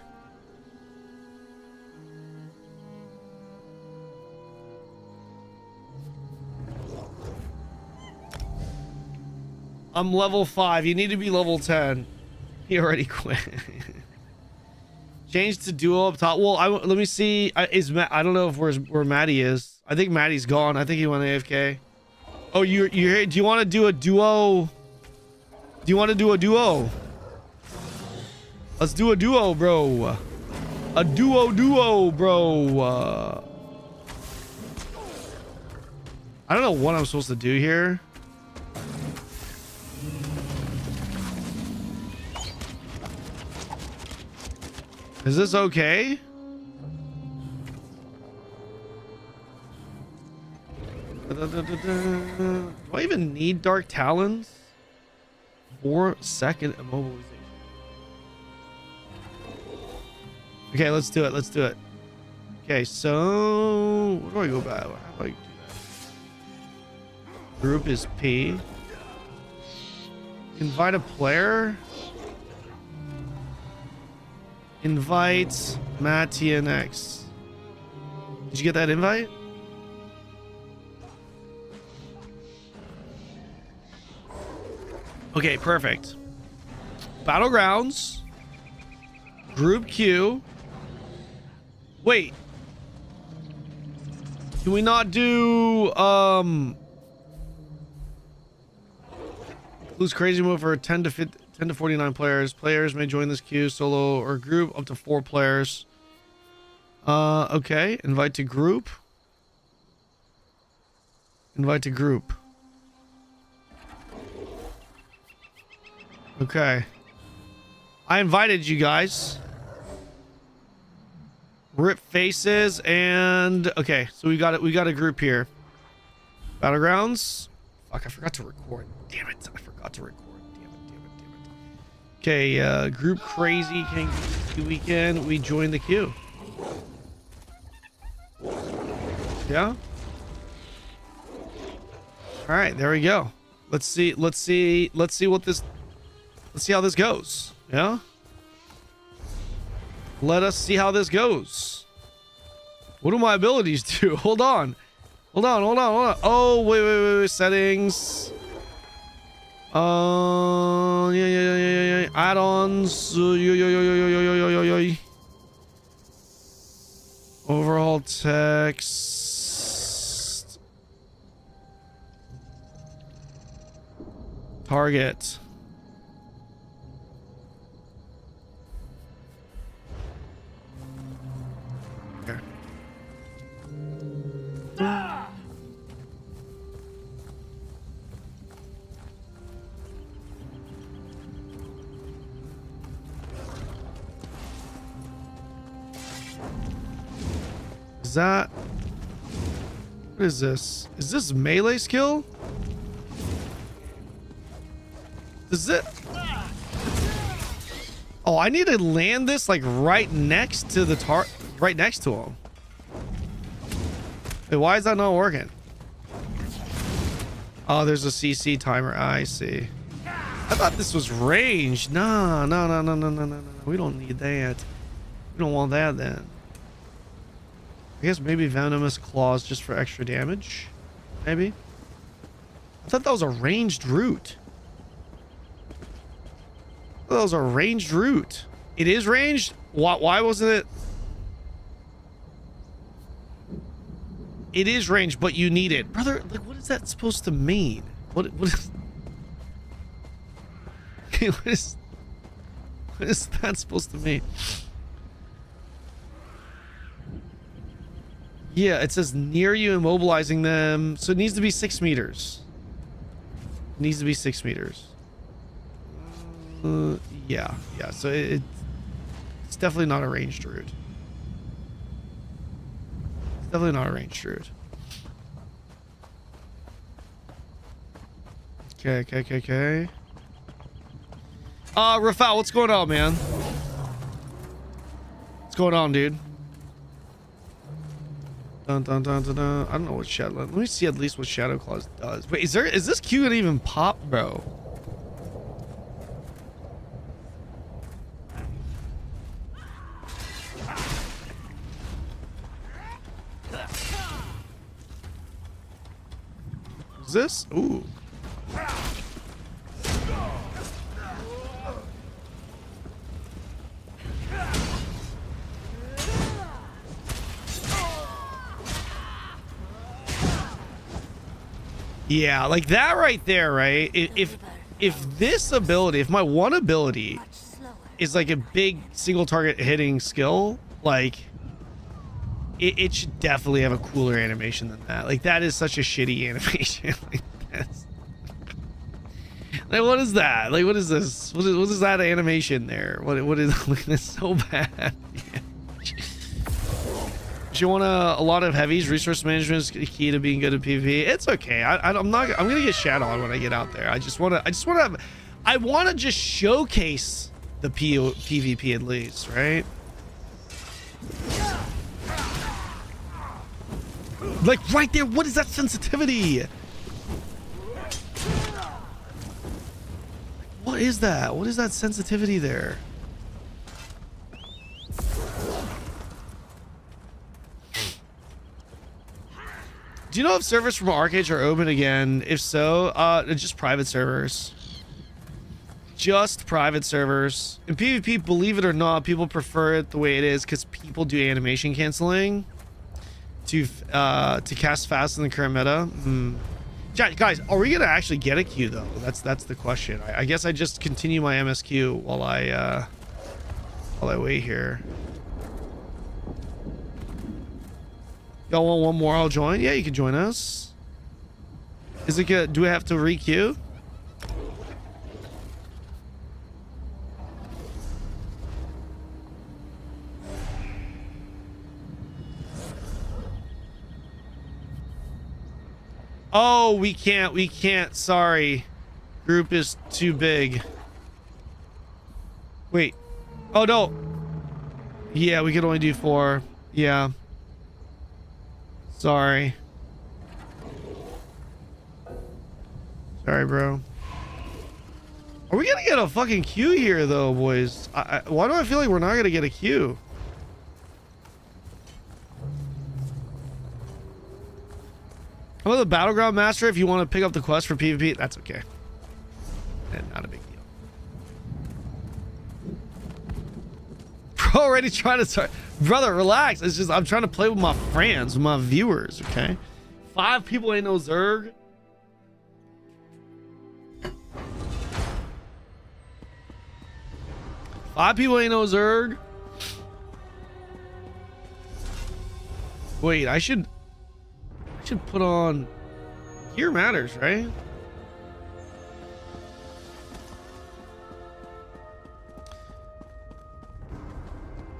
I'm level 5. You need to be level 10. He already quit. Change to duo up top. Well, let me see. I don't know if where Maddie is. I think Maddie's gone. I think he went AFK. Oh, you're here. Do you want to do a duo? Do you want to do a duo? Let's do a duo, bro. A duo, bro. I don't know what I'm supposed to do here. Is this okay? Do I even need Dark Talons? 4-second immobilization. Okay, let's do it. Let's do it. Okay, so where do I go back? How do I do that? Group is P. Invite a player. Invite Matt TNX. Did you get that invite? Okay, perfect. Battlegrounds. Group Q. Wait. Can we not do lose crazy mode for 10 to 49 players. Players may join this queue solo or group up to 4 players. Okay. Invite to group. Invite to group. Okay. I invited you guys. Rip faces and okay, so we got it. We got a group here. Battlegrounds. Fuck, I forgot to record. Damn it. I forgot to record. Okay, group crazy King weekend. We joined the queue. Yeah. All right, there we go. Let's see what this. Let's see how this goes. Yeah. Let us see how this goes. What do my abilities do? Hold on. Oh, wait. Settings. Yeah. Add-ons. Overall text. Target. Here. Is that... What is this? Is this melee skill? Is it... Oh, I need to land this like right next to the right next to him. Wait, why is that not working? Oh, there's a CC timer. I see. I thought this was ranged. No. We don't need that. We don't want that then. I guess maybe venomous claws just for extra damage. Maybe. I thought that was a ranged route. That was a ranged route. It is ranged? Why wasn't it? It is ranged, but you need it. Brother, like, what is that supposed to mean? What is... what is that supposed to mean? Yeah, it says near you, immobilizing them. So it needs to be 6 meters. It needs to be 6 meters. Yeah. So it's definitely not a ranged route. It's definitely not a ranged route. Okay. Rafal, what's going on, man? What's going on, dude? Dun. I don't know what shadow. Let me see at least what Shadow Claws does. Wait, is this Q gonna even pop, bro? this? Ooh. Yeah, like that right there, right? If this ability, if my one ability is like a big single target hitting skill, like it should definitely have a cooler animation than that. Like that is such a shitty animation. Like that's like, what is that? Like what is this? What is that animation there? What is like, that's so bad. Yeah. You want a lot of heavies. Resource management is key to being good at PvP. It's okay. I'm gonna get shat on when I get out there. I want to just showcase the PvP at least, right? Like right there. What is that sensitivity? What is that? What is that sensitivity there? Do you know if servers from Arcade are open again? If so, just private servers. Just private servers. In PvP, believe it or not, people prefer it the way it is because people do animation canceling to cast fast in the current meta. Guys, are we gonna actually get a queue though? That's the question. I guess I just continue my MSQ while I wait here. Y'all want one more? I'll join. Yeah, you can join us. Is it good? Do we have to re-queue? Oh, we can't. Sorry. Group is too big. Wait. Oh, no. Yeah, we can only do 4. Yeah. Sorry. Sorry, bro. Are we gonna get a fucking queue here, though, boys? Why do I feel like we're not gonna get a queue? How about the Battleground Master? If you want to pick up the quest for PvP, that's okay. And not a big deal. Bro, already trying to start. Brother, relax. It's just I'm trying to play with my friends, with my viewers, okay? 5 people ain't no Zerg. Five people ain't no Zerg. Wait, I should put on Gear Matters, right?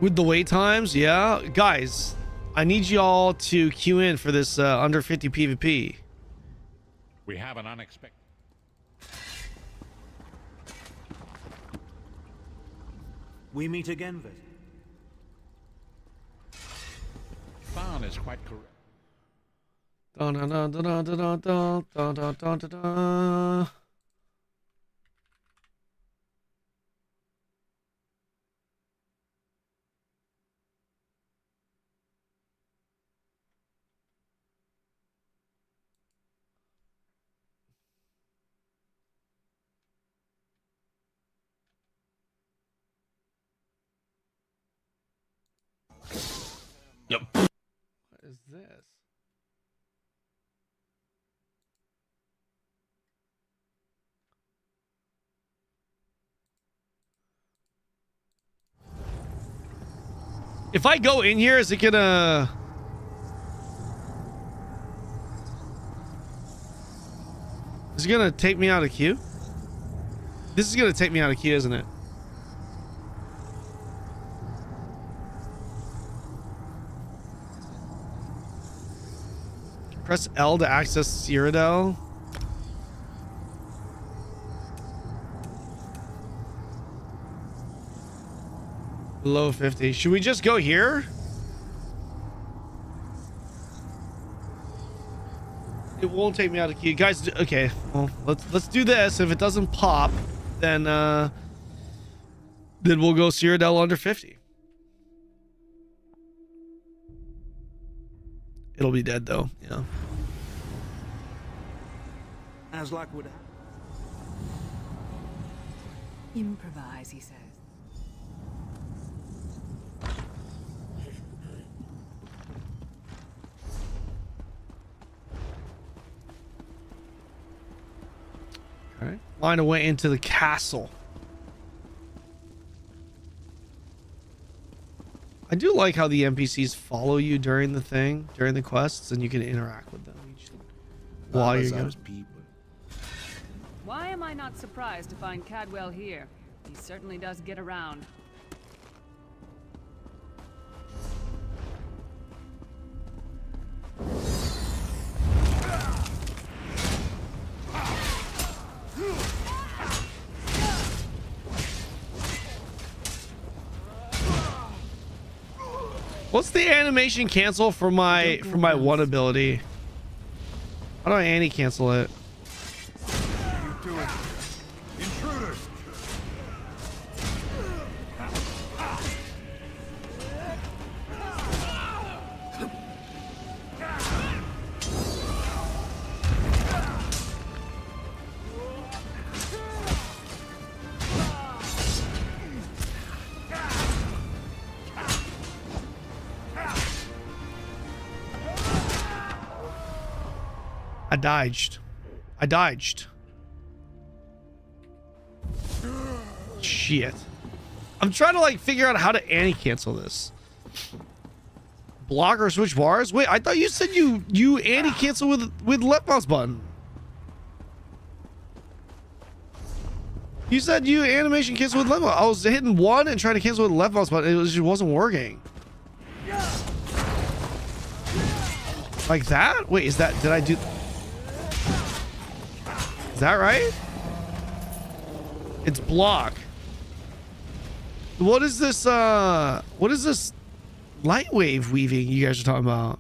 With the wait times, yeah. Guys, I need y'all to queue in for this under 50 PvP. We have an unexpected. We meet again, Vet. Farn is quite correct. Dun, dun, dun, dun, dun, dun, dun, dun, dun, dun, dun, dun. Yep. What is this? If I go in here, is it gonna... Is it gonna take me out of queue? This is gonna take me out of queue, isn't it? Press L to access Cyrodiil. Below 50. Should we just go here? It won't take me out of queue. Guys, okay. Well, let's do this. If it doesn't pop, then we'll go Cyrodiil under 50. It'll be dead though, yeah. As luck would have. Improvise, he says. Okay. Find a way into the castle. I do like how the NPCs follow you during the thing, during the quests, and you can interact with them while you're going. Why am I not surprised to find Cadwell here? He certainly does get around. What's the animation cancel for my one ability? How do I anti-cancel it? Intruders! I dodged. Shit. I'm trying to like figure out how to anti-cancel this. Block or switch bars? Wait, I thought you said you anti-cancel with left mouse button. You said you animation cancel with left mouse. I was hitting one and trying to cancel with left mouse button. It just wasn't working. Like that? Wait, is that, did I do? Is that right? It's block. What is this light wave weaving you guys are talking about?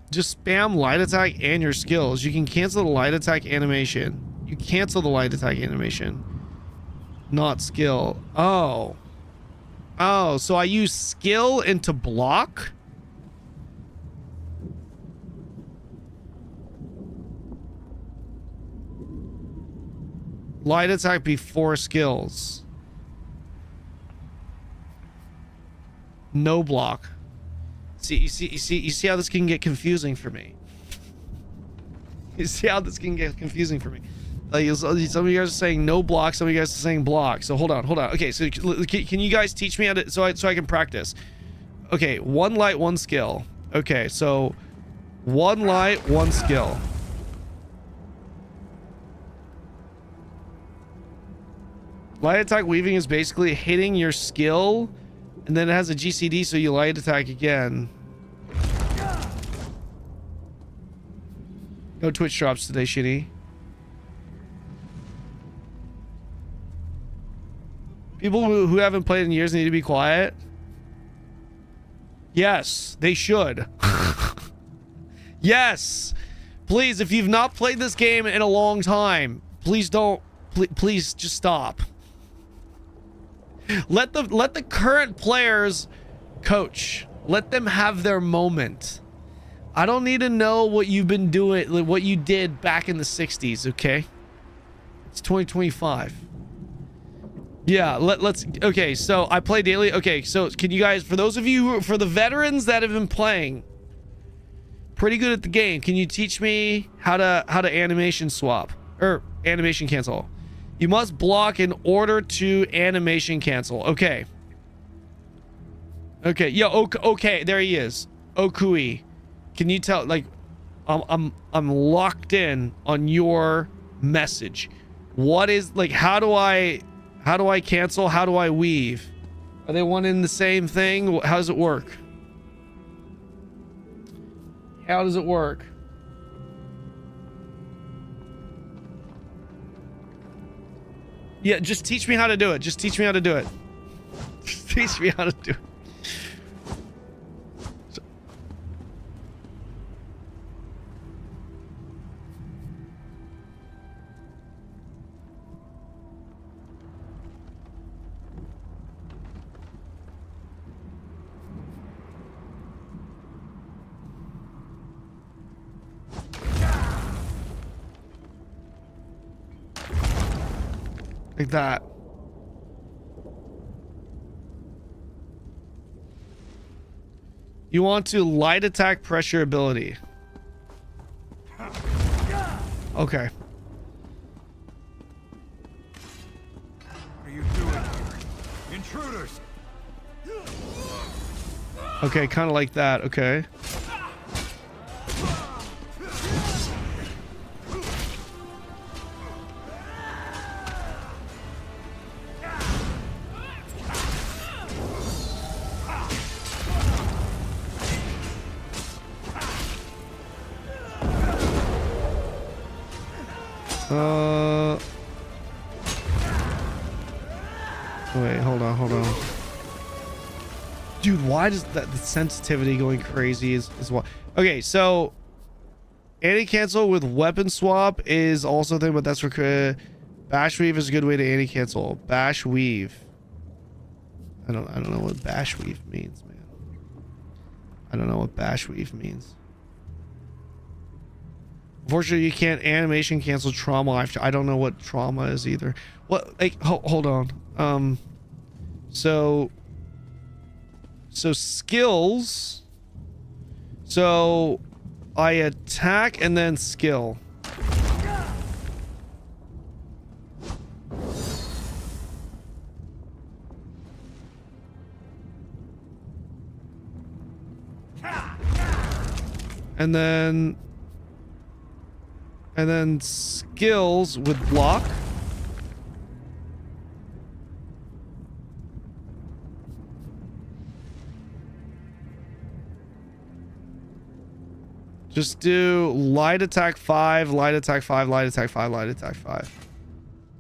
Just spam light attack and your skills. You can cancel the light attack animation. You cancel the light attack animation. Not skill. Oh. Oh, so I use skill into block? Light attack before skills. No block. You see how this can get confusing for me. You see how this can get confusing for me. Like some of you guys are saying no block, some of you guys are saying block. So hold on. Okay, so can you guys teach me how to so I can practice? Okay, one light, one skill. Okay, so one light, one skill. Light attack weaving is basically hitting your skill, and then it has a GCD, so you light attack again. No Twitch drops today, shitty. People who haven't played in years need to be quiet. Yes, they should. Yes. Please, if you've not played this game in a long time, please don't. Please just stop. Let the current players coach. Let them have their moment. I don't need to know what you've been doing, what you did back in the 60s, okay? It's 2025. Yeah, let's okay, so I play daily. Okay, so can you guys, for those of you for the veterans that have been playing pretty good at the game, can you teach me how to animation swap or animation cancel? You must block in order to animation cancel. Okay. Okay, yo, okay, there he is. Okui. Can you tell, like, I'm locked in on your message. What is, like, how do I cancel? How do I weave? Are they one in the same thing? How does it work? How does it work? Yeah, just teach me how to do it. Just teach me how to do it. Just teach me how to do it. Like that. You want to light attack pressure ability. Okay. What are you doing? Intruders! Okay, kind of like that. Okay. Wait, hold on. Dude, why does that the sensitivity going crazy is what? Okay, so anti-cancel with weapon swap is also a thing, but that's for bash weave is a good way to anti-cancel. Bash weave. I don't know what bash weave means, man. I don't know what bash weave means. Unfortunately, you can't animation cancel trauma. I don't know what trauma is either. What? Like, hold on. So skills. So I attack and then skill. And then skills with block. Just do light attack 5, light attack 5, light attack 5, light attack 5.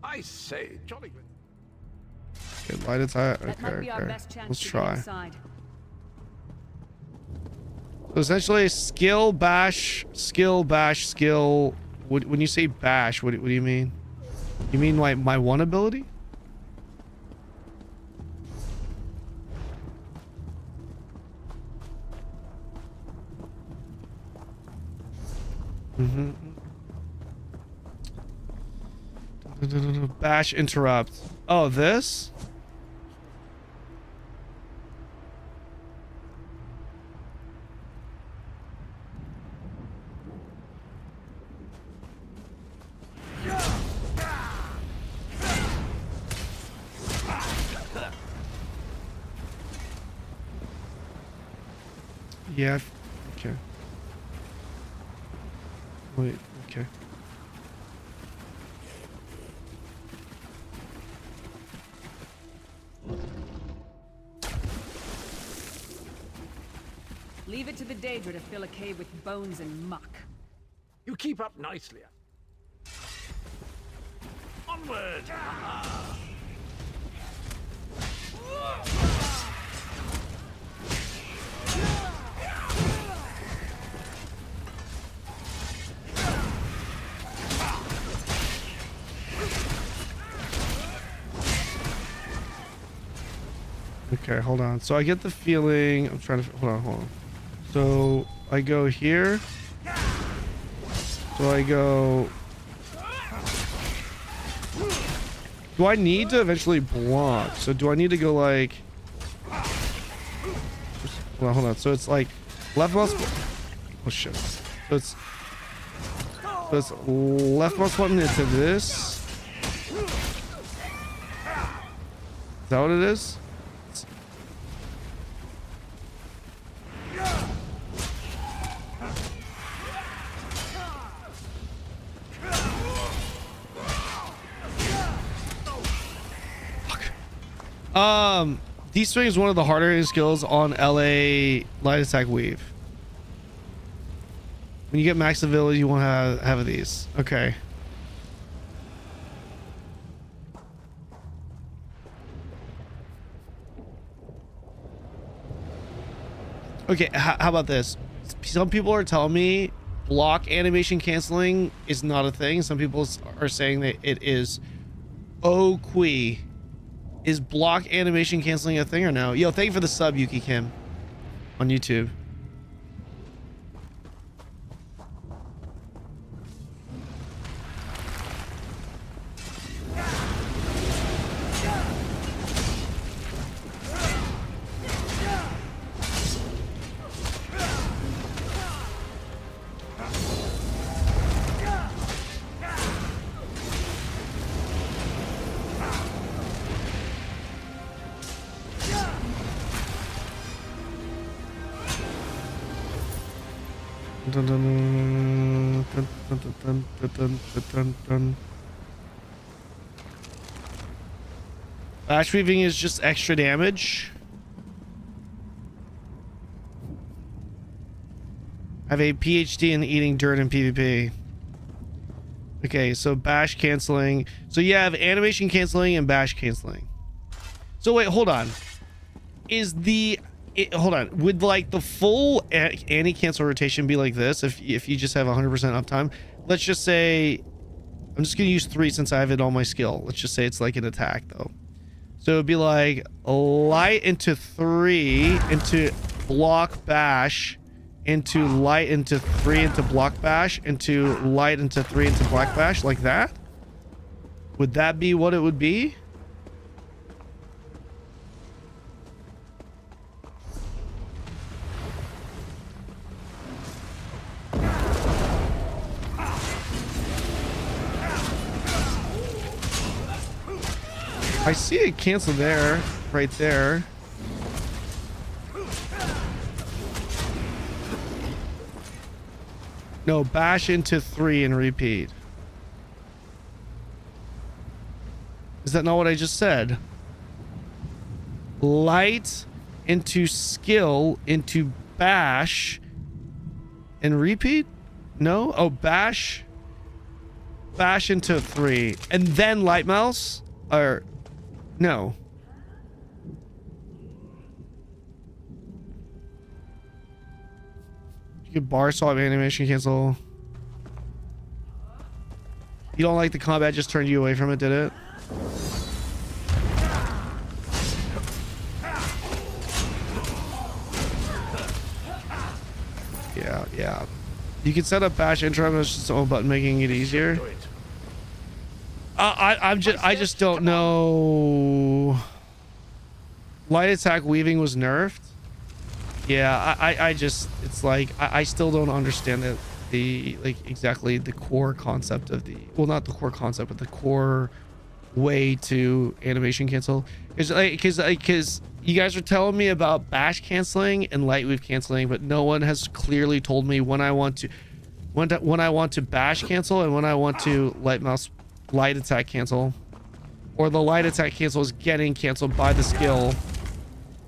I say, jolly good. Okay, light attack. That might be our Okay. best chance Let's to get try. inside. So essentially, skill, bash, skill, bash, skill. When you say bash, what do you mean? You mean like my one ability? Bash interrupt. Oh, this? Yeah. Okay. Wait. Okay. Leave it to the Daedra to fill a cave with bones and muck. You keep up nicely. Onward! Okay, hold on. So I get the feeling. I'm trying to. Hold on. So I go here. So I go. Do I need to eventually block? So do I need to go like. Hold on. So it's like left mouse. Oh shit. So it's left mouse button into this. Is that what it is? D-swing is one of the harder skills on LA light attack weave. When you get max ability, you won't have these. Okay. Okay, how about this? Some people are telling me block animation canceling is not a thing. Some people are saying that it is. Oh, Qui. Is block animation canceling a thing or no? Yo, thank you for the sub, Yuki Kim, on YouTube. Dun, dun, dun, dun, dun, dun, dun, dun, dun, dun. Bash weaving is just extra damage. I have a PhD in eating dirt in PvP. Okay, so bash canceling. So you have animation canceling and bash canceling. So wait, hold on. Is the hold on, would like the full anti-cancel rotation be like this if you just have 100% uptime? Let's just say, I'm just gonna use 3 since I have it on my skill. Let's just say it's like an attack though. So it'd be like light into 3 into block bash into light into 3 into block bash into light into 3 into black bash, like that. Would that be what it would be? I see it cancel there, right there. No, bash into 3 and repeat. Is that not what I just said? Light into skill into bash and repeat? No? Oh, bash into 3 and then light mouse? Or no. You could bar swap animation cancel. You don't like the combat just turned you away from it, did it? Yeah. You can set up bash intro as just a button, making it easier. I just don't know. Light attack weaving was nerfed. Yeah, I just, it's like I still don't understand the like exactly the core concept of the, well, not the core concept, but the core way to animation cancel. Because you guys are telling me about bash canceling and light weave canceling, but no one has clearly told me when I want to bash cancel and when I want to light attack cancel, or the light attack cancel is getting canceled by the skill,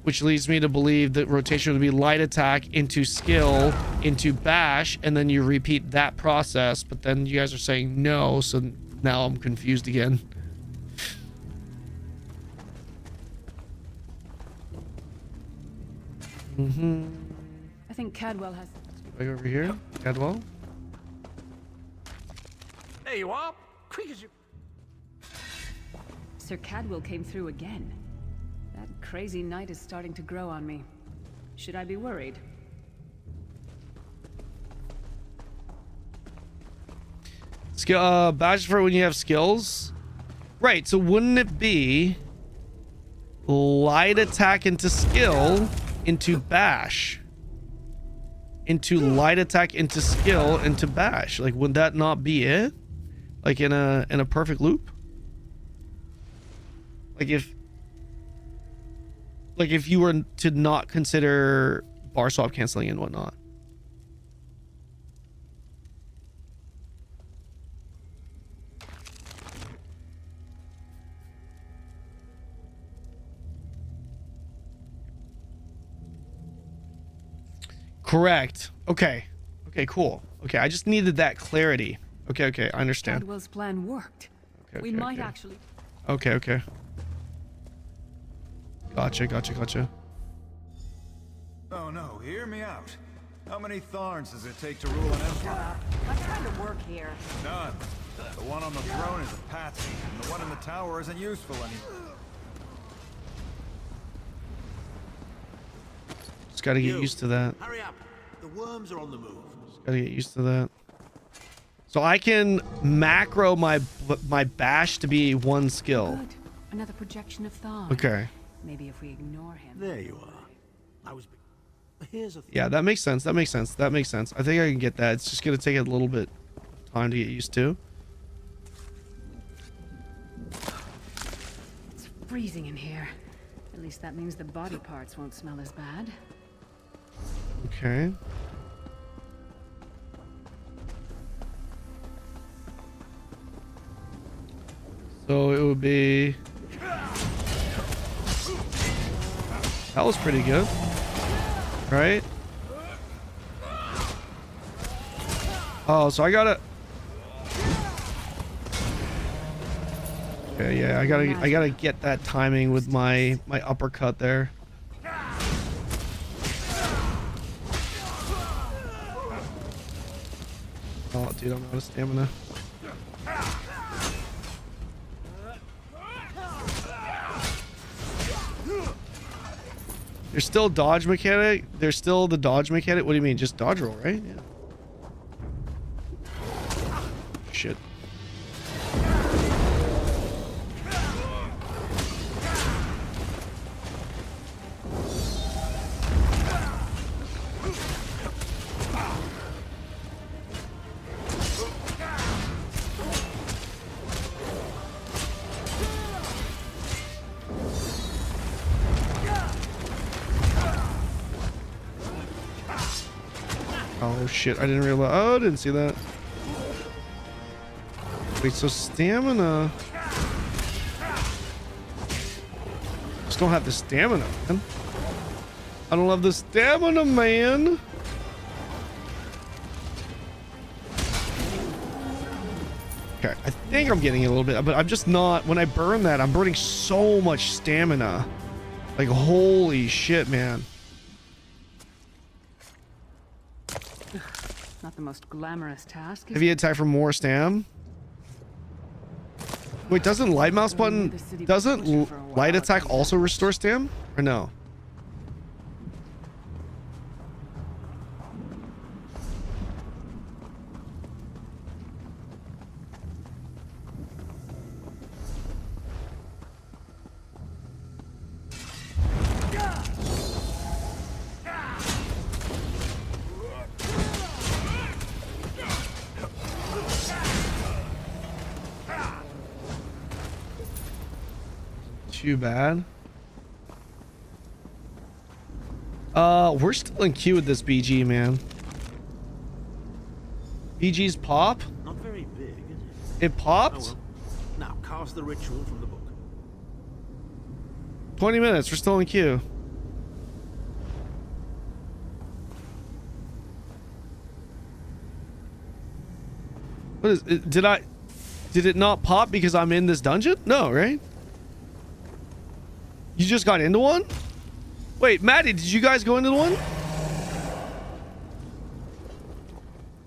which leads me to believe that rotation would be light attack into skill into bash, and then you repeat that process. But then you guys are saying no, so now I'm confused again. I think Cadwell has. Let's get back over here. Cadwell. There you are. Quick as you. Sir Cadwell came through again. That crazy night is starting to grow on me. Should I be worried? Skill badge for when you have skills, right? So wouldn't it be light attack into skill into bash into light attack into skill into bash? Like, would that not be it? Like in a perfect loop? Like if you were to not consider bar swap canceling and whatnot. Correct. Okay, cool. Okay, I just needed that clarity. Okay, I understand. Cadwell's plan worked. We might actually. Okay. Gotcha. Oh no, hear me out. How many thorns does it take to rule an empire? I'm trying to work here. None. The one on the throne is a patsy, and the one in the tower isn't useful anymore. Just gotta get used to that. Hurry up. The worms are on the move. Just gotta get used to that. So I can macro my bash to be one skill. Good. Another projection of Thawne. Okay. Maybe if we ignore him. There you are. I was. Here's a. Yeah, that makes sense. I think I can get that. It's just gonna take a little bit of time to get used to. It's freezing in here. At least that means the body parts won't smell as bad. Okay. Ruby. That was pretty good, right? Oh, so I gotta. Okay, yeah, I gotta get that timing with my uppercut there. Oh, dude, I'm out of stamina. There's still dodge mechanic. There's still the dodge mechanic. What do you mean? Just dodge roll, right? Yeah. Shit. Oh shit, I didn't realize. Oh, I didn't see that. Wait, so stamina. Just don't have the stamina, man. I don't have the stamina, man. Okay, I think I'm getting it a little bit, but I'm just not. When I burn that, I'm burning so much stamina. Like, holy shit, man. Not the most glamorous task. Have you attacked for more stam? Wait, doesn't light mouse button, doesn't light attack also restore stam? Or no? Too bad. We're still in queue with this BG, man. BG's pop? Not very big, is it? It popped? Oh, well. Now cast the ritual from the book. 20 minutes, we're still in queue. What is it? Did it not pop because I'm in this dungeon? No, right? You just got into one? Wait, Maddie, did you guys go into one?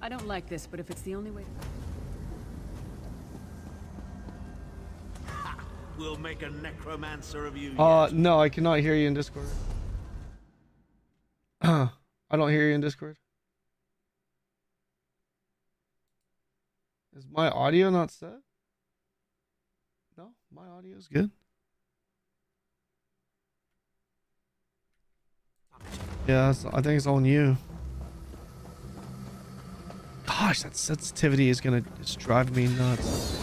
I don't like this, but if it's the only way to... We'll make a necromancer of you. No, I cannot hear you in Discord. I don't hear you in Discord. Is my audio not set? No, my audio is good. Yeah, I think it's on you. Gosh, that sensitivity is gonna just drive me nuts.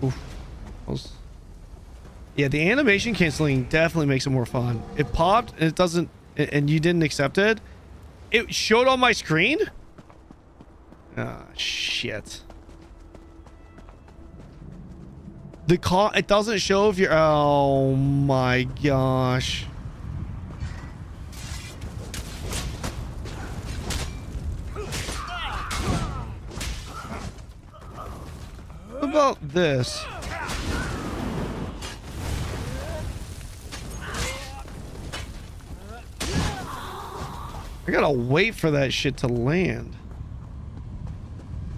Oof. Yeah, the animation canceling definitely makes it more fun. It popped and it doesn't, and you didn't accept it. It showed on my screen? Ah, shit. It doesn't show if you're... Oh my gosh. What about this? I gotta wait for that shit to land.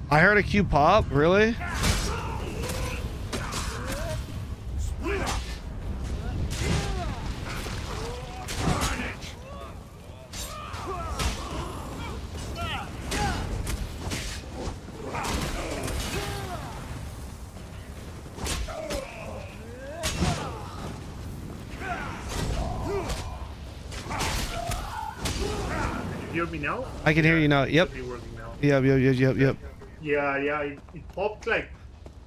I heard a Q pop, really? Hear me now? I can hear you now. Yep. Yep. Yeah, it popped like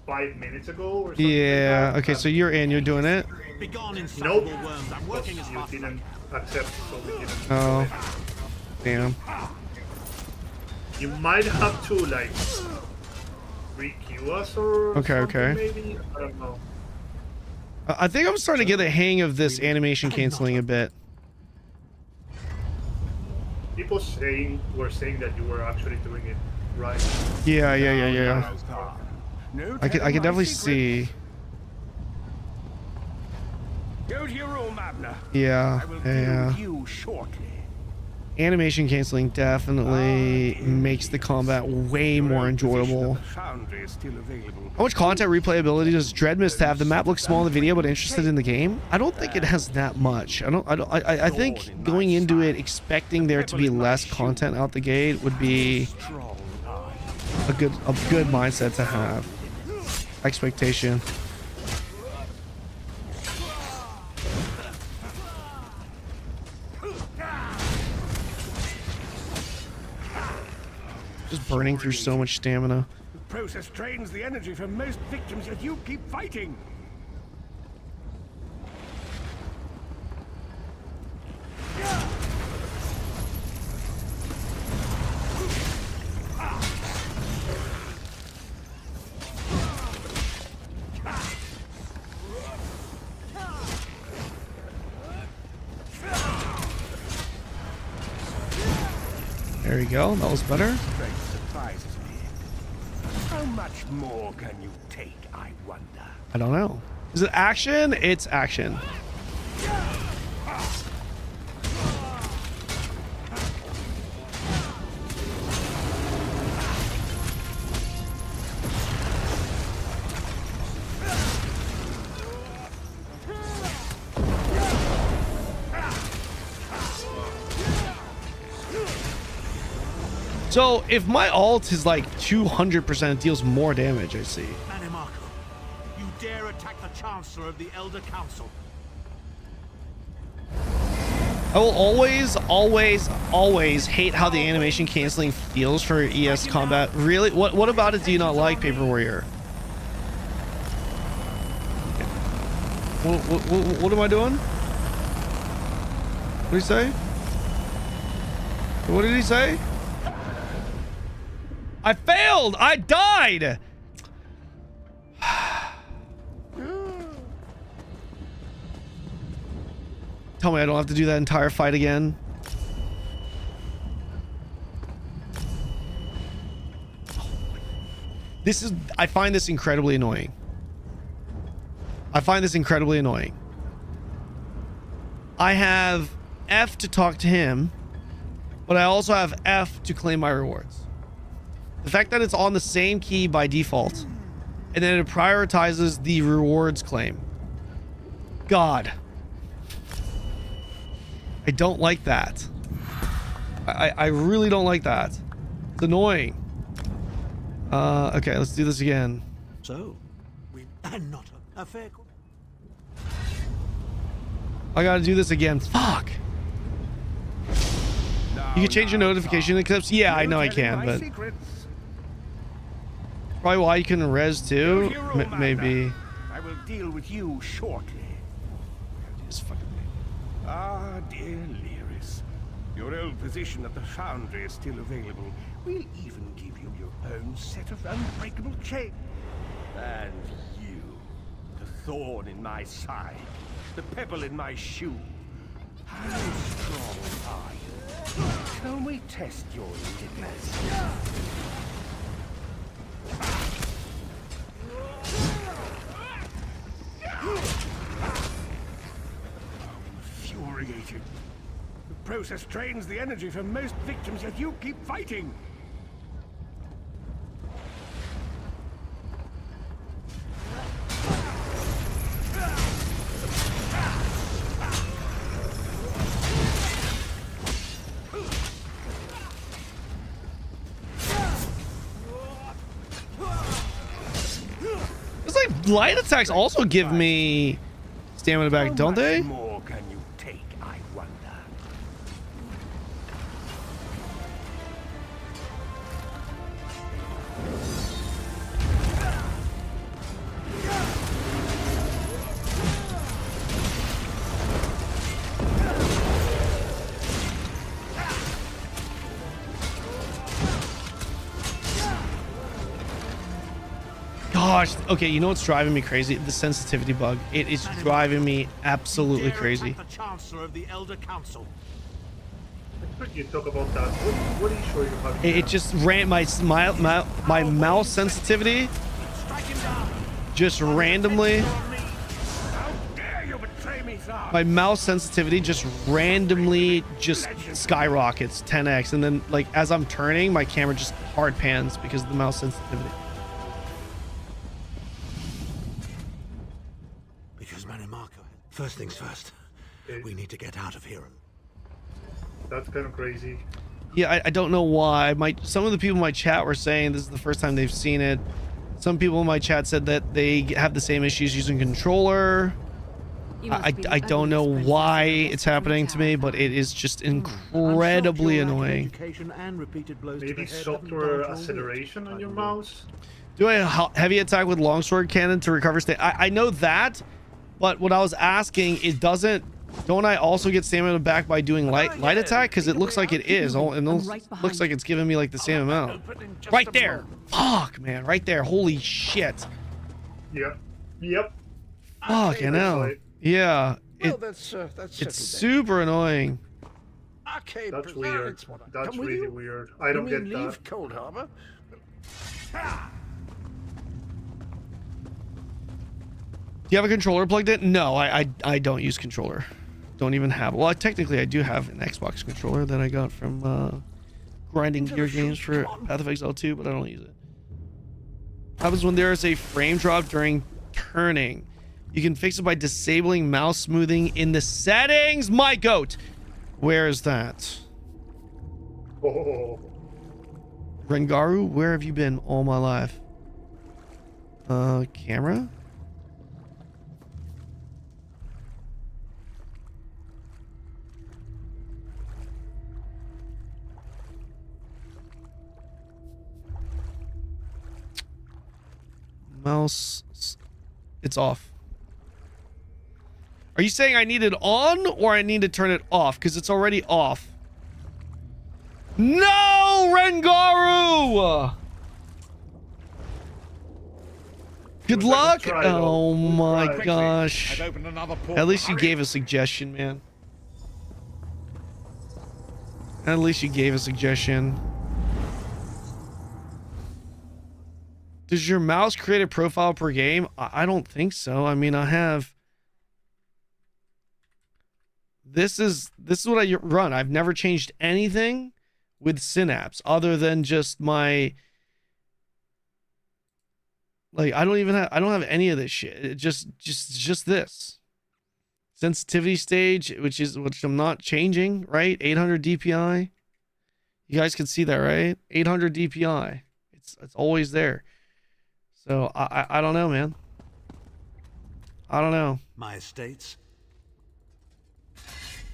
5 minutes ago or something. Yeah. Okay, so you're in. You're doing it. Nope. I'm working as fast. You didn't accept, so we didn't. Oh. Damn. You might have to like re-queue us or something, maybe. I don't know. I think I'm starting to get the hang of this animation canceling a bit. People were saying that you were actually doing it right. Yeah. I can definitely see. Go to your room, Abner. Yeah. I will deal with you shortly. Animation canceling definitely makes the combat way more enjoyable. Foundry is still available. How much content replayability does Dreadmyst have? The map looks small in the video, but interested in the game? I don't think it has that much. I think going into it expecting there to be less content out the gate would be a good mindset to have. Expectation. Just burning through so much stamina. The process drains the energy from most victims, yet you keep fighting. There you go. That was better. Surprises me. How much more can you take, I wonder? I don't know. Is it action? It's action. So if my ult is like 200%, it deals more damage, I see. Manimarco, you dare attack the Chancellor of the Elder Council. I will always hate how the animation canceling feels for ES combat. Really? What about it do you not like, Paper Warrior? What am I doing? What did he say? What did he say? I failed! I died! Tell me I don't have to do that entire fight again. I find this incredibly annoying. I have F to talk to him, but I also have F to claim my rewards. The fact that it's on the same key by default, and then it prioritizes the rewards claim. God. I don't like that. I really don't like that. It's annoying. Okay, let's do this again. So, and not a fair. I gotta do this again. Fuck. You can change your notification clips. Yeah, I know I can, but probably why you couldn't res too. Maybe. I will deal with you shortly. Ah, dear Lyris, your old position at the Foundry is still available. We'll even give you your own set of unbreakable chains. And you, the thorn in my side, the pebble in my shoe. How strong are you? Shall we test your limits? Infuriated. The process drains the energy from most victims, yet you keep fighting. It's like light attacks also give me stamina back, don't they? More can you take, I wonder? gosh. Okay, you know what's driving me crazy? The sensitivity bug. It is driving me absolutely crazy. The Chancellor of the Elder Council. You talk about that. What are you sure you have? It just ran my mouse sensitivity. Just randomly. My mouse sensitivity just randomly just skyrockets 10x, and then like as I'm turning, my camera just hard pans because of the mouse sensitivity. Because Manimarco. First things first. We need to get out of here. That's kind of crazy. Yeah, I don't know why. Some of the people in my chat were saying this is the first time they've seen it. Some people in my chat said that they have the same issues using controller. I don't know why it's happening to me, but it is just incredibly annoying. Maybe software acceleration on your mouse? Do I heavy attack with longsword cannon to recover state? I know that, but what I was asking is don't I also get stamina back by doing light attack? Because it looks like it is. And it looks like it's giving me like the same amount. Right there. Fuck, man. Right there. Holy shit. Yep. Fucking hell. Yeah. It's super annoying. That's weird. That's really weird. I don't get that. Cold Harbor? Do you have a controller plugged in? No, I don't use controller. Don't even have it. Well, technically I do have an Xbox controller that I got from grinding gear games for Path of Exile 2, but I don't use it. Happens when there is a frame drop during turning. You can fix it by disabling mouse smoothing in the settings. My goat. Where is that? Oh. Rengaru, where have you been all my life? Camera? Mouse. It's off. Are you saying I need it on or I need to turn it off? Because it's already off. No, Rengaru! Good luck. Oh my gosh. At least you gave a suggestion, man. At least you gave a suggestion. Does your mouse create a profile per game? I don't think so. I mean, I have. This is what I run. I've never changed anything with Synapse other than just my. Like I don't have any of this shit. It just this sensitivity stage, which I'm not changing, right? 800 DPI. You guys can see that, right? 800 DPI. It's always there. So I don't know, man. I don't know. My estates.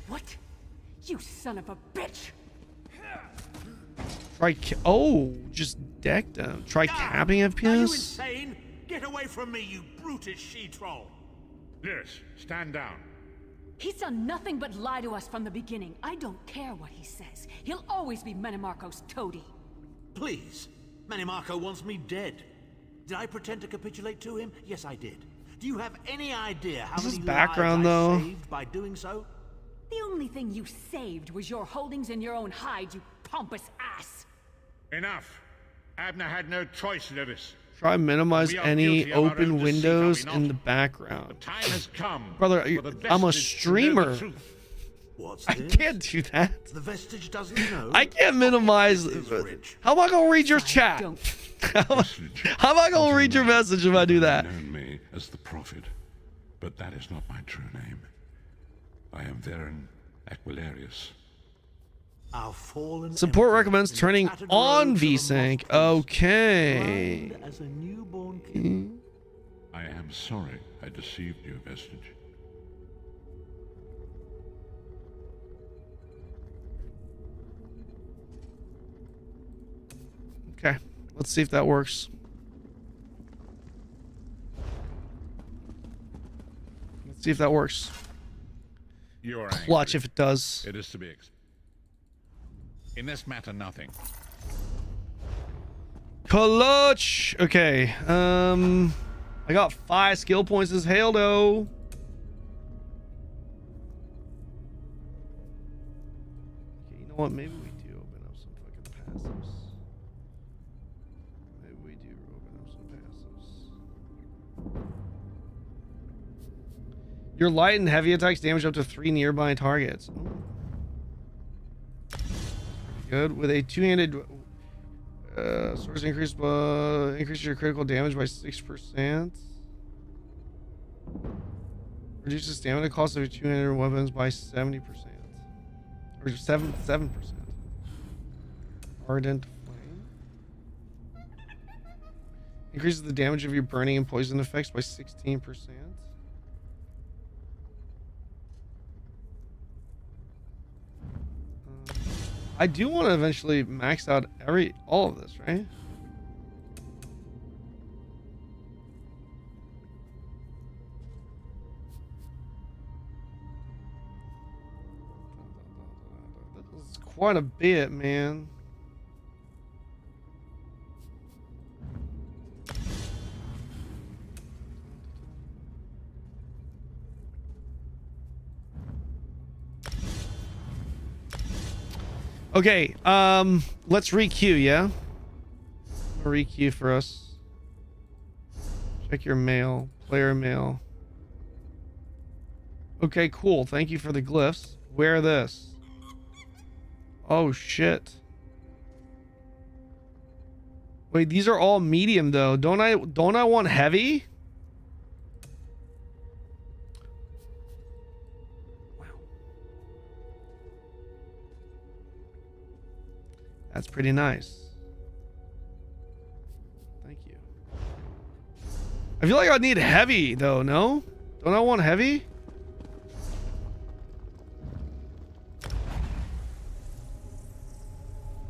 What? You son of a bitch! Just decked him. Try capping FPS? Are you insane? Get away from me, you brutish she-troll! Yes, stand down. He's done nothing but lie to us from the beginning. I don't care what he says. He'll always be Manimarco's toady. Please. Manimarco wants me dead. Did I pretend to capitulate to him? Yes, I did. Do you have any idea how many background, lives I saved by doing so? The only thing you saved was your holdings in your own hide, you pompous ass. Enough. Abner had no choice, Lewis. Try minimize any open windows in the background. The time has come. Brother, I'm a streamer. I can't do that. The vestige doesn't know. I can't minimize. How am I gonna read your chat? How am I gonna read your message if I do that? Known me as the Prophet, but that is not my true name. I am Varen Aquilarius. Our fallen Support recommends turning on VSync. Okay. as a newborn king. I am sorry I deceived you, Vestige. Okay, let's see if that works. Let's see if that works. You are Clutch if it does. It is to be. In this matter, nothing. Clutch. Okay. I got 5 skill points as hail though. Okay, you know what? Maybe we do open up some fucking passives. Maybe we do open up some passives. Your light and heavy attacks damage up to 3 nearby targets. Oh. Good. With a two-handed source increases your critical damage by 6%. Reduces stamina cost of your two-handed weapons by 70%. Or 7%. Ardent flame. Increases the damage of your burning and poison effects by 16%. I do want to eventually max out all of this, right? This is quite a bit, man. Okay, let's re-queue, yeah? Re-queue for us. Check your mail. Player mail. Okay, cool. Thank you for the glyphs. Wear this. Oh, shit. Wait, these are all medium, though. Don't I want heavy? That's pretty nice. Thank you. I feel like I need heavy though, no? Don't I want heavy?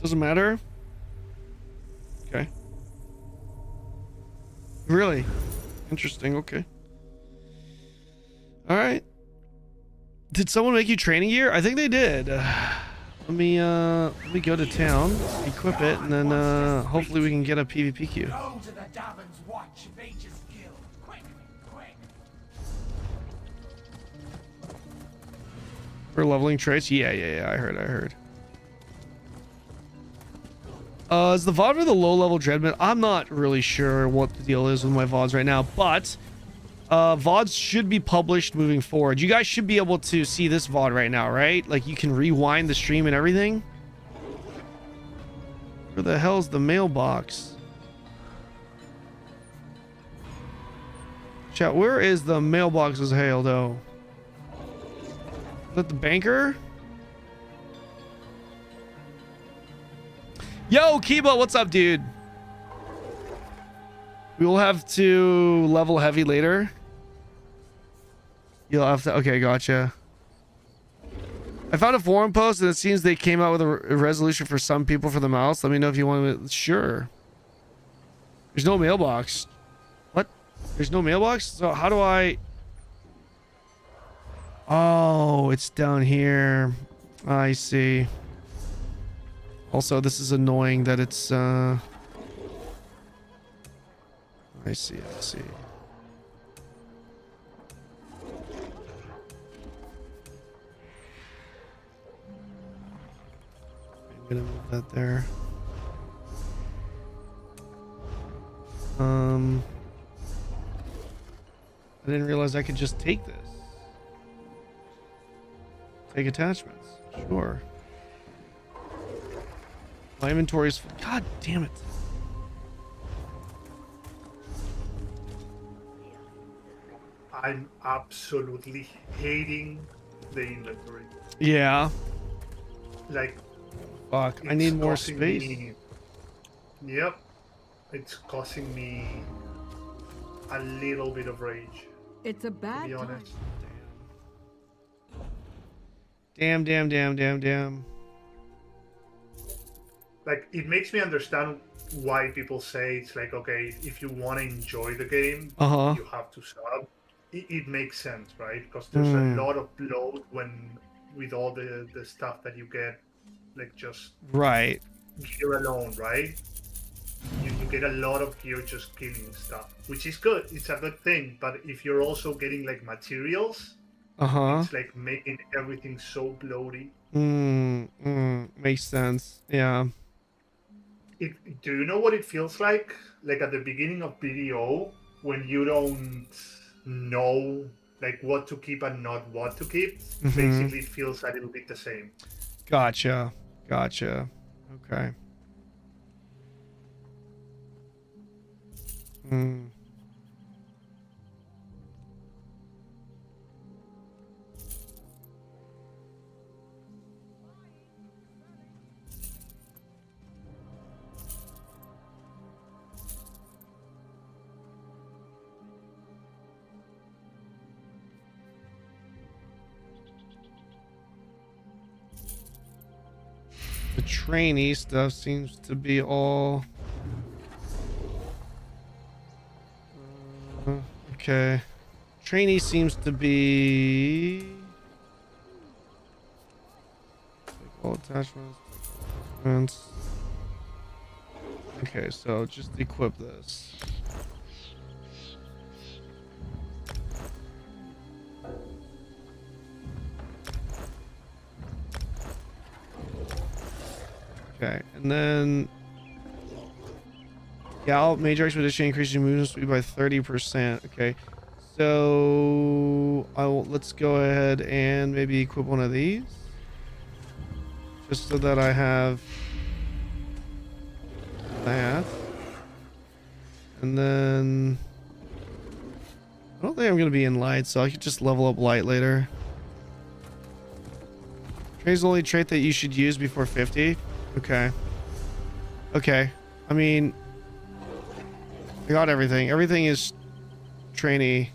Doesn't matter? Okay. Really? Interesting, okay. Alright. Did someone make you training gear? I think they did. Let me go to town, equip it, and then hopefully we can get a PvP queue. Go to the Davins Watch Mage's Guild. Quick, quick. For leveling traits? Yeah, I heard. Is the VOD for the low-level Dreadmyst? I'm not really sure what the deal is with my VODs right now, but VODs should be published moving forward. You guys should be able to see this VOD right now, right? Like, you can rewind the stream and everything. Where the hell's the mailbox? Chat, where is the mailbox's hail, though? Is that the banker? Yo, Kiba, what's up, dude? We will have to level heavy later. You'll have to... Okay, gotcha. I found a forum post and it seems they came out with a resolution for some people for the mouse. Let me know if you want to... Sure. There's no mailbox. What? There's no mailbox? So how do I... Oh, it's down here. I see. Also, this is annoying that it's... I see. I'm gonna move that there. I didn't realize I could just take this. Take attachments. Sure. My inventory's full. God damn it. I'm absolutely hating the inventory. Yeah. Like, fuck, I need more space. Yep. It's causing me a little bit of rage. It's a bad to be honest. Damn. Like, it makes me understand why people say it's like, okay, if you want to enjoy the game, you have to sub. It makes sense, right? Because there's a lot of load with all the stuff that you get, like just right gear alone, right? You get a lot of gear just killing stuff, which is good. It's a good thing. But if you're also getting like materials, it's like making everything so bloaty. Makes sense. Yeah. Do you know what it feels like? Like at the beginning of BDO, when you don't know like what to keep and not what to keep. Basically, it feels a little bit the same. Gotcha. Okay. The trainee stuff seems to be all okay. Trainee seems to be all attachments. Okay, so just equip this. Okay, and then yeah, major expedition increases your movement speed by 30%. Okay, so let's go ahead and maybe equip one of these, just so that I have that. And then I don't think I'm gonna be in light, so I could just level up light later. Train's the only trait that you should use before 50. Okay. I mean, I got everything. Everything is trainee.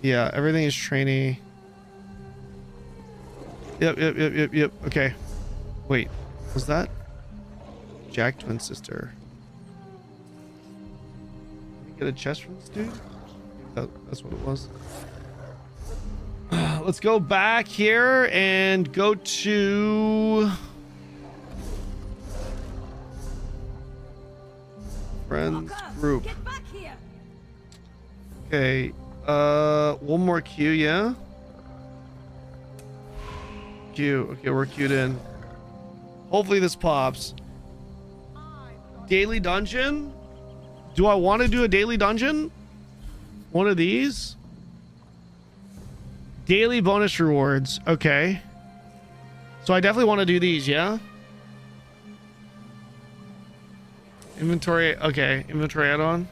Yeah, everything is trainee. Yep. Okay. Wait, was that Jack twin sister? Did I get a chest from this dude? That's what it was. Let's go back here and go to friends group. Okay, one more queue, yeah? Queue. Okay, we're queued in. Hopefully this pops. Daily dungeon? Do I want to do a daily dungeon? One of these? Daily bonus rewards. Okay. So I definitely want to do these, yeah? Inventory. Okay. Inventory add-on.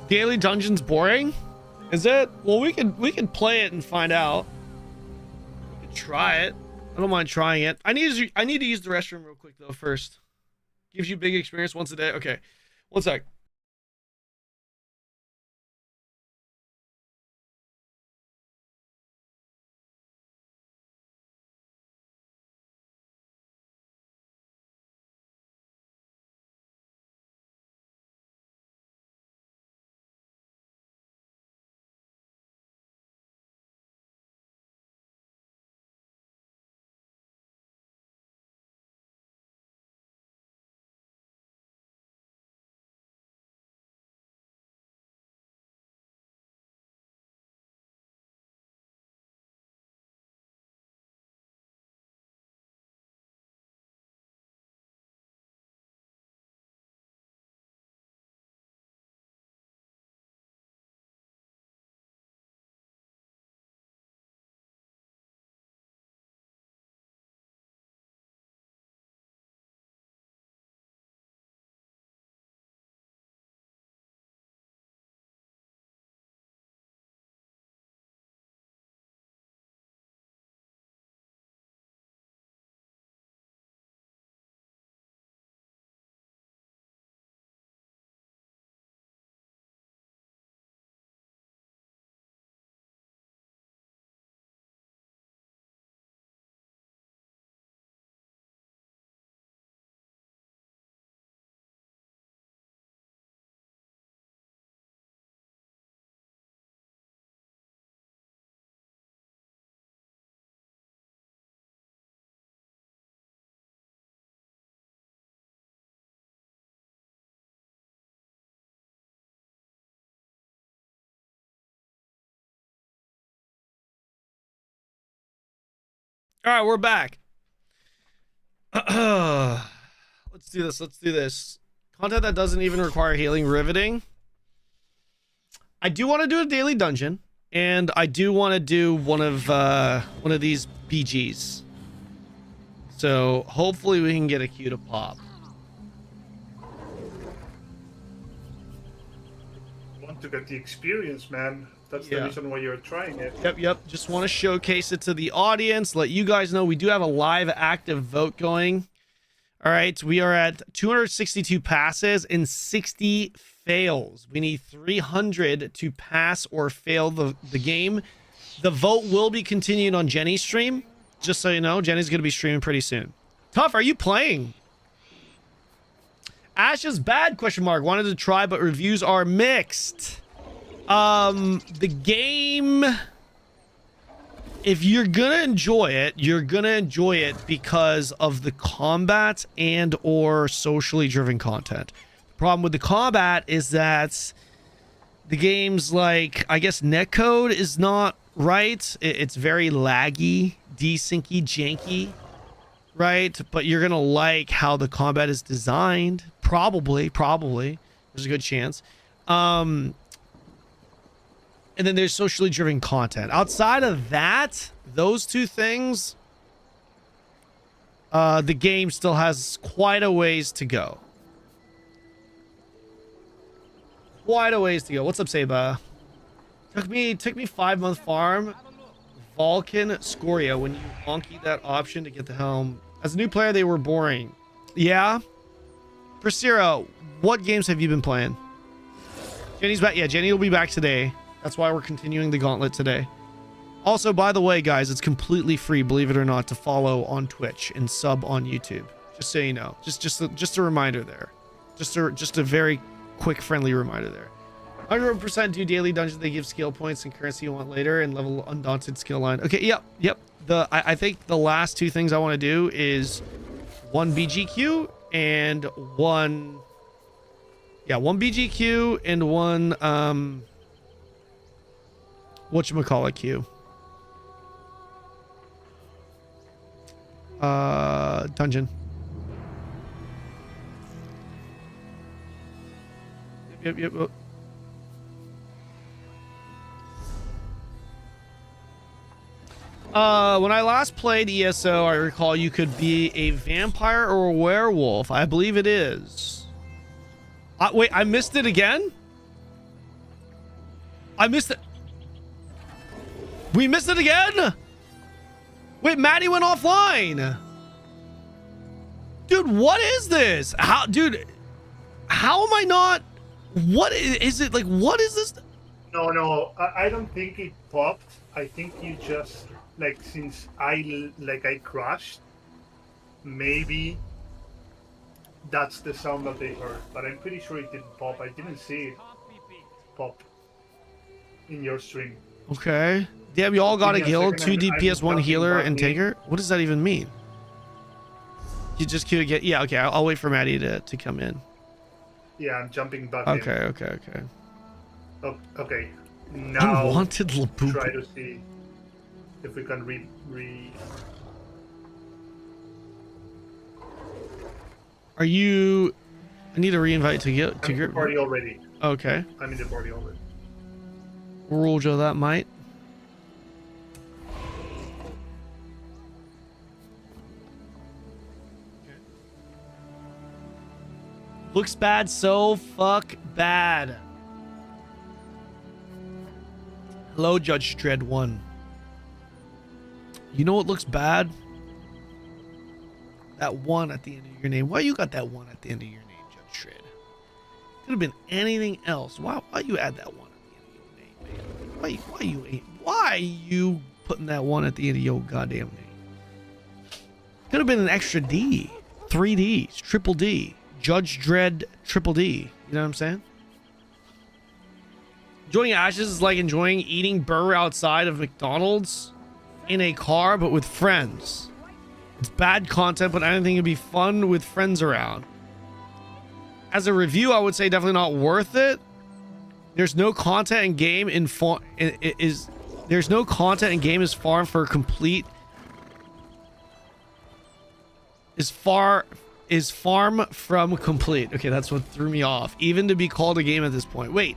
Daily dungeons boring? Is it? Well, we can play it and find out. We can try it. I don't mind trying it. I need to use the restroom real quick though first. Gives you big experience once a day. Okay. One sec. All right, we're back. Let's do this. Let's do this. Content that doesn't even require healing. Riveting. I do want to do a daily dungeon, and I do want to do one of these BGs. So hopefully we can get a queue to pop. Want to get the experience, man. That's the reason why you're trying it. Yep. Just want to showcase it to the audience. Let you guys know we do have a live active vote going. All right, we are at 262 passes and 60 fails. We need 300 to pass or fail the game. The vote will be continued on Jenny's stream. Just so you know, Jenny's going to be streaming pretty soon. Tough, are you playing? Ash is bad, question mark. Wanted to try, but reviews are mixed. The game, if you're going to enjoy it, you're going to enjoy it because of the combat and or socially driven content. The problem with the combat is that the game's like, I guess netcode is not right. It's very laggy, desyncy, janky, right? But you're gonna like how the combat is designed. Probably. There's a good chance. And then there's socially driven content. Outside of that, those two things, the game still has quite a ways to go. What's up, Seba? Took me 5-month farm. Vulcan Scoria. When you honky that option to get the helm. As a new player, they were boring. Yeah. Persira, what games have you been playing? Jenny's back. Yeah, Jenny will be back today. That's why we're continuing the gauntlet today. Also, by the way, guys, it's completely free, believe it or not, to follow on Twitch and sub on YouTube. Just so you know. Just a reminder there. Just a very quick, friendly reminder there. 100% do daily dungeons. They give skill points and currency you want later, and level undaunted skill line. Okay, yep. I think the last two things I want to do is one BGQ and one BGQ and one whatchamacallit queue. Dungeon. Yep. When I last played ESO, I recall you could be a vampire or a werewolf. I believe it is. Wait, I missed it again? I missed it. We missed it again? Wait, Maddie went offline. Dude, what is this? How am I not? What is it? Like, what is this? No, I don't think it popped. I think you just, like, since I crashed, maybe that's the sound that they heard. But I'm pretty sure it didn't pop. I didn't see it pop in your stream. Okay. Damn, you all got a guild, 2 DPS, 1 healer, and tanker? What does that even mean? You just queue again? Yeah, okay. I'll wait for Maddie to come in. Yeah, I'm jumping back in. Okay. Oh, okay. Now Unwanted Labubu. Try to see if we can Are you? I need a reinvite to get to I'm in the party already. Okay. I'm in the party already. Roll Joe that might. Looks bad, so fuck bad. Hello, Judge Dredd 1. You know what looks bad? That 1 at the end of your name. Why you got that 1 at the end of your name, Judge Dredd? Could have been anything else. Why you add that 1 at the end of your name, man? Why you putting that 1 at the end of your goddamn name? Could have been an extra D. 3 Ds. Triple D. Judge Dredd Triple D. You know what I'm saying? Enjoying Ashes is like enjoying eating burger outside of McDonald's in a car, but with friends. It's bad content, but anything can be fun with friends around. As a review, I would say definitely not worth it. There's no content in game there's no content in game is far for complete is farm from complete. Okay, that's what threw me off. Even to be called a game at this point. Wait,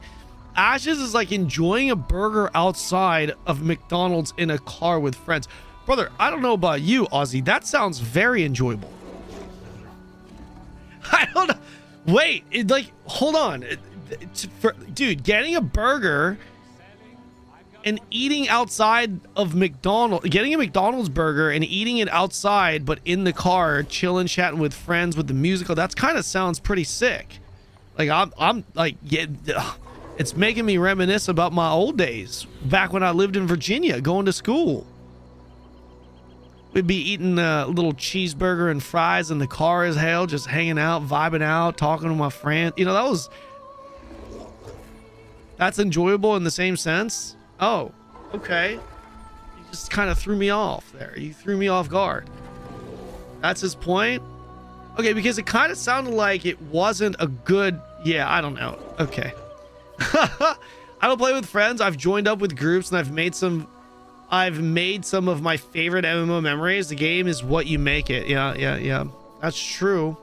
Ashes is like enjoying a burger outside of McDonald's in a car with friends. Brother, I don't know about you, Ozzy. That sounds very enjoyable. I don't know. Wait, hold on. Dude, getting a burger and eating outside of McDonald's, getting a McDonald's burger and eating it outside, but in the car, chilling, chatting with friends with the musical, that's kind of sounds pretty sick. Like, I'm like, yeah, it's making me reminisce about my old days back when I lived in Virginia, going to school. We'd be eating a little cheeseburger and fries in the car as hell, just hanging out, vibing out, talking to my friend. You know, that's enjoyable in the same sense. Oh, okay. You just kind of threw me off there. You threw me off guard. That's his point? Okay, because it kind of sounded like it wasn't a good... Yeah, I don't know. Okay. I don't play with friends. I've joined up with groups and I've made some of my favorite MMO memories. The game is what you make it. Yeah. That's true.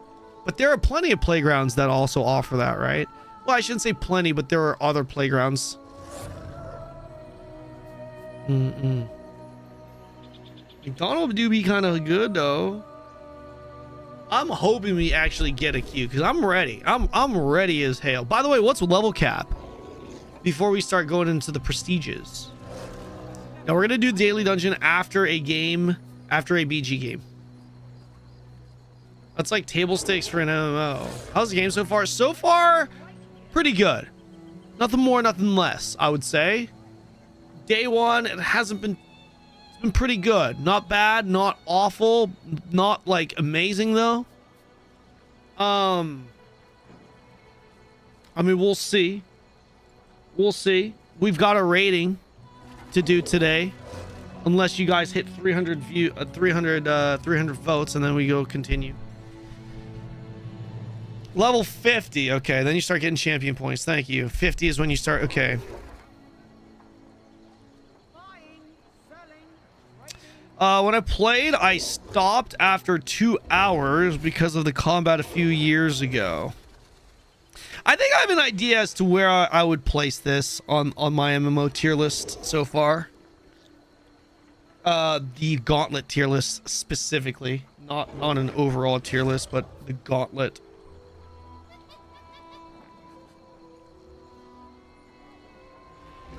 But there are plenty of playgrounds that also offer that, right? Well, I shouldn't say plenty, but there are other playgrounds. McDonald's do be kind of good though. I'm hoping we actually get a queue because I'm ready. I'm ready as hell. By the way, what's level cap? Before we start going into the prestiges. Now we're gonna do daily dungeon after a game, after a BG game. That's like table stakes for an MMO. How's the game so far? So far, pretty good. Nothing more, nothing less, I would say. Day one, it's been pretty good. Not bad, not awful, not like amazing though. I mean, we'll see. We'll see. We've got a rating to do today, unless you guys hit 300 votes, and then we go continue. Level 50. Okay, then you start getting champion points. Thank you. 50 is when you start. Okay. When I played, I stopped after 2 hours because of the combat a few years ago. I think I have an idea as to where I would place this on my MMO tier list so far. The Gauntlet tier list specifically, not an overall tier list, but the Gauntlet.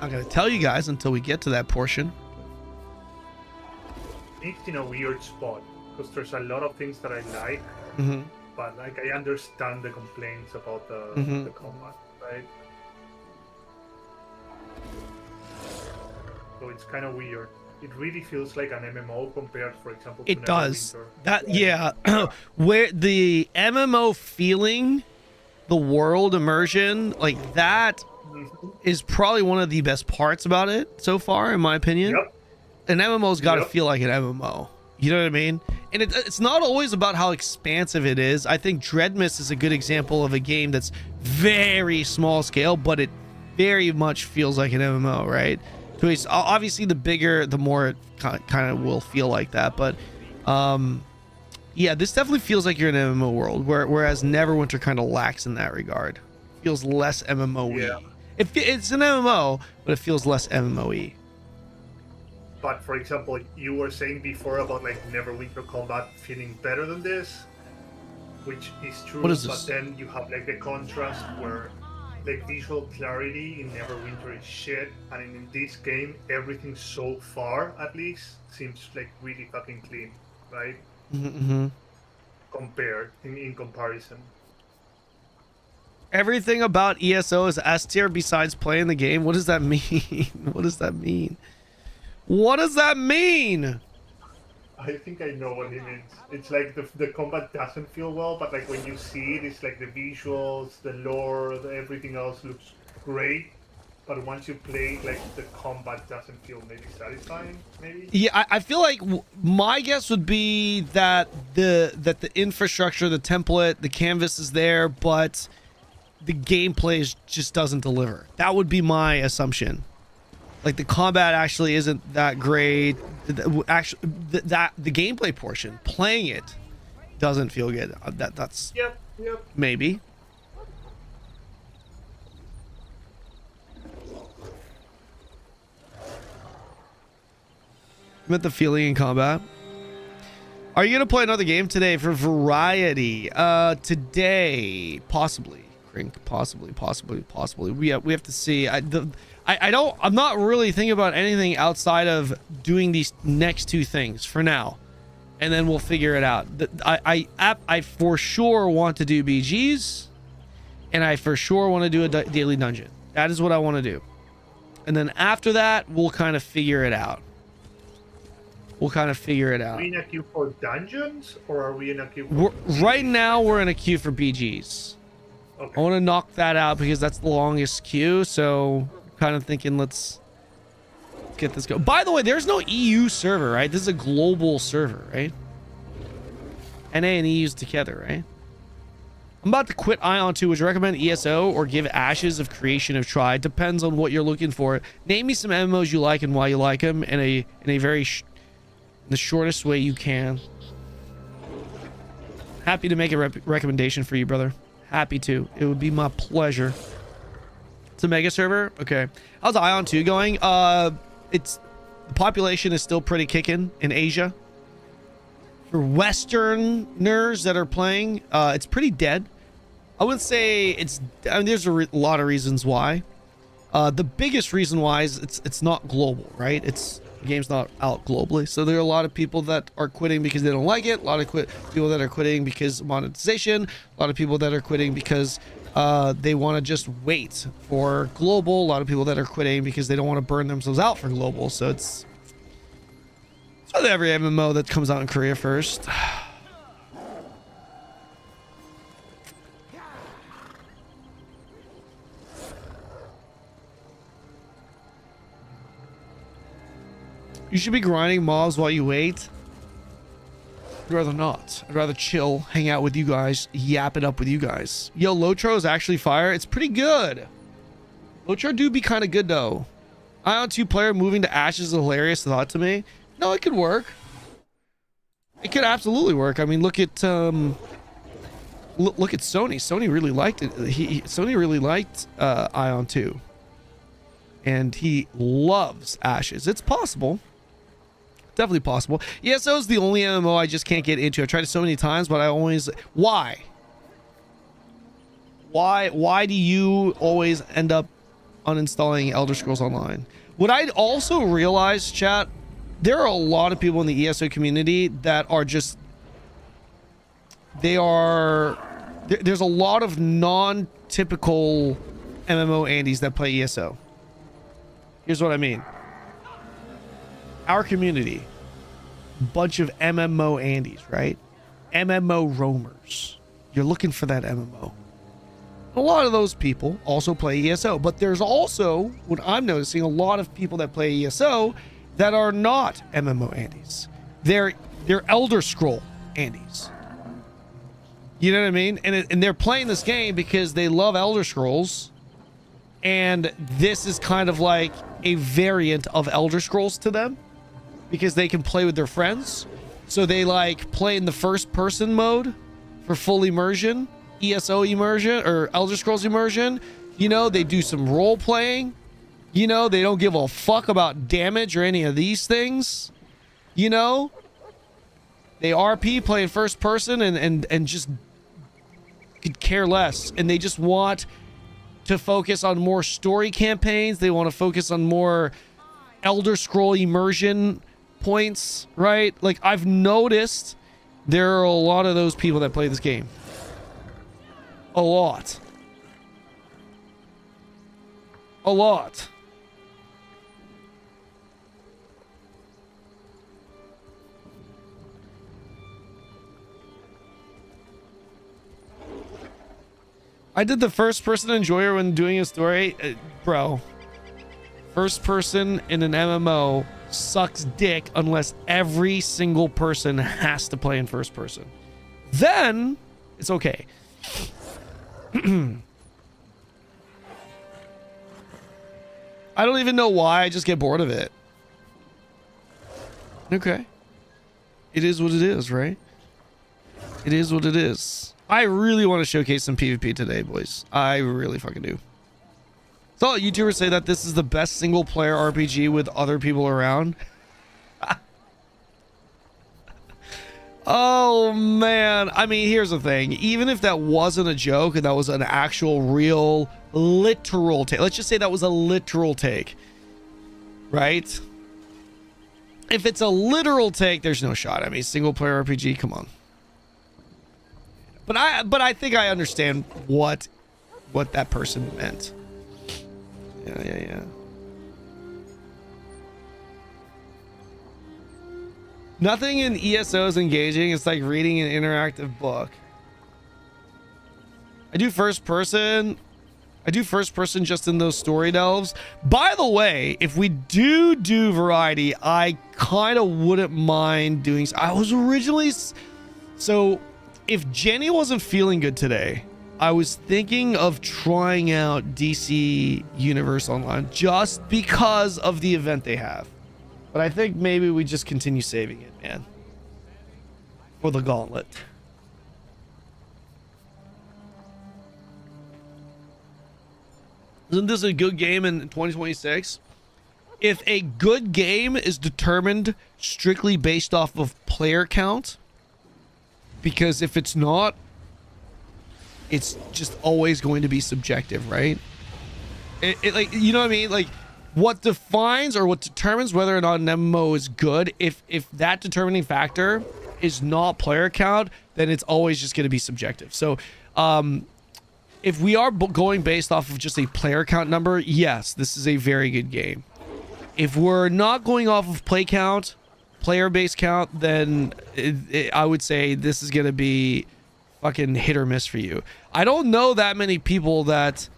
I'm not gonna tell you guys until we get to that portion. It's in a weird spot because there's a lot of things that I like, but like I understand the complaints about the combat, right? So it's kind of weird. It really feels like an MMO compared, for example, to it does. Neverwinter. That yeah, where the MMO feeling, the world immersion, like that is probably one of the best parts about it so far, in my opinion. Yep. An MMO's got to feel like an MMO. You know what I mean? And it's not always about how expansive it is. I think Dreadmyst is a good example of a game that's very small scale, but it very much feels like an MMO, right? So it's obviously the bigger, the more it kind of will feel like that. But yeah, this definitely feels like you're in an MMO world, whereas Neverwinter kind of lacks in that regard. Feels less MMO-y. Yeah. It's an MMO, but it feels less MMO-y. But for example, you were saying before about like Neverwinter combat feeling better than this, which is true. What is but this? then you have like the contrast where like visual clarity in Neverwinter is shit, and in this game everything so far at least seems like really fucking clean, right? Compared in comparison. Everything about ESO is S tier besides playing the game. What does that mean? What does that mean? What does that mean? I think I know what it means. It's like the combat doesn't feel well, but like when you see it, it's like the visuals, the lore, everything else looks great. But once you play, like the combat doesn't feel maybe satisfying. Maybe. Yeah, I feel like my guess would be that the infrastructure, the template, the canvas is there, but the gameplay just doesn't deliver. That would be my assumption. Like the combat actually isn't that great. Actually, the gameplay portion, playing it, doesn't feel good. That's Yep. maybe. Met the feeling in combat. Are you gonna play another game today for variety? Today, possibly. Crink, possibly. We have to see. I'm not really thinking about anything outside of doing these next two things for now, and then we'll figure it out. I for sure want to do BGs, and I for sure want to do a daily dungeon. That is what I want to do, and then after that, we'll kind of figure it out. Are we in a queue for dungeons, or are we in a queue for... Right now, we're in a queue for BGs. Okay. I want to knock that out because that's the longest queue, so kind of thinking let's get this go. By the way, there's no EU server, right? This is a global server, right? NA and EU's together, right? I'm about to quit Ion 2. Would you recommend ESO or give Ashes of Creation a try? Depends on what you're looking for. Name me some MMOs you like and why you like them in a very the shortest way you can. Happy to make a recommendation for you, brother. Happy to. It would be my pleasure. It's a mega server. Okay. How's Ion 2 going? It's the population is still pretty kicking in Asia. For Westerners that are playing, it's pretty dead. I wouldn't say it's. I mean, there's a lot of reasons why. The biggest reason why is it's not global, right? The game's not out globally, so there are a lot of people that are quitting because they don't like it. A lot of people that are quitting because of monetization. A lot of people that are quitting because they want to just wait for global. A lot of people that are quitting because they don't want to burn themselves out for global. So it's with every MMO that comes out in Korea first. You should be grinding mobs while you wait. I'd rather not. I'd rather chill, hang out with you guys, yap it up with you guys. Yo, Lotro is actually fire. It's pretty good. Lotro do be kind of good though. Ion 2 player moving to Ashes is a hilarious thought to me. No, it could work. It could absolutely work. I mean, look at Sony. Sony really liked it. Sony really liked Ion 2, and he loves Ashes. It's possible. Definitely possible. ESO is the only MMO I just can't get into. I tried it so many times, but I always... Why do you always end up uninstalling Elder Scrolls Online? What I also realized, chat, there are a lot of people in the ESO community that are just... There's a lot of non-typical MMO Andes that play ESO. Here's what I mean. Our community, bunch of MMO Andes, right? MMO roamers. You're looking for that MMO. A lot of those people also play ESO, but there's also, what I'm noticing, a lot of people that play ESO that are not MMO Andes. They're Elder Scroll Andes. You know what I mean? And they're playing this game because they love Elder Scrolls, and this is kind of like a variant of Elder Scrolls to them, because they can play with their friends. So they like play in the first person mode for full immersion, ESO immersion or Elder Scrolls immersion. You know, they do some role playing. You know, they don't give a fuck about damage or any of these things. You know, they RP playing first person and just could care less. And they just want to focus on more story campaigns. They want to focus on more Elder Scroll immersion points, right? Like, I've noticed there are a lot of those people that play this game. A lot. A lot. I did the first person enjoyer when doing a story. Bro. First person in an MMO sucks dick unless every single person has to play in first person. Then it's okay. I don't even know why. I just get bored of it. Okay. It is what it is, right? It is what it is. I really want to showcase some PvP today, boys. I really fucking do. So YouTubers say that this is the best single player RPG with other people around. Oh man, I mean, here's the thing. Even if that wasn't a joke and that was an actual real literal take, let's just say that was a literal take, right? If it's a literal take, there's no shot. I mean, single player RPG, come on. But I think I understand what that person meant. Yeah. Nothing in ESO is engaging. It's like reading an interactive book. I do first person just in those story delves. By the way, if we do variety, I kind of wouldn't mind doing. I was originally, so if Jenny wasn't feeling good today, I was thinking of trying out DC Universe Online just because of the event they have. But I think maybe we just continue saving it, man. For the gauntlet. Isn't this a good game in 2026? If a good game is determined strictly based off of player count, because if it's not, it's just always going to be subjective, right? It like, you know what I mean? Like, what defines or what determines whether or not an MMO is good, if that determining factor is not player count, then it's always just going to be subjective. So if we are going based off of just a player count number, yes, this is a very good game. If we're not going off of play count, player base count, then I would say this is going to be fucking hit or miss for you. I don't know that many people that,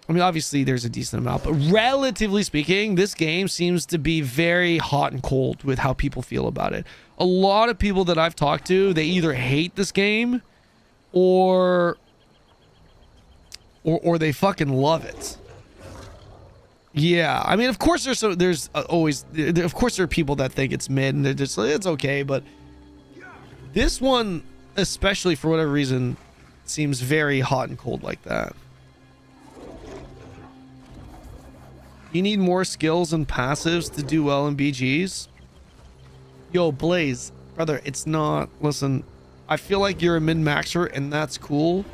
I mean, obviously there's a decent amount, but relatively speaking, this game seems to be very hot and cold with how people feel about it. A lot of people that I've talked to, they either hate this game or they fucking love it. Yeah, I mean, of course there's always, of course there are people that think it's mid and they're just like, it's okay, but this one, especially for whatever reason, seems very hot and cold like that. You need more skills and passives to do well in BGs. Yo, Blaze, brother, it's not, listen, I feel like you're a min-maxer and that's cool.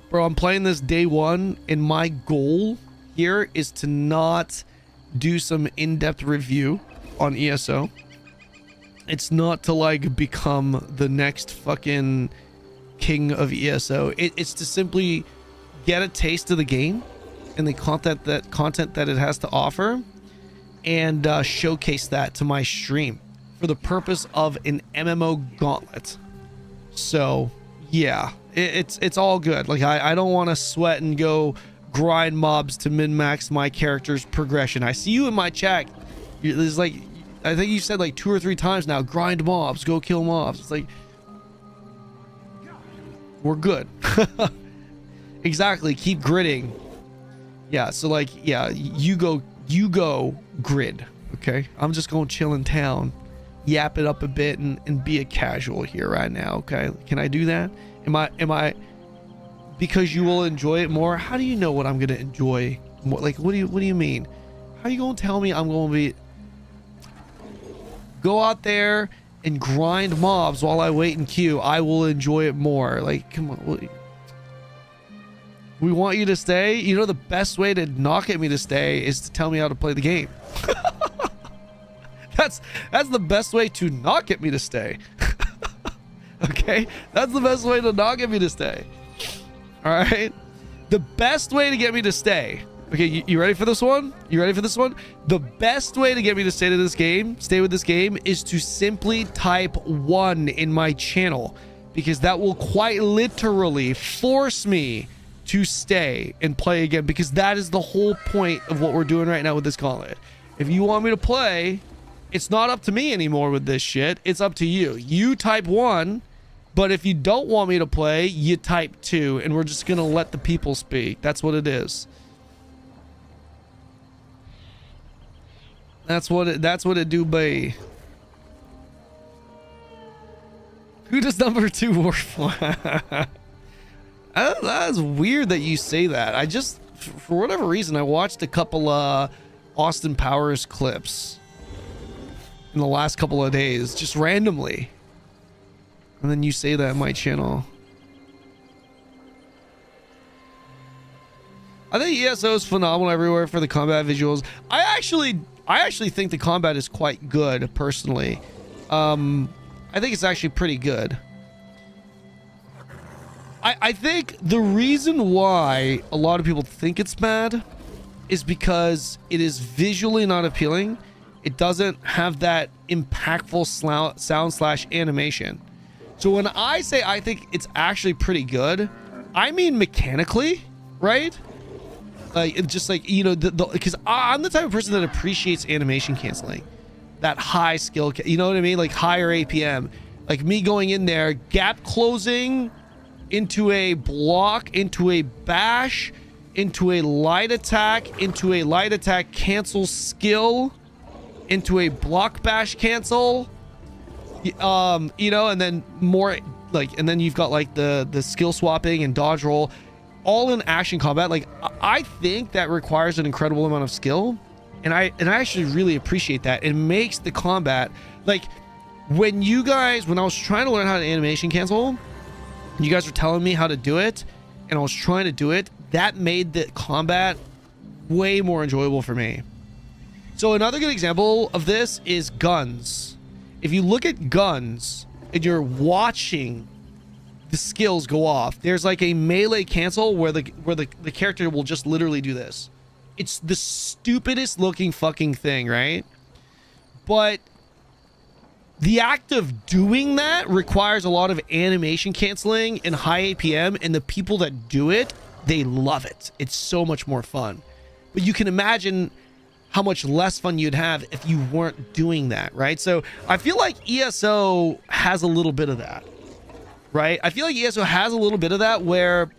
Bro, I'm playing this day one and my goal here is to not do some in-depth review on ESO. It's not to like become the next fucking king of ESO. It's to simply get a taste of the game and the content that it has to offer, and showcase that to my stream for the purpose of an MMO gauntlet. So yeah, it's all good. Like I don't want to sweat and go grind mobs to min-max my character's progression. I see you in my chat. There's like, I think you said like 2 or 3 times now, grind mobs, go kill mobs. It's like, we're good. Exactly, keep gridding. Yeah, so like, yeah, you go grid, okay? I'm just gonna chill in town, yap it up a bit and be a casual here right now, okay? Can I do that? Am I because you will enjoy it more? How do you know what I'm gonna enjoy more? Like, what do you mean? How are you gonna tell me I'm gonna be go out there and grind mobs while I wait in queue? I will enjoy it more. Like, come on. We want you to stay. You know, the best way to not get me to stay is to tell me how to play the game. That's the best way to not get me to stay. Okay, that's the best way to not get me to stay. All right, the best way to get me to stay. Okay, you ready for this one? You ready for this one? The best way to get me to stay with this game is to simply type 1 in my channel, because that will quite literally force me to stay and play again, because that is the whole point of what we're doing right now with this gauntlet. If you want me to play, it's not up to me anymore with this shit. It's up to you. You type 1, but if you don't want me to play, you type 2, and we're just gonna let the people speak. That's what it is. That's what it do be. Who does number 2 work for? That's weird that you say that. I just, for whatever reason, I watched a couple Austin Powers clips in the last couple of days, just randomly. And then you say that on my channel. I think ESO is phenomenal everywhere for the combat visuals. I actually think the combat is quite good, personally. I think it's actually pretty good. I think the reason why a lot of people think it's bad is because it is visually not appealing. It doesn't have that impactful sound / animation. So when I say I think it's actually pretty good, I mean mechanically, right? Like, just like, you know, because I'm the type of person that appreciates animation canceling. That high skill, you know what I mean? Like higher APM. Like me going in there, gap closing into a block, into a bash, into a light attack cancel skill, into a block bash cancel, you know, and then more like, and then you've got like the skill swapping and dodge roll, all in action combat. Like I think that requires an incredible amount of skill, and I actually really appreciate that. It makes the combat, like when I was trying to learn how to animation cancel, you guys were telling me how to do it, and I was trying to do it, that made the combat way more enjoyable for me. So another good example of this is guns. If you look at guns and you're watching the skills go off, there's like a melee cancel where the character will just literally do this. It's the stupidest looking fucking thing, right? But the act of doing that requires a lot of animation canceling and high APM, and the people that do it, they love it. It's so much more fun. But you can imagine how much less fun you'd have if you weren't doing that, right? So I feel like ESO has a little bit of that, right? I feel like ESO has a little bit of that where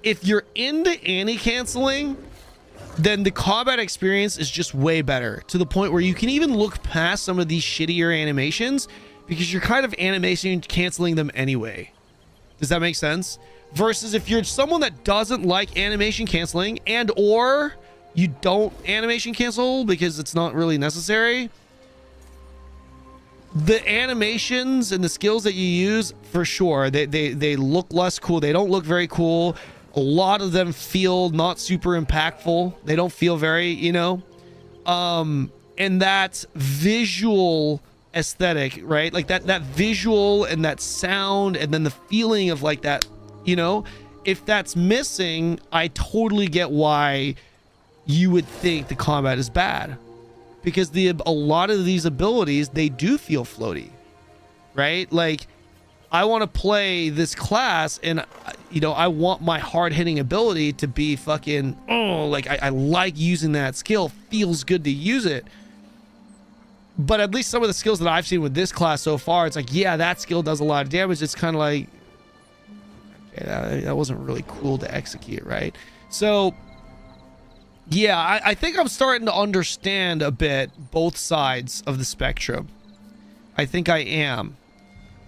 if you're into anti-canceling, then the combat experience is just way better, to the point where you can even look past some of these shittier animations because you're kind of animation canceling them anyway. Does that make sense? Versus if you're someone that doesn't like animation canceling, and or you don't animation cancel because it's not really necessary, the animations and the skills that you use, for sure, they look less cool. They don't look very cool. A lot of them feel not super impactful. They don't feel very, you know, and that visual aesthetic, right? Like that visual and that sound, and then the feeling of like that, you know, if that's missing, I totally get why you would think the combat is bad, because a lot of these abilities, they do feel floaty, right? Like, I want to play this class, and you know, I want my hard-hitting ability to be fucking, oh, like I like using that skill. Feels good to use it. But at least some of the skills that I've seen with this class so far, it's like, yeah, that skill does a lot of damage. It's kind of like, okay, that wasn't really cool to execute, right? So yeah, I think I'm starting to understand a bit both sides of the spectrum. I think I am.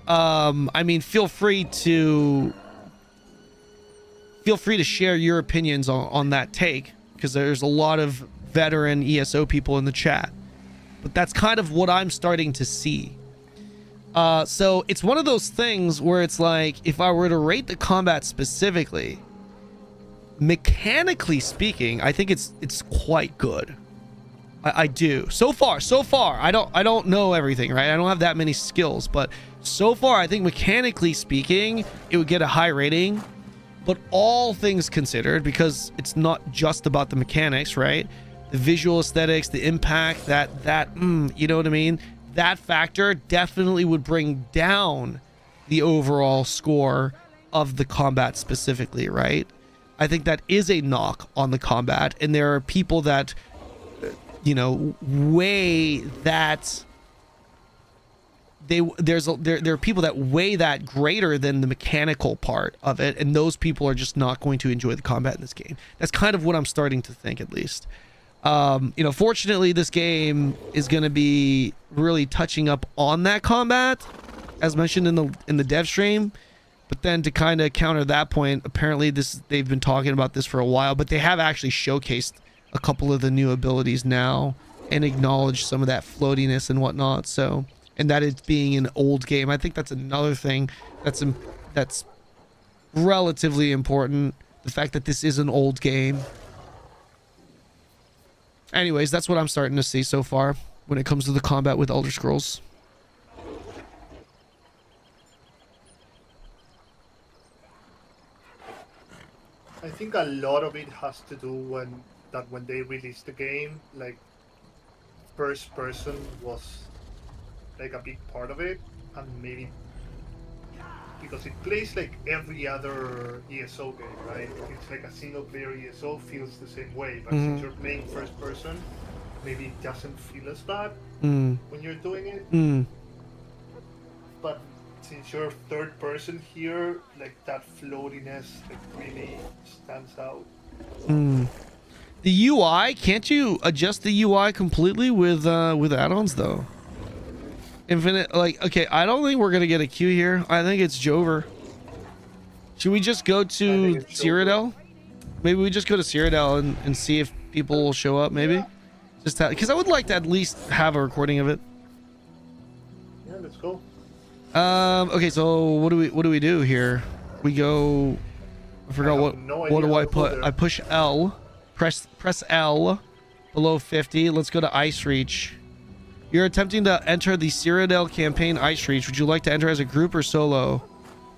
I mean, feel free to share your opinions on that take, because there's a lot of veteran ESO people in the chat. But that's kind of what I'm starting to see. So it's one of those things where it's like, if I were to rate the combat specifically, mechanically speaking, I think it's quite good. I do. So far. I don't know everything, right? I don't have that many skills, but so far, I think mechanically speaking, it would get a high rating. But all things considered, because it's not just about the mechanics, right? The visual aesthetics, the impact, you know what I mean? That factor definitely would bring down the overall score of the combat specifically, right? I think that is a knock on the combat, and there are people that, you know, weigh that. There are people that weigh that greater than the mechanical part of it, and those people are just not going to enjoy the combat in this game. That's kind of what I'm starting to think, at least. You know, fortunately, this game is going to be really touching up on that combat, as mentioned in the dev stream. But then to kind of counter that point, apparently they've been talking about this for a while, but they have actually showcased a couple of the new abilities now and acknowledged some of that floatiness and whatnot. So, and that it's being an old game. I think that's another thing that's relatively important. The fact that this is an old game. Anyways, that's what I'm starting to see so far when it comes to the combat with Elder Scrolls. I think a lot of it has to do when they released the game, like first person was like a big part of it, and maybe because it plays like every other ESO game, right? It's like a single player ESO feels the same way, but since you're playing first person, maybe it doesn't feel as bad when you're doing it. But since you're third person here, like that floatiness like really stands out. The UI, can't you adjust the UI completely with add-ons though? Infinite, like, okay, I don't think we're gonna get a queue here. I think it's Jover. Should we just go to Cyrodiil? Maybe we just go to Cyrodiil and see if people will show up, maybe? Just because I would like to at least have a recording of it. Yeah, let's go. Okay, so what do we do here? We go, I forgot what do I put? I push L, press L below 50. Let's go to Ice Reach. You're attempting to enter the Cyrodiil campaign Ice Reach. Would you like to enter as a group or solo?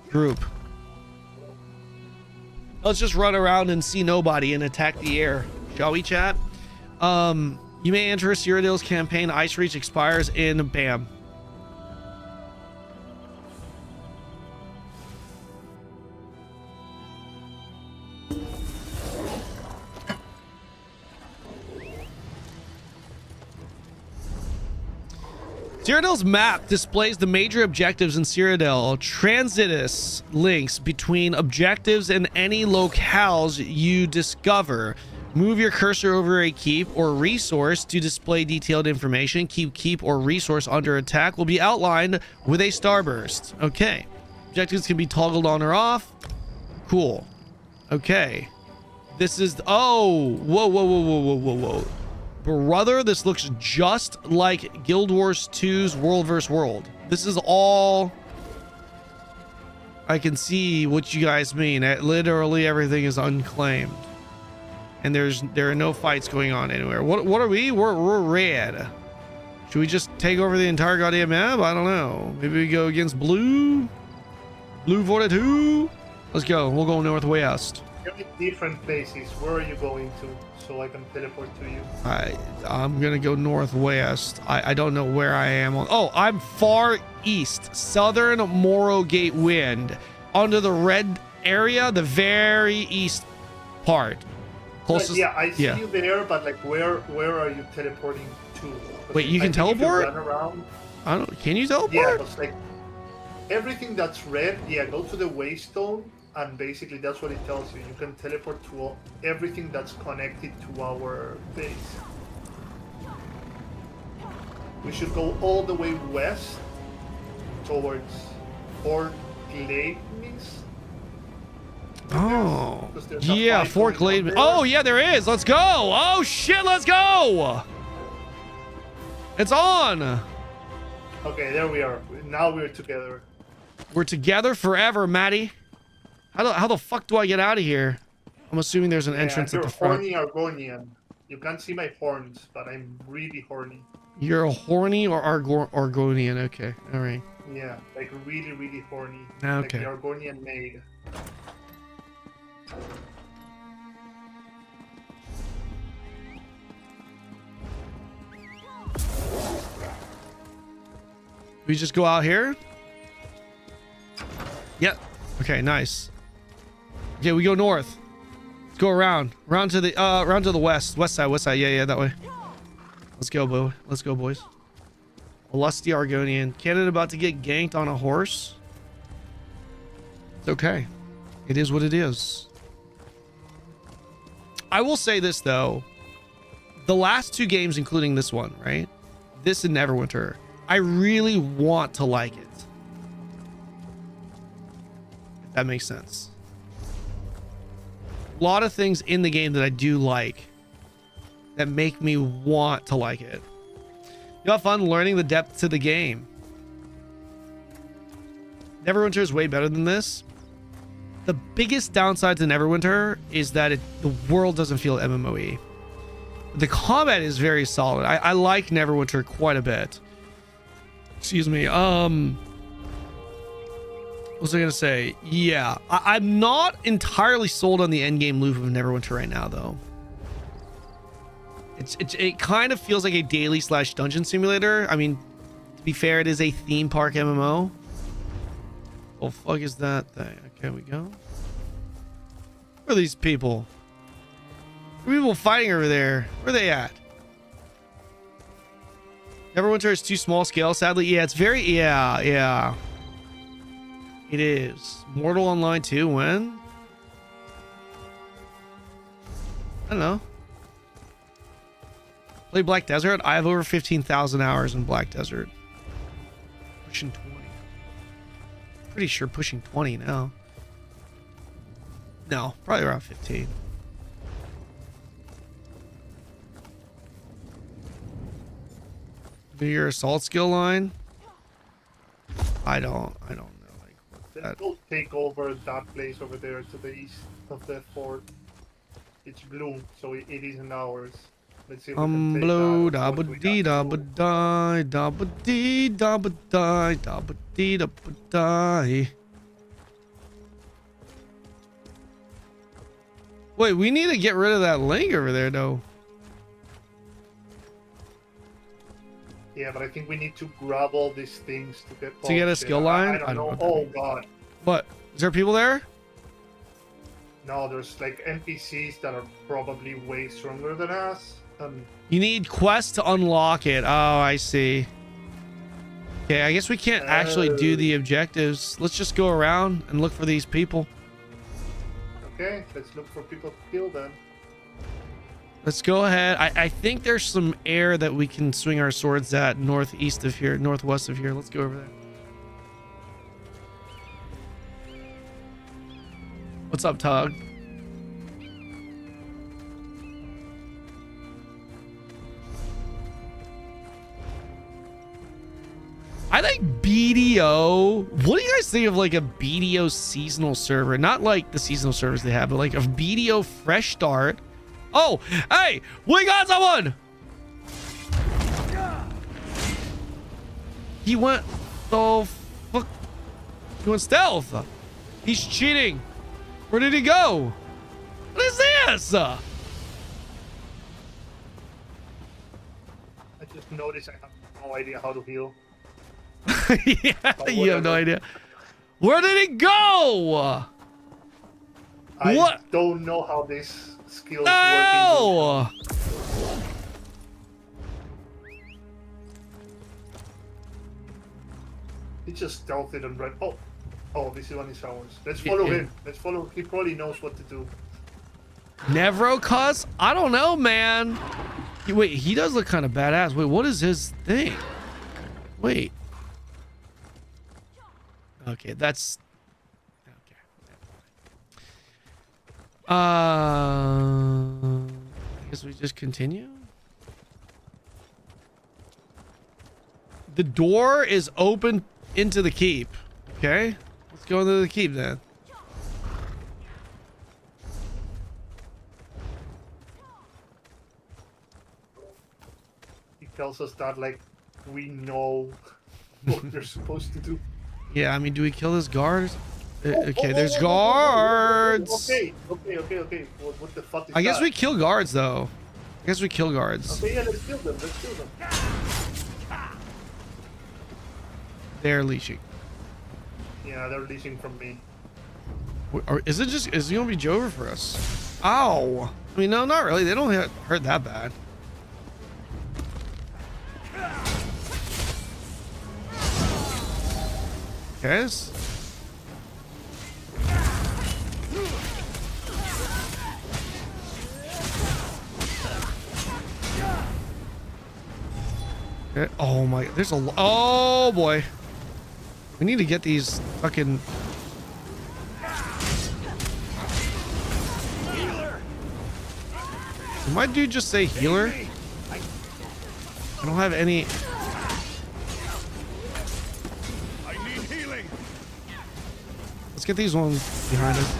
Group. Let's just run around and see nobody and attack the air. Shall we, chat? You may enter Cyrodiil's campaign. Ice Reach expires in BAM. Cyrodiil's map displays the major objectives in Cyrodiil. Transitus links between objectives and any locales you discover. Move your cursor over a keep or resource to display detailed information. Keep or resource under attack will be outlined with a starburst. Okay. Objectives can be toggled on or off. Cool. Okay. This is... Oh! Whoa. Brother, this looks just like Guild Wars 2's World vs. World. This is all... I can see what you guys mean. Literally everything is unclaimed. And there are no fights going on anywhere. What are we? We're red. Should we just take over the entire goddamn map? I don't know. Maybe we go against blue? Blue 42? Let's go. We'll go northwest. You're in different places. Where are you going to? So I can teleport to you. I'm gonna go northwest. I don't know where I am on. Oh, I'm far east, southern Morrowgate wind, under the red area, the very east part. Closest. Yeah, I see you there, but like, where are you teleporting to? Wait, you can teleport? You run around. I don't. Can you teleport? Yeah, it's like everything that's red. Yeah, go to the Waystone. And basically that's what it tells you. You can teleport to everything that's connected to our base. We should go all the way west towards Fort Dreadmyst. Oh, yeah, Fort Dreadmyst. Oh, yeah, there is. Let's go. Oh, shit, let's go. It's on. Okay, there we are. Now we're together. We're together forever, Maddie. How the fuck do I get out of here? I'm assuming there's an entrance at the front. You're horny Argonian. You can't see my horns, but I'm really horny. You're a horny or Argonian? Okay, all right. Yeah, like really, really horny. Okay. Like the Argonian maid. We just go out here? Yep. Okay, nice. Okay, we go north. Let's go around to the west side. Yeah, that way. Let's go, bro. Let's go, boys. A lusty Argonian candidate about to get ganked on a horse. It's okay. It is what it is. I will say this though, the last two games, including this one, right? This and Neverwinter, I really want to like it. That makes sense. A lot of things in the game that I do like that make me want to like it. You have fun learning the depth to the game. Neverwinter is way better than this. The biggest downside to Neverwinter is that the world doesn't feel MMOE. The combat is very solid. I like Neverwinter quite a bit. Excuse me. What was I gonna say? Yeah, I'm not entirely sold on the endgame loop of Neverwinter right now, though. It kind of feels like a daily / dungeon simulator. I mean, to be fair, it is a theme park MMO. Oh, fuck is that thing? Okay, we go. Where are these people? There are people fighting over there. Where are they at? Neverwinter is too small scale, sadly. Yeah, it's very... Yeah. It is. Mortal Online 2, when? I don't know. Play Black Desert? I have over 15,000 hours in Black Desert. Pushing 20. Pretty sure pushing 20 now. No, probably around 15. Do your assault skill line? I don't know. Let's go take over that place over there to the east of the fort. It's blue, so it isn't ours. Let's see if we can take blue, that. dabba dee dabba die, dabba dee dabba die, dabba dee dabba die. Wait, we need to get rid of that link over there, though. Yeah, but I think we need to grab all these things to get a skill line? I don't know. Oh god. What? Is there people there? No, there's like NPCs that are probably way stronger than us. You need quests to unlock it. Oh, I see. Okay, I guess we can't actually do the objectives. Let's just go around and look for these people. Okay, let's look for people to kill then. Let's go ahead. I think there's some air that we can swing our swords at northwest of here. Let's go over there. What's up, Tug? I think BDO. What do you guys think of like a BDO seasonal server? Not like the seasonal servers they have, but like a BDO fresh start. Oh, hey, we got someone. He went so fuck. He went stealth. He's cheating. Where did he go? What is this? I just noticed I have no idea how to heal. Yeah, you have no idea. Where did it go? I don't know how this skill is working. He just stealthed it and ran. Oh, this one is ours. Let's follow him. Let's follow. He probably knows what to do. Nevro cuss? I don't know, man. Wait, he does look kind of badass. Wait, what is his thing? Wait. Okay, that's okay. I guess we just continue. The door is open into the keep. Okay, let's go into the keep then. He tells us that like we know what we're supposed to do. Yeah, I mean, do we kill this guard? Okay, there's guards. Okay. What the fuck is I guess that? we kill guards though. I guess we kill guards. Okay, yeah, let's kill them. They're leashing. Yeah, they're leashing from me. Is it gonna be Jover for us? Ow! I mean, no, not really. They don't hurt that bad. Okay. Okay. Oh my! There's a. Oh boy! We need to get these fucking. Did my dude just say healer? I don't have any. I need healing. Let's get these ones behind us.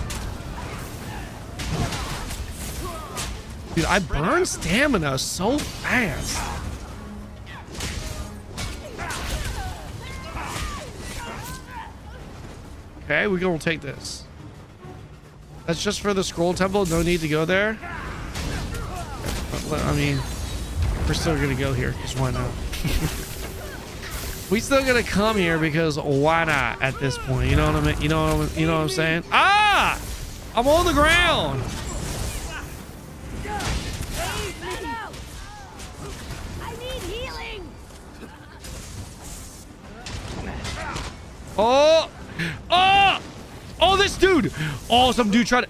Dude, I burn stamina so fast. Okay, we're gonna take this. That's just for the scroll temple. No need to go there. I mean, we're still gonna go here because why not? We still gonna come here because why not at this point? You know what I mean? You know what I'm saying? Ah! I'm on the ground. I need healing. Oh! Oh! Oh, this dude! Oh, some dude tried to.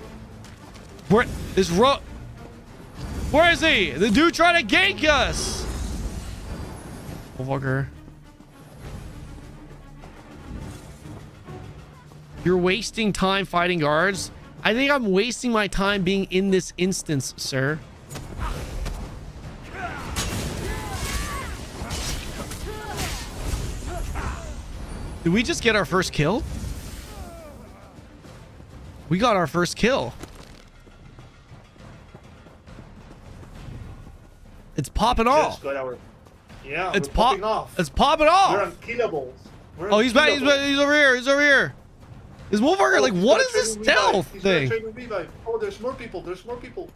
Where is Where is he? The dude trying to gank us. Oh, fucker. You're wasting time fighting guards. I think I'm wasting my time being in this instance, sir. Did we just get our first kill? We got our first kill. It's popping off. Yeah, it's popping off. It's popping off. We're unkillables. Oh, he's back. He's over here. He's over here. Is Wolfhunter like, what is this stealth thing? Oh, there's more people. There's more people.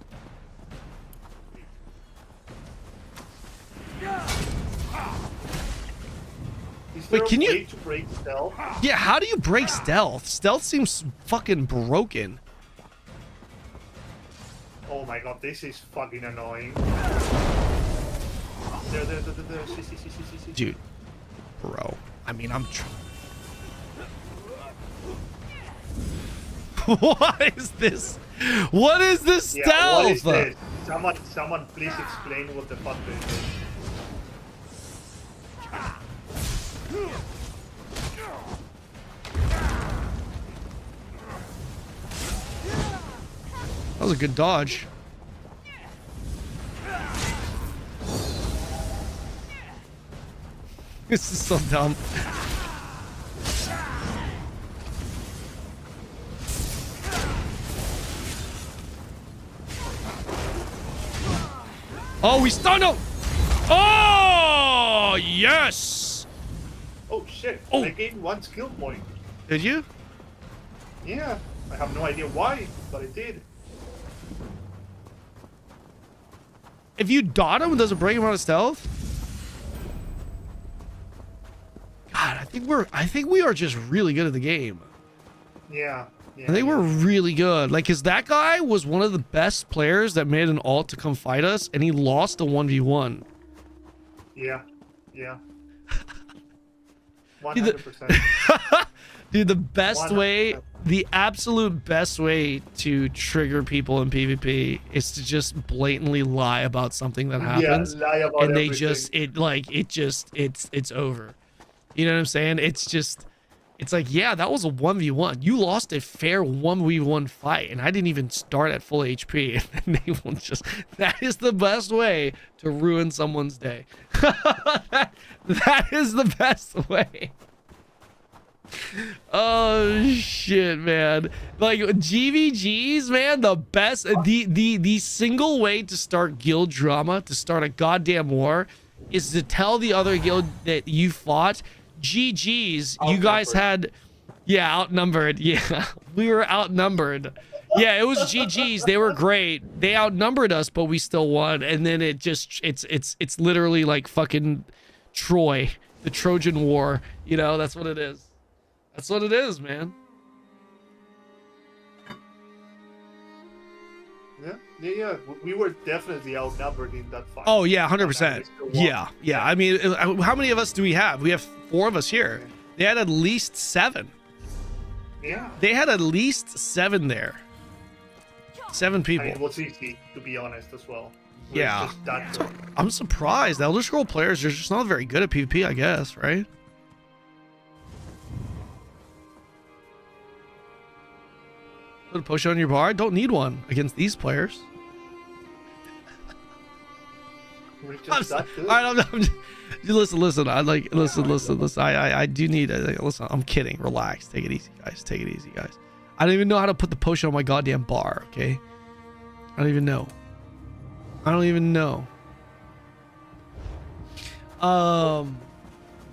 Wait, can you to break stealth? Yeah, how do you break stealth? Stealth seems fucking broken. Oh my god, this is fucking annoying. There. See. Dude, bro. I mean, I'm. What is this? What is this stealth? Yeah, what is this? Someone, please explain what the fuck this is. That was a good dodge. This is so dumb. Oh, we stunned him! Oh, yes! Oh shit, oh. I gained 1 skill point. Did you? Yeah, I have no idea why, but I did. If you dot him, does it break him out of stealth? God, I think we are just really good at the game. Yeah. I think we're really good. Like, cause that guy was one of the best players that made an ult to come fight us, and he lost a 1v1. Yeah. 100%. Dude, the best 100%. way, the absolute best way to trigger people in PvP is to just blatantly lie about something that happens. Yeah, lie about and they everything. it's over. You know what I'm saying? It's like, yeah, that was a 1v1. You lost a fair 1v1 fight, and I didn't even start at full HP. And they will that is the best way to ruin someone's day. that is the best way. Oh shit, man. Like GVGs, man, the best, the single way to start guild drama, to start a goddamn war, is to tell the other guild that you fought, GG's, you guys had, yeah, outnumbered. Yeah, we were outnumbered. Yeah, it was GG's. They were great. They outnumbered us, but we still won. And then it's literally like fucking Troy, the Trojan War. You know, that's what it is. That's what it is, man. Yeah. We were definitely outnumbered in that fight. Oh yeah, 100%. Yeah. I mean, how many of us do we have? We have 4 of us here. They had at least 7. Yeah. They had at least 7 there. 7 people. I mean, it was easy, to be honest, as well. Yeah. I'm surprised. The Elder Scroll players are just not very good at PvP, I guess, right? Put a potion on your bar. Don't need one against these players. We're just that good. All right, listen. I like listen. I do need. Listen, I'm kidding. Relax. Take it easy, guys. Take it easy, guys. I don't even know how to put the potion on my goddamn bar. Okay. I don't even know.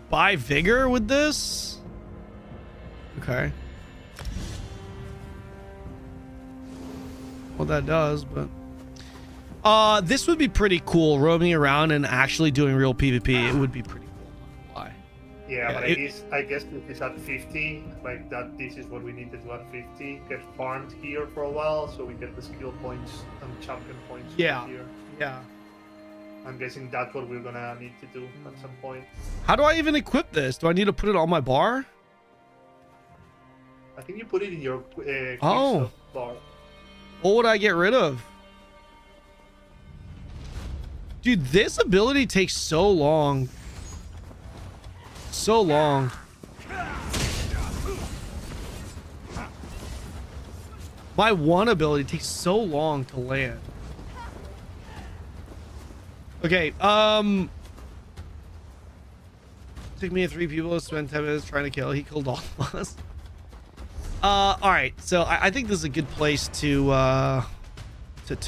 Buy vigor with this. Okay. Well, that does, but this would be pretty cool. Roaming around and actually doing real PvP. It would be pretty cool. Why? Yeah, but I guess if it's at 50, like that, this is what we need to do at 50. Get farmed here for a while, so we get the skill points and champion points. Yeah. Here. Yeah. I'm guessing that's what we're gonna need to do at some point. How do I even equip this? Do I need to put it on my bar? I think you put it in your Oh. bar. What would I get rid of? Dude, this ability takes so long. So long. My one ability takes so long to land. Okay, took me 3 people to spend 10 minutes trying to kill. He killed all of us. All right, so I think this is a good place to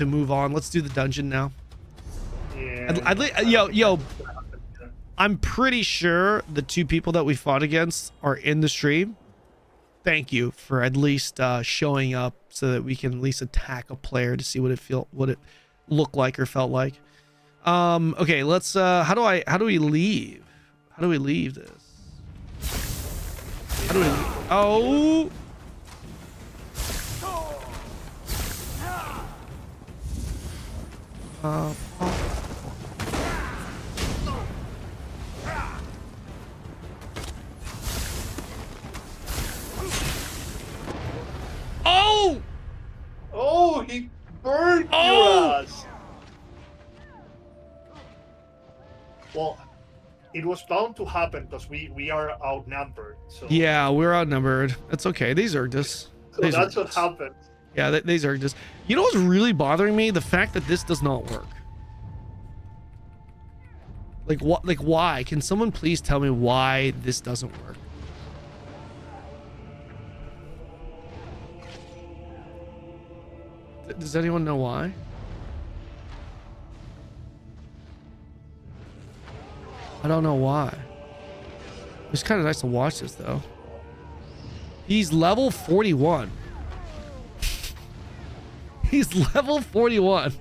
move on. Let's do the dungeon now. Yeah. Yo, I'm pretty sure the 2 people that we fought against are in the stream. Thank you for at least showing up so that we can at least attack a player to see what it looked like or felt like. Okay, let's how do we leave? How do we leave this? How do we leave? Oh. Oh! Oh, he burned your ass. Well, it was bound to happen because we are outnumbered. So Yeah, we're outnumbered. That's okay. They zerged us. so that's what happened. Yeah, they zerged us. You know what's really bothering me? The fact that this does not work. Like what? Like why? Can someone please tell me why this doesn't work? Does anyone know why? I don't know why. It's kind of nice to watch this though. He's level 41. He's level 41.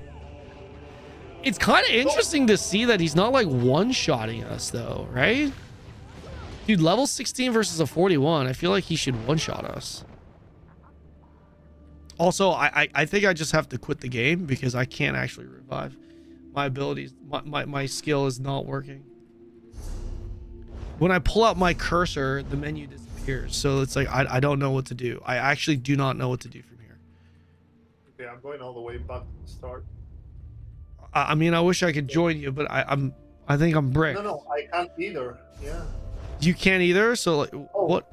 It's kind of interesting to see that he's not like one-shotting us though, right? Dude, level 16 versus a 41. I feel like he should one-shot us. Also, I think I just have to quit the game because I can't actually revive. My abilities, my skill is not working. When I pull out my cursor, the menu disappears. So it's like, I don't know what to do. I actually do not know what to do from here. Okay, I'm going all the way back to the start. I mean, I wish I could join you, but I think I'm bricked. No, I can't either. Yeah. You can't either? So like, what?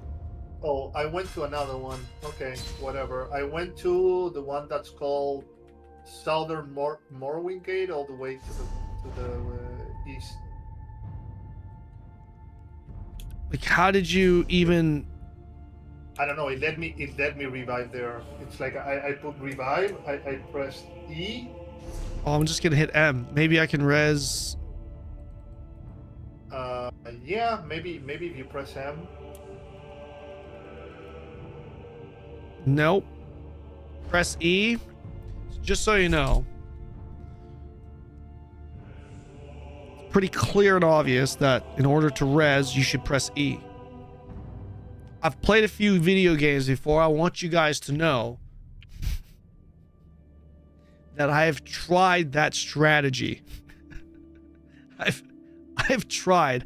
Oh, I went to another one. Okay, whatever. I went to the one that's called Southern Morrowind Gate, all the way to the east. Like, how did you even? I don't know. It let me revive there. It's like I put revive. I pressed E. Oh, I'm just gonna hit M. Maybe I can res. Yeah, maybe if you press M. Nope. Press E. Just so you know. It's pretty clear and obvious that in order to res, you should press E. I've played a few video games before. I want you guys to know that I have tried that strategy. I've tried.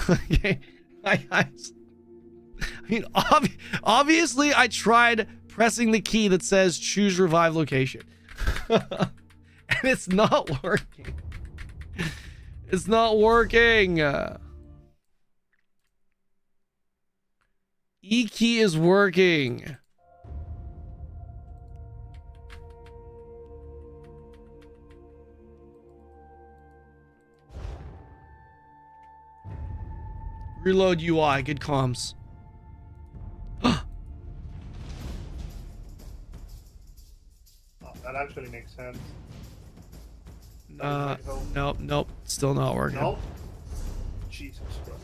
Okay. I mean, obviously, I tried pressing the key that says choose revive location. And it's not working. It's not working. E key is working. Reload UI. Good comms. Oh, that actually makes sense. Nope. Still not working. Nope. Jesus Christ.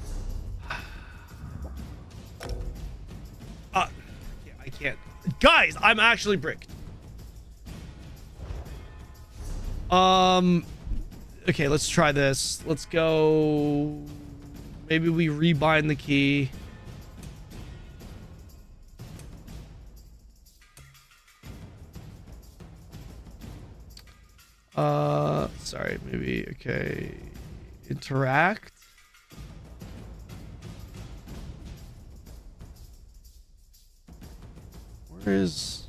I can't. Guys, I'm actually bricked. Okay, let's try this. Let's go. Maybe we rebind the key. Sorry, maybe, okay. Interact. Where is...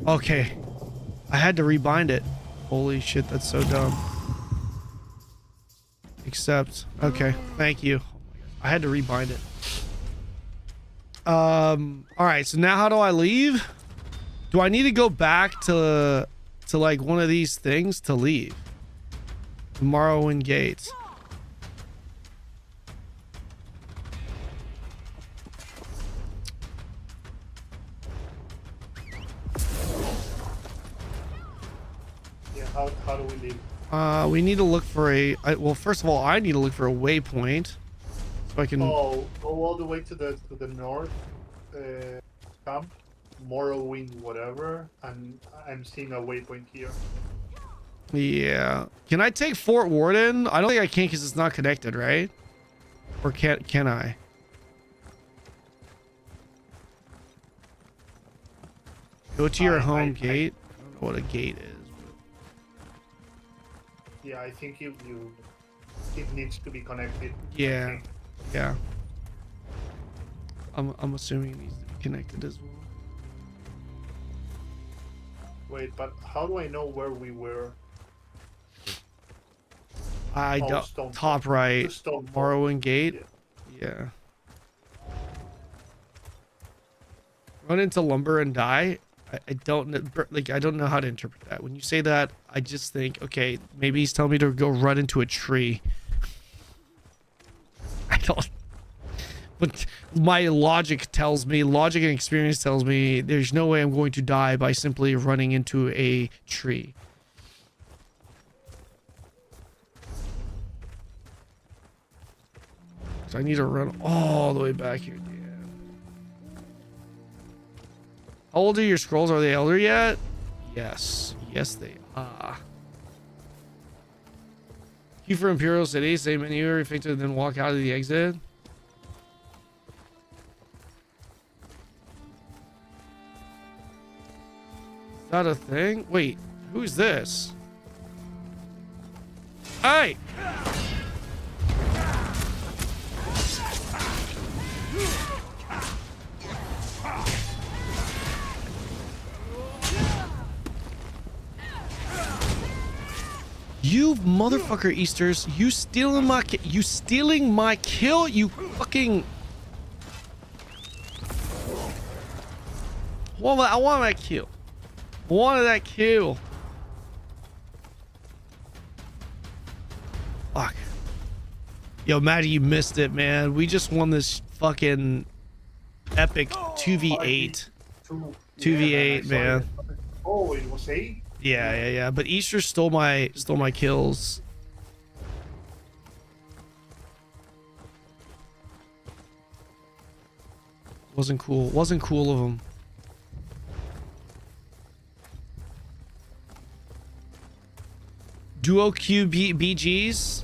Okay, I had to rebind it. Holy shit, that's so dumb. Except, okay, thank you. I had to rebind it. All right, so now how do I leave? Do I need to go back to like one of these things to leave? Morrowind Gate. How do we leave? We need to look for well, first of all, I need to look for a waypoint so I can. Oh, go all the way to the north camp, Morrowind, whatever, and I'm seeing a waypoint here. Yeah. Can I take Fort Warden? I don't think I can because it's not connected, right? Or can I? Go to your home gate. I don't know what a gate is. Yeah, I think it needs to be connected. Yeah. Yeah. I'm assuming it needs to be connected as well. Wait, but how do I know where we were? I don't. Top right. Morrowind Gate. Yeah. Run into lumber and die. I don't know how to interpret that. When you say that, I just think, okay, maybe he's telling me to go run into a tree. I don't. But my logic and experience tells me there's no way I'm going to die by simply running into a tree. So I need to run all the way back here. How old are your scrolls? Are they elder yet? Yes. Yes, they are. Queue for Imperial City. Same menu. Refactor, then walk out of the exit. Is that a thing? Wait. Who's this? Hey! You motherfucker, Easters! You stealing my kill! You fucking! I want that kill. I wanted that kill. Fuck. Yo, Maddie, you missed it, man. We just won this fucking epic 2v8. 2v8, man. Oh, it was 8? Yeah. But Easter stole my kills. Wasn't cool. Wasn't cool of him. Duo BGs.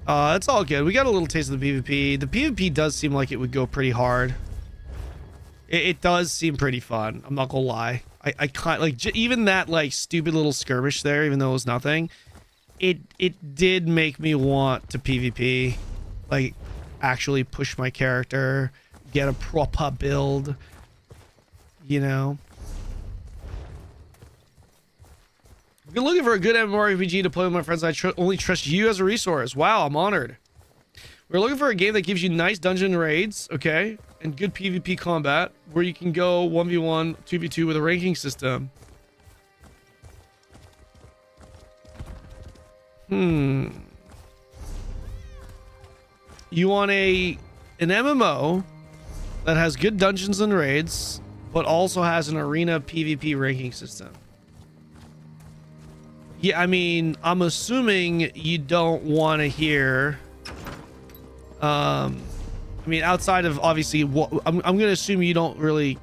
It's all good. We got a little taste of the PvP. The PvP does seem like it would go pretty hard. It does seem pretty fun. I'm not gonna lie. I can't like even that like stupid little skirmish there, even though it was nothing. It did make me want to PvP, like actually push my character, get a proper build, you know. If you're looking for a good MMORPG to play with my friends, I only trust you as a resource. Wow, I'm honored. We're looking for a game that gives you nice dungeon raids, okay, and good PvP combat, where you can go 1v1, 2v2 with a ranking system. You want an MMO that has good dungeons and raids, but also has an arena PvP ranking system. Yeah, I mean, I'm assuming you don't want to hear... I mean, outside of obviously what I'm gonna assume you're not really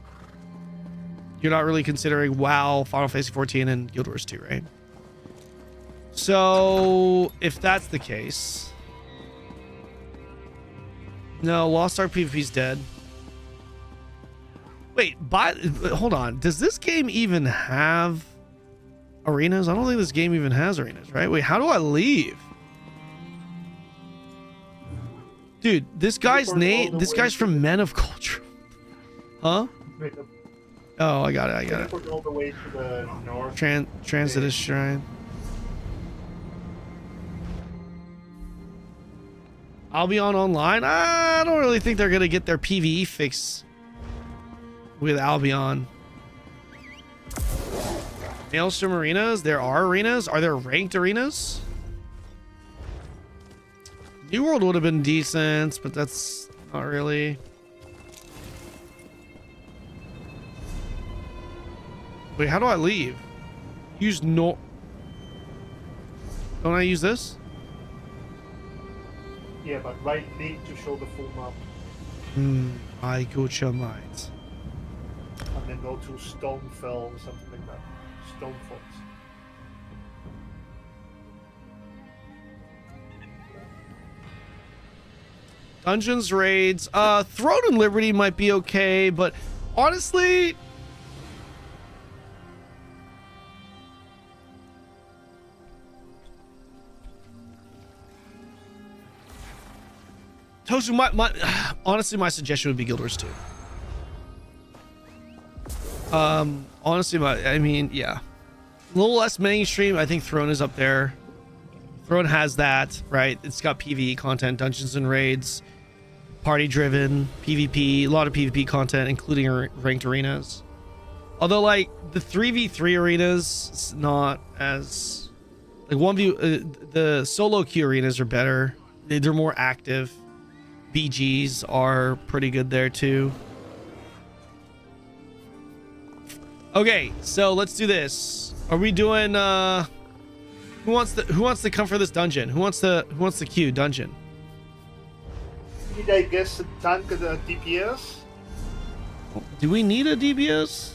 considering WoW, Final Fantasy 14, and Guild Wars 2, right? So if that's the case, no, Lost Ark PvP's dead. Wait, hold on. Does this game even have arenas? I don't think this game even has arenas, right? Wait, how do I leave? Dude, this guy's name, this guy's from Men of Culture. Huh? Oh, I got it. All the way to the north. Transitus Shrine. I'll be on online. I don't really think they're going to get their PvE fix with Albion. Maelstrom arenas? There are arenas? Are there ranked arenas? New World would have been decent, but that's not really. Wait, how do I leave? Use no. Don't I use this? Yeah, but right click to show the full map. I got your mind. And then go to Stonefell or something like that. Stonefox. Dungeons, raids, Throne and Liberty might be okay, but honestly, Tosu, honestly, my suggestion would be Guild Wars 2. Honestly, I mean, yeah, a little less mainstream. I think Throne is up there. Throne has that, right? It's got PvE content, dungeons and raids, party-driven, PvP, a lot of PvP content, including ranked arenas. Although, like, the 3v3 arenas, it's not as... Like, the solo queue arenas are better. They're more active. BGs are pretty good there, too. Okay, so let's do this. Are we doing, Who wants to come for this dungeon? Who wants the queue dungeon? Need I guess a tank at a DPS? Do we need a DPS?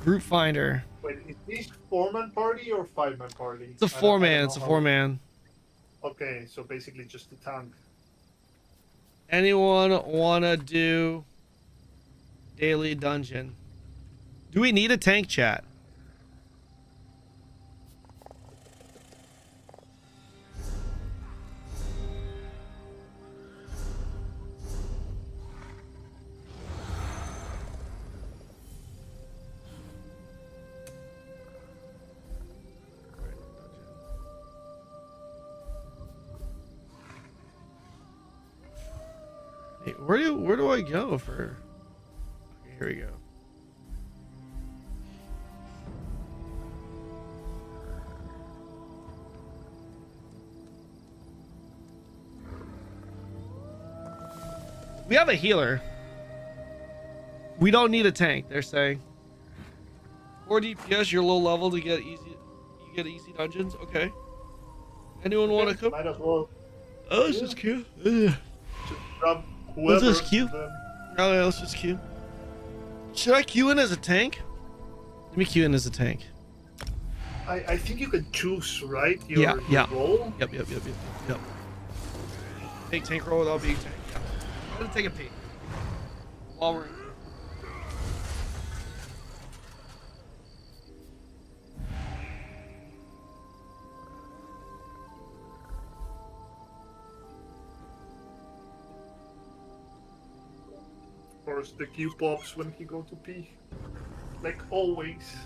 Group finder. Wait, is this 4-man party or 5-man party? It's a 4-man. It's a 4-man. Okay, so basically just a tank. Anyone wanna do daily dungeon? Do we need a tank, chat? Where do I go for? Okay, here we go. We have a healer. We don't need a tank, they're saying. 4 DPS, you're low level to get easy. You get easy dungeons. Okay. Anyone want to come? Might as well. Oh, this is cute. Grab What's whoever. this queue? Oh yeah, let's just queue. Should I queue in as a tank? Let me queue in as a tank. I think you can choose, right? Yeah. Role. Yep. Take tank role without being tank. Yeah. I'm gonna take a peek. While we're in. course, the queue pops when he go to pee. Like always.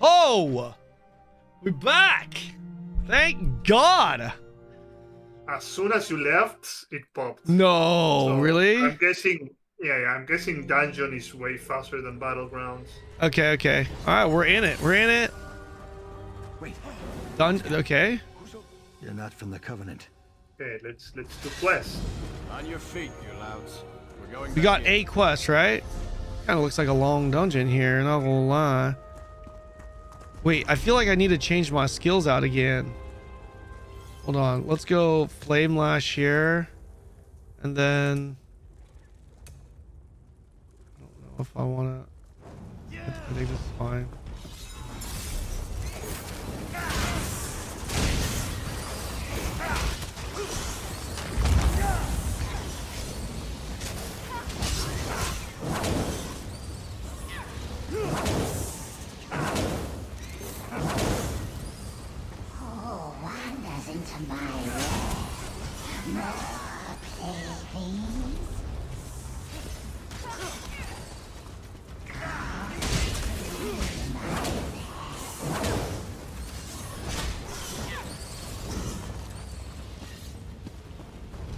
Oh! We're back! Thank God! As soon as you left, it popped. No, So really? I'm guessing, yeah, I'm guessing dungeon is way faster than battlegrounds. Okay, okay. Alright, we're in it. We're in it. Wait. Okay. You're not from the Covenant. Okay, let's do quests. On your feet, you louts. We're going. We got 8 quests, right? Kind of looks like a long dungeon here, not gonna lie. Wait, I feel like I need to change my skills out again. Hold on, let's go Flame Lash here. And then... I don't know if I want to... I think this is fine. Into my way. More playthings.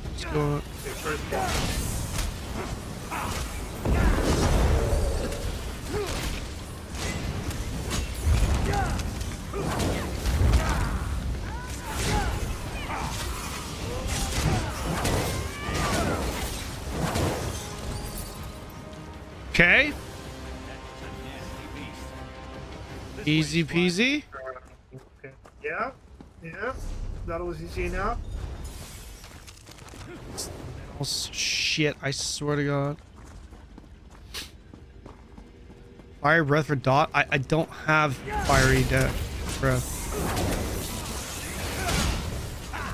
Let's go. Okay. Easy peasy. Okay. Yeah, that was easy enough. Oh shit! I swear to God. Fire breath for Dot. I don't have fiery breath.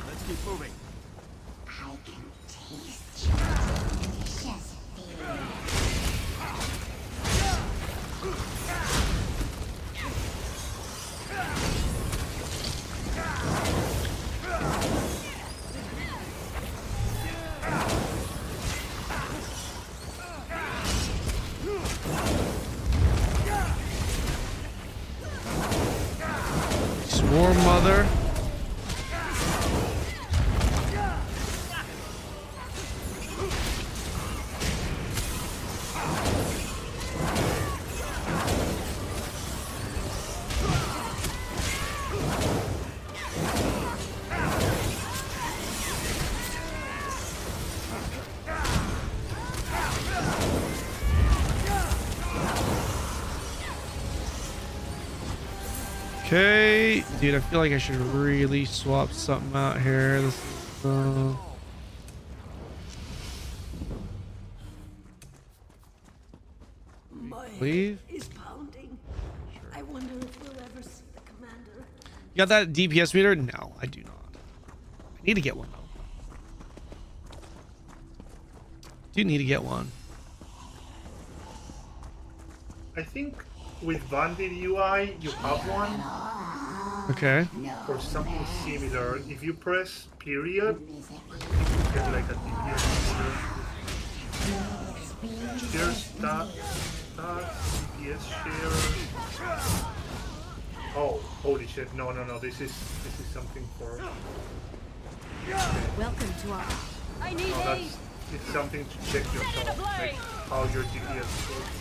Let's keep moving. I can taste your delicious feeling. Swarm Mother. Okay, dude, I feel like I should really swap something out here. This is, leave. Is pounding. I wonder if we'll ever see the commander. You got that DPS meter? No, I do not. I need to get one though. Do need to get one. I think with Bandit UI you have one. Okay. Or something similar. If you press period, you get like a DPS meter. Share stats, DPS share. Oh, holy shit! No. This is something for. Welcome to our. I need aid. It's something to check yourself, like how your DPS works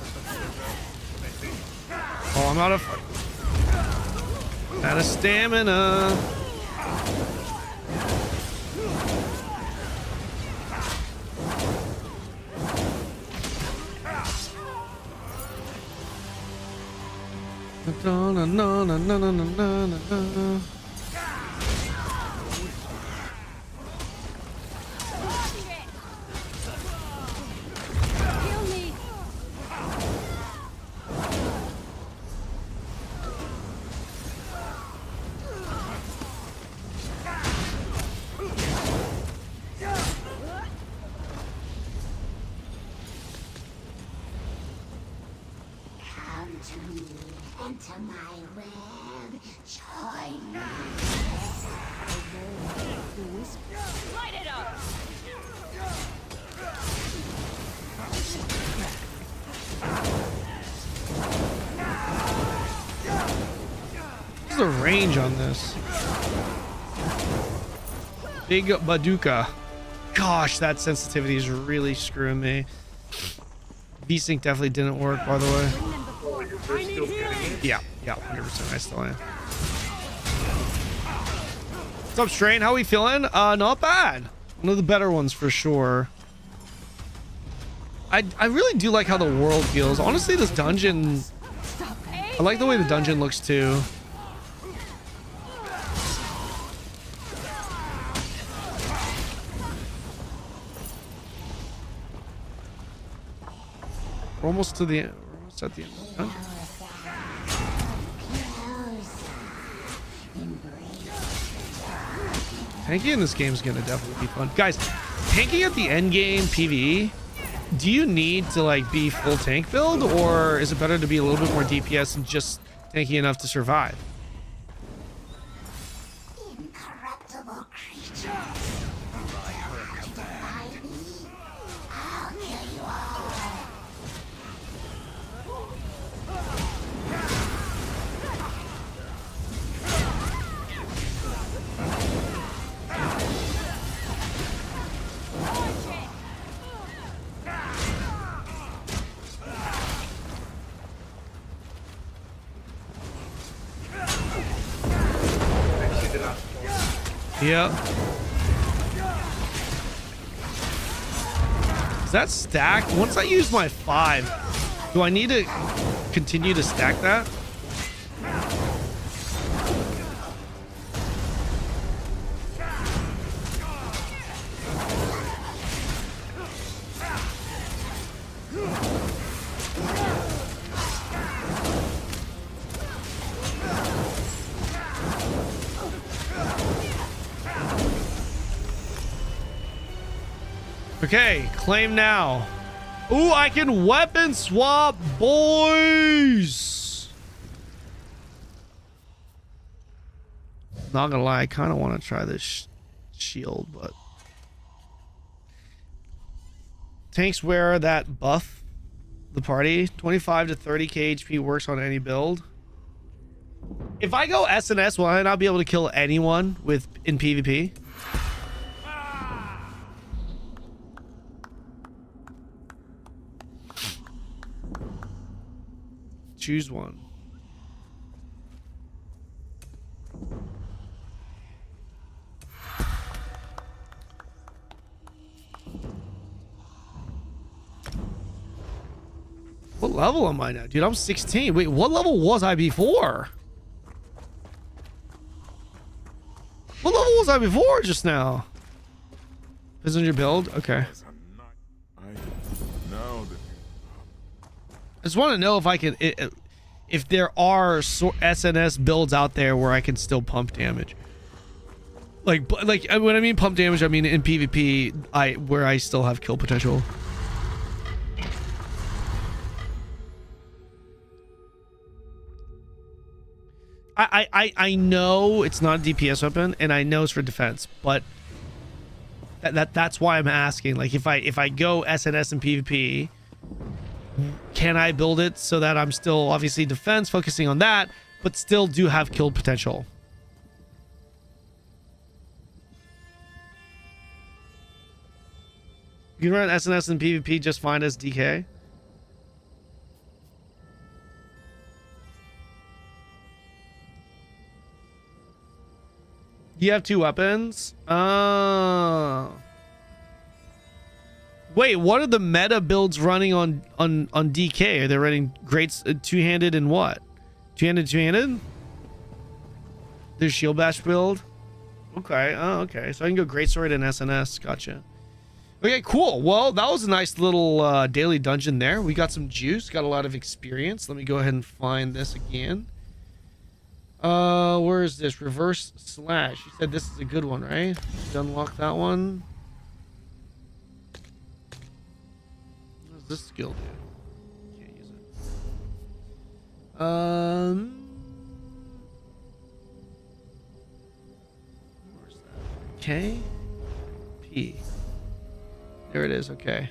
or something like that. I think. Oh, I'm out of stamina. No, no, no, no, no, no, no, no. Enter my web. Join me. Light it up! What's the range on this? Big Baduka. Gosh, that sensitivity is really screwing me. V-Sync definitely didn't work, by the way. Yeah, 100%. I still am. What's up, Strain? How we feeling? Not bad. One of the better ones for sure. I really do like how the world feels. Honestly, this dungeon, I like the way the dungeon looks too. We're almost to the end. We're almost at the end. Huh? Tanking in this game is gonna definitely be fun, guys. Tanking at the end game PvE. Do you need to like be full tank build, or is it better to be a little bit more DPS and just tanky enough to survive? Incorruptible creatures. By her command. I'll kill you all. Yep. Is that stacked? Once I use my 5, do I need to continue to stack that? Okay, claim now. Ooh, I can weapon swap, boys. Not gonna lie, I kind of want to try this shield, but tanks wear that buff the party. 25 to 30k HP works on any build. If I go SNS, will I not be able to kill anyone in PvP? Choose one. What level am I now? Dude, I'm 16. Wait, what level was I before? What level was I before just now? Depends on your build? Okay. I just want to know if I can, if there are SNS builds out there where I can still pump damage. Like when I mean pump damage, I mean in PvP, where I still have kill potential. I know it's not a DPS weapon, and I know it's for defense, but that's why I'm asking. Like if I go SNS and PvP, can I build it so that I'm still obviously defense, focusing on that, but still do have kill potential? You can run SNS and PvP just fine as DK. You have 2 weapons? Oh. Wait, what are the meta builds running on DK? Are they running great two-handed and what? Two-handed? There's shield bash build. Okay. Oh, okay. So I can go greatsword and SNS. Gotcha. Okay, cool. Well, that was a nice little daily dungeon there. We got some juice, got a lot of experience. Let me go ahead and find this again. Where is this? Reverse slash. You said this is a good one, right? Did unlock that one. What does this skill do? Can't use it. Where's that? K? P. There it is. Okay.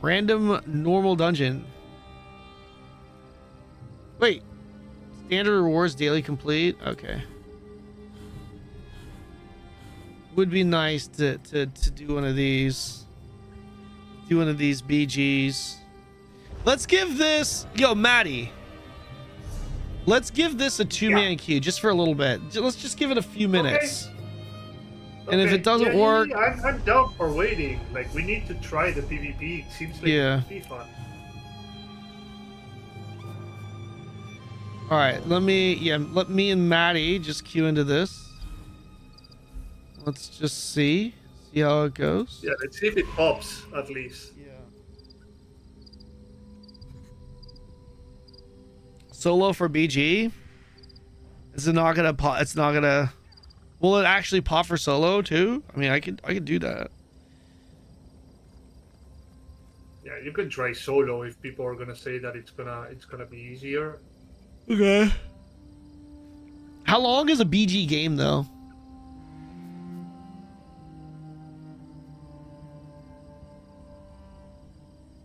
Random normal dungeon. Wait. Standard rewards daily complete. Okay. Would be nice to do one of these. Do one of these BGs. Let's give this, yo, Maddie. Let's give this a two-man queue just for a little bit. Let's just give it a few minutes. Okay. And if it doesn't work, I'm down for waiting. Like, we need to try the PvP. It seems like it would be fun. All right, let me and Maddie just queue into this. Let's just see how it goes. Yeah, let's see if it pops at least. Yeah. Solo for BG. Is it not gonna pop? It's not gonna. Will it actually pop for solo too? I mean, I could do that. Yeah, you can try solo if people are gonna say that it's gonna be easier. Okay. How long is a BG game though?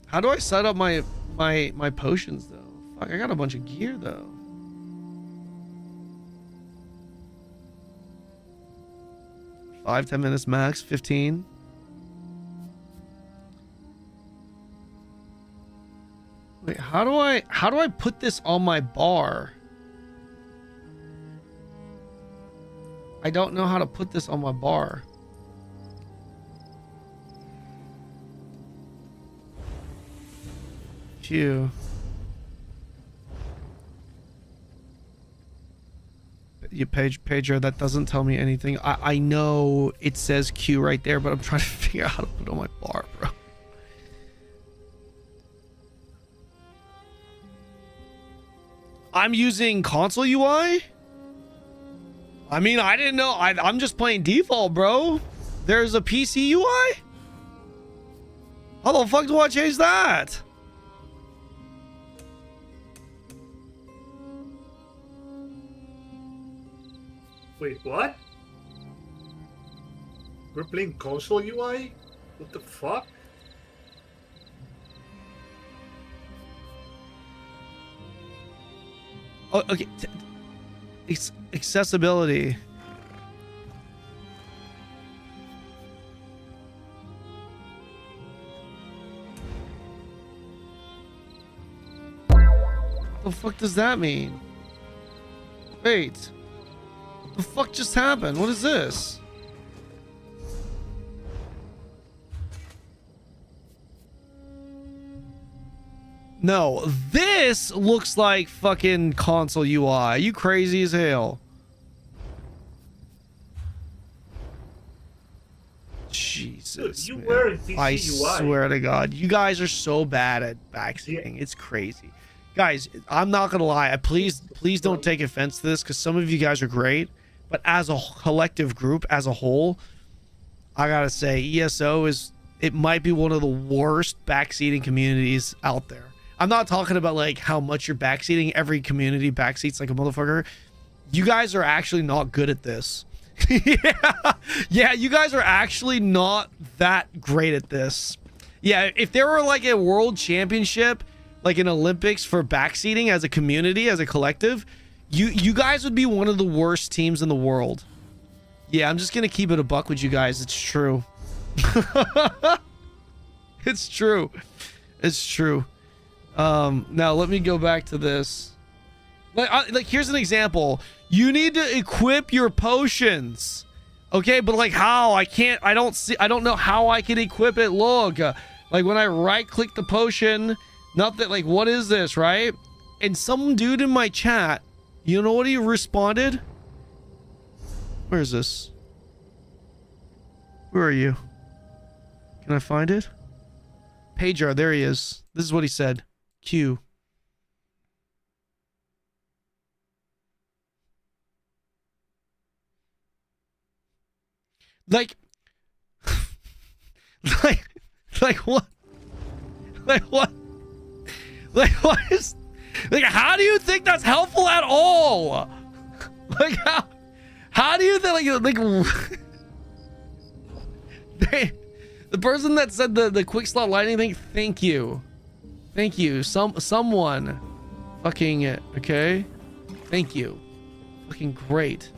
How do I set up my potions though? Fuck, I got a bunch of gear though. Five, 10 minutes max, 15. Wait, how do I put this on my bar? I don't know how to put this on my bar. Q. You Pedro, that doesn't tell me anything. I know it says Q right there, but I'm trying to figure out how to put it on my bar, bro. I'm using console UI? I mean, I didn't know. I'm just playing default, bro. There's a PC UI? How the fuck do I change that? Wait, what? We're playing console UI? What the fuck? Oh, okay. Accessibility. What the fuck does that mean? Wait. What the fuck just happened? What is this? No, this looks like fucking console UI. You crazy as hell. Jesus, Dude, you man. were in PC I UI. swear to God, you guys are so bad at backseating. It's crazy. Guys, I'm not gonna lie. Please don't take offense to this, because some of you guys are great, but as a collective group, as a whole, I gotta say, ESO it might be one of the worst backseating communities out there. I'm not talking about like how much you're backseating. Every community backseats like a motherfucker. You guys are actually not good at this. Yeah, you guys are actually not that great at this. Yeah, if there were like a world championship, like an Olympics for backseating as a community, as a collective, you guys would be one of the worst teams in the world. Yeah, I'm just gonna keep it a buck with you guys. It's true. It's true. It's true. Now let me go back to this. Like here's an example. You need to equip your potions. Okay, but like how? I don't know how I can equip it. Look, like when I right click the potion, nothing, like what is this, right? And some dude in my chat, you know what he responded? Where is this? Where are you? Can I find it? Pager, there he is. This is what he said. Q. Like what? Like what? Like what is? Like how do you think that's helpful at all? Like how do you think like the person that said the quick slot lightning thing? Thank you, someone, fucking okay. Thank you, fucking great.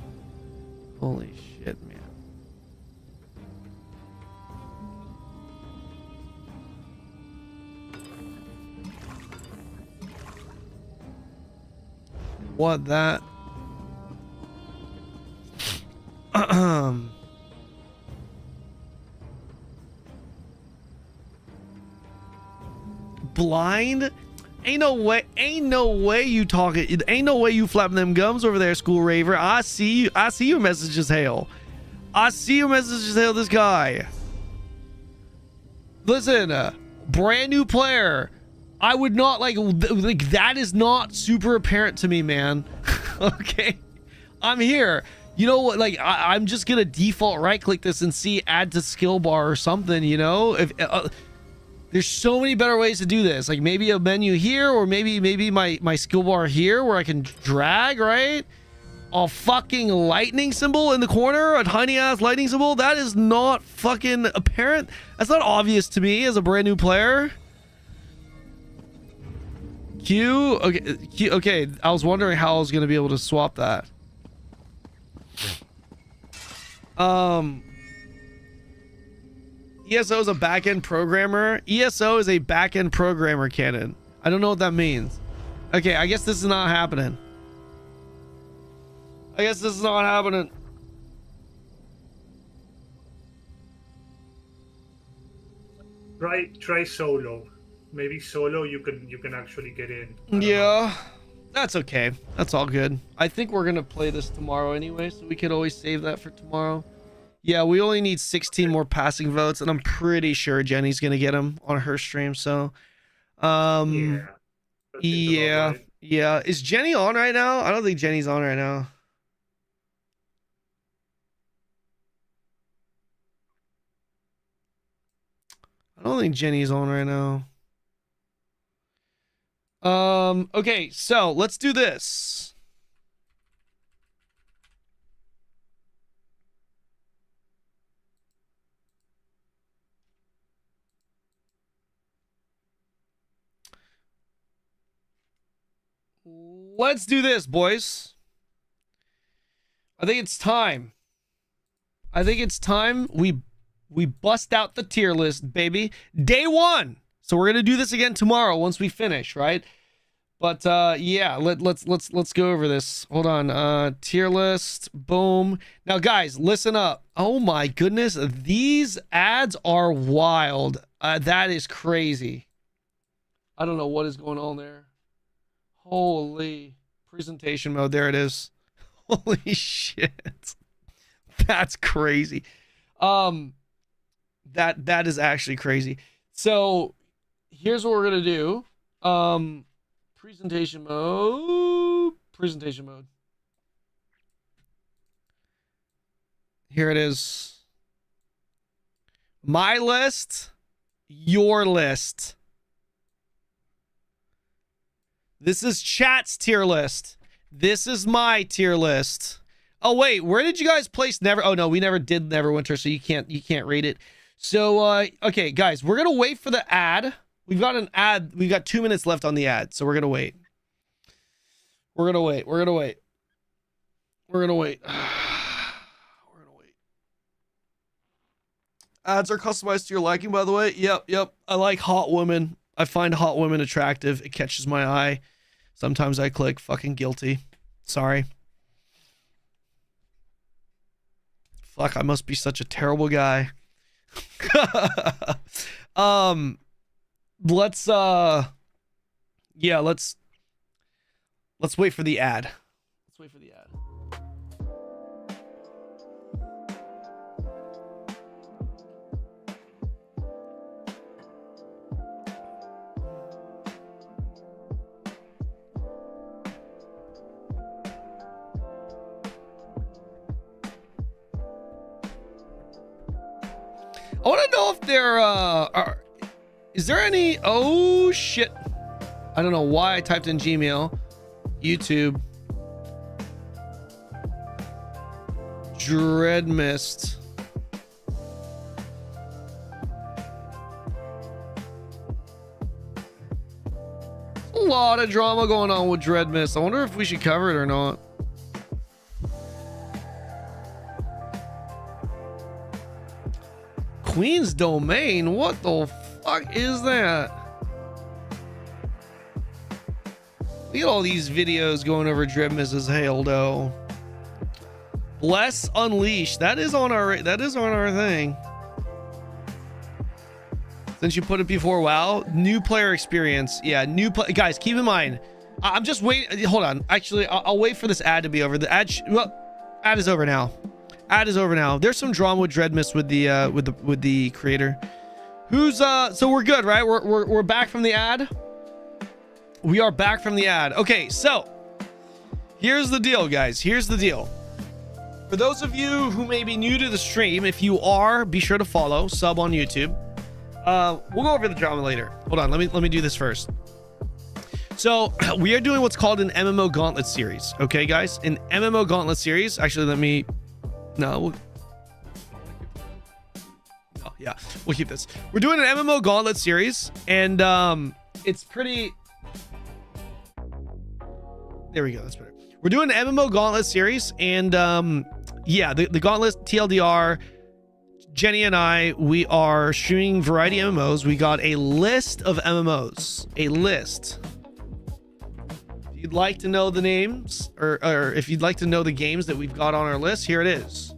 Holy shit, man. What that? Blind? Ain't no way you talking. Ain't no way you flapping them gums over there, School Raver. I see your messages, Hale. I see your messages, Hale. This guy. Listen, brand new player. I would not like that is not super apparent to me, man. Okay, I'm here. You know what? Like I'm just gonna default right click this and see add to skill bar or something. You know, if there's so many better ways to do this. Like maybe a menu here, or maybe my skill bar here where I can drag right. A fucking lightning symbol in the corner, a tiny ass lightning symbol. That is not fucking apparent. That's not obvious to me as a brand new player. Q, okay, Q, okay. I was wondering how I was gonna be able to swap that. ESO is a backend programmer. ESO is a backend programmer, Kanon. I don't know what that means. Okay, I guess this is not happening. Try solo. Maybe solo you can actually get in. Yeah, that's okay. That's all good. I think we're gonna play this tomorrow anyway, so we could always save that for tomorrow. Yeah, we only need 16 more passing votes, and I'm pretty sure Jenny's gonna get them on her stream. So, yeah. Is Jenny on right now? I don't think Jenny's on right now. I don't think Jenny's on right now. Okay, so let's do this. Let's do this, boys. I think it's time. We bust out the tier list, baby. Day one. So we're gonna do this again tomorrow once we finish, right? But yeah, let's go over this. Hold on. Tier list. Boom. Now, guys, listen up. Oh my goodness, these ads are wild. That is crazy. I don't know what is going on there. Holy presentation mode. There it is. Holy shit. That's crazy. That is actually crazy. So here's what we're gonna do. Presentation mode. Here it is. My list, your list. This is chat's tier list. This is my tier list. Oh wait, where did you guys place Never? Oh no, we never did Neverwinter, so you can't rate it. So okay, guys, we're gonna wait for the ad. We've got an ad. We've got 2 minutes left on the ad, so we're gonna wait. We're gonna wait. Ads are customized to your liking, by the way. Yep. I like hot women. I find hot women attractive. It catches my eye. Sometimes I click. Fucking guilty. Sorry. Fuck, I must be such a terrible guy. Let's Let's wait for the ad. Let's wait for the ad. I want to know if there is there any, oh shit, I don't know why I typed in Gmail, YouTube, Dreadmyst. A lot of drama going on with Dreadmyst. I wonder if we should cover it or not. Queen's Domain? What the fuck is that? Look at all these videos going over Dreadmyst's hail though. Bless Unleashed. That is on our thing. Since you put it before WoW, new player experience. Yeah, guys, keep in mind. I'm just waiting. Hold on. Actually, I'll wait for this ad to be over. The ad ad is over now. Ad is over now. There's some drama with Dreadmyst with the creator. Who's so we're good, right? We're back from the ad. We are back from the ad. Okay, so here's the deal, guys. Here's the deal. For those of you who may be new to the stream, if you are, be sure to follow, sub on YouTube. We'll go over the drama later. Hold on, let me do this first. So we are doing what's called an Mmogauntlet series. Okay, guys, an Mmogauntlet series. Actually, we'll keep this. We're doing an Mmogauntlet series, and it's pretty. There we go. That's better. We're doing an Mmogauntlet series, and yeah, the Gauntlet TLDR. Jenny and I, we are streaming variety MMOs. We got a list of MMOs. A list. If you'd like to know the names, or if you'd like to know the games that we've got on our list, here it is.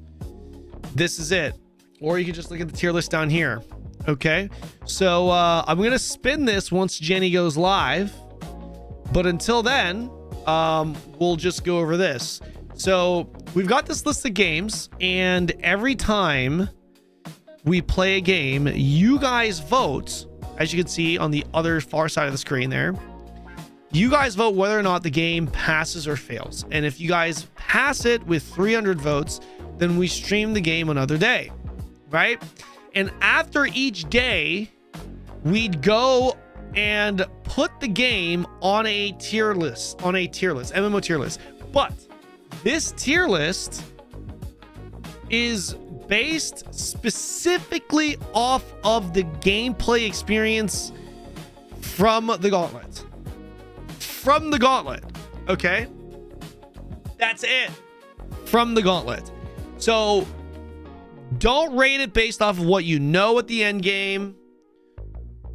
This is it. Or you can just look at the tier list down here. Okay. So I'm going to spin this once Jenny goes live. But until then, we'll just go over this. So we've got this list of games, and every time we play a game, you guys vote, as you can see on the other far side of the screen there. You guys vote whether or not the game passes or fails. And if you guys pass it with 300 votes, then we stream the game another day, right? And after each day, we'd go and put the game on a tier list, MMO tier list. But this tier list is based specifically off of the gameplay experience from the Gauntlet. From the Gauntlet, okay? That's it. From the Gauntlet. So don't rate it based off of what you know at the end game.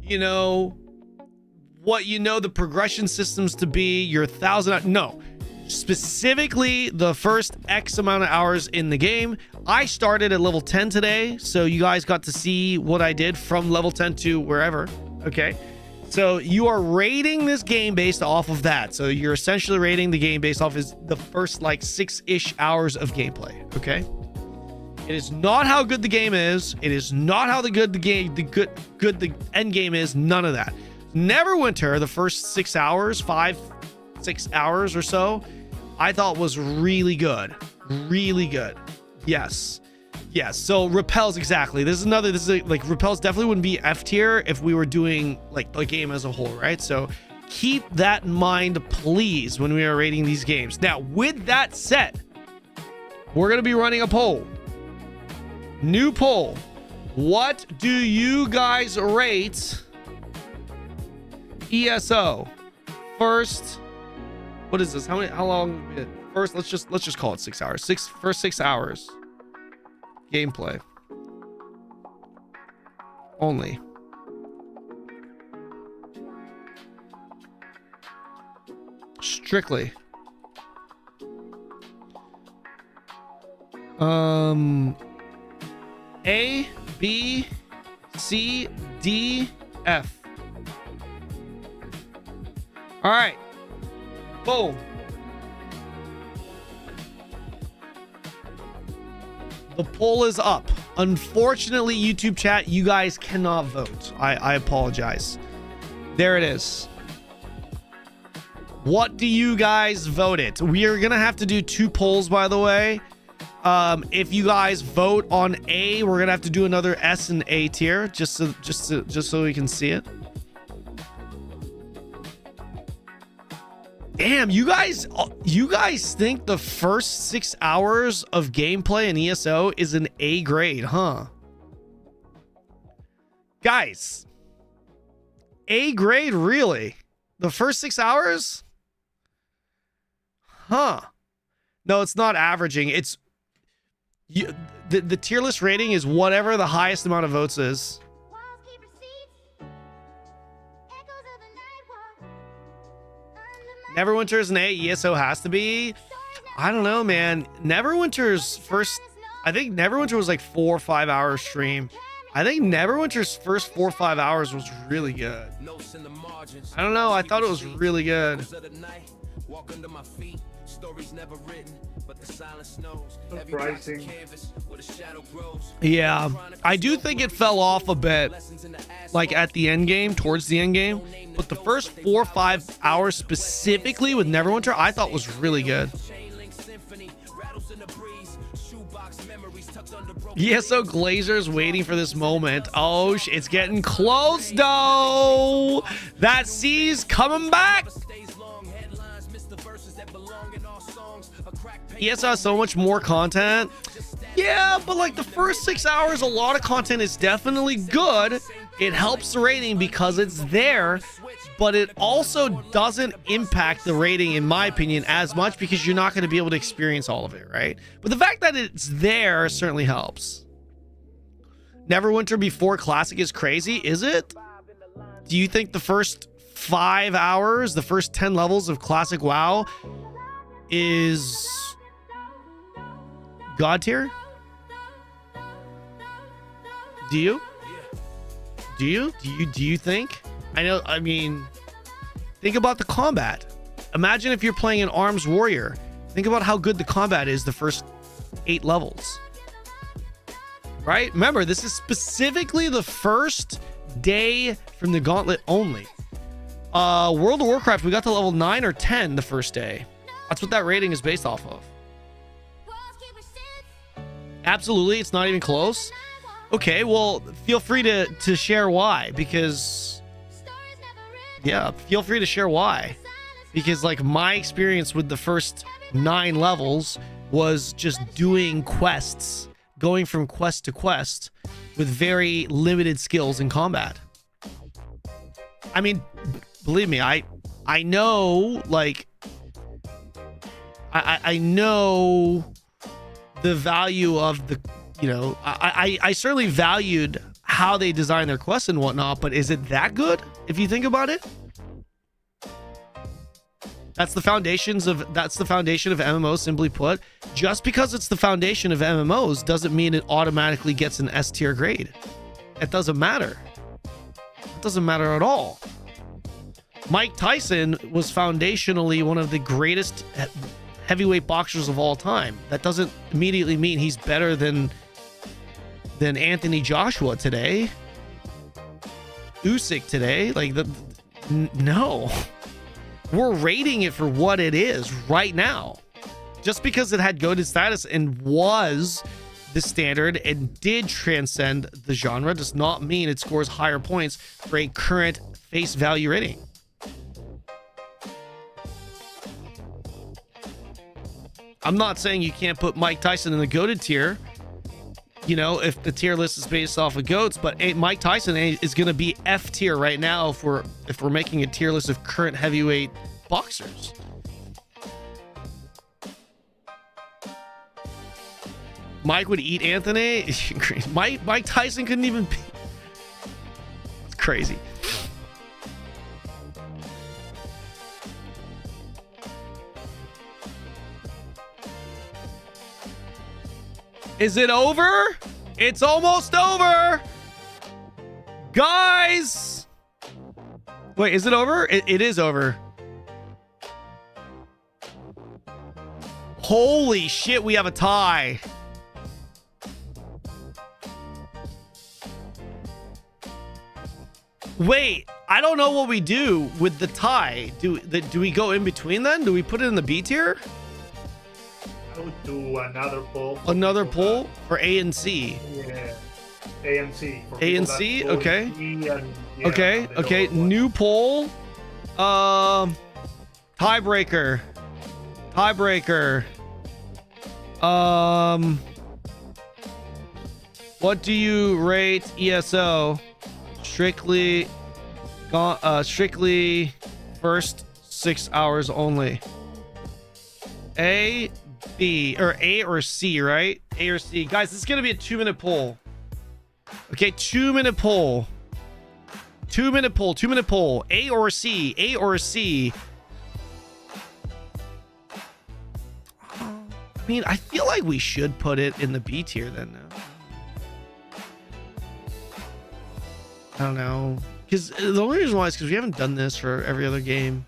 You know, what you know the progression systems to be, your 1,000. No. Specifically the first X amount of hours in the game. I started at level 10 today, so you guys got to see what I did from level 10 to wherever. Okay, so you are rating this game based off of that. So you're essentially rating the game based off is the first like 6-ish hours of gameplay. Okay, it is not how good the game is. It is not how good the end game is. None of that. Neverwinter, the first 6 hours, 5-6 hours or so, I thought was really good. Really good. Yes. So Repels, exactly. This is like Repels definitely wouldn't be F tier if we were doing like the game as a whole, right? So keep that in mind, please, when we are rating these games. Now, with that said, we're going to be running a poll. New poll. What do you guys rate ESO? First, what is this? How long? First, let's just call it 6 hours. First 6 hours. Gameplay. Only. Strictly. A, B, C, D, F. All right. Boom. The poll is up. Unfortunately, YouTube chat, you guys cannot vote. I apologize. There it is. What do you guys vote it? We are gonna have to do 2 polls, by the way. If you guys vote on A, we're gonna have to do another S and A tier, just so we can see it. Damn, you guys think the first 6 hours of gameplay in ESO is an A grade, huh? Guys, A grade, really? The first 6 hours? Huh. No, it's not averaging. It's the tier list rating is whatever the highest amount of votes is. Neverwinter is an A. ESO has to be. I don't know, man. Neverwinter's first, I think Neverwinter was like 4 or 5 hour stream. I think Neverwinter's first 4 or 5 hours was really good. I don't know. I thought it was really good. Surprising. Yeah, I do think it fell off a bit, like at the end game, towards the end game. But the first 4 or 5 hours specifically with Neverwinter, I thought was really good. ESO Glazer's waiting for this moment. Oh, it's getting close, though. That C's coming back. ESO has so much more content. Yeah, but like the first 6 hours, a lot of content is definitely good. It helps the rating because it's there, but it also doesn't impact the rating, in my opinion, as much because you're not going to be able to experience all of it, right? But the fact that it's there certainly helps. Neverwinter before Classic is crazy, is it? Do you think the first 5 hours, the first 10 levels of Classic WoW is God tier? Do you? Do you think? I mean, think about the combat. Imagine if you're playing an Arms Warrior. Think about how good the combat is the first 8 levels. Right? Remember, this is specifically the first day from the Gauntlet only. World of Warcraft, we got to level 9 or 10 the first day. That's what that rating is based off of. Absolutely, it's not even close. Okay, well, feel free to share why, because yeah, feel free to share why, because like my experience with the first 9 levels was just doing quests, going from quest to quest with very limited skills in combat. I mean, believe me, I know, like I know the value of the, you know, I certainly valued how they design their quests and whatnot, but is it that good if you think about it? That's the foundation of MMOs, simply put. Just because it's the foundation of MMOs doesn't mean it automatically gets an S tier grade. It doesn't matter. It doesn't matter at all. Mike Tyson was foundationally one of the greatest heavyweight boxers of all time. That doesn't immediately mean he's better than Anthony Joshua today, Usyk today. Like, no, we're rating it for what it is right now. Just because it had goated status and was the standard and did transcend the genre does not mean it scores higher points for a current face value rating. I'm not saying you can't put Mike Tyson in the goated tier, you know, if the tier list is based off of goats, but Mike Tyson is going to be F tier right now if we're making a tier list of current heavyweight boxers. Mike would eat Anthony. Mike Tyson couldn't even be. It's crazy. Is it over? It's almost over. Guys. Wait, is it over? It is over. Holy shit, we have a tie. Wait, I don't know what we do with the tie. Do we go in between then? Do we put it in the B tier? I would do another poll. Another poll for A and C. Yeah, A and C. A and C, okay. Yeah, Okay. New poll. Tiebreaker. What do you rate ESO? Strictly first 6 hours only. A, B, or A or C, right? A or C. Guys, this is gonna be a 2-minute poll. Okay, 2-minute poll. 2-minute poll. A or C. A or C. I mean, I feel like we should put it in the B tier then. I don't know. Because the only reason why is because we haven't done this for every other game.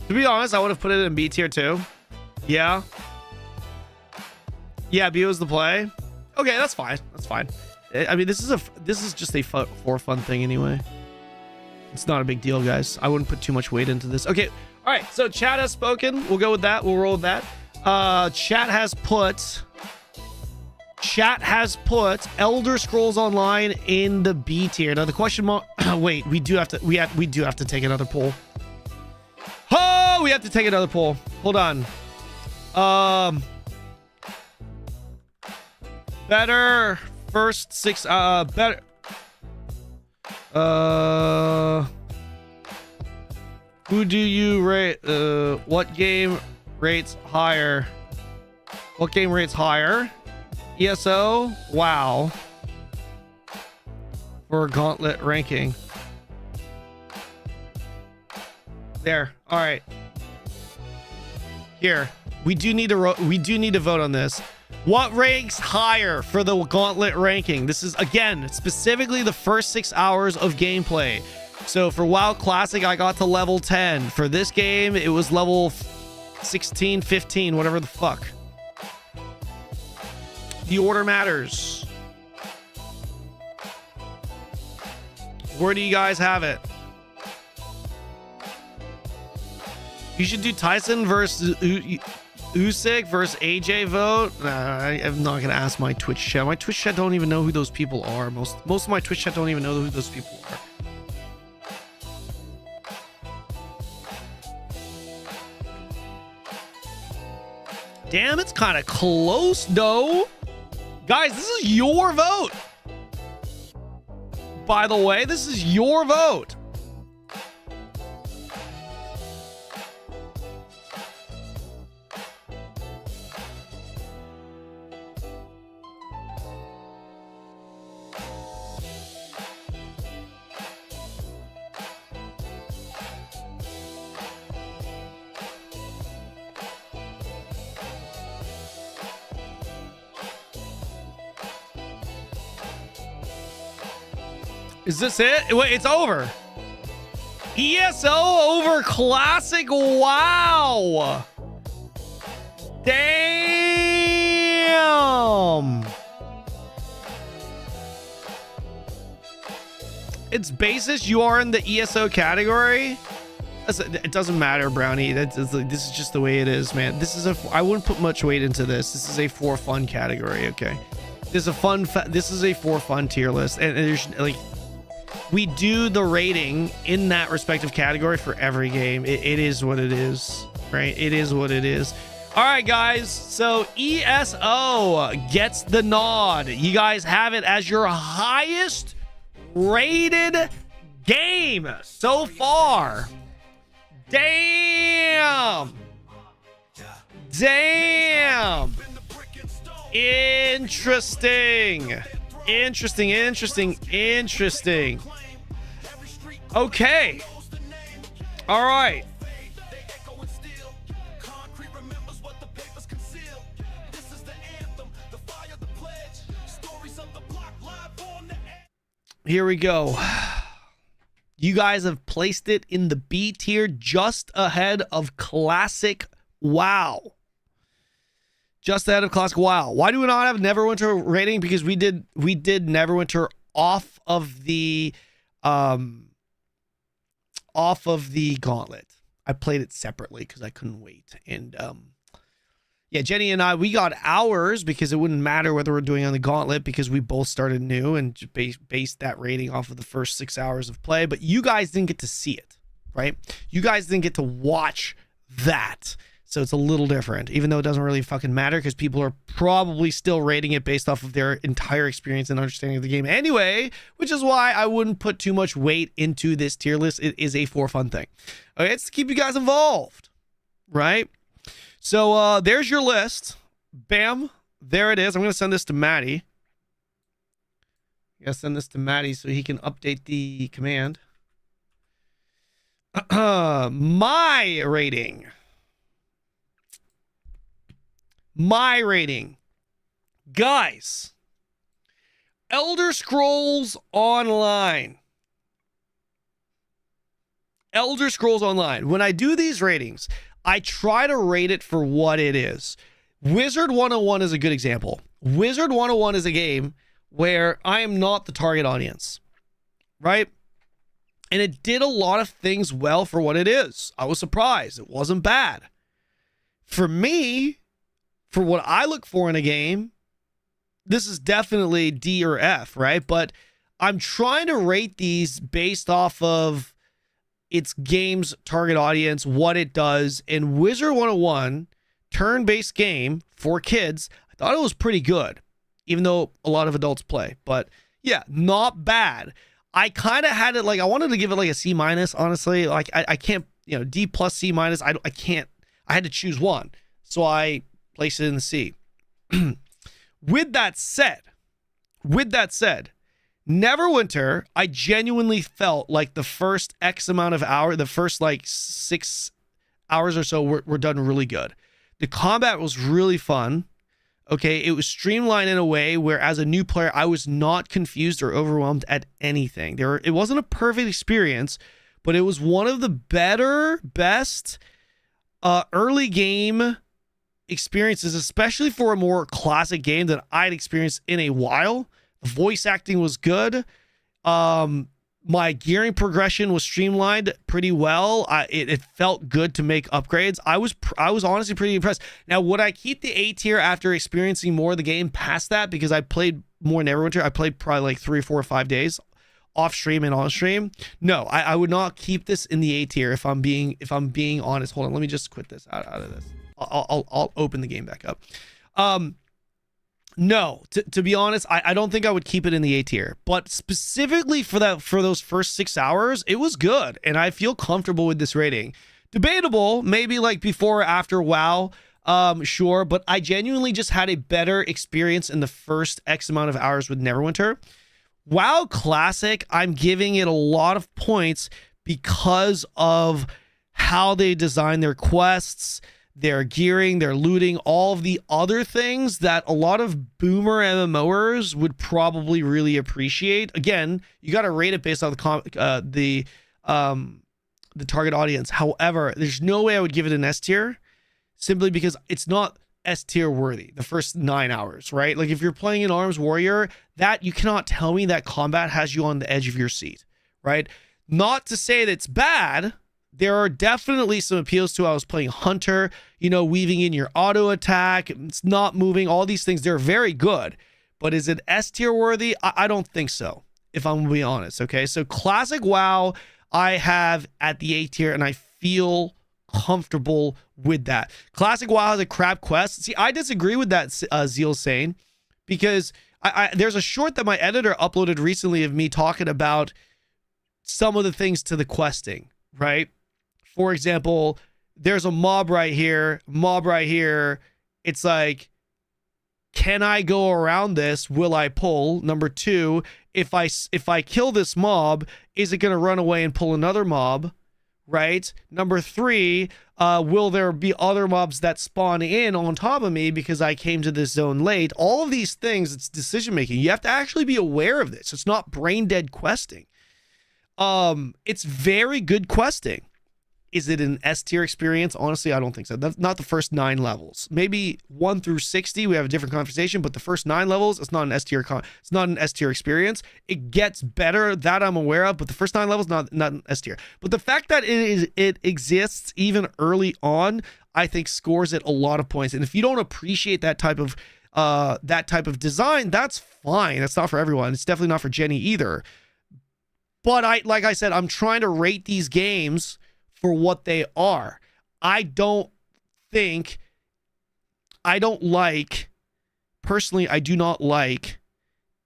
To be honest, I would have put it in B tier too. Yeah. Yeah, B was the play. Okay, that's fine. That's fine. I mean, this is just a for fun thing anyway. It's not a big deal, guys. I wouldn't put too much weight into this. Okay. All right. So chat has spoken. We'll go with that. We'll roll with that. Chat has put Elder Scrolls Online in the B tier. Now the question mark. Wait, we do have to take another poll. Oh, we have to take another poll. Hold on. Better first 6 better who do you rate? What game rates higher? ESO? Wow. For Gauntlet ranking. There. All right. Here. We do need to vote on this. What ranks higher for the Gauntlet ranking? This is, again, specifically the first 6 hours of gameplay. So for WoW Classic, I got to level 10. For this game, it was level 16, 15, whatever the fuck. The order matters. Where do you guys have it? You should do Tyson versus Usyk versus AJ vote. I'm not gonna ask my Twitch chat. My Twitch chat don't even know who those people are. Most of my Twitch chat don't even know who those people are. Damn, it's kind of close though. Guys, this is your vote. By the way, this is your vote. Is this it? Wait, it's over. ESO over Classic. Wow. Damn. It's basis. You are in the ESO category. It doesn't matter, Brownie. This is just the way it is, man. I wouldn't put much weight into this. This is a for fun category. Okay. This is a for fun tier list, and there's like. We do the rating in that respective category for every game. It is what it is, right? It is what it is. All right, guys. So ESO gets the nod. You guys have it as your highest rated game so far. Damn. Damn. Interesting. Interesting. Okay. All right. Here we go. You guys have placed it in the B tier just ahead of Classic WoW. Just ahead of Classic WoW. Why do we not have Neverwinter rating? Because we did Neverwinter off of the Gauntlet. I played it separately because I couldn't wait. And yeah, Jenny and I, we got ours because it wouldn't matter whether we're doing on the Gauntlet because we both started new and based that rating off of the first 6 hours of play. But you guys didn't get to see it, right? You guys didn't get to watch that. So it's a little different, even though it doesn't really fucking matter because people are probably still rating it based off of their entire experience and understanding of the game anyway, which is why I wouldn't put too much weight into this tier list. It is a for fun thing. Okay, it's to keep you guys involved, right? So there's your list. Bam, there it is. I'm going to send this to Maddie. I'm going to send this to Maddie so he can update the command. My rating. My rating. Guys, Elder Scrolls Online. Elder Scrolls Online. When I do these ratings, I try to rate it for what it is. Wizard 101 is a good example. Wizard 101 is a game where I am not the target audience, right? And it did a lot of things well for what it is. I was surprised. It wasn't bad. For me, for what I look for in a game, this is definitely D or F, right? But I'm trying to rate these based off of its game's target audience, what it does. And Wizard 101, turn-based game for kids, I thought it was pretty good, even though a lot of adults play. But yeah, not bad. I kind of had it like, I wanted to give it like a C-, honestly. Like I can't, you know, D plus C-. I can't, I had to choose one. So I placed it in the C. With that said, Neverwinter, I genuinely felt like the first X amount of hour, the first like 6 hours or so were done really good. The combat was really fun. Okay, it was streamlined in a way where as a new player, I was not confused or overwhelmed at anything. It wasn't a perfect experience, but it was one of the best early game experiences, especially for a more classic game that I'd experienced in a while. The voice acting was good. My gearing progression was streamlined pretty well. It felt good to make upgrades. I was honestly pretty impressed. Now, would I keep the A tier after experiencing more of the game past that? Because I played more Neverwinter. I played probably like 3, 4, or 5 days off stream and on stream. No, I would not keep this in the A tier if I'm being honest. Hold on, let me just quit this out of this. I'll open the game back up. No, to be honest, I don't think I would keep it in the A tier, but specifically for those first 6 hours, it was good, and I feel comfortable with this rating. Debatable, maybe like before or after WoW, sure, but I genuinely just had a better experience in the first X amount of hours with Neverwinter. WoW Classic, I'm giving it a lot of points because of how they design their quests, their gearing, their looting, all of the other things that a lot of boomer MMOers would probably really appreciate. Again, you got to rate it based on the target audience. However, there's no way I would give it an S tier simply because it's not S tier worthy the first 9 hours, right? Like if you're playing an Arms Warrior, that you cannot tell me that combat has you on the edge of your seat, right? Not to say that it's bad. There are definitely some appeals to I was playing Hunter, you know, weaving in your auto attack, it's not moving, all these things, they're very good. But is it S tier worthy? I don't think so, if I'm gonna be honest, okay? So Classic WoW, I have at the A tier, and I feel comfortable with that. Classic WoW has a crap quest. See, I disagree with that, Zeal's saying, because there's a short that my editor uploaded recently of me talking about some of the things to the questing, right? For example, there's a mob right here. It's like, can I go around this? Will I pull? Number 2, if I kill this mob, is it going to run away and pull another mob? right? Number 3, will there be other mobs that spawn in on top of me because I came to this zone late? All of these things, it's decision making. You have to actually be aware of this. It's not brain dead questing. It's very good questing. Is it an S tier experience? Honestly, I don't think so. That's not the first 9 levels. Maybe 1 through 60, we have a different conversation, but the first 9 levels, it's not an S tier. It's not an S tier experience. It gets better, that I'm aware of, but the first 9 levels, not an S tier. But the fact that it exists even early on, I think scores it a lot of points. And if you don't appreciate that type of design, that's fine. That's not for everyone. It's definitely not for Jenny either. But like I said, I'm trying to rate these games for what they are. Personally, I do not like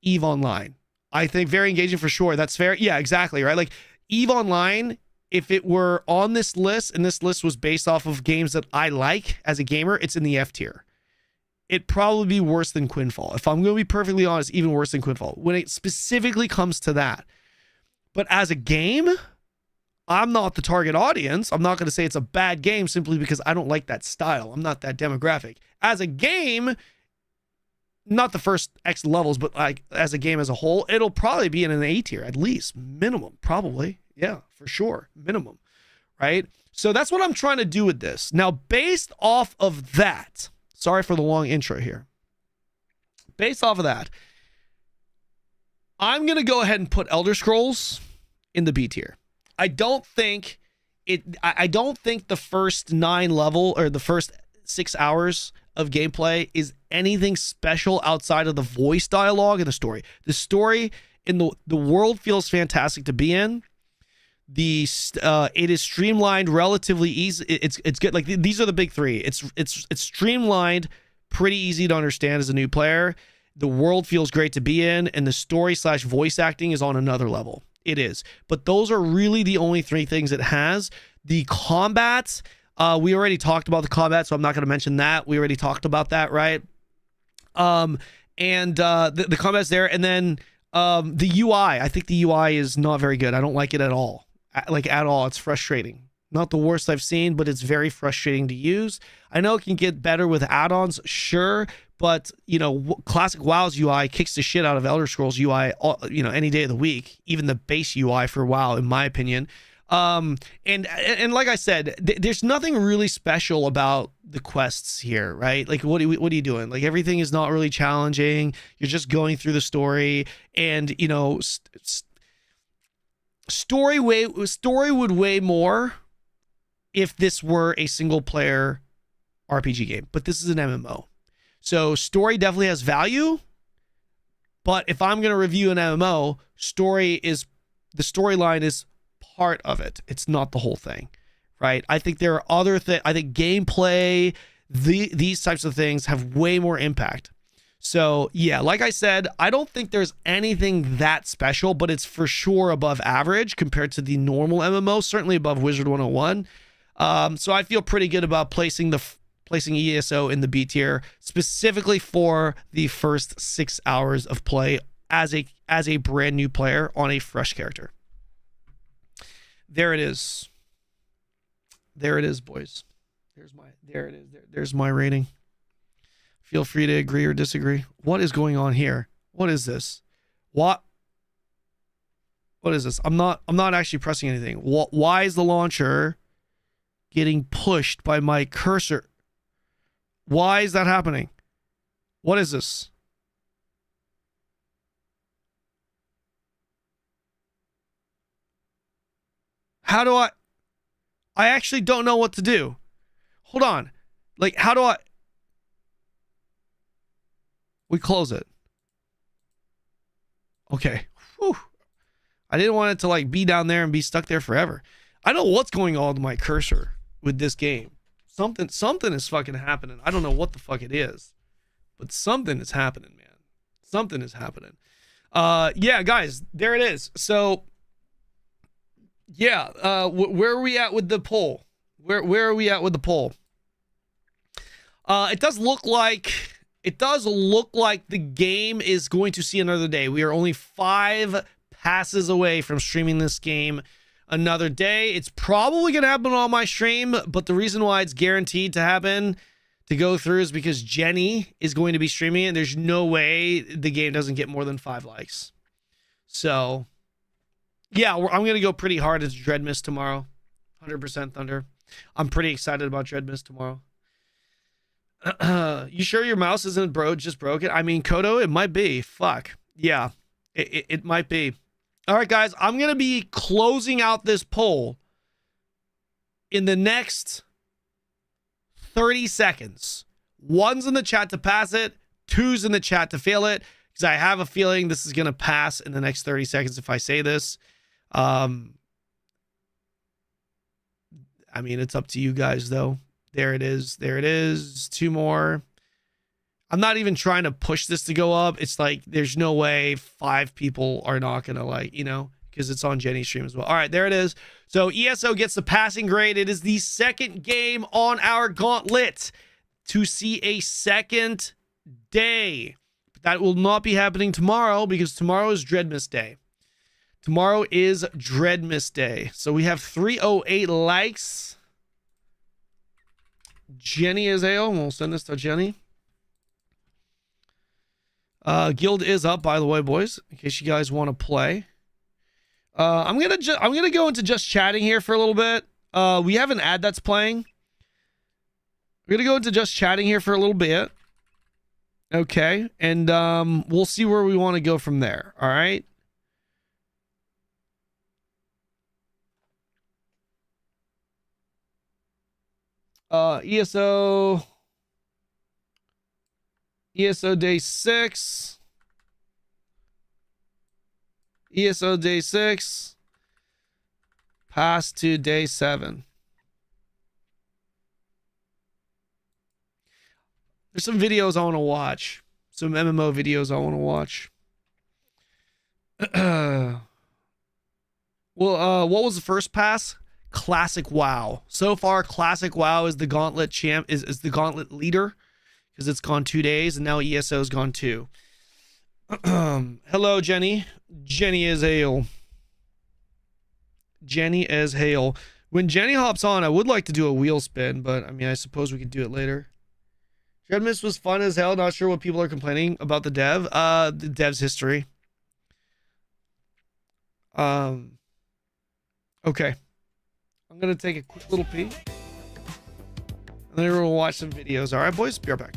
EVE Online. I think very engaging for sure. That's fair. Yeah, exactly, right? Like EVE Online, if it were on this list and this list was based off of games that I like as a gamer, it's in the F tier. It'd probably be worse than Quinfall. If I'm going to be perfectly honest, even worse than Quinfall when it specifically comes to that. But as a game, I'm not the target audience. I'm not going to say it's a bad game simply because I don't like that style. I'm not that demographic. As a game, not the first X levels, but like as a game as a whole, it'll probably be in an A tier at least, minimum, probably. Yeah, for sure, minimum, right? So that's what I'm trying to do with this. Now, based off of that, sorry for the long intro here. Based off of that, I'm going to go ahead and put Elder Scrolls in the B tier. I don't think the first 9 level or the first 6 hours of gameplay is anything special outside of the voice dialogue and the story. The story in the world feels fantastic to be in. It is streamlined, relatively easy. It's good. Like these are the big 3. It's streamlined, pretty easy to understand as a new player. The world feels great to be in, and the story / voice acting is on another level. It is. But those are really the only 3 things it has. The combat, we already talked about the combat, so I'm not going to mention that. We already talked about that, right? The combat's there. And then the UI, I think the UI is not very good. I don't like it at all. At all. It's frustrating. Not the worst I've seen, but it's very frustrating to use. I know it can get better with add-ons, sure, but classic WoW's UI kicks the shit out of Elder Scrolls UI, any day of the week, even the base UI for WoW, in my opinion. And like I said, there's nothing really special about the quests here, right? Like, what are you doing? Like, everything is not really challenging. You're just going through the story, and story would weigh more if this were a single player RPG game, but this is an MMO. So story definitely has value, but if I'm going to review an MMO, the storyline is part of it. It's not the whole thing, right? I think there are other things. I think gameplay, these types of things have way more impact. So yeah, like I said, I don't think there's anything that special, but it's for sure above average compared to the normal MMO, certainly above Wizard 101. So I feel pretty good about placing ESO in the B tier, specifically for the first 6 hours of play as a brand new player on a fresh character. There it is. There it is, boys. There's my rating. Feel free to agree or disagree. What is going on here? What is this? What is this? I'm not actually pressing anything. Why is the launcher getting pushed by my cursor? Why is that happening? What is this? How do I actually don't know what to do. Hold on. Like, how do we close it? Okay. Whew. I didn't want it to be down there and be stuck there forever. I don't know what's going on with my cursor with this game. Something is fucking happening. I don't know what the fuck it is, but something is happening, man. Something is happening. Yeah, guys, there it is. So, yeah, where are we at with the poll? Where are we at with the poll? It does look like the game is going to see another day. We are only 5 passes away from streaming this game another day. It's probably going to happen on my stream, but the reason why it's guaranteed to happen, to go through, is because Jenny is going to be streaming it. There's no way the game doesn't get more than 5 likes. So, yeah, I'm going to go pretty hard at Dreadmyst tomorrow. 100% Thunder. I'm pretty excited about Dreadmyst tomorrow. You sure your mouse isn't just broken? I mean, Kodo, it might be. Fuck. Yeah, it might be. All right, guys, I'm going to be closing out this poll in the next 30 seconds. 1's in the chat to pass it. 2's in the chat to fail it. Because I have a feeling this is going to pass in the next 30 seconds if I say this. I mean, it's up to you guys, though. There it is. There it is. 2 more. I'm not even trying to push this to go up. It's like, there's no way 5 people are not going to, like, you know, because it's on Jenny's stream as well. All right, there it is. So ESO gets the passing grade. It is the second game on our gauntlet to see a second day. But that will not be happening tomorrow because tomorrow is Dreadmyst Day. Tomorrow is Dreadmyst Day. So we have 308 likes. Jenny is AO. We'll send this to Jenny. Guild is up, by the way, boys, in case you guys want to play. I'm gonna go into just chatting here for a little bit. We have an ad that's playing. We're gonna go into just chatting here for a little bit. Okay, and we'll see where we want to go from there. All right. ESO day 6. ESO day 6. Pass to day 7. There's some videos I want to watch. Some MMO videos I want to watch. Well, what was the first pass? Classic WoW. So far, Classic WoW is the Gauntlet champ, is the Gauntlet leader, because it's gone 2 days, and now ESO's gone 2. Hello, Jenny. Jenny is hail. Jenny as hail. When Jenny hops on, I would like to do a wheel spin, but I mean, I suppose we could do it later. Dreadmyst was fun as hell. Not sure what people are complaining about the dev. The dev's history. Okay. I'm going to take a quick little pee. And then we're going to watch some videos. All right, boys? Be right back.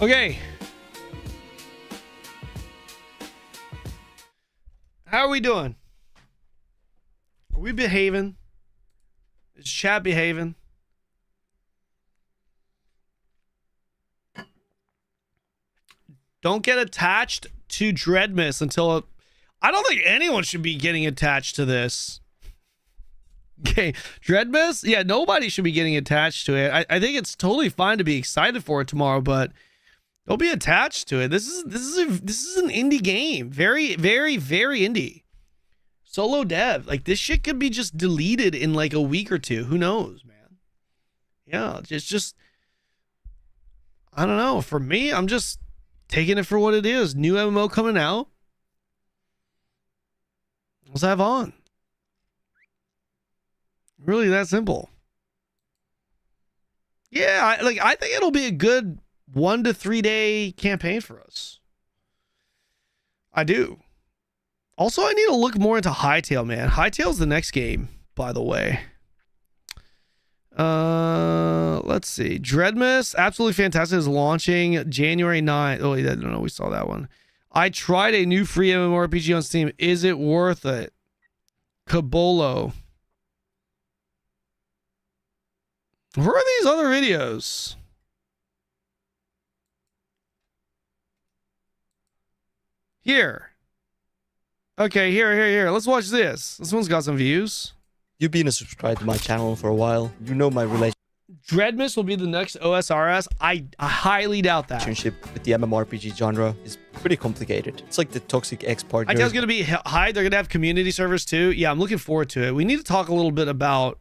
Okay. How are we doing? Are we behaving? Is chat behaving? Don't get attached to Dreadmyst until... I don't think anyone should be getting attached to this. Okay, Dreadmyst? Yeah, nobody should be getting attached to it. I think it's totally fine to be excited for it tomorrow, but don't be attached to it. This is an indie game. Very, very, very indie. Solo dev. Like, this shit could be just deleted in like a week or two. Who knows, man? Yeah, it's just... I don't know. For me, I'm just taking it for what it is. New MMO coming out. Let's have on. Really that simple. Yeah, I think it'll be a good 1 to 3 day campaign for us. I do. Also, I need to look more into Hytale, man. Hytale's the next game, by the way. Let's see. Dreadmyst, absolutely fantastic, is launching January 9th. Oh, yeah, no, we saw that one. I tried a new free MMORPG on Steam. Is it worth it? Cabolo. Where are these other videos? Here. Okay, here. Let's watch this. This one's got some views. You've been a subscriber to my channel for a while. You know my relationship Dreadmyst will be the next OSRS. I highly doubt that. With the MMORPG genre is pretty complicated. It's like the toxic ex-partner. Hytale's going to be high. They're going to have community servers too. Yeah, I'm looking forward to it. We need to talk a little bit about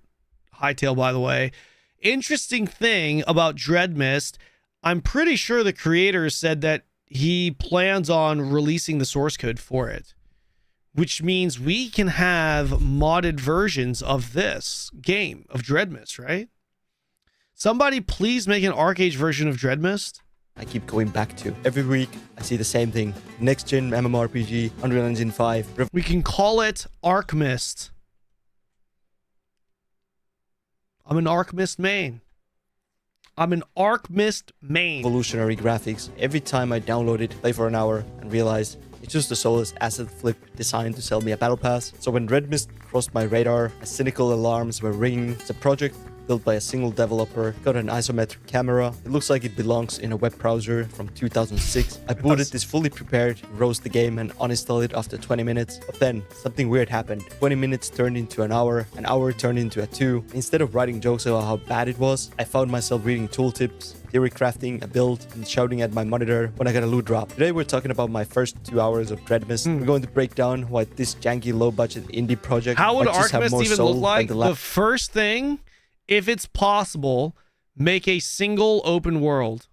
Hytale, by the way. Interesting thing about Dreadmyst, I'm pretty sure the creator said that he plans on releasing the source code for it, which means we can have modded versions of this game, of Dreadmyst, right? Somebody please make an Arcade version of Dreadmyst. I keep going back to. Every week, I see the same thing. Next gen MMORPG, Unreal Engine 5. We can call it Arcmyst. I'm an Arcmyst main. I'm an Arcmyst main. Evolutionary graphics. Every time I download it, play for an hour, and realize it's just a soulless asset flip designed to sell me a battle pass. So when Dreadmyst crossed my radar, as cynical alarms were ringing, it's a project built by a single developer, got an isometric camera. It looks like it belongs in a web browser from 2006. I booted this fully prepared, roast the game, and uninstalled it after 20 minutes. But then, something weird happened. 20 minutes turned into an hour turned into a 2. Instead of writing jokes about how bad it was, I found myself reading tooltips, theory crafting a build, and shouting at my monitor when I got a loot drop. Today we're talking about my first 2 hours of Dreadmyst. We're going to break down why this janky low-budget indie project How would just have Arcmyst more even soul look like? than The first thing, if it's possible, make a single open world.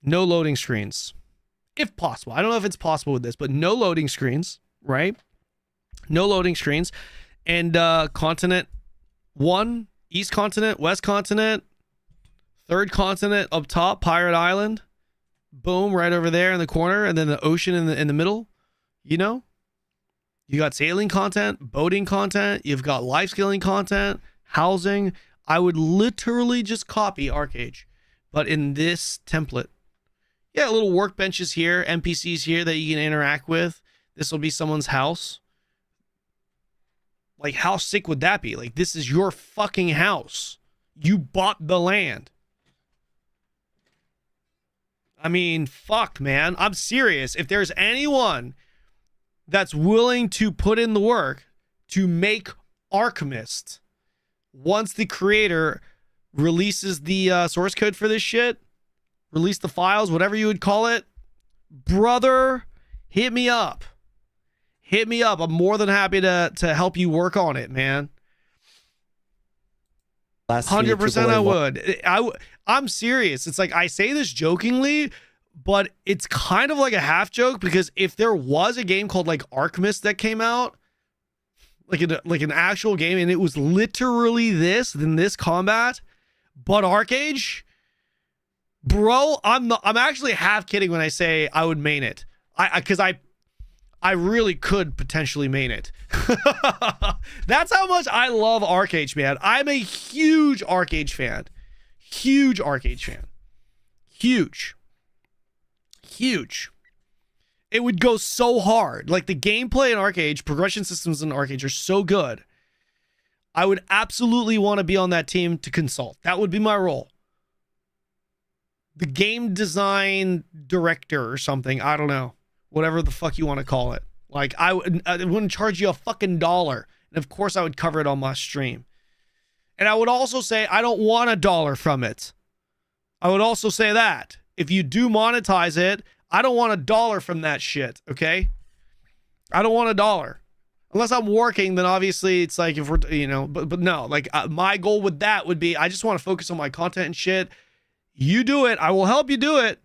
No loading screens. If possible. I don't know if it's possible with this, but no loading screens, right? No loading screens. And continent 1, East Continent, West Continent, third continent up top, Pirate Island. Boom, right over there in the corner, and then the ocean in the middle. You know? You got sailing content, boating content, you've got life scaling content, housing. I would literally just copy Arcade, but in this template. Yeah, little workbenches here, NPCs here that you can interact with. This will be someone's house. Like, how sick would that be? Like, this is your fucking house. You bought the land. I mean, fuck, man. I'm serious. If there's anyone that's willing to put in the work to make Arcmyst, once the creator releases the source code for this shit, release the files, whatever you would call it, brother, hit me up. Hit me up. I'm more than happy to help you work on it, man. 100% I would. I'm serious. It's like, I say this jokingly, but it's kind of like a half joke, because if there was a game called like Arcmyst that came out, like an actual game, and it was literally this combat, but Arcade, bro, I'm actually half kidding when I say I would main it. Because I really could potentially main it. That's how much I love Arcade, man. I'm a huge Arcade fan. Huge Arcade fan. Huge. Huge. It would go so hard. Like the gameplay in Arcade, progression systems in Arcade are so good. I would absolutely want to be on that team to consult. That would be my role. The game design director or something. I don't know. Whatever the fuck you want to call it. Like I wouldn't charge you a fucking dollar. And of course I would cover it on my stream. And I would also say I don't want $1 from it. I would also say that. If you do monetize it, I don't want $1 from that shit, okay? I don't want $1. Unless I'm working, then obviously it's like if we're, you know, but no, like my goal with that would be I just want to focus on my content and shit. You do it. I will help you do it.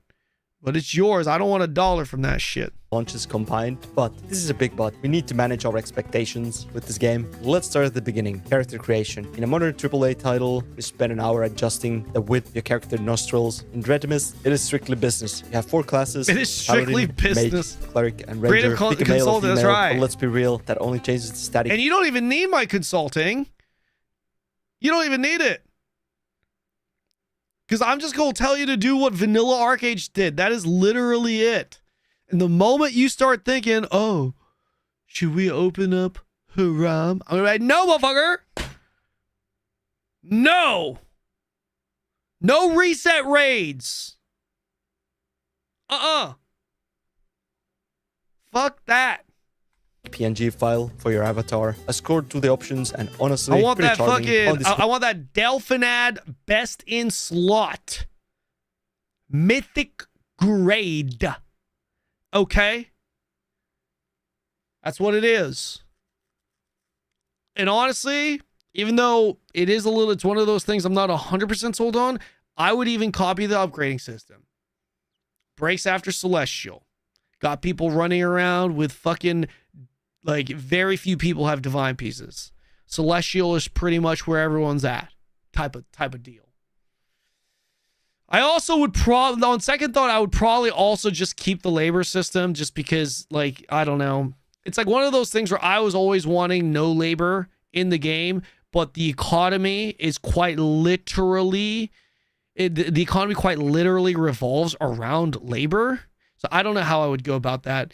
But it's yours. I don't want $1 from that shit. Launches combined, but this is a big but. We need to manage our expectations with this game. Let's start at the beginning. Character creation. In a modern AAA title, you spend an hour adjusting the width of your character nostrils. In Dreadmyst, it is strictly business. You have 4 classes. It is strictly Paladin, business. Mage, cleric, and ranger. Creative Pick a male or consultant, that's female, right. but let's be real, that only changes the static. And you don't even need my consulting. You don't even need it. Because I'm just going to tell you to do what Vanilla Arcade did. That is literally it. And the moment you start thinking, oh, should we open up Haram? I'm going to be like, no, motherfucker. No. No reset raids. Fuck that. PNG file for your avatar. I scored through the options and honestly, I want that fucking, I I want that Delphinad best in slot. Mythic grade. Okay? That's what it is. And honestly, even though it is a little, it's one of those things I'm not 100% sold on, I would even copy the upgrading system. Breaks after Celestial. Got people running around with fucking, like, very few people have divine pieces. Celestial is pretty much where everyone's at. Type of deal. I also would probably, on second thought, I would probably also just keep the labor system just because, like, I don't know. It's like one of those things where I was always wanting no labor in the game, but the economy is quite literally, the economy quite literally revolves around labor. So I don't know how I would go about that.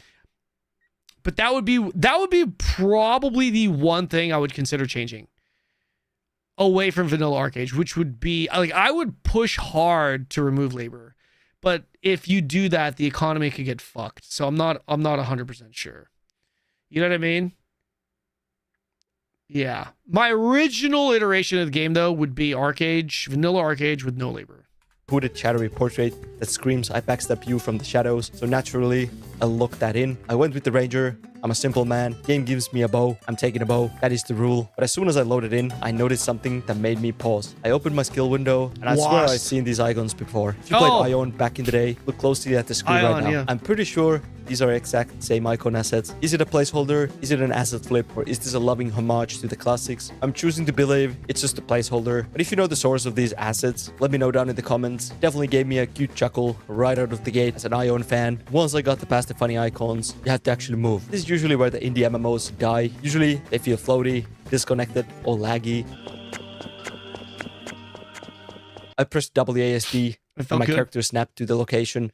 But that would be probably the one thing I would consider changing away from Vanilla Arcade, which would be like I would push hard to remove labor. But if you do that, the economy could get fucked. So I'm not 100% sure. You know what I mean? Yeah. My original iteration of the game though would be Vanilla Arcade with no labor. Hooded shadowy portrait that screams I backstab you from the shadows, so naturally I locked that in. I went with the ranger. I'm a simple man. Game gives me a bow. I'm taking a bow. That is the rule. But as soon as I loaded in, I noticed something that made me pause. I opened my skill window and I swear I've seen these icons before. If you played Ion back in the day, look closely at the screen right now. Yeah. I'm pretty sure these are exact same icon assets. Is it a placeholder? Is it an asset flip? Or is this a loving homage to the classics? I'm choosing to believe it's just a placeholder. But if you know the source of these assets, let me know down in the comments. Definitely gave me a cute chuckle right out of the gate as an Ion fan. Once I got past the funny icons, you have to actually move. This is usually where the indie MMOs die. Usually they feel floaty, disconnected, or laggy. I pressed WASD and my character snapped to the location.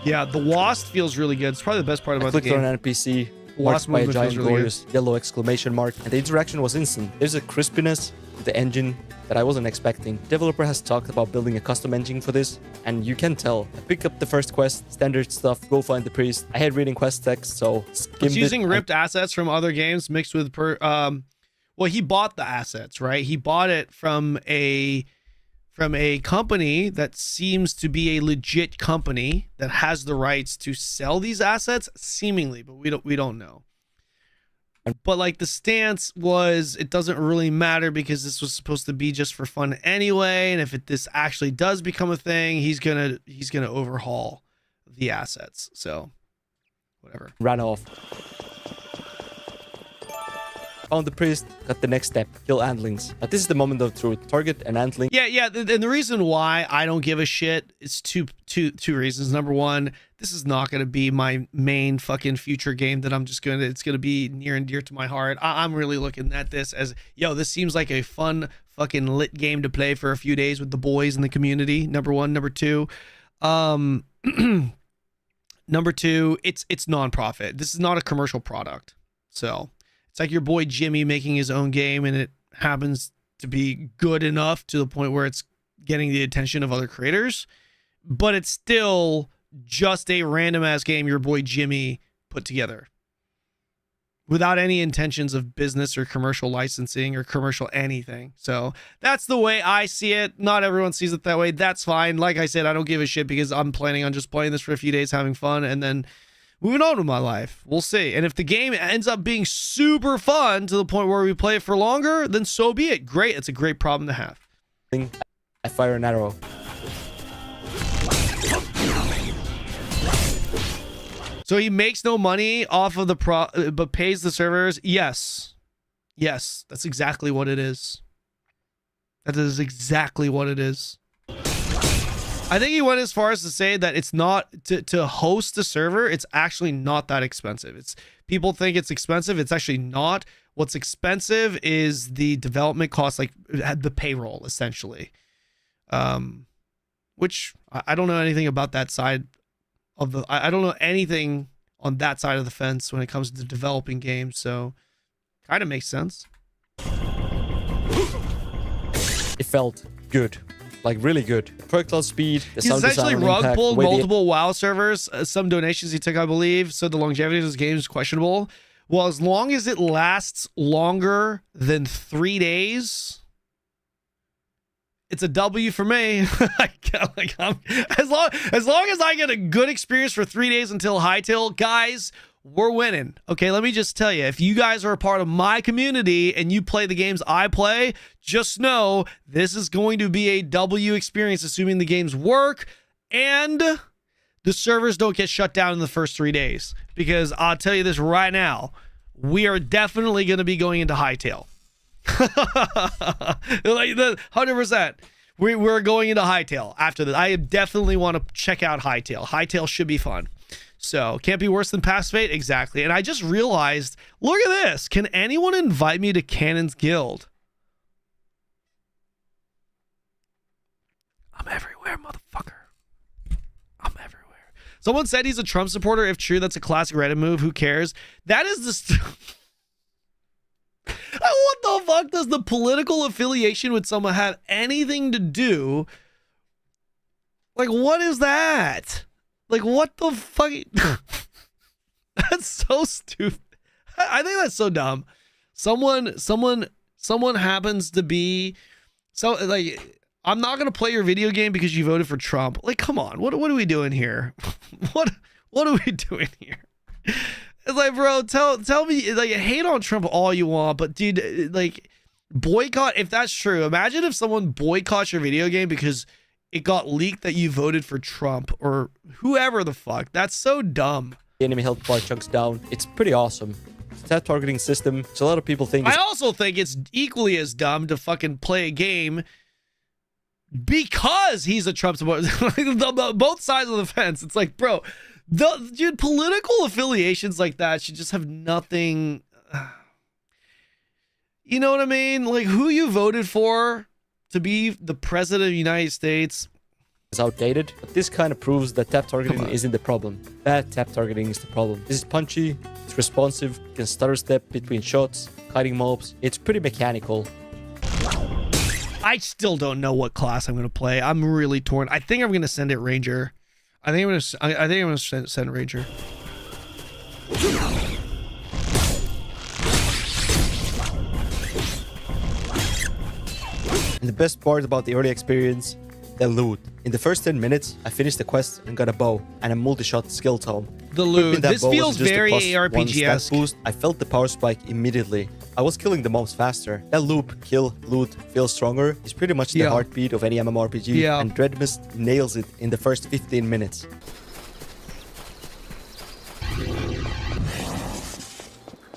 Yeah, the WASD feels really good. It's probably the best part about the game. I clicked on an NPC, marked by a giant glorious yellow exclamation mark, and the interaction was instant. There's a crispiness to the engine that I wasn't expecting. The developer has talked about building a custom engine for this, and you can tell. I picked up the first quest, standard stuff, go find the priest. I hate reading quest text, so skimmed it's using ripped assets from other games mixed with well, he bought the assets, right? He bought it from a company that seems to be a legit company that has the rights to sell these assets, seemingly, but we don't know. But like the stance was, it doesn't really matter because this was supposed to be just for fun anyway. And if this actually does become a thing, he's gonna overhaul the assets. So whatever. Ran off. Found the priest, got the next step, kill Antlings. Now this is the moment of truth. Target an Antling. Yeah. And the reason why I don't give a shit is two reasons. Number one, this is not going to be my main fucking future game that it's going to be near and dear to my heart. I'm really looking at this as, yo, this seems like a fun fucking lit game to play for a few days with the boys in the community. Number one. Number two, Number two, it's non-profit. This is not a commercial product. So it's like your boy Jimmy making his own game, and it happens to be good enough to the point where it's getting the attention of other creators, but it's still just a random ass game your boy Jimmy put together without any intentions of business or commercial licensing or commercial anything. So that's the way I see it. Not everyone sees it that way. That's fine. Like I said, I don't give a shit because I'm planning on just playing this for a few days, having fun, and then moving on with my life. We'll see. And if the game ends up being super fun to the point where we play it for longer, then so be it. Great. It's a great problem to have. I fire an arrow. So he makes no money off of the but pays the servers. Yes. Yes, that's exactly what it is. That is exactly what it is. I think he went as far as to say that it's not to host a server. It's actually not that expensive. It's people think it's expensive. It's actually not. What's expensive is the development cost, like the payroll, essentially. Which I don't know anything about that side of the. I don't know anything on that side of the fence when it comes to developing games. So, kind of makes sense. It felt good. Like really good. Projectile speed, the He's sound essentially design, rug impact, pulled the way multiple WoW servers. Some donations he took, I believe. So the longevity of his game is questionable. Well, as long as it lasts longer than 3 days, it's a W for me. As long as I get a good experience for 3 days until Hightail, guys, we're winning. Okay, let me just tell you, if you guys are a part of my community and you play the games I play, just know this is going to be a W experience, assuming the games work and the servers don't get shut down in the first 3 days. Because I'll tell you this right now, we are definitely going to be going into Hightail. Like the 100%. We're going into Hightail after this. I definitely want to check out Hightail. Hightail should be fun. So, can't be worse than Past Fate? Exactly. And I just realized, look at this. Can anyone invite me to Kanon's guild? I'm everywhere, motherfucker. I'm everywhere. Someone said he's a Trump supporter. If true, that's a classic Reddit move. Who cares? That is the... What the fuck does the political affiliation with someone have anything to do? Like, what is that? Like, what the fuck? That's so stupid. I think that's so dumb. Someone happens to be so like, I'm not gonna play your video game because you voted for Trump. Like, come on, what are we doing here? What are we doing here? It's like, bro, tell me, like, hate on Trump all you want, but dude, like, boycott. If that's true, imagine if someone boycotts your video game because it got leaked that you voted for Trump or whoever the fuck. That's so dumb. The enemy health bar chunks down. It's pretty awesome. It's that targeting system. So a lot of people think. I also think it's equally as dumb to fucking play a game because he's a Trump supporter. Both sides of the fence. It's like, bro, dude, political affiliations like that should just have nothing. You know what I mean? Like, who you voted for to be the president of the United States is outdated, but this kind of proves that tap targeting isn't the problem. Bad tap targeting is the problem. This is punchy, it's responsive, you can stutter step between shots, kiting mobs. It's pretty mechanical. I still don't know what class I'm going to play. I'm really torn. I think I'm going to send it Ranger. I think I'm going to send Ranger. And the best part about the early experience, the loot. In the first 10 minutes, I finished the quest and got a bow and a multi-shot skill tome. The loot. This feels very ARPG-esque. Boost. I felt the power spike immediately. I was killing the mobs faster. That loop, kill, loot, feel stronger is pretty much the heartbeat of any MMORPG. Yeah. And Dreadmyst nails it in the first 15 minutes.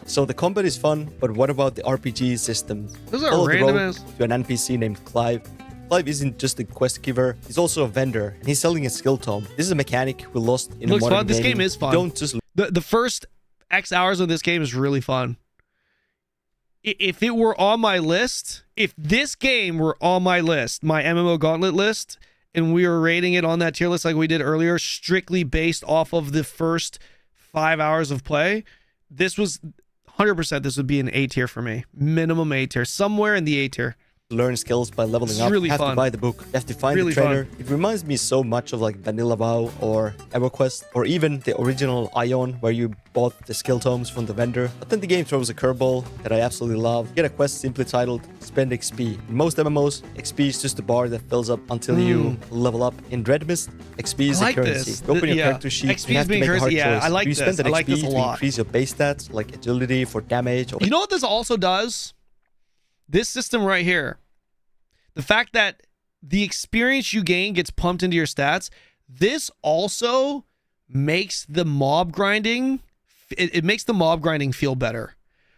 So the combat is fun, but what about the RPG system? Those are random to an NPC named Clive. Clive isn't just a quest giver, he's also a vendor, and he's selling a skill tome. This is a mechanic we lost in modern fun. This game is fun. Don't just the first X hours of this game is really fun. If it were on my list, if this game were on my list, my Mmogauntlet list, and we were rating it on that tier list like we did earlier, strictly based off of the first 5 hours of play, this was 100%. This would be an A tier for me. Minimum A tier, somewhere in the A tier. Learn skills by leveling It's up. really You have fun. to buy the book. You have to find Really the trainer. fun. It reminds me so much of like Vanilla WoW or EverQuest, or even the original Ion, where you bought the skill tomes from the vendor. But then the game throws a curveball that I absolutely love. You get a quest simply titled Spend XP. In most MMOs, XP is just a bar that fills up until you level up. In Dreadmyst, XP is I like a currency. this. You open your Yeah. character sheet, XP you is have to being make a hard currency. Yeah, choice. I like Do you this. spend that I like XP this a to lot. increase your base stats, like agility for damage? Or You know what this also does? This system right here. The fact that the experience you gain gets pumped into your stats, this also makes the mob grinding, it makes the mob grinding feel better.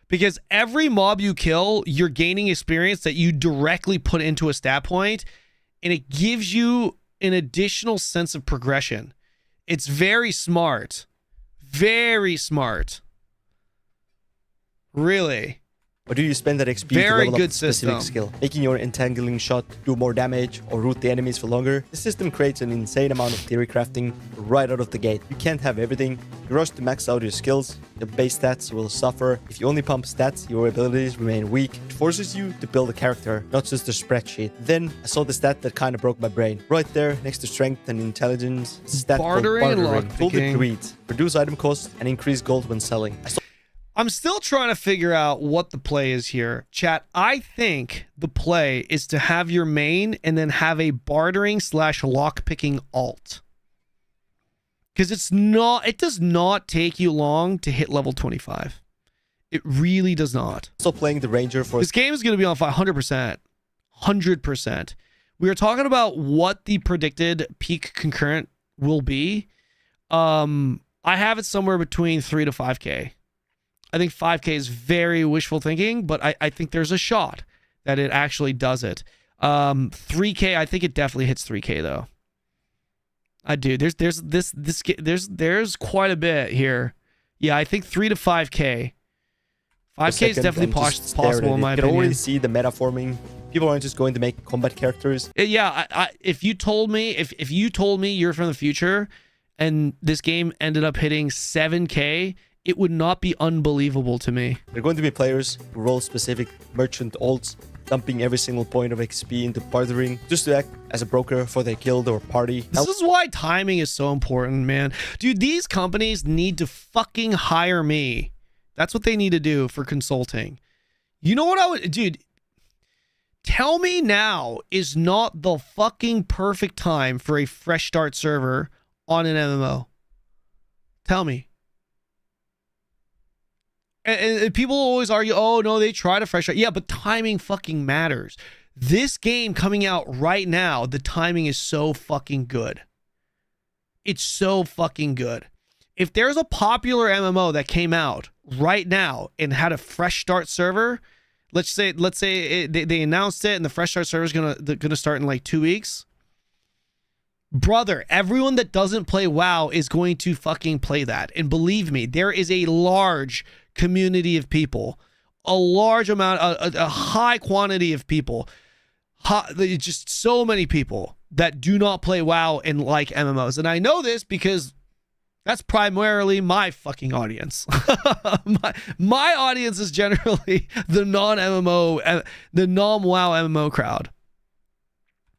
Because every mob you kill, you're gaining experience that you directly put into a stat point, and it gives you an additional sense of progression. It's very smart. Very smart. Really. Or do you spend that XP Very to level good up a specific system. skill, making your entangling shot do more damage or root the enemies for longer? The system creates an insane amount of theory crafting right out of the gate. You can't have everything. You rush to max out your skills, your base stats will suffer. If you only pump stats, your abilities remain weak. It forces you to build a character, not just a spreadsheet. Then I saw the stat that kind of broke my brain. Right there, next to strength and intelligence, it's a stat Bartering called and bartering. Full with lockpicking. greed, reduce item cost, and increase gold when selling. I'm still trying to figure out what the play is here. Chat, I think the play is to have your main and then have a bartering / lockpicking alt. Because it does not take you long to hit level 25. It really does not. Also playing the Ranger for this game is going to be on 100%. 100%. We are talking about what the predicted peak concurrent will be. I have it somewhere between 3 to 5K. I think 5K is very wishful thinking, but I think there's a shot that it actually does it. 3K, I think it definitely hits 3K though. I do. There's quite a bit here. Yeah, I think 3 to 5K. 5K is definitely possible in my opinion. You can already see the meta forming. People aren't just going to make combat characters. Yeah, if you told me if you told me you're from the future and this game ended up hitting 7K, it would not be unbelievable to me. There are going to be players who roll specific merchant alts, dumping every single point of XP into bartering just to act as a broker for their guild or party. This is why timing is so important, man. Dude, these companies need to fucking hire me. That's what they need to do for consulting. You know what I would... Dude, tell me now is not the fucking perfect time for a fresh start server on an MMO. Tell me. And people always argue, oh, no, they tried a fresh start. Yeah, but timing fucking matters. This game coming out right now, the timing is so fucking good. It's so fucking good. If there's a popular MMO that came out right now and had a fresh start server, let's say they announced it and the fresh start server is gonna start in like 2 weeks. Brother, everyone that doesn't play WoW is going to fucking play that. And believe me, there is a large community of people, a large amount, a high quantity of people, just so many people that do not play WoW and like MMOs. And I know this because that's primarily my fucking audience. my audience is generally the non-MMO, the non-WoW MMO crowd.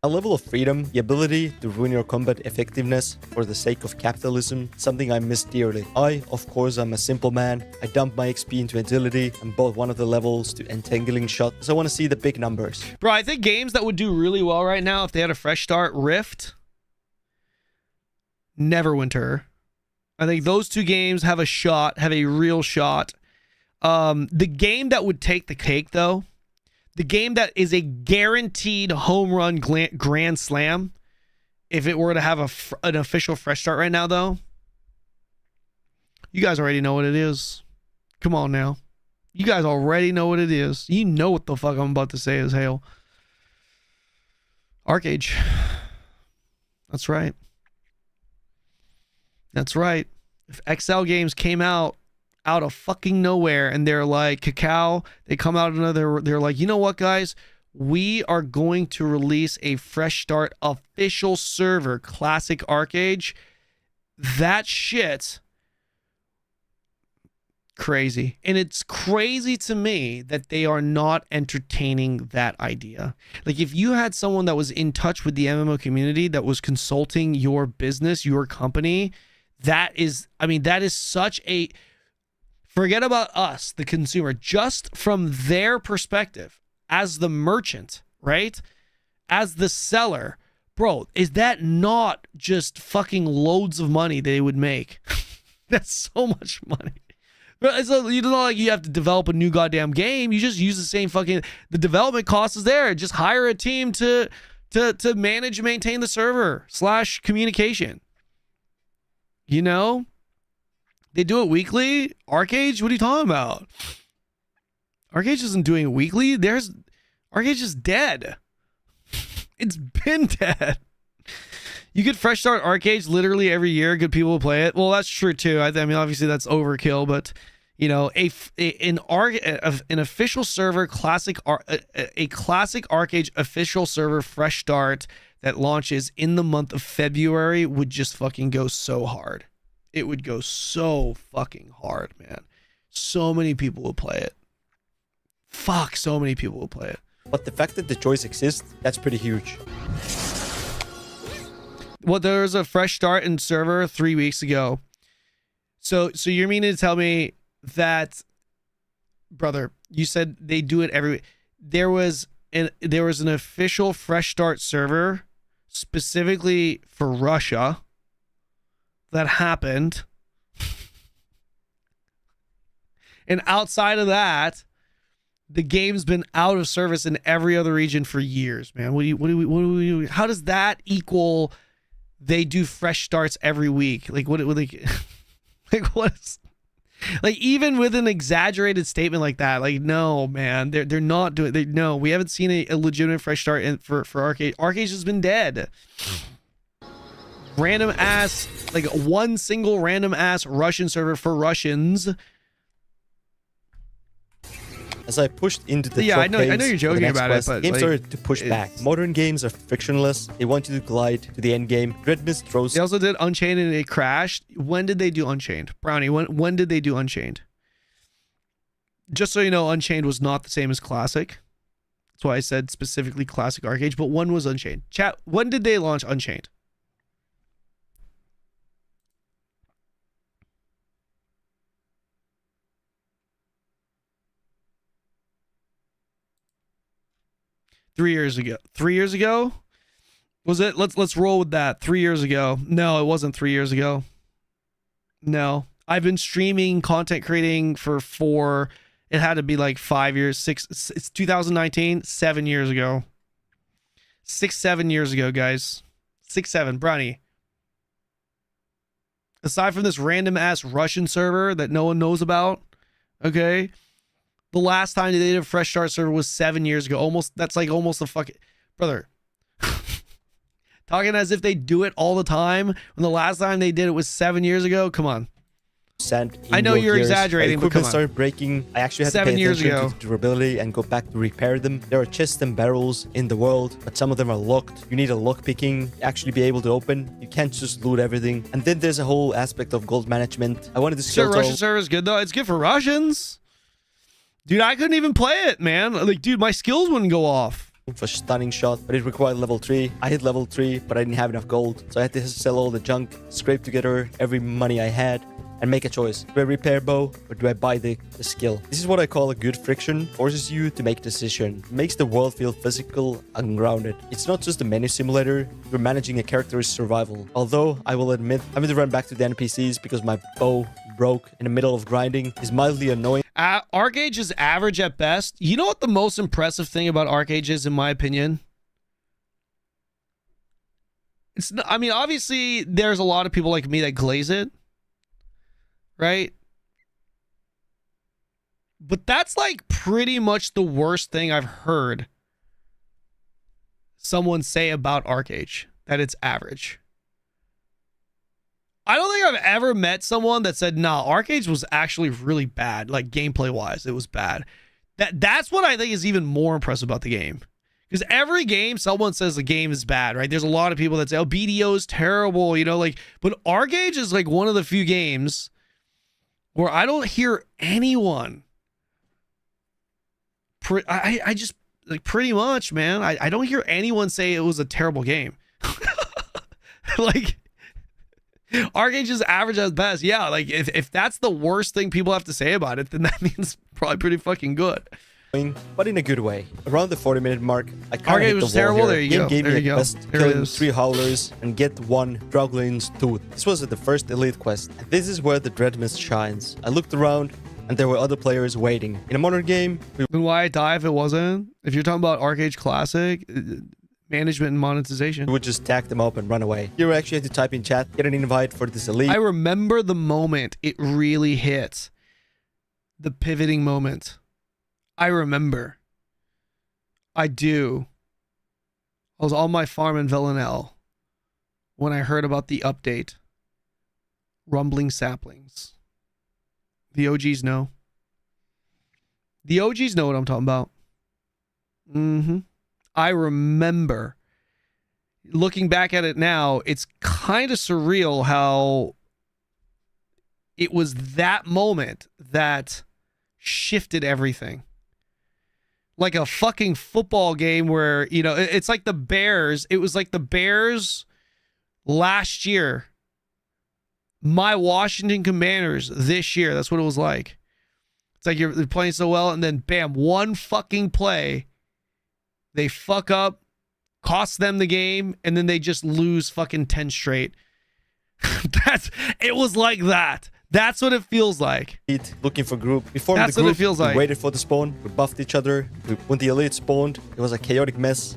A level of freedom, the ability to ruin your combat effectiveness for the sake of capitalism, something I miss dearly. I, of course, am a simple man. I dump my XP into agility and bought one of the levels to entangling shot, so I want to see the big numbers. Bro, I think games that would do really well right now if they had a fresh start, Rift, Neverwinter. I think those two games have a shot, have a real shot. The game that would take the cake, though, the game that is a guaranteed home run grand slam, if it were to have an official fresh start right now, though, you guys already know what it is. Come on now. You guys already know what it is. You know what the fuck I'm about to say is hail. Arcade. That's right. That's right. If XL games came out of fucking nowhere and they're like, Cacao, they come out another, they're like, you know what, guys? we are going to release a fresh start official server, Classic Arcade. That shit, crazy. And it's crazy to me that they are not entertaining that idea. Like, if you had someone that was in touch with the MMO community, that was consulting your business, your company, that is, I mean, that is such a, forget about us, the consumer, just from their perspective as the merchant, right? As the seller, bro, is that not just fucking loads of money they would make? That's so much money. But it's you don't like you have to develop a new goddamn game. You just use the same fucking, the development cost is there. Just hire a team to manage and maintain the server / communication. You know? They do it weekly. Arcade, what are you talking about? Arcade isn't doing it weekly. Arcade is dead. It's been dead. You get fresh start arcades literally every year. Good people will play it. Well, that's true too. I mean, obviously that's overkill, but you know, an official server, a classic arcade official server fresh start that launches in the month of February would just fucking go so hard. It would go so fucking hard, man. So many people will play it. Fuck, so many people will play it. But the fact that the choice exists, that's pretty huge. Well, there was a fresh start in server 3 weeks ago. So you're meaning to tell me that, brother, you said they do it every week. There was an official fresh start server specifically for Russia that happened. And outside of that, the game's been out of service in every other region for years, man. What do we how does that equal they do fresh starts every week? Like what like what is, like, even with an exaggerated statement like that, like, no, man, they're not doing, no, we haven't seen a legitimate fresh start for Arcade. Arcade has been dead. Random ass, like one single random ass Russian server for Russians. As I pushed into the I know you're joking about it, but games like, started to push back. Modern games are frictionless. They want you to glide to the end game. Dreadmyst throws. They also did Unchained and it crashed. When did they do Unchained? Brownie, when did they do Unchained? Just so you know, Unchained was not the same as Classic. That's why I said specifically Classic Arcade, but one was Unchained. Chat, when did they launch Unchained? Three years ago? Was it? Let's roll with that. 3 years ago. No, it wasn't 3 years ago. No. I've been streaming, content creating for it had to be like 5 years, it's 2019, 7 years ago. 7 years ago, guys. 7, Brownie. Aside from this random ass Russian server that no one knows about, okay? The last time they did a fresh start server was 7 years ago. That's like almost a fucking, brother. Talking as if they do it all the time when the last time they did it was 7 years ago. Come on. I know you're exaggerating, but come on. Started breaking. I actually had 7 to pay years attention ago to the durability and go back to repair them. There are chests and barrels in the world, but some of them are locked. You need a lock picking to actually be able to open. You can't just loot everything. And then there's a whole aspect of gold management. I wanted to sure, Russian server is good though. It's good for Russians. Dude, I couldn't even play it, man. Like, dude, my skills wouldn't go off. For stunning shot, but it required level 3. I hit level 3, but I didn't have enough gold. So I had to sell all the junk, scrape together every money I had, and make a choice. Do I repair bow, or do I buy the skill? This is what I call a good friction. Forces you to make a decision. It makes the world feel physical and grounded. It's not just a menu simulator. You're managing a character's survival. Although, I will admit, having to run back to the NPCs because my bow broke in the middle of grinding is mildly annoying. Arcade is average at best. You know what the most impressive thing about Arcade is, in my opinion? It's not, I mean, obviously, there's a lot of people like me that glaze it. Right? But that's like pretty much the worst thing I've heard someone say about Arcade, that it's average. I don't think I've ever met someone that said, nah, Arcade was actually really bad. Like gameplay wise, it was bad. That's what I think is even more impressive about the game. Because every game, someone says the game is bad, right? There's a lot of people that say, oh, BDO is terrible, you know, like, but R-Gage is like one of the few games where I don't hear anyone. I just, like, pretty much, man, I don't hear anyone say it was a terrible game. Like, R-Gage is average at best. Yeah, like, if that's the worst thing people have to say about it, then that means probably pretty fucking good. But in a good way. Around the 40-minute mark, I kind of hit the wall terrible. here. There you go. Gave There me you a go. quest, There it killing is. 3 howlers and get 1 Droglin's tooth. This was the first elite quest. And this is where the Dreadmyst shines. I looked around and there were other players waiting. In a modern game, then why I die if it wasn't? If you're talking about R-Gage Classic, management and monetization, we would just tag them up and run away. Here I actually had to type in chat, get an invite for this elite. I remember the moment it really hit. The pivoting moment. I remember. I do. I was on my farm in Villanelle when I heard about the update. Rumbling saplings. The OGs know. The OGs know what I'm talking about. I remember. Looking back at it now, it's kind of surreal how it was that moment that shifted everything. Like a fucking football game where, you know, it's like the Bears. It was like the Bears last year. My Washington Commanders this year. That's what it was like. It's like you're playing so well, and then bam, one fucking play, they fuck up, cost them the game, and then they just lose fucking 10 straight. It was like that. That's what it feels like. Looking for group. We formed That's the group. what it feels like. We waited for the spawn. We buffed each other. When the elite spawned, it was a chaotic mess.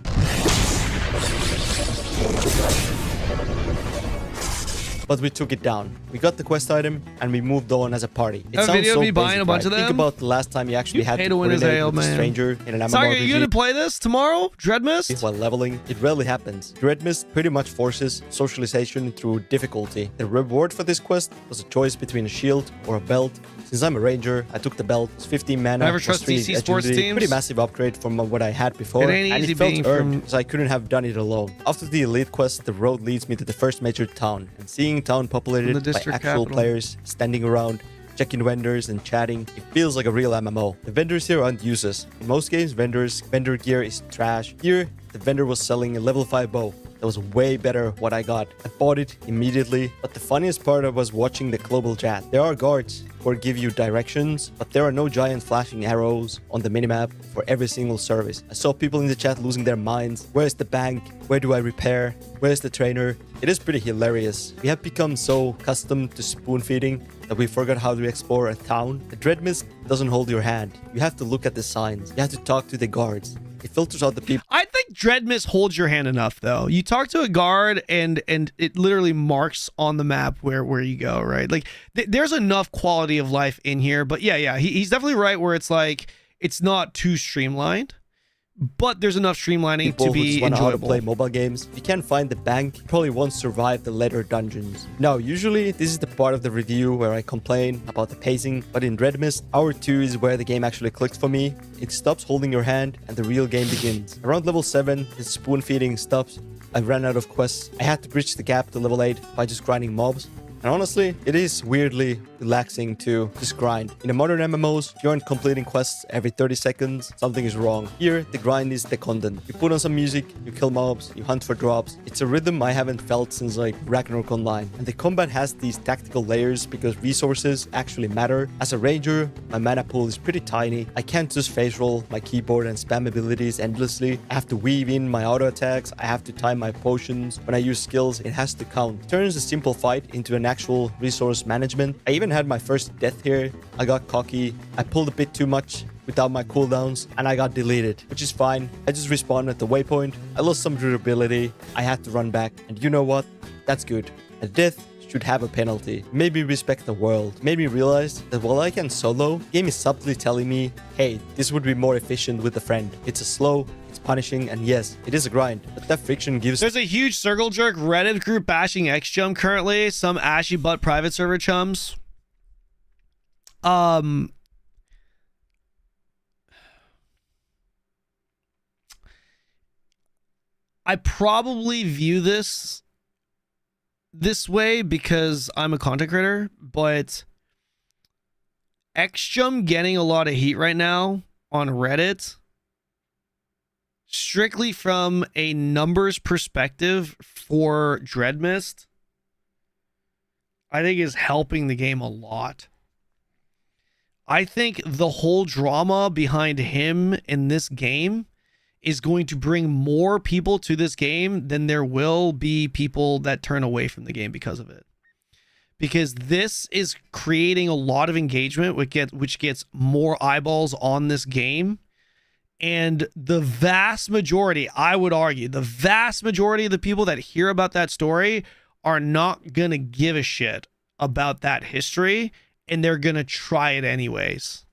But we took it down. We got the quest item and we moved on as a party. It That sounds video so of me buying basic, a bunch right? of Think them? about the last time you actually had pay to to win as coordinate ale, with a man. stranger in an MMORPG. Sorry, are you gonna play this tomorrow? Dreadmyst? While leveling, it rarely happens. Dreadmyst pretty much forces socialization through difficulty. The reward for this quest was a choice between a shield or a belt. Since I'm a ranger, I took the belt. It's 15 mana. Never plus trust 3 DC sports agility. teams? Pretty massive upgrade from what I had before. It ain't and easy it felt being earned, from- because I couldn't have done it alone. After the elite quest, the road leads me to the first major town. And seeing town populated by district actual capital. players standing around, checking vendors and chatting, it feels like a real MMO. The vendors here aren't useless. In most games, vendor gear is trash. Here, the vendor was selling a level 5 bow. That was way better what I got. I bought it immediately, but the funniest part was watching the global chat. There are guards who give you directions, but there are no giant flashing arrows on the minimap for every single service. I saw people in the chat losing their minds. Where's the bank? Where do I repair? Where's the trainer? It is pretty hilarious. We have become so accustomed to spoon feeding that we forgot how to explore a town. The Dreadmyst doesn't hold your hand. You have to look at the signs. You have to talk to the guards. It filters out the people. I think Dreadmyst holds your hand enough, though. You talk to a guard, and it literally marks on the map where you go, right? Like, there's enough quality of life in here. But yeah, he's definitely right where it's like, it's not too streamlined, but there's enough streamlining People to who just be want to enjoyable. play mobile games. If you can't find the bank, you probably won't survive the later dungeons. Now, usually this is the part of the review where I complain about the pacing, but in Dreadmyst, hour 2 is where the game actually clicks for me. It stops holding your hand and the real game begins. Around level 7, the spoon feeding stops. I ran out of quests. I had to bridge the gap to level 8 by just grinding mobs. And honestly, it is weirdly relaxing to just grind. In the modern MMOs, if you aren't completing quests every 30 seconds, something is wrong. Here, the grind is the content. You put on some music, you kill mobs, you hunt for drops. It's a rhythm I haven't felt since like Ragnarok Online. And the combat has these tactical layers because resources actually matter. As a ranger, my mana pool is pretty tiny. I can't just face roll my keyboard and spam abilities endlessly. I have to weave in my auto attacks. I have to time my potions. When I use skills, it has to count. It turns a simple fight into an actual resource management. I even had my first death here. I got cocky. I pulled a bit too much without my cooldowns and I got deleted, which is fine. I just respawned at the waypoint. I lost some durability. I had to run back. And you know what? That's good. A death should have a penalty. Made me respect the world. Made me realize that while I can solo, the game is subtly telling me, hey, this would be more efficient with a friend. It's a slow, it's punishing, and yes, it is a grind, but that friction gives... There's a huge circle jerk Reddit group bashing XJump currently. Some ashy butt private server chums. I probably view this way because I'm a content creator, but XJum getting a lot of heat right now on Reddit, strictly from a numbers perspective for Dreadmyst, I think is helping the game a lot. I think the whole drama behind him in this game is going to bring more people to this game than there will be people that turn away from the game because of it. Because this is creating a lot of engagement, which gets more eyeballs on this game. And the vast majority, I would argue, the vast majority of the people that hear about that story are not going to give a shit about that history, and they're going to try it anyways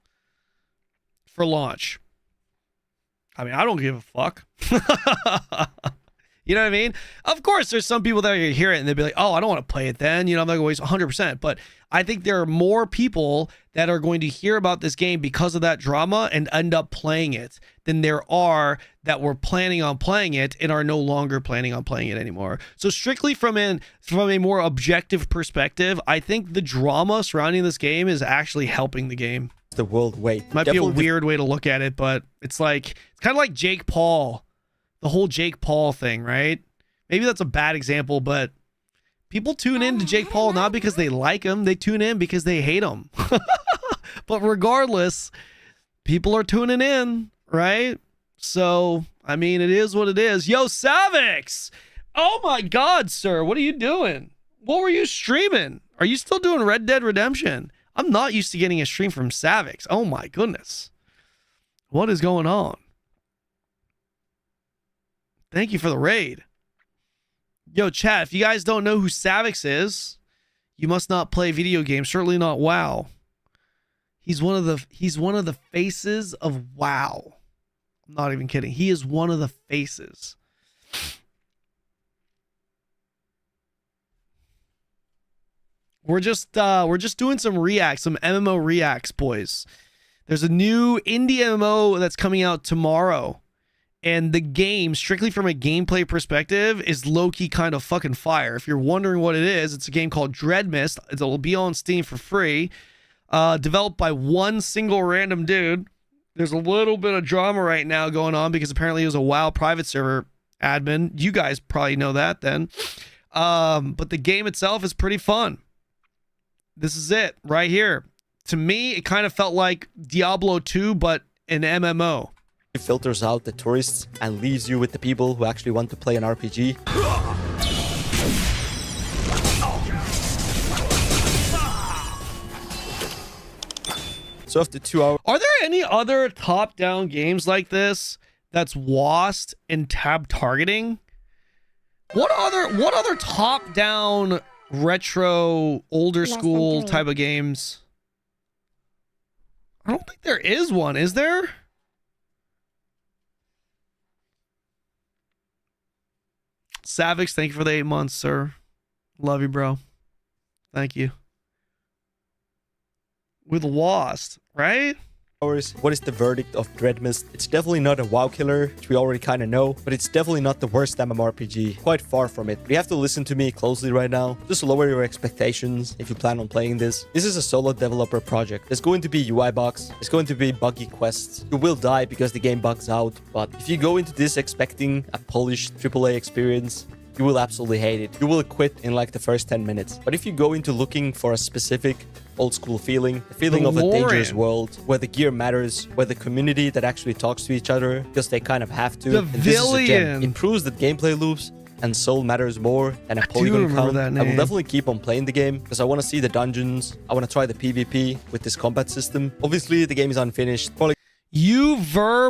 for launch. I mean, I don't give a fuck. You know what I mean? Of course, there's some people that are going to hear it and they'll be like, oh, I don't want to play it then. You know, I'm not going to waste 100%. But I think there are more people that are going to hear about this game because of that drama and end up playing it than there are that were planning on playing it and are no longer planning on playing it anymore. So strictly from a more objective perspective, I think the drama surrounding this game is actually helping the game. The world wait. Might be a weird way to look at it, but it's kind of like Jake Paul. The whole Jake Paul thing, right? Maybe that's a bad example, but people tune in to Jake Paul not because they like him. They tune in because they hate him. But regardless, people are tuning in, right? So, I mean, it is what it is. Yo, Savix! Oh my God, sir. What are you doing? What were you streaming? Are you still doing Red Dead Redemption? I'm not used to getting a stream from Savix. Oh my goodness. What is going on? Thank you for the raid. Yo, chat, if you guys don't know who Savix is, you must not play video games. Certainly not WoW. He's one of the faces of WoW. I'm not even kidding. He is one of the faces. We're just doing some reacts, some MMO reacts, boys. There's a new indie MMO that's coming out tomorrow. And the game, strictly from a gameplay perspective, is low-key kind of fucking fire. If you're wondering what it is, it's a game called Dreadmyst. It'll be on Steam for free. Developed by one single random dude. There's a little bit of drama right now going on because apparently he was a WoW private server admin. You guys probably know that then. But the game itself is pretty fun. This is it right here. To me, it kind of felt like Diablo 2, but an MMO. It filters out the tourists and leaves you with the people who actually want to play an RPG. So after 2 hours... Are there any other top-down games like this that's WASD and tab targeting? What other top-down retro older school type of games? I don't think there is one, is there? Savix, thank you for the 8 months, sir. Love you, bro. Thank you. With Lost, right? What is the verdict of Dreadmyst? It's definitely not a WoW killer, which we already kind of know, but it's definitely not the worst MMORPG. Quite far from it. But you have to listen to me closely right now. Just lower your expectations if you plan on playing this. This is a solo developer project. There's going to be UI bugs. There's going to be buggy quests. You will die because the game bugs out. But if you go into this expecting a polished AAA experience, you will absolutely hate it. You will quit in like the first 10 minutes. But if you go into looking for a specific old school feeling, the feeling of a dangerous world, where the gear matters, where the community that actually talks to each other, because they kind of have to. The and this is a gem. Villian. Improves the gameplay loops, and soul matters more than a polygon count. I will definitely keep on playing the game, because I want to see the dungeons. I want to try the PvP with this combat system. Obviously, the game is unfinished. Probably You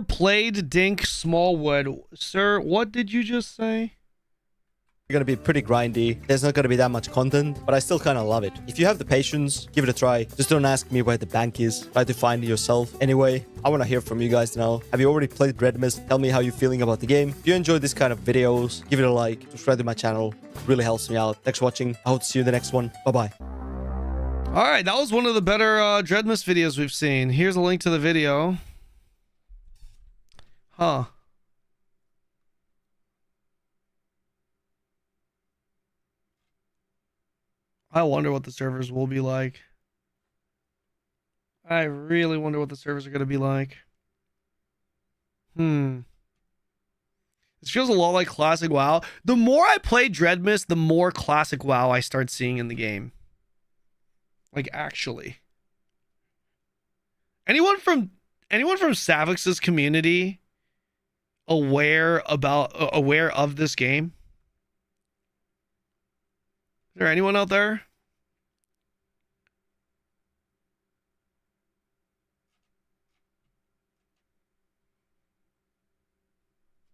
played Dink Smallwood. Sir, what did you just say? going to be pretty grindy. There's not going to be that much content, but I still kind of love it. If you have the patience, give it a try. Just don't ask me where the bank is. Try to find it yourself. Anyway, I want to hear from you guys now. Have you already played Dreadmyst? Tell me how you're feeling about the game. If you enjoy this kind of videos, give it a like. Subscribe to my channel. It really helps me out. Thanks for watching. I hope to see you in the next one. Bye-bye. All right, that was one of the better Dreadmyst videos we've seen. Here's a link to the video. Huh. I wonder what the servers will be like. I really wonder what the servers are going to be like. This feels a lot like classic WoW. The more I play Dreadmyst, the more classic WoW I start seeing in the game. Like, actually. Anyone from Savix's community aware of this game? Is there anyone out there?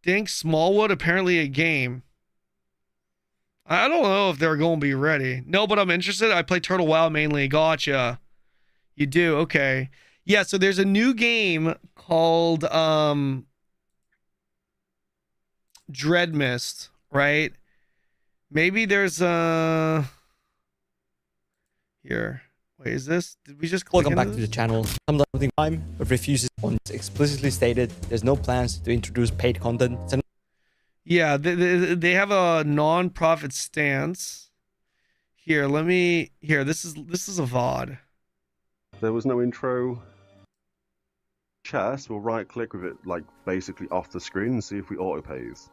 Dink Smallwood, apparently a game. I don't know if they're going to be ready. No, but I'm interested. I play Turtle WoW mainly. Gotcha. You do? Okay. Yeah, so there's a new game called Dreadmyst, right? Maybe there's here. Wait, is this? Did we just click? Welcome back to the channel. I'm downloading time, but refuses on explicitly stated there's no plans to introduce paid content. Yeah, they have a non-profit stance. Here, let me. Here, this is a VOD. There was no intro. Chest, we'll right-click with it like basically off the screen and see if we auto-pays.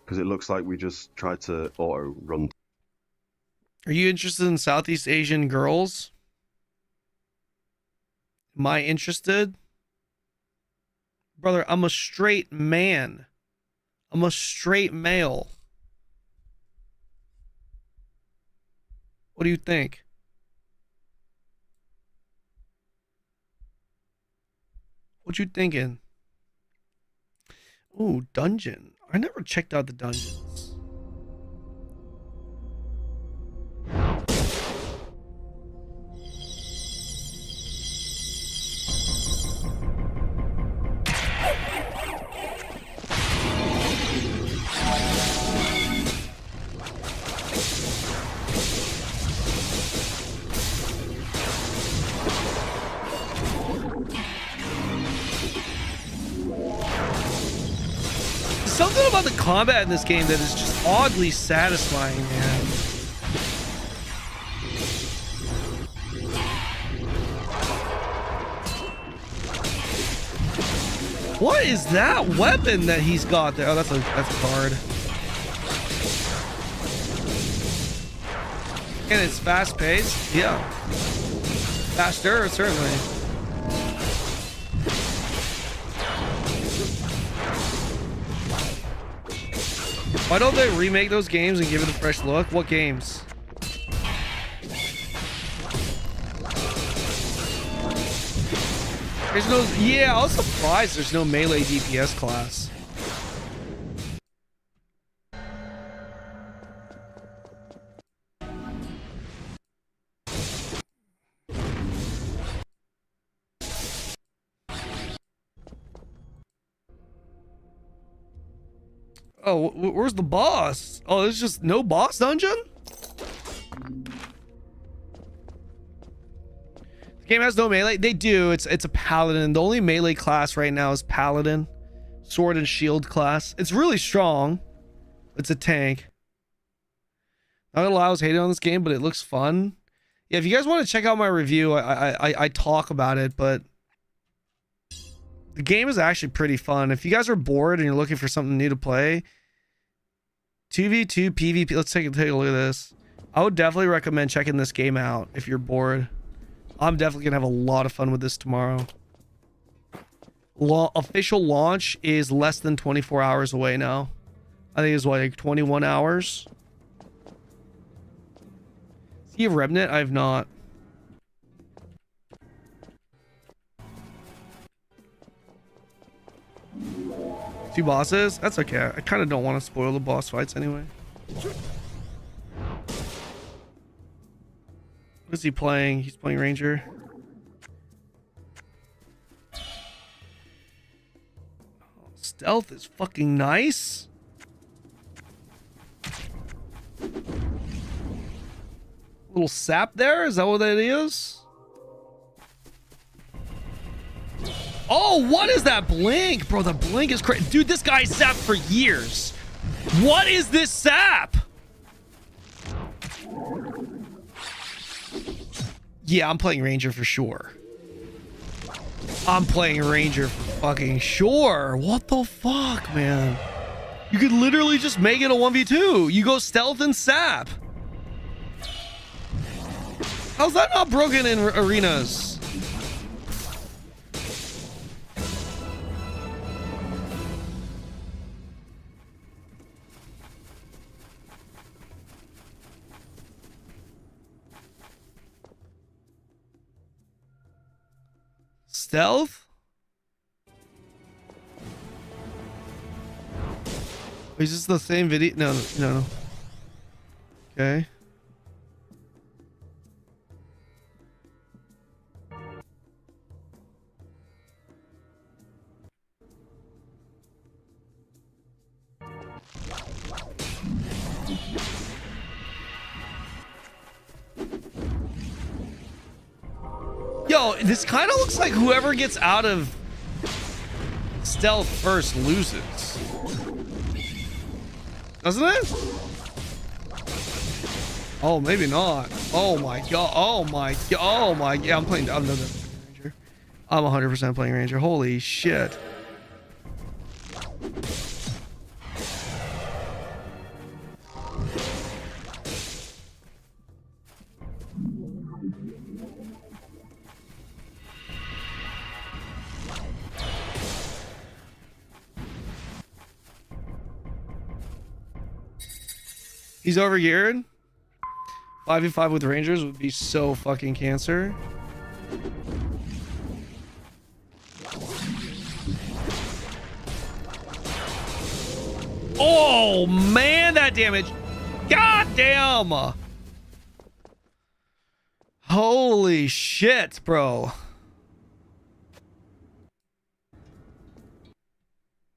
Because it looks like we just tried to auto-run. Are you interested in Southeast Asian girls? Am I interested? Brother, I'm a straight man. I'm a straight male. What do you think? What you thinking? Ooh, dungeon. I never checked out the dungeons. Something about the combat in this game that is just oddly satisfying, man. What is that weapon that he's got there? Oh, that's a card. And it's fast paced. Yeah. Faster, certainly. Why don't they remake those games and give it a fresh look? What games? There's no... Yeah, I was surprised there's no melee DPS class. Oh, where's the boss? Oh, there's just no boss dungeon? The game has no melee. They do. It's a paladin. The only melee class right now is paladin. Sword and shield class. It's really strong. It's a tank. Not gonna lie, I was hating on this game, but it looks fun. Yeah, if you guys want to check out my review, I talk about it, but the game is actually pretty fun. If you guys are bored and you're looking for something new to play, 2v2 PvP. Let's take a look at this. I would definitely recommend checking this game out if you're bored. I'm definitely gonna have a lot of fun with this tomorrow. Official launch is less than 24 hours away now. I think it's what, like 21 hours. Do you have Remnant? I have not. Two bosses? That's okay. I kind of don't want to spoil the boss fights anyway. What is he playing? He's playing Ranger. Oh, stealth is fucking nice. Little sap there? Is that what that is? Oh, what is that blink? Bro, the blink is crazy. Dude, this guy's sapped for years. What is this sap? Yeah, I'm playing Ranger for sure. I'm playing Ranger for fucking sure. What the fuck, man? You could literally just make it a 1v2. You go stealth and sap. How's that not broken in arenas? Stealth? Is this the same video? No. Okay. Yo, this kind of looks like whoever gets out of stealth first loses. Doesn't it? Oh, maybe not. Oh my god. Oh my god. Oh my. Yeah, I'm playing. I'm Ranger. I'm 100% playing Ranger. Holy shit. He's overgeared. 5v5 with Rangers would be so fucking cancer. Oh man, that damage. God damn. Holy shit, bro.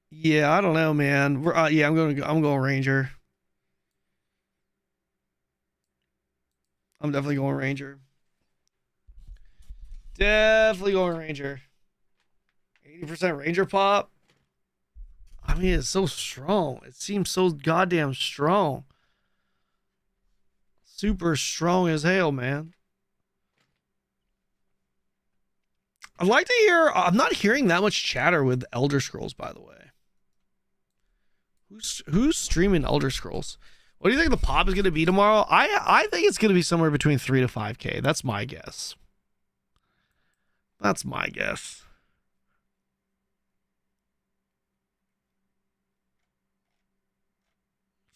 Yeah, I don't know, man. Yeah, I'm going Ranger. I'm definitely going Ranger. Definitely going Ranger. 80% Ranger pop. I mean, it's so strong. It seems so goddamn strong. Super strong as hell, man. I'd like to hear... I'm not hearing that much chatter with Elder Scrolls, by the way. Who's streaming Elder Scrolls? What do you think the pop is going to be tomorrow? I think it's going to be somewhere between 3 to 5K. That's my guess. That's my guess.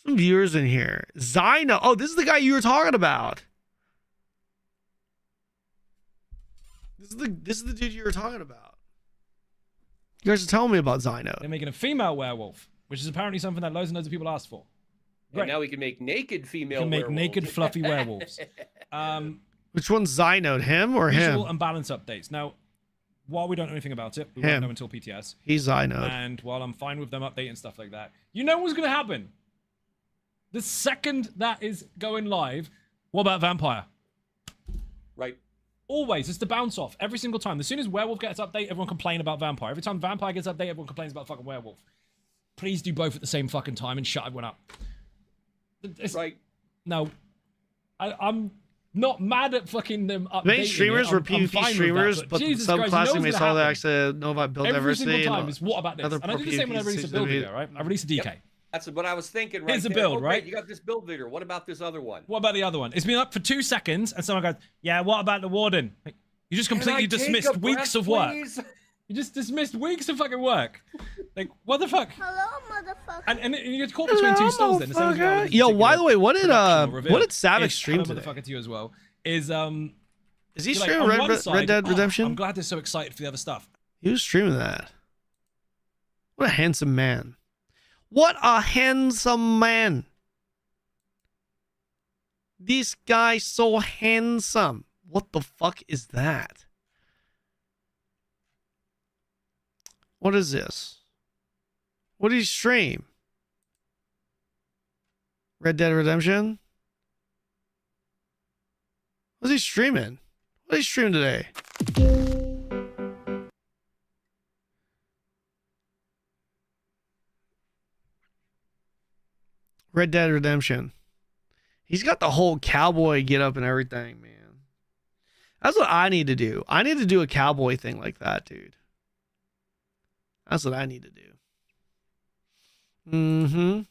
Some viewers in here. Zyno. Oh, this is the guy you were talking about. This is the dude you were talking about. You guys are telling me about Zyno. They're making a female werewolf, which is apparently something that loads and loads of people asked for. And now we can make naked female werewolves. We can make naked fluffy werewolves. Which one's Zyno? Him or visual him? and balance updates. Now, while we don't know anything about it, we won't know until PTS. He's Zyno. And while I'm fine with them updating stuff like that, you know what's going to happen? The second that is going live, what about Vampire? Right. Always. It's the bounce off. Every single time. As soon as Werewolf gets update, everyone complains about Vampire. Every time Vampire gets update, everyone complains about fucking Werewolf. Please do both at the same fucking time and shut everyone up. Right. No. I'm not mad at fucking them updating. Main streamers it. were PvP streamers, but some classmates saw that actually know about build every diversity. Single time is what about this? And I did the same when I released a build video, right? I released a DK. Yep. That's what I was thinking. Right Here's a there. build, Oh, right? Great. You got this build video. What about this other one? What about the other one? It's been up for 2 seconds, and someone goes, "Yeah, what about the warden?" Like, you just completely dismissed weeks of work. You just dismissed weeks of fucking work. Like, what the fuck? Hello, motherfucker. And you get caught between two stools then. Yo, by the way, what did Savage stream today? Motherfucker to you as well. Is he streaming Red Dead Redemption? I'm glad they're so excited for the other stuff. He was streaming that. What a handsome man. What a handsome man. This guy's so handsome. What the fuck is that? What is this? What did he stream? Red Dead Redemption? What's he streaming? What did he stream today? Red Dead Redemption. He's got the whole cowboy get up and everything, man. That's what I need to do. I need to do a cowboy thing like that, dude. That's what I need to do. Mm-hmm.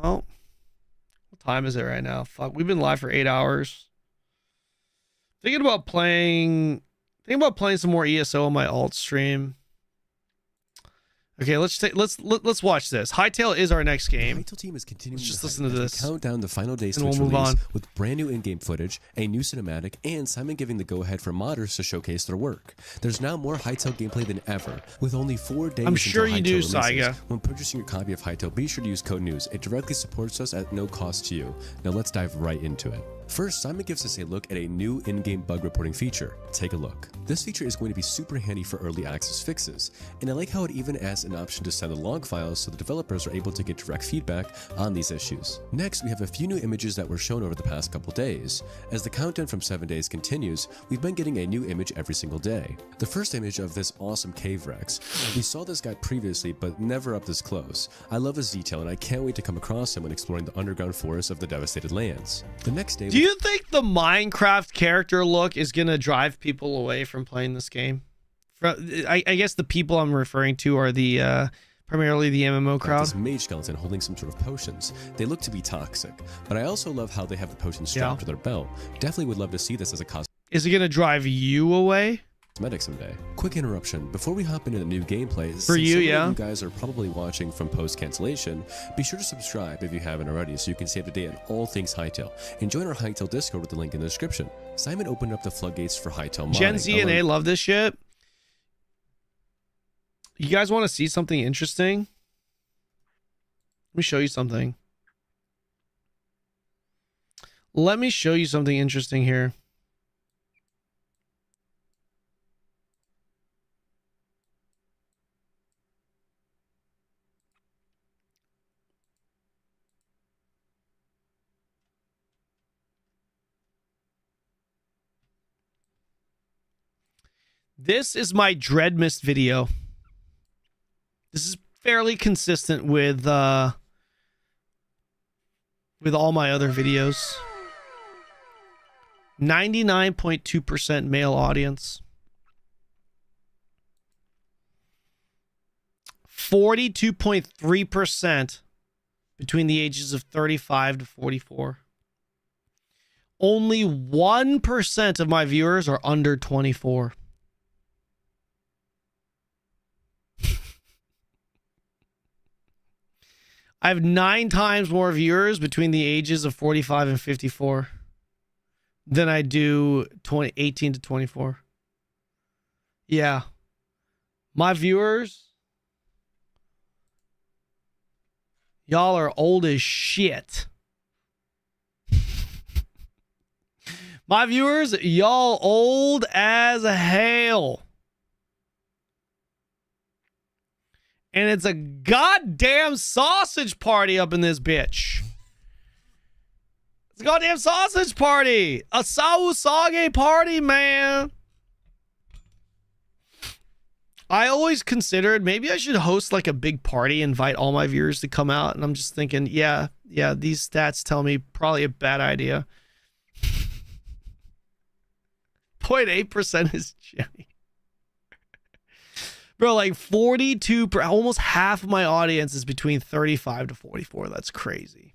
Well, what time is it right now? Fuck, we've been live for 8 hours. Thinking about playing some more ESO on my alt stream. Okay, let's watch this. Hytale is our next game. The Hytale team is continuing. Let's just listen to this. Count down the final days and to its we'll move release on. with brand new in-game footage, a new cinematic, and Simon giving the go-ahead for modders to showcase their work. There's now more Hytale gameplay than ever, with only 4 days. I'm sure until you Hytale do, releases. Saiga. When purchasing your copy of Hytale, be sure to use code NEWS. It directly supports us at no cost to you. Now let's dive right into it. First, Simon gives us a look at a new in-game bug reporting feature. Take a look. This feature is going to be super handy for early access fixes, and I like how it even adds an option to send the log files so the developers are able to get direct feedback on these issues. Next, we have a few new images that were shown over the past couple days. As the countdown from 7 days continues, we've been getting a new image every single day. The first image of this awesome cave Rex. We saw this guy previously, but never up this close. I love his detail, and I can't wait to come across him when exploring the underground forests of the devastated lands. The next day, Do you think the Minecraft character look is gonna drive people away from playing this game? I guess the people I'm referring to are the primarily the MMO crowd. This mage skeleton holding some sort of potions. They look to be toxic, but I also love how they have the potions strapped to their belt. Definitely would love to see this as a Is it gonna drive you away? cosmetic someday. Quick interruption. Before we hop into the new gameplay, For you, some of yeah. you guys are probably watching from post-cancellation, be sure to subscribe if you haven't already so you can stay up to date on all things Hytale. And join our Hytale Discord with the link in the description. Simon opened up the floodgates for Hytale modding. Gen Z and A love this shit. You guys want to see something interesting? Let me show you something. Let me show you something interesting here. This is my Dreadmyst video. This is fairly consistent with all my other videos. 99.2% male audience. 42.3% between the ages of 35 to 44. Only 1% of my viewers are under 24. I have 9 times more viewers between the ages of 45 and 54 than I do 18 to 24. Yeah. My viewers, y'all are old as shit. My viewers, y'all old as hell. And it's a goddamn sausage party up in this bitch. It's a goddamn sausage party. A Sawusage party, man. I always considered maybe I should host like a big party, invite all my viewers to come out. And I'm just thinking, yeah, these stats tell me probably a bad idea. 0.8% is Jenny. Bro, like 42, almost half of my audience is between 35 to 44. That's crazy.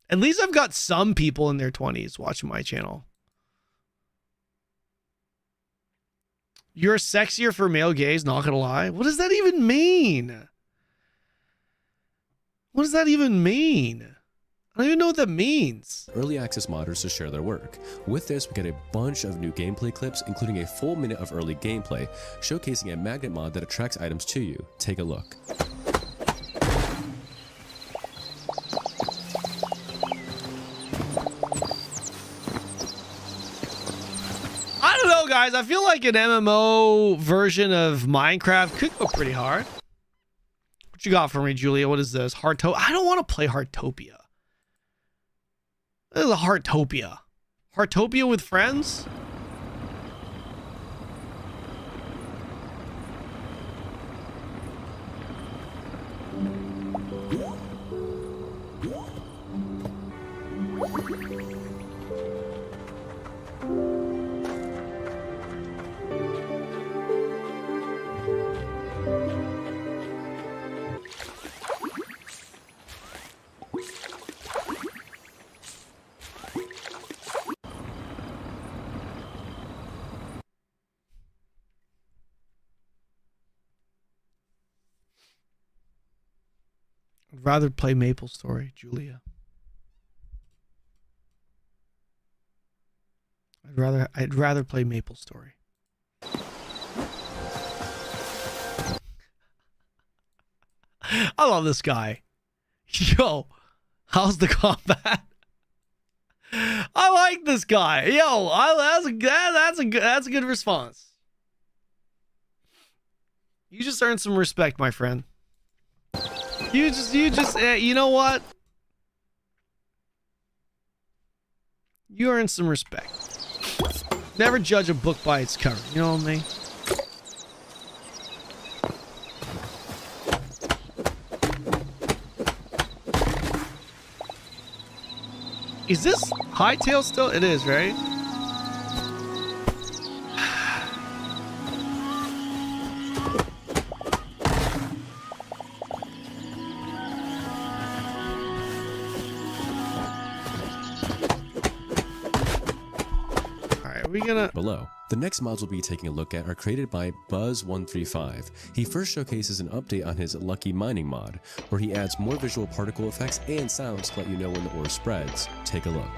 At least I've got some people in their 20s watching my channel. You're sexier for male gays, not gonna lie. What does that even mean? What does that even mean? I don't even know what that means. Early access modders to share their work. With this, we get a bunch of new gameplay clips, including a full minute of early gameplay, showcasing a magnet mod that attracts items to you. Take a look. I don't know, guys. I feel like an MMO version of Minecraft could go pretty hard. What you got for me, Julia? What is this? Heartopia? I don't want to play Heartopia. This is a Heartopia. Heartopia with friends? I'd rather play Maple Story, Julia. I'd rather play Maple Story. I love this guy. Yo, how's the combat? I like this guy. Yo, that's a good response. You just earned some respect, my friend. You know what? You earned some respect. Never judge a book by its cover. You know what I mean? Is this Hightail still? It is, right? Alright, are we gonna... Below. The next mods we'll be taking a look at are created by Buzz135. He first showcases an update on his Lucky Mining mod, where he adds more visual particle effects and sounds to let you know when the ore spreads. Take a look.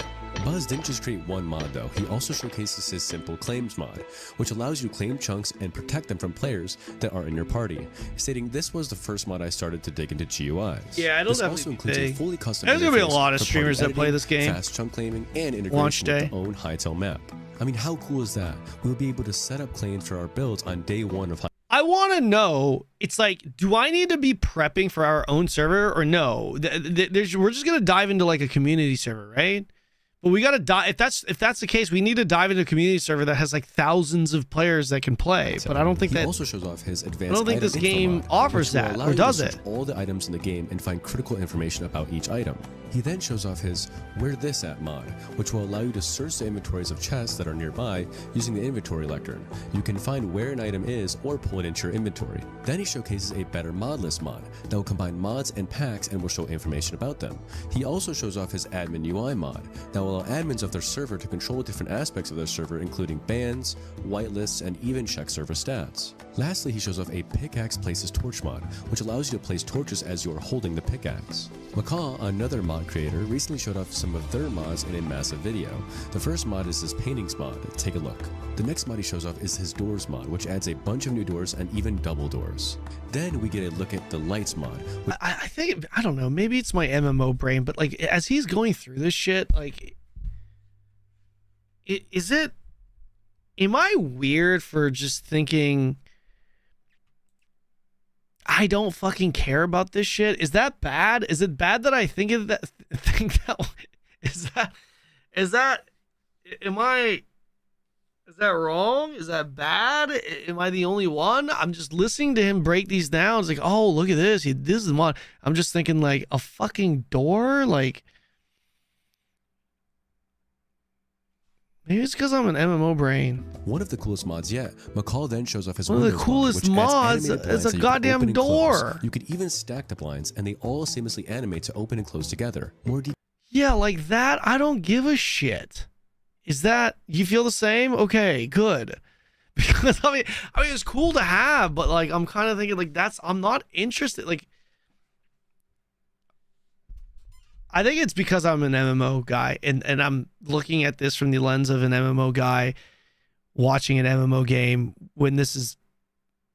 Buzz didn't just create one mod though, he also showcases his Simple Claims mod, which allows you to claim chunks and protect them from players that aren't in your party, stating this was the first mod I started to dig into GUIs. Yeah, it'll this also includes a fully custom There's gonna be a interface lot of for streamers party that play editing, this game. fast chunk claiming, and integration Launch day. with the own Hightail map. I mean, how cool is that? We'll be able to set up claims for our builds on day one of I want to know, it's like, do I need to be prepping for our own server or no? We're just going to dive into like a community server, right? But we got to dive, if that's the case, we need to dive into a community server that has like thousands of players that can play. But I don't think he that also shows off his advanced I don't think this item info game mod, offers which will that allow or you to does search it. all the items in the game and find critical information about each item. He then shows off his Where This At mod, which will allow you to search the inventories of chests that are nearby using the inventory lectern. You can find where an item is or pull it into your inventory. Then he showcases a better mod list mod that will combine mods and packs and will show information about them. He also shows off his admin UI mod that will allow admins of their server to control different aspects of their server, including bans, whitelists, and even check server stats. Lastly, he shows off a Pickaxe Places Torch mod, which allows you to place torches as you are holding the pickaxe. Macaw, another mod creator, recently showed off some of their mods in a massive video. The first mod is his Paintings mod. Take a look. The next mod he shows off is his Doors mod, which adds a bunch of new doors and even double doors. Then we get a look at the Lights mod. I think, I don't know, maybe it's my MMO brain, but like as he's going through this shit, like, am I weird for just thinking I don't fucking care about this shit? Is that bad? Is it bad that I think of that? Is that wrong? Is that bad? Am I the only one? I'm just listening to him break these down. It's like, oh, look at this. This is the mod. I'm just thinking like a fucking door. Like, maybe it's because I'm an MMO brain. One of the coolest mods yet, McCall then shows off his One of the Windows coolest mod, which adds mods animated is blinds a that you can goddamn open and close. door. You could even stack the blinds, and they all seamlessly animate to open and close together. Yeah, like that, I don't give a shit. Is that, you feel the same? Okay, good. Because I mean it's cool to have, but like I'm kind of thinking like I'm not interested. Like, I think it's because I'm an MMO guy and I'm looking at this from the lens of an MMO guy watching an MMO game when this is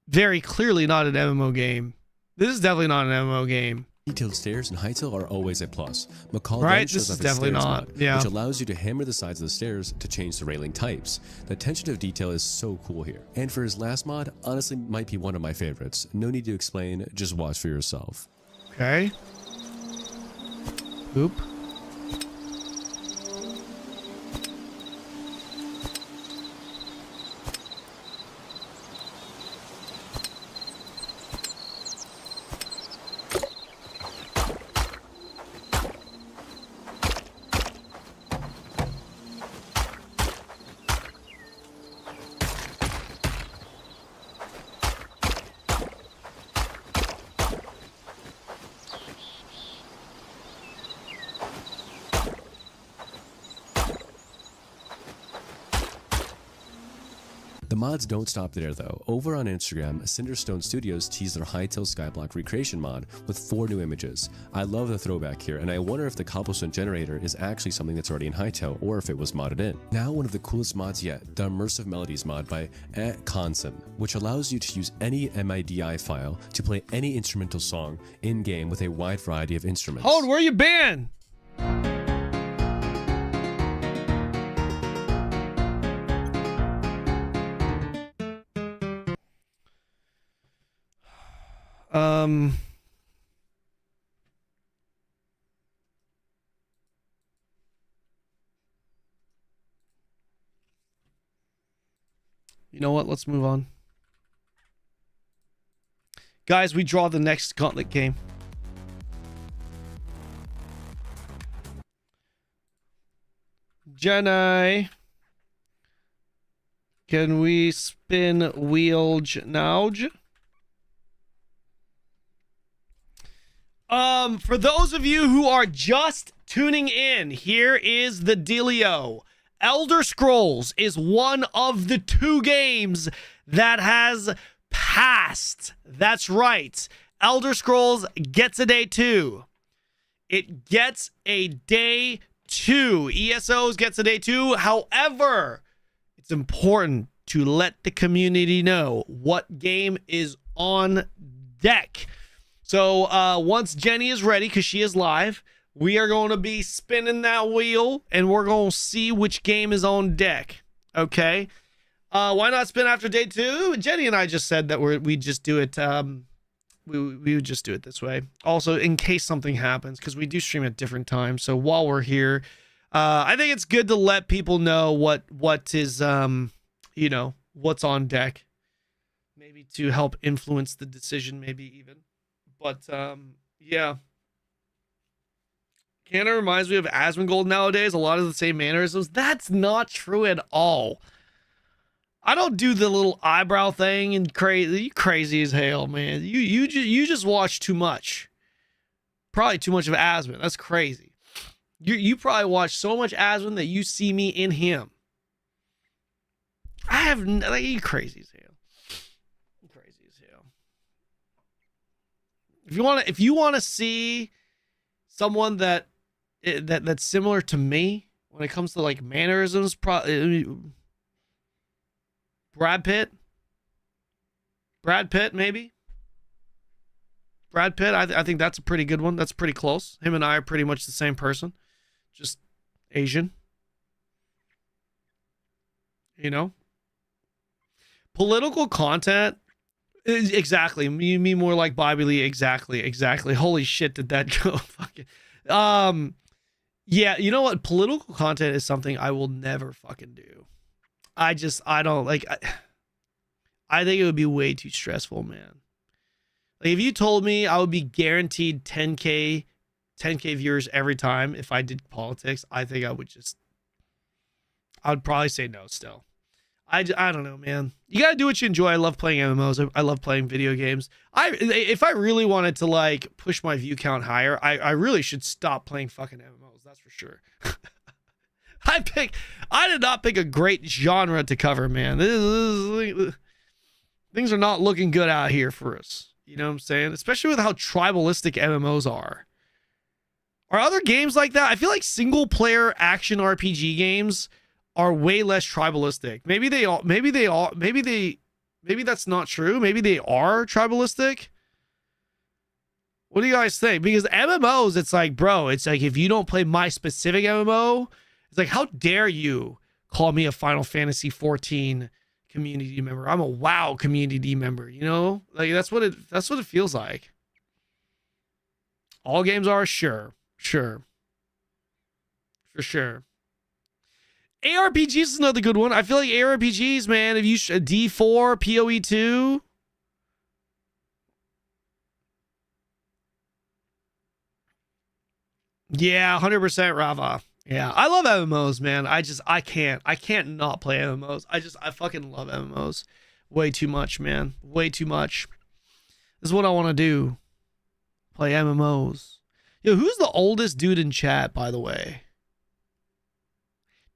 very clearly not an MMO game. This is definitely not an MMO game. Detailed stairs in Hightail are always a plus. McCall Right, then shows this off is his definitely stairs not, mod, yeah. which allows you to hammer the sides of the stairs to change the railing types. The attention to detail is so cool here. And for his last mod, honestly might be one of my favorites. No need to explain, just watch for yourself. Okay. Oop. mods don't stop there though. Over on Instagram, Cinderstone Studios teased their Hytale Skyblock recreation mod with 4 new images. I love the throwback here, and I wonder if the cobblestone generator is actually something that's already in Hytale, or if it was modded in. Now one of the coolest mods yet, the Immersive Melodies mod by Kanon, which allows you to use any MIDI file to play any instrumental song in-game with a wide variety of instruments. Hold, where you been? You know what? Let's move on. Guys, we draw the next gauntlet game. Jenny, can we spin wheel now? For those of you who are just tuning in, here is the dealio. Elder Scrolls is one of the 2 games that has passed. That's right. Elder Scrolls gets a day 2. It gets a day 2. ESOs gets a day 2. However, it's important to let the community know what game is on deck. So once Jenny is ready, because she is live, we are going to be spinning that wheel, and we're going to see which game is on deck. Okay? Why not spin after day 2? Jenny and I just said that we just do it. We would just do it this way. Also, in case something happens, because we do stream at different times. So while we're here, I think it's good to let people know what is what's on deck. Maybe to help influence the decision, maybe even. But yeah. Kanon reminds me of Asmongold nowadays. A lot of the same mannerisms. That's not true at all. I don't do the little eyebrow thing and crazy. You crazy as hell, man. You just watch too much. Probably too much of Asmon. That's crazy. You probably watch so much Asmon that you see me in him. I have you crazy as hell. Crazy as hell. If you want to see someone that's similar to me when it comes to like mannerisms, probably Brad Pitt, maybe. Brad Pitt, I think that's a pretty good one. That's pretty close. Him and I are pretty much the same person, just Asian. You know, political content. Exactly. You mean more like Bobby Lee? Exactly. Holy shit, did that go? Fucking. Yeah. You know what? Political content is something I will never fucking do. I don't like. I think it would be way too stressful, man. Like if you told me I would be guaranteed 10K viewers every time if I did politics, I think I would probably say no still. I don't know, man. You gotta do what you enjoy. I love playing MMOs. I love playing video games. If I really wanted to like push my view count higher, I really should stop playing fucking MMOs. That's for sure. I did not pick a great genre to cover, man. Things are not looking good out here for us. You know what I'm saying? Especially with how tribalistic MMOs are. Are other games like that? I feel like single player action RPG games are way less tribalistic. Maybe that's not true. Maybe they are tribalistic. What do you guys think? Because MMOs, it's like, bro, it's like if you don't play my specific MMO, it's like, how dare you call me a Final Fantasy 14 community member? I'm a WoW community member, you know? Like that's what it feels like. All games are, sure. For sure. ARPGs is another good one. I feel like ARPGs, man, if you D4, PoE2. Yeah, 100% Rava. Yeah, I love MMOs, man. I can't not play MMOs. I fucking love MMOs. Way too much, man. Way too much. This is what I want to do. Play MMOs. Yo, who's the oldest dude in chat, by the way?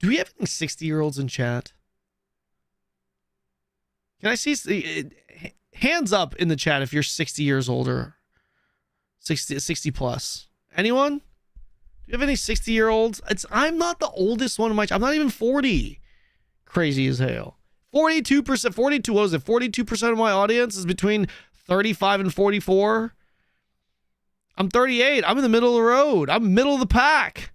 Do we have any 60-year-olds in chat? Can I see hands up in the chat if you're 60 years older? 60 plus. Anyone? Do you have any 60-year-olds? I'm not the oldest one of my. I'm not even 40. Crazy as hell. 42%. 42. What was it? 42% of my audience is between 35 and 44. I'm 38. I'm in the middle of the road. I'm middle of the pack.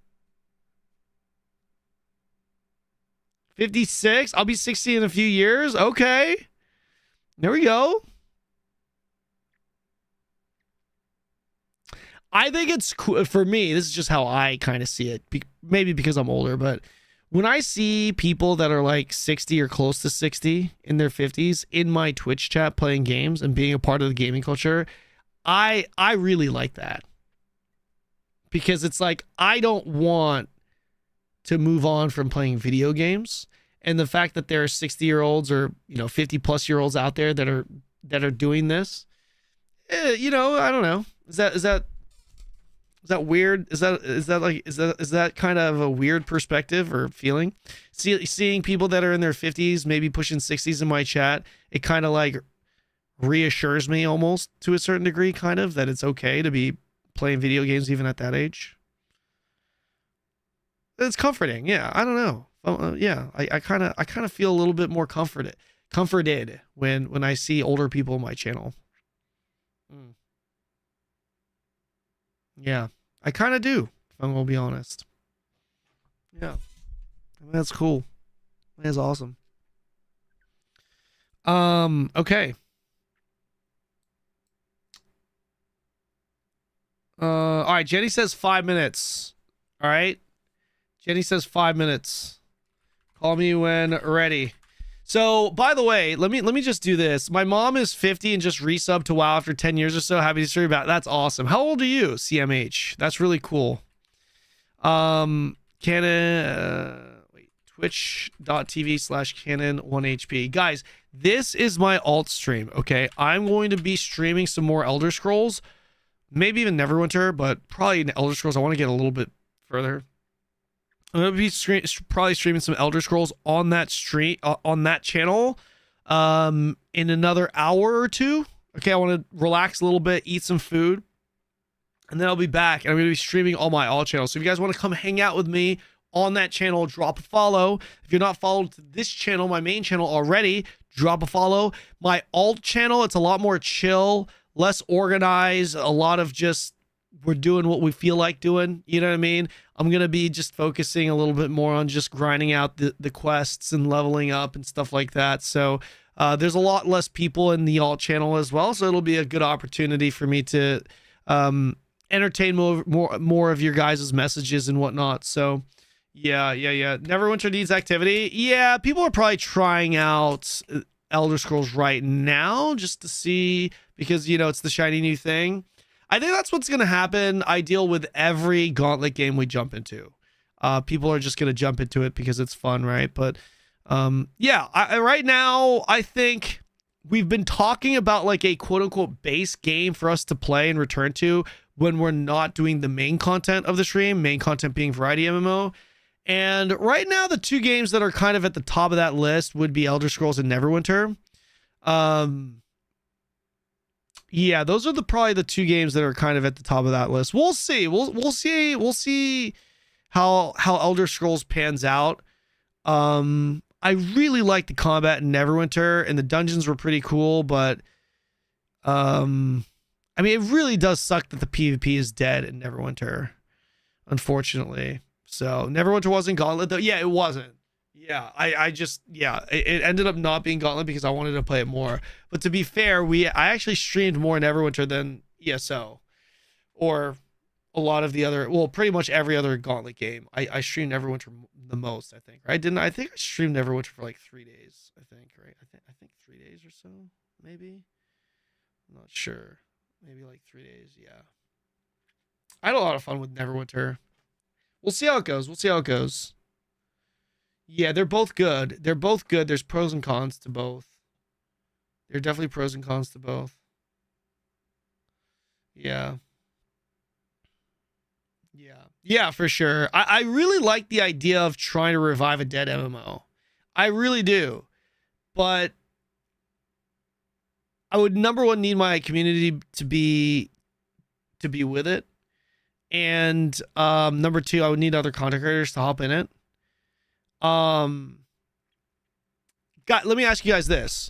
56. I'll be 60 in a few years. Okay. There we go. I think it's cool for me. This is just how I kind of see it. Maybe because I'm older, but when I see people that are like 60 or close to 60 in their 50s in my Twitch chat playing games and being a part of the gaming culture, I really like that. Because it's like, I don't want to move on from playing video games. And the fact that there are 60-year-olds or, 50-plus-year-olds out there that are doing this, I don't know. Is that weird? Is that kind of a weird perspective or feeling? Seeing people that are in their 50s, maybe pushing 60s in my chat, it kind of like reassures me almost to a certain degree, kind of, that it's okay to be playing video games even at that age. It's comforting. Yeah, I don't know. I kind of feel a little bit more comforted when I see older people on my channel. Yeah, I kind of do, if I'm gonna be honest. Yeah, that's cool. That's awesome. Okay. All right, Jenny says 5 minutes. All right, Jenny says 5 minutes. Call me when ready. So, by the way, let me just do this. My mom is 50 and just resubbed to WoW after 10 years or so. Happy to hear about. That's awesome. How old are you, CMH? That's really cool. Canon, twitch.tv/Kanon1HP. Guys, this is my alt stream, okay? I'm going to be streaming some more Elder Scrolls. Maybe even Neverwinter, but probably in Elder Scrolls. I want to get a little bit further. I'm gonna be probably streaming some Elder Scrolls on that on that channel in another hour or two. Okay, I want to relax a little bit, eat some food, and then I'll be back. And I'm gonna be streaming all my alt channels. So if you guys want to come hang out with me on that channel, drop a follow. If you're not followed to this channel, my main channel already, drop a follow. My alt channel, it's a lot more chill, less organized, a lot of just we're doing what we feel like doing. You know what I mean? I'm going to be just focusing a little bit more on just grinding out the quests and leveling up and stuff like that. So there's a lot less people in the alt channel as well. So it'll be a good opportunity for me to entertain more of your guys' messages and whatnot. So yeah. Neverwinter needs activity. Yeah, people are probably trying out Elder Scrolls right now just to see, because, it's the shiny new thing. I think that's what's going to happen. I deal with every Gauntlet game we jump into. People are just going to jump into it because it's fun, right? But right now, I think we've been talking about like a quote-unquote base game for us to play and return to when we're not doing the main content of the stream, main content being Variety MMO. And right now, the two games that are kind of at the top of that list would be Elder Scrolls and Neverwinter. Yeah, those are probably the two games that are kind of at the top of that list. We'll see. We'll see how Elder Scrolls pans out. I really like the combat in Neverwinter, and the dungeons were pretty cool, but I mean, it really does suck that the PvP is dead in Neverwinter, unfortunately. So Neverwinter wasn't Gauntlet though. Yeah, it wasn't. Yeah, it ended up not being Gauntlet because I wanted to play it more. But to be fair, I actually streamed more Neverwinter than ESO, or a lot of the other, well, pretty much every other Gauntlet game. I streamed Neverwinter the most, I think. Right? I think I streamed Neverwinter for like 3 days. I think, right? I think 3 days or so, maybe. I'm not sure. Maybe like 3 days. Yeah. I had a lot of fun with Neverwinter. We'll see how it goes. Yeah, they're both good. There's pros and cons to both. There are definitely pros and cons to both. Yeah. Yeah, for sure. I really like the idea of trying to revive a dead MMO. I really do. But I would number one need my community to be with it, and number two, I would need other content creators to hop in it. Let me ask you guys this.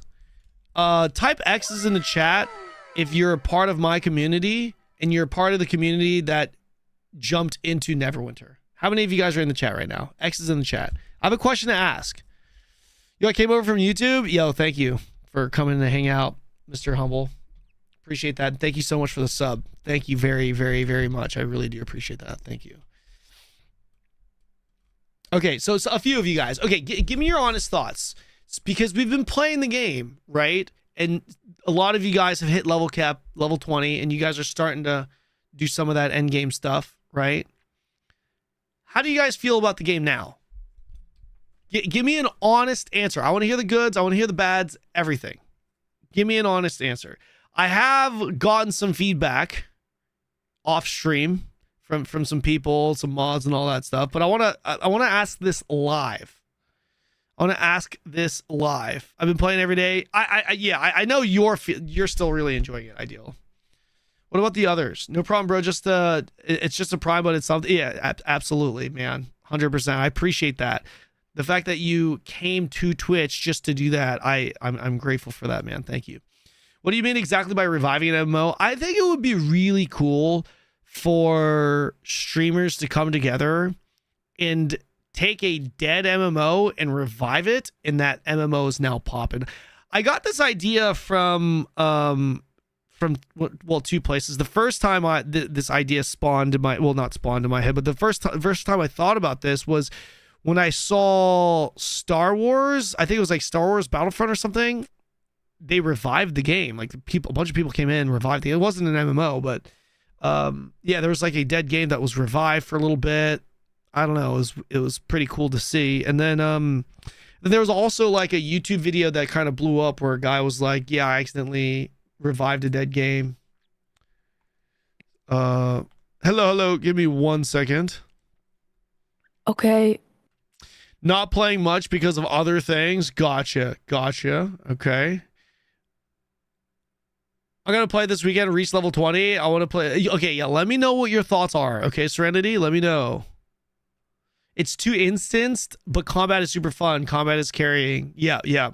Type X's in the chat if you're a part of my community and you're a part of the community that jumped into Neverwinter. How many of you guys are in the chat right now? X is in the chat. I have a question to ask. Yo, I came over from YouTube. Yo, thank you for coming to hang out, Mr. Humble. Appreciate that. Thank you so much for the sub. Thank you very, very, very much. I really do appreciate that. Thank you. Okay, so a few of you guys. Okay, give me your honest thoughts. It's because we've been playing the game, right? And a lot of you guys have hit level cap, level 20, and you guys are starting to do some of that end game stuff, right? How do you guys feel about the game now? Give me an honest answer. I want to hear the goods. I want to hear the bads, everything. Give me an honest answer. I have gotten some feedback off stream from some people, some mods and all that stuff, but I want to ask this live. I want to ask this live. I've been playing every day. I know you're still really enjoying it, Ideal. What about the others? No problem, bro. Just it's just a prime, but it's something. Yeah, absolutely, man. 100%. I appreciate that. The fact that you came to Twitch just to do that, I'm grateful for that, man. Thank you. What do you mean exactly by reviving an MMO? I think it would be really cool for streamers to come together and take a dead MMO and revive it, and that MMO is now popping. I got this idea from two places. The first time this idea spawned in my, well, not spawned in my head, but the first time I thought about this was when I saw Star Wars. I think it was like Star Wars Battlefront or something. They revived the game. Like a bunch of people came in and revived it. It wasn't an MMO, but yeah, there was like a dead game that was revived for a little bit. I don't know. It was pretty cool to see. And then there was also like a YouTube video that kind of blew up where a guy was like, yeah, I accidentally revived a dead game. Hello. Give me 1 second. Okay. Not playing much because of other things. Gotcha. Okay. I'm going to play this weekend, reach level 20. I want to play. Okay, yeah, let me know what your thoughts are. Okay, Serenity, let me know. It's too instanced, but combat is super fun. Combat is carrying. Yeah.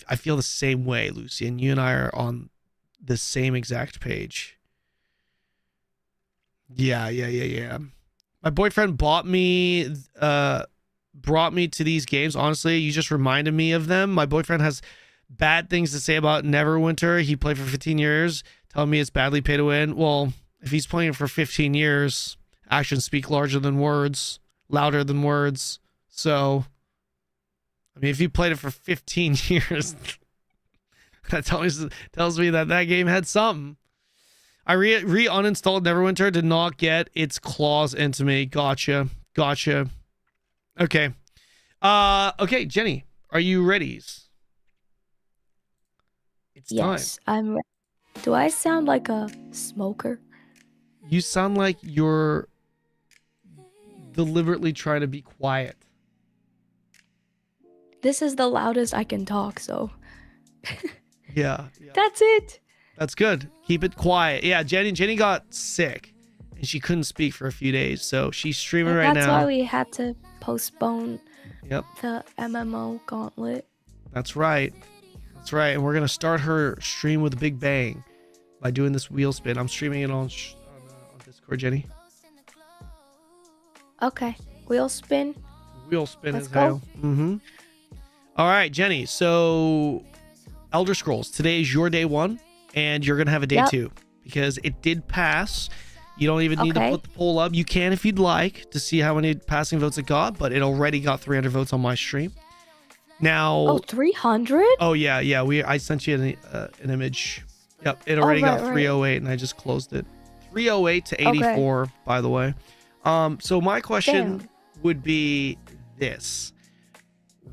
I feel the same way, Lucian. You and I are on the same exact page. Yeah. My boyfriend brought me to these games. Honestly, you just reminded me of them. My boyfriend has bad things to say about Neverwinter. He played for 15 years, telling me it's badly pay to win. Well, if he's playing it for 15 years, actions speak louder than words. So, I mean, if you played it for 15 years, that tells me that game had something. I uninstalled Neverwinter, did not get its claws into me. Gotcha. Okay. Okay, Jenny, are you ready? It's yes, time. I'm ready. Do I sound like a smoker? You sound like you're deliberately trying to be quiet. This is the loudest I can talk, so. Yeah. That's it. That's good. Keep it quiet. Yeah, Jenny got sick and she couldn't speak for a few days, so she's streaming right now. That's why we had to postpone the Mmogauntlet. That's right. And we're gonna start her stream with a big bang by doing this wheel spin. I'm streaming it on Discord, Jenny. Okay, wheel spin. Let's as hell. All right, Jenny. So, Elder Scrolls. Today is your day 1, and you're gonna have a day 2 because it did pass. You don't even need to put the poll up. You can if you'd like to see how many passing votes it got, but it already got 300 votes on my stream. Now, 300? Oh yeah. I sent you an image. Yep, it already got 308, and I just closed it. 308 to 84, by the way. So my question would be this: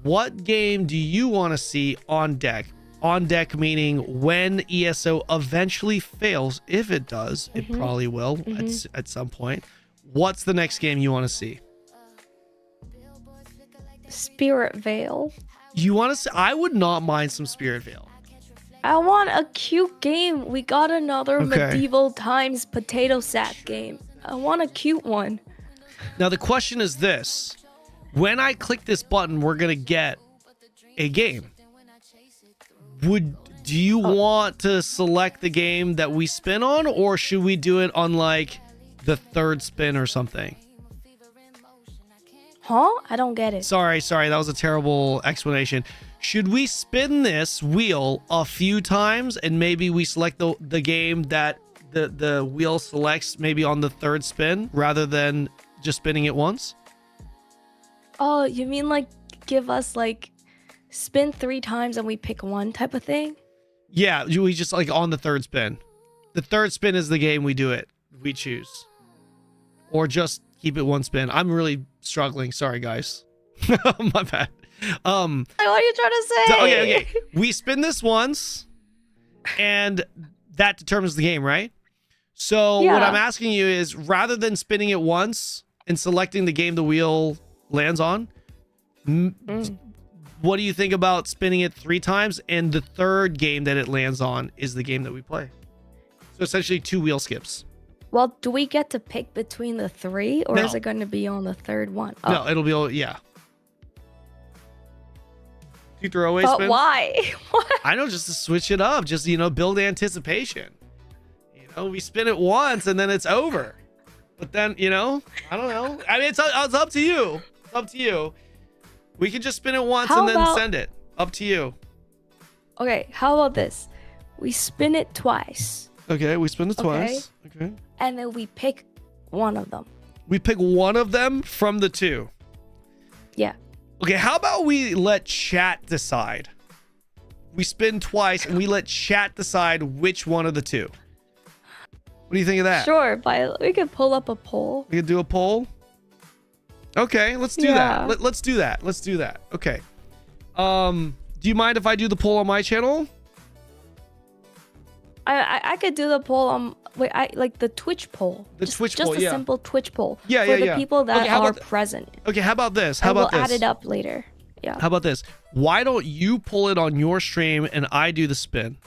what game do you want to see on deck? On deck meaning when ESO eventually fails. If it does, it probably will at some point. What's the next game you want to see? Spirit Vale. You want to see? I would not mind some Spirit Vale. I want a cute game. We got another medieval times potato sack game. I want a cute one. Now the question is this. When I click this button, we're going to get a game. Do you want to select the game that we spin on, or should we do it on like the third spin or something? Huh? I don't get it. Sorry. That was a terrible explanation. Should we spin this wheel a few times and maybe we select the game that the wheel selects maybe on the third spin rather than just spinning it once? Oh, you mean like give us like spin 3 times and we pick one type of thing? Yeah, we just like on the third spin. The third spin is the game we choose. Or just keep it one spin. I'm really struggling. Sorry, guys. My bad. What are you trying to say? So, okay. We spin this once, and that determines the game, right? So what I'm asking you is, rather than spinning it once and selecting the game the wheel lands on, what do you think about spinning it 3 times, and the third game that it lands on is the game that we play? So essentially 2 wheel skips. Well, do we get to pick between the 3, or is it going to be on the third one? Oh. No, it'll be yeah. 2 throwaway spins. But why? I know, just to switch it up, just build anticipation. We spin it once and then it's over. But then I don't know. I mean, it's up to you. It's up to you. We can just spin it once and then send it. Up to you. Okay, how about this? We spin it twice. Okay, we spin it twice. Okay. And then we pick one of them. We pick one of them from the 2. Yeah. Okay, how about we let chat decide? We spin twice and we let chat decide which one of the 2. What do you think of that? Sure, but we could pull up a poll. We could do a poll? Okay, let's do that. Let's do that. Let's do that. Okay. Do you mind if I do the poll on my channel? I could do the poll on like the Twitch poll. Just a simple Twitch poll. For the people that are present. Okay, how about this? How about this? We'll add it up later. Yeah. How about this? Why don't you pull it on your stream and I do the spin?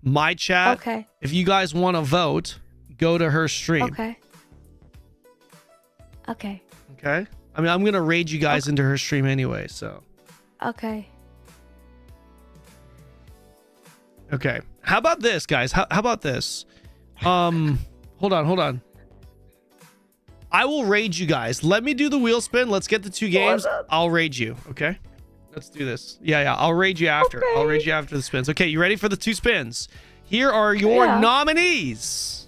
My chat. Okay. If you guys want to vote, go to her stream. Okay. Okay. Okay. I mean, I'm gonna raid you guys into her stream anyway, so. Okay. Okay. How about this, guys? How about this? Hold on. I will raid you guys. Let me do the wheel spin. Let's get the 2 games. I'll raid you. Okay. Let's do this. Yeah. I'll raid you after. Okay. I'll raid you after the spins. Okay. You ready for the 2 spins? Here are your nominees.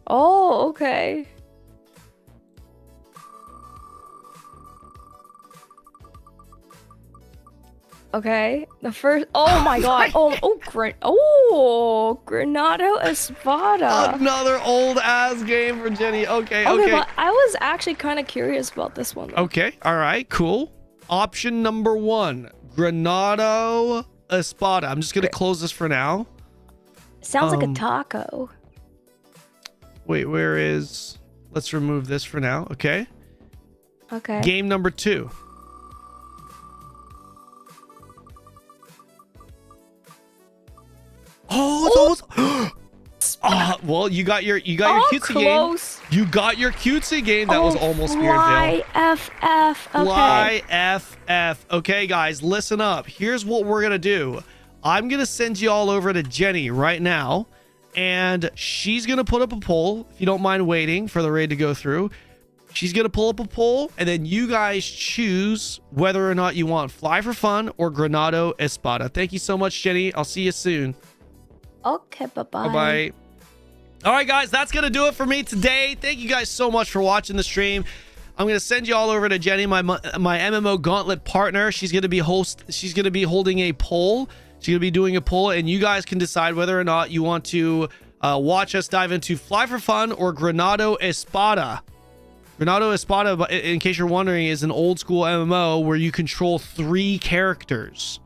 Oh, okay. Okay, the first. Oh my god. Granado Espada. Another old ass game for Jenny. Okay. But I was actually kind of curious about this one. Okay. All right. Cool. Option number 1, Granado Espada. I'm just gonna close this for now. Sounds like a taco. Wait, where is? Let's remove this for now. Okay. Okay. Game number 2. Oh, it's almost. Well, you got your cutesy game. You got your cutesy game. That was almost Fly FF. Okay. Fly FF. Okay, guys, listen up. Here's what we're gonna do. I'm gonna send you all over to Jenny right now, and she's gonna put up a poll. If you don't mind waiting for the raid to go through, she's gonna pull up a poll, and then you guys choose whether or not you want Fly for Fun or Granado Espada. Thank you so much, Jenny. I'll see you soon. Okay, bye-bye. Bye-bye. All right, guys, that's going to do it for me today. Thank you guys so much for watching the stream. I'm going to send you all over to Jenny, my Mmogauntlet partner. She's going to be holding a poll. She's going to be doing a poll, and you guys can decide whether or not you want to watch us dive into Fly for Fun or Granado Espada. Granado Espada, in case you're wondering, is an old school MMO where you control 3 characters.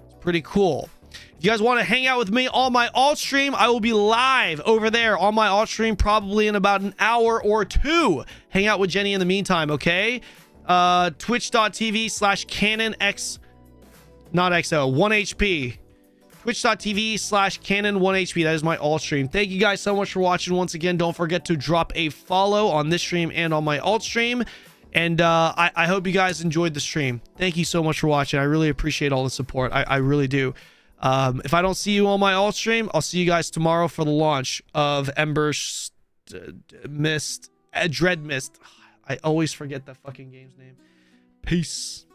It's pretty cool. If you guys want to hang out with me on my alt stream, I will be live over there on my alt stream probably in about an hour or 2. Hang out with Jenny in the meantime, okay? Twitch.tv/CanonX, not XO, 1HP. twitch.tv/Kanon1HP. That is my alt stream. Thank you guys so much for watching. Once again, don't forget to drop a follow on this stream and on my alt stream. And I hope you guys enjoyed the stream. Thank you so much for watching. I really appreciate all the support. I really do. If I don't see you on my alt stream, I'll see you guys tomorrow for the launch of Dreadmyst. I always forget that fucking game's name. Peace.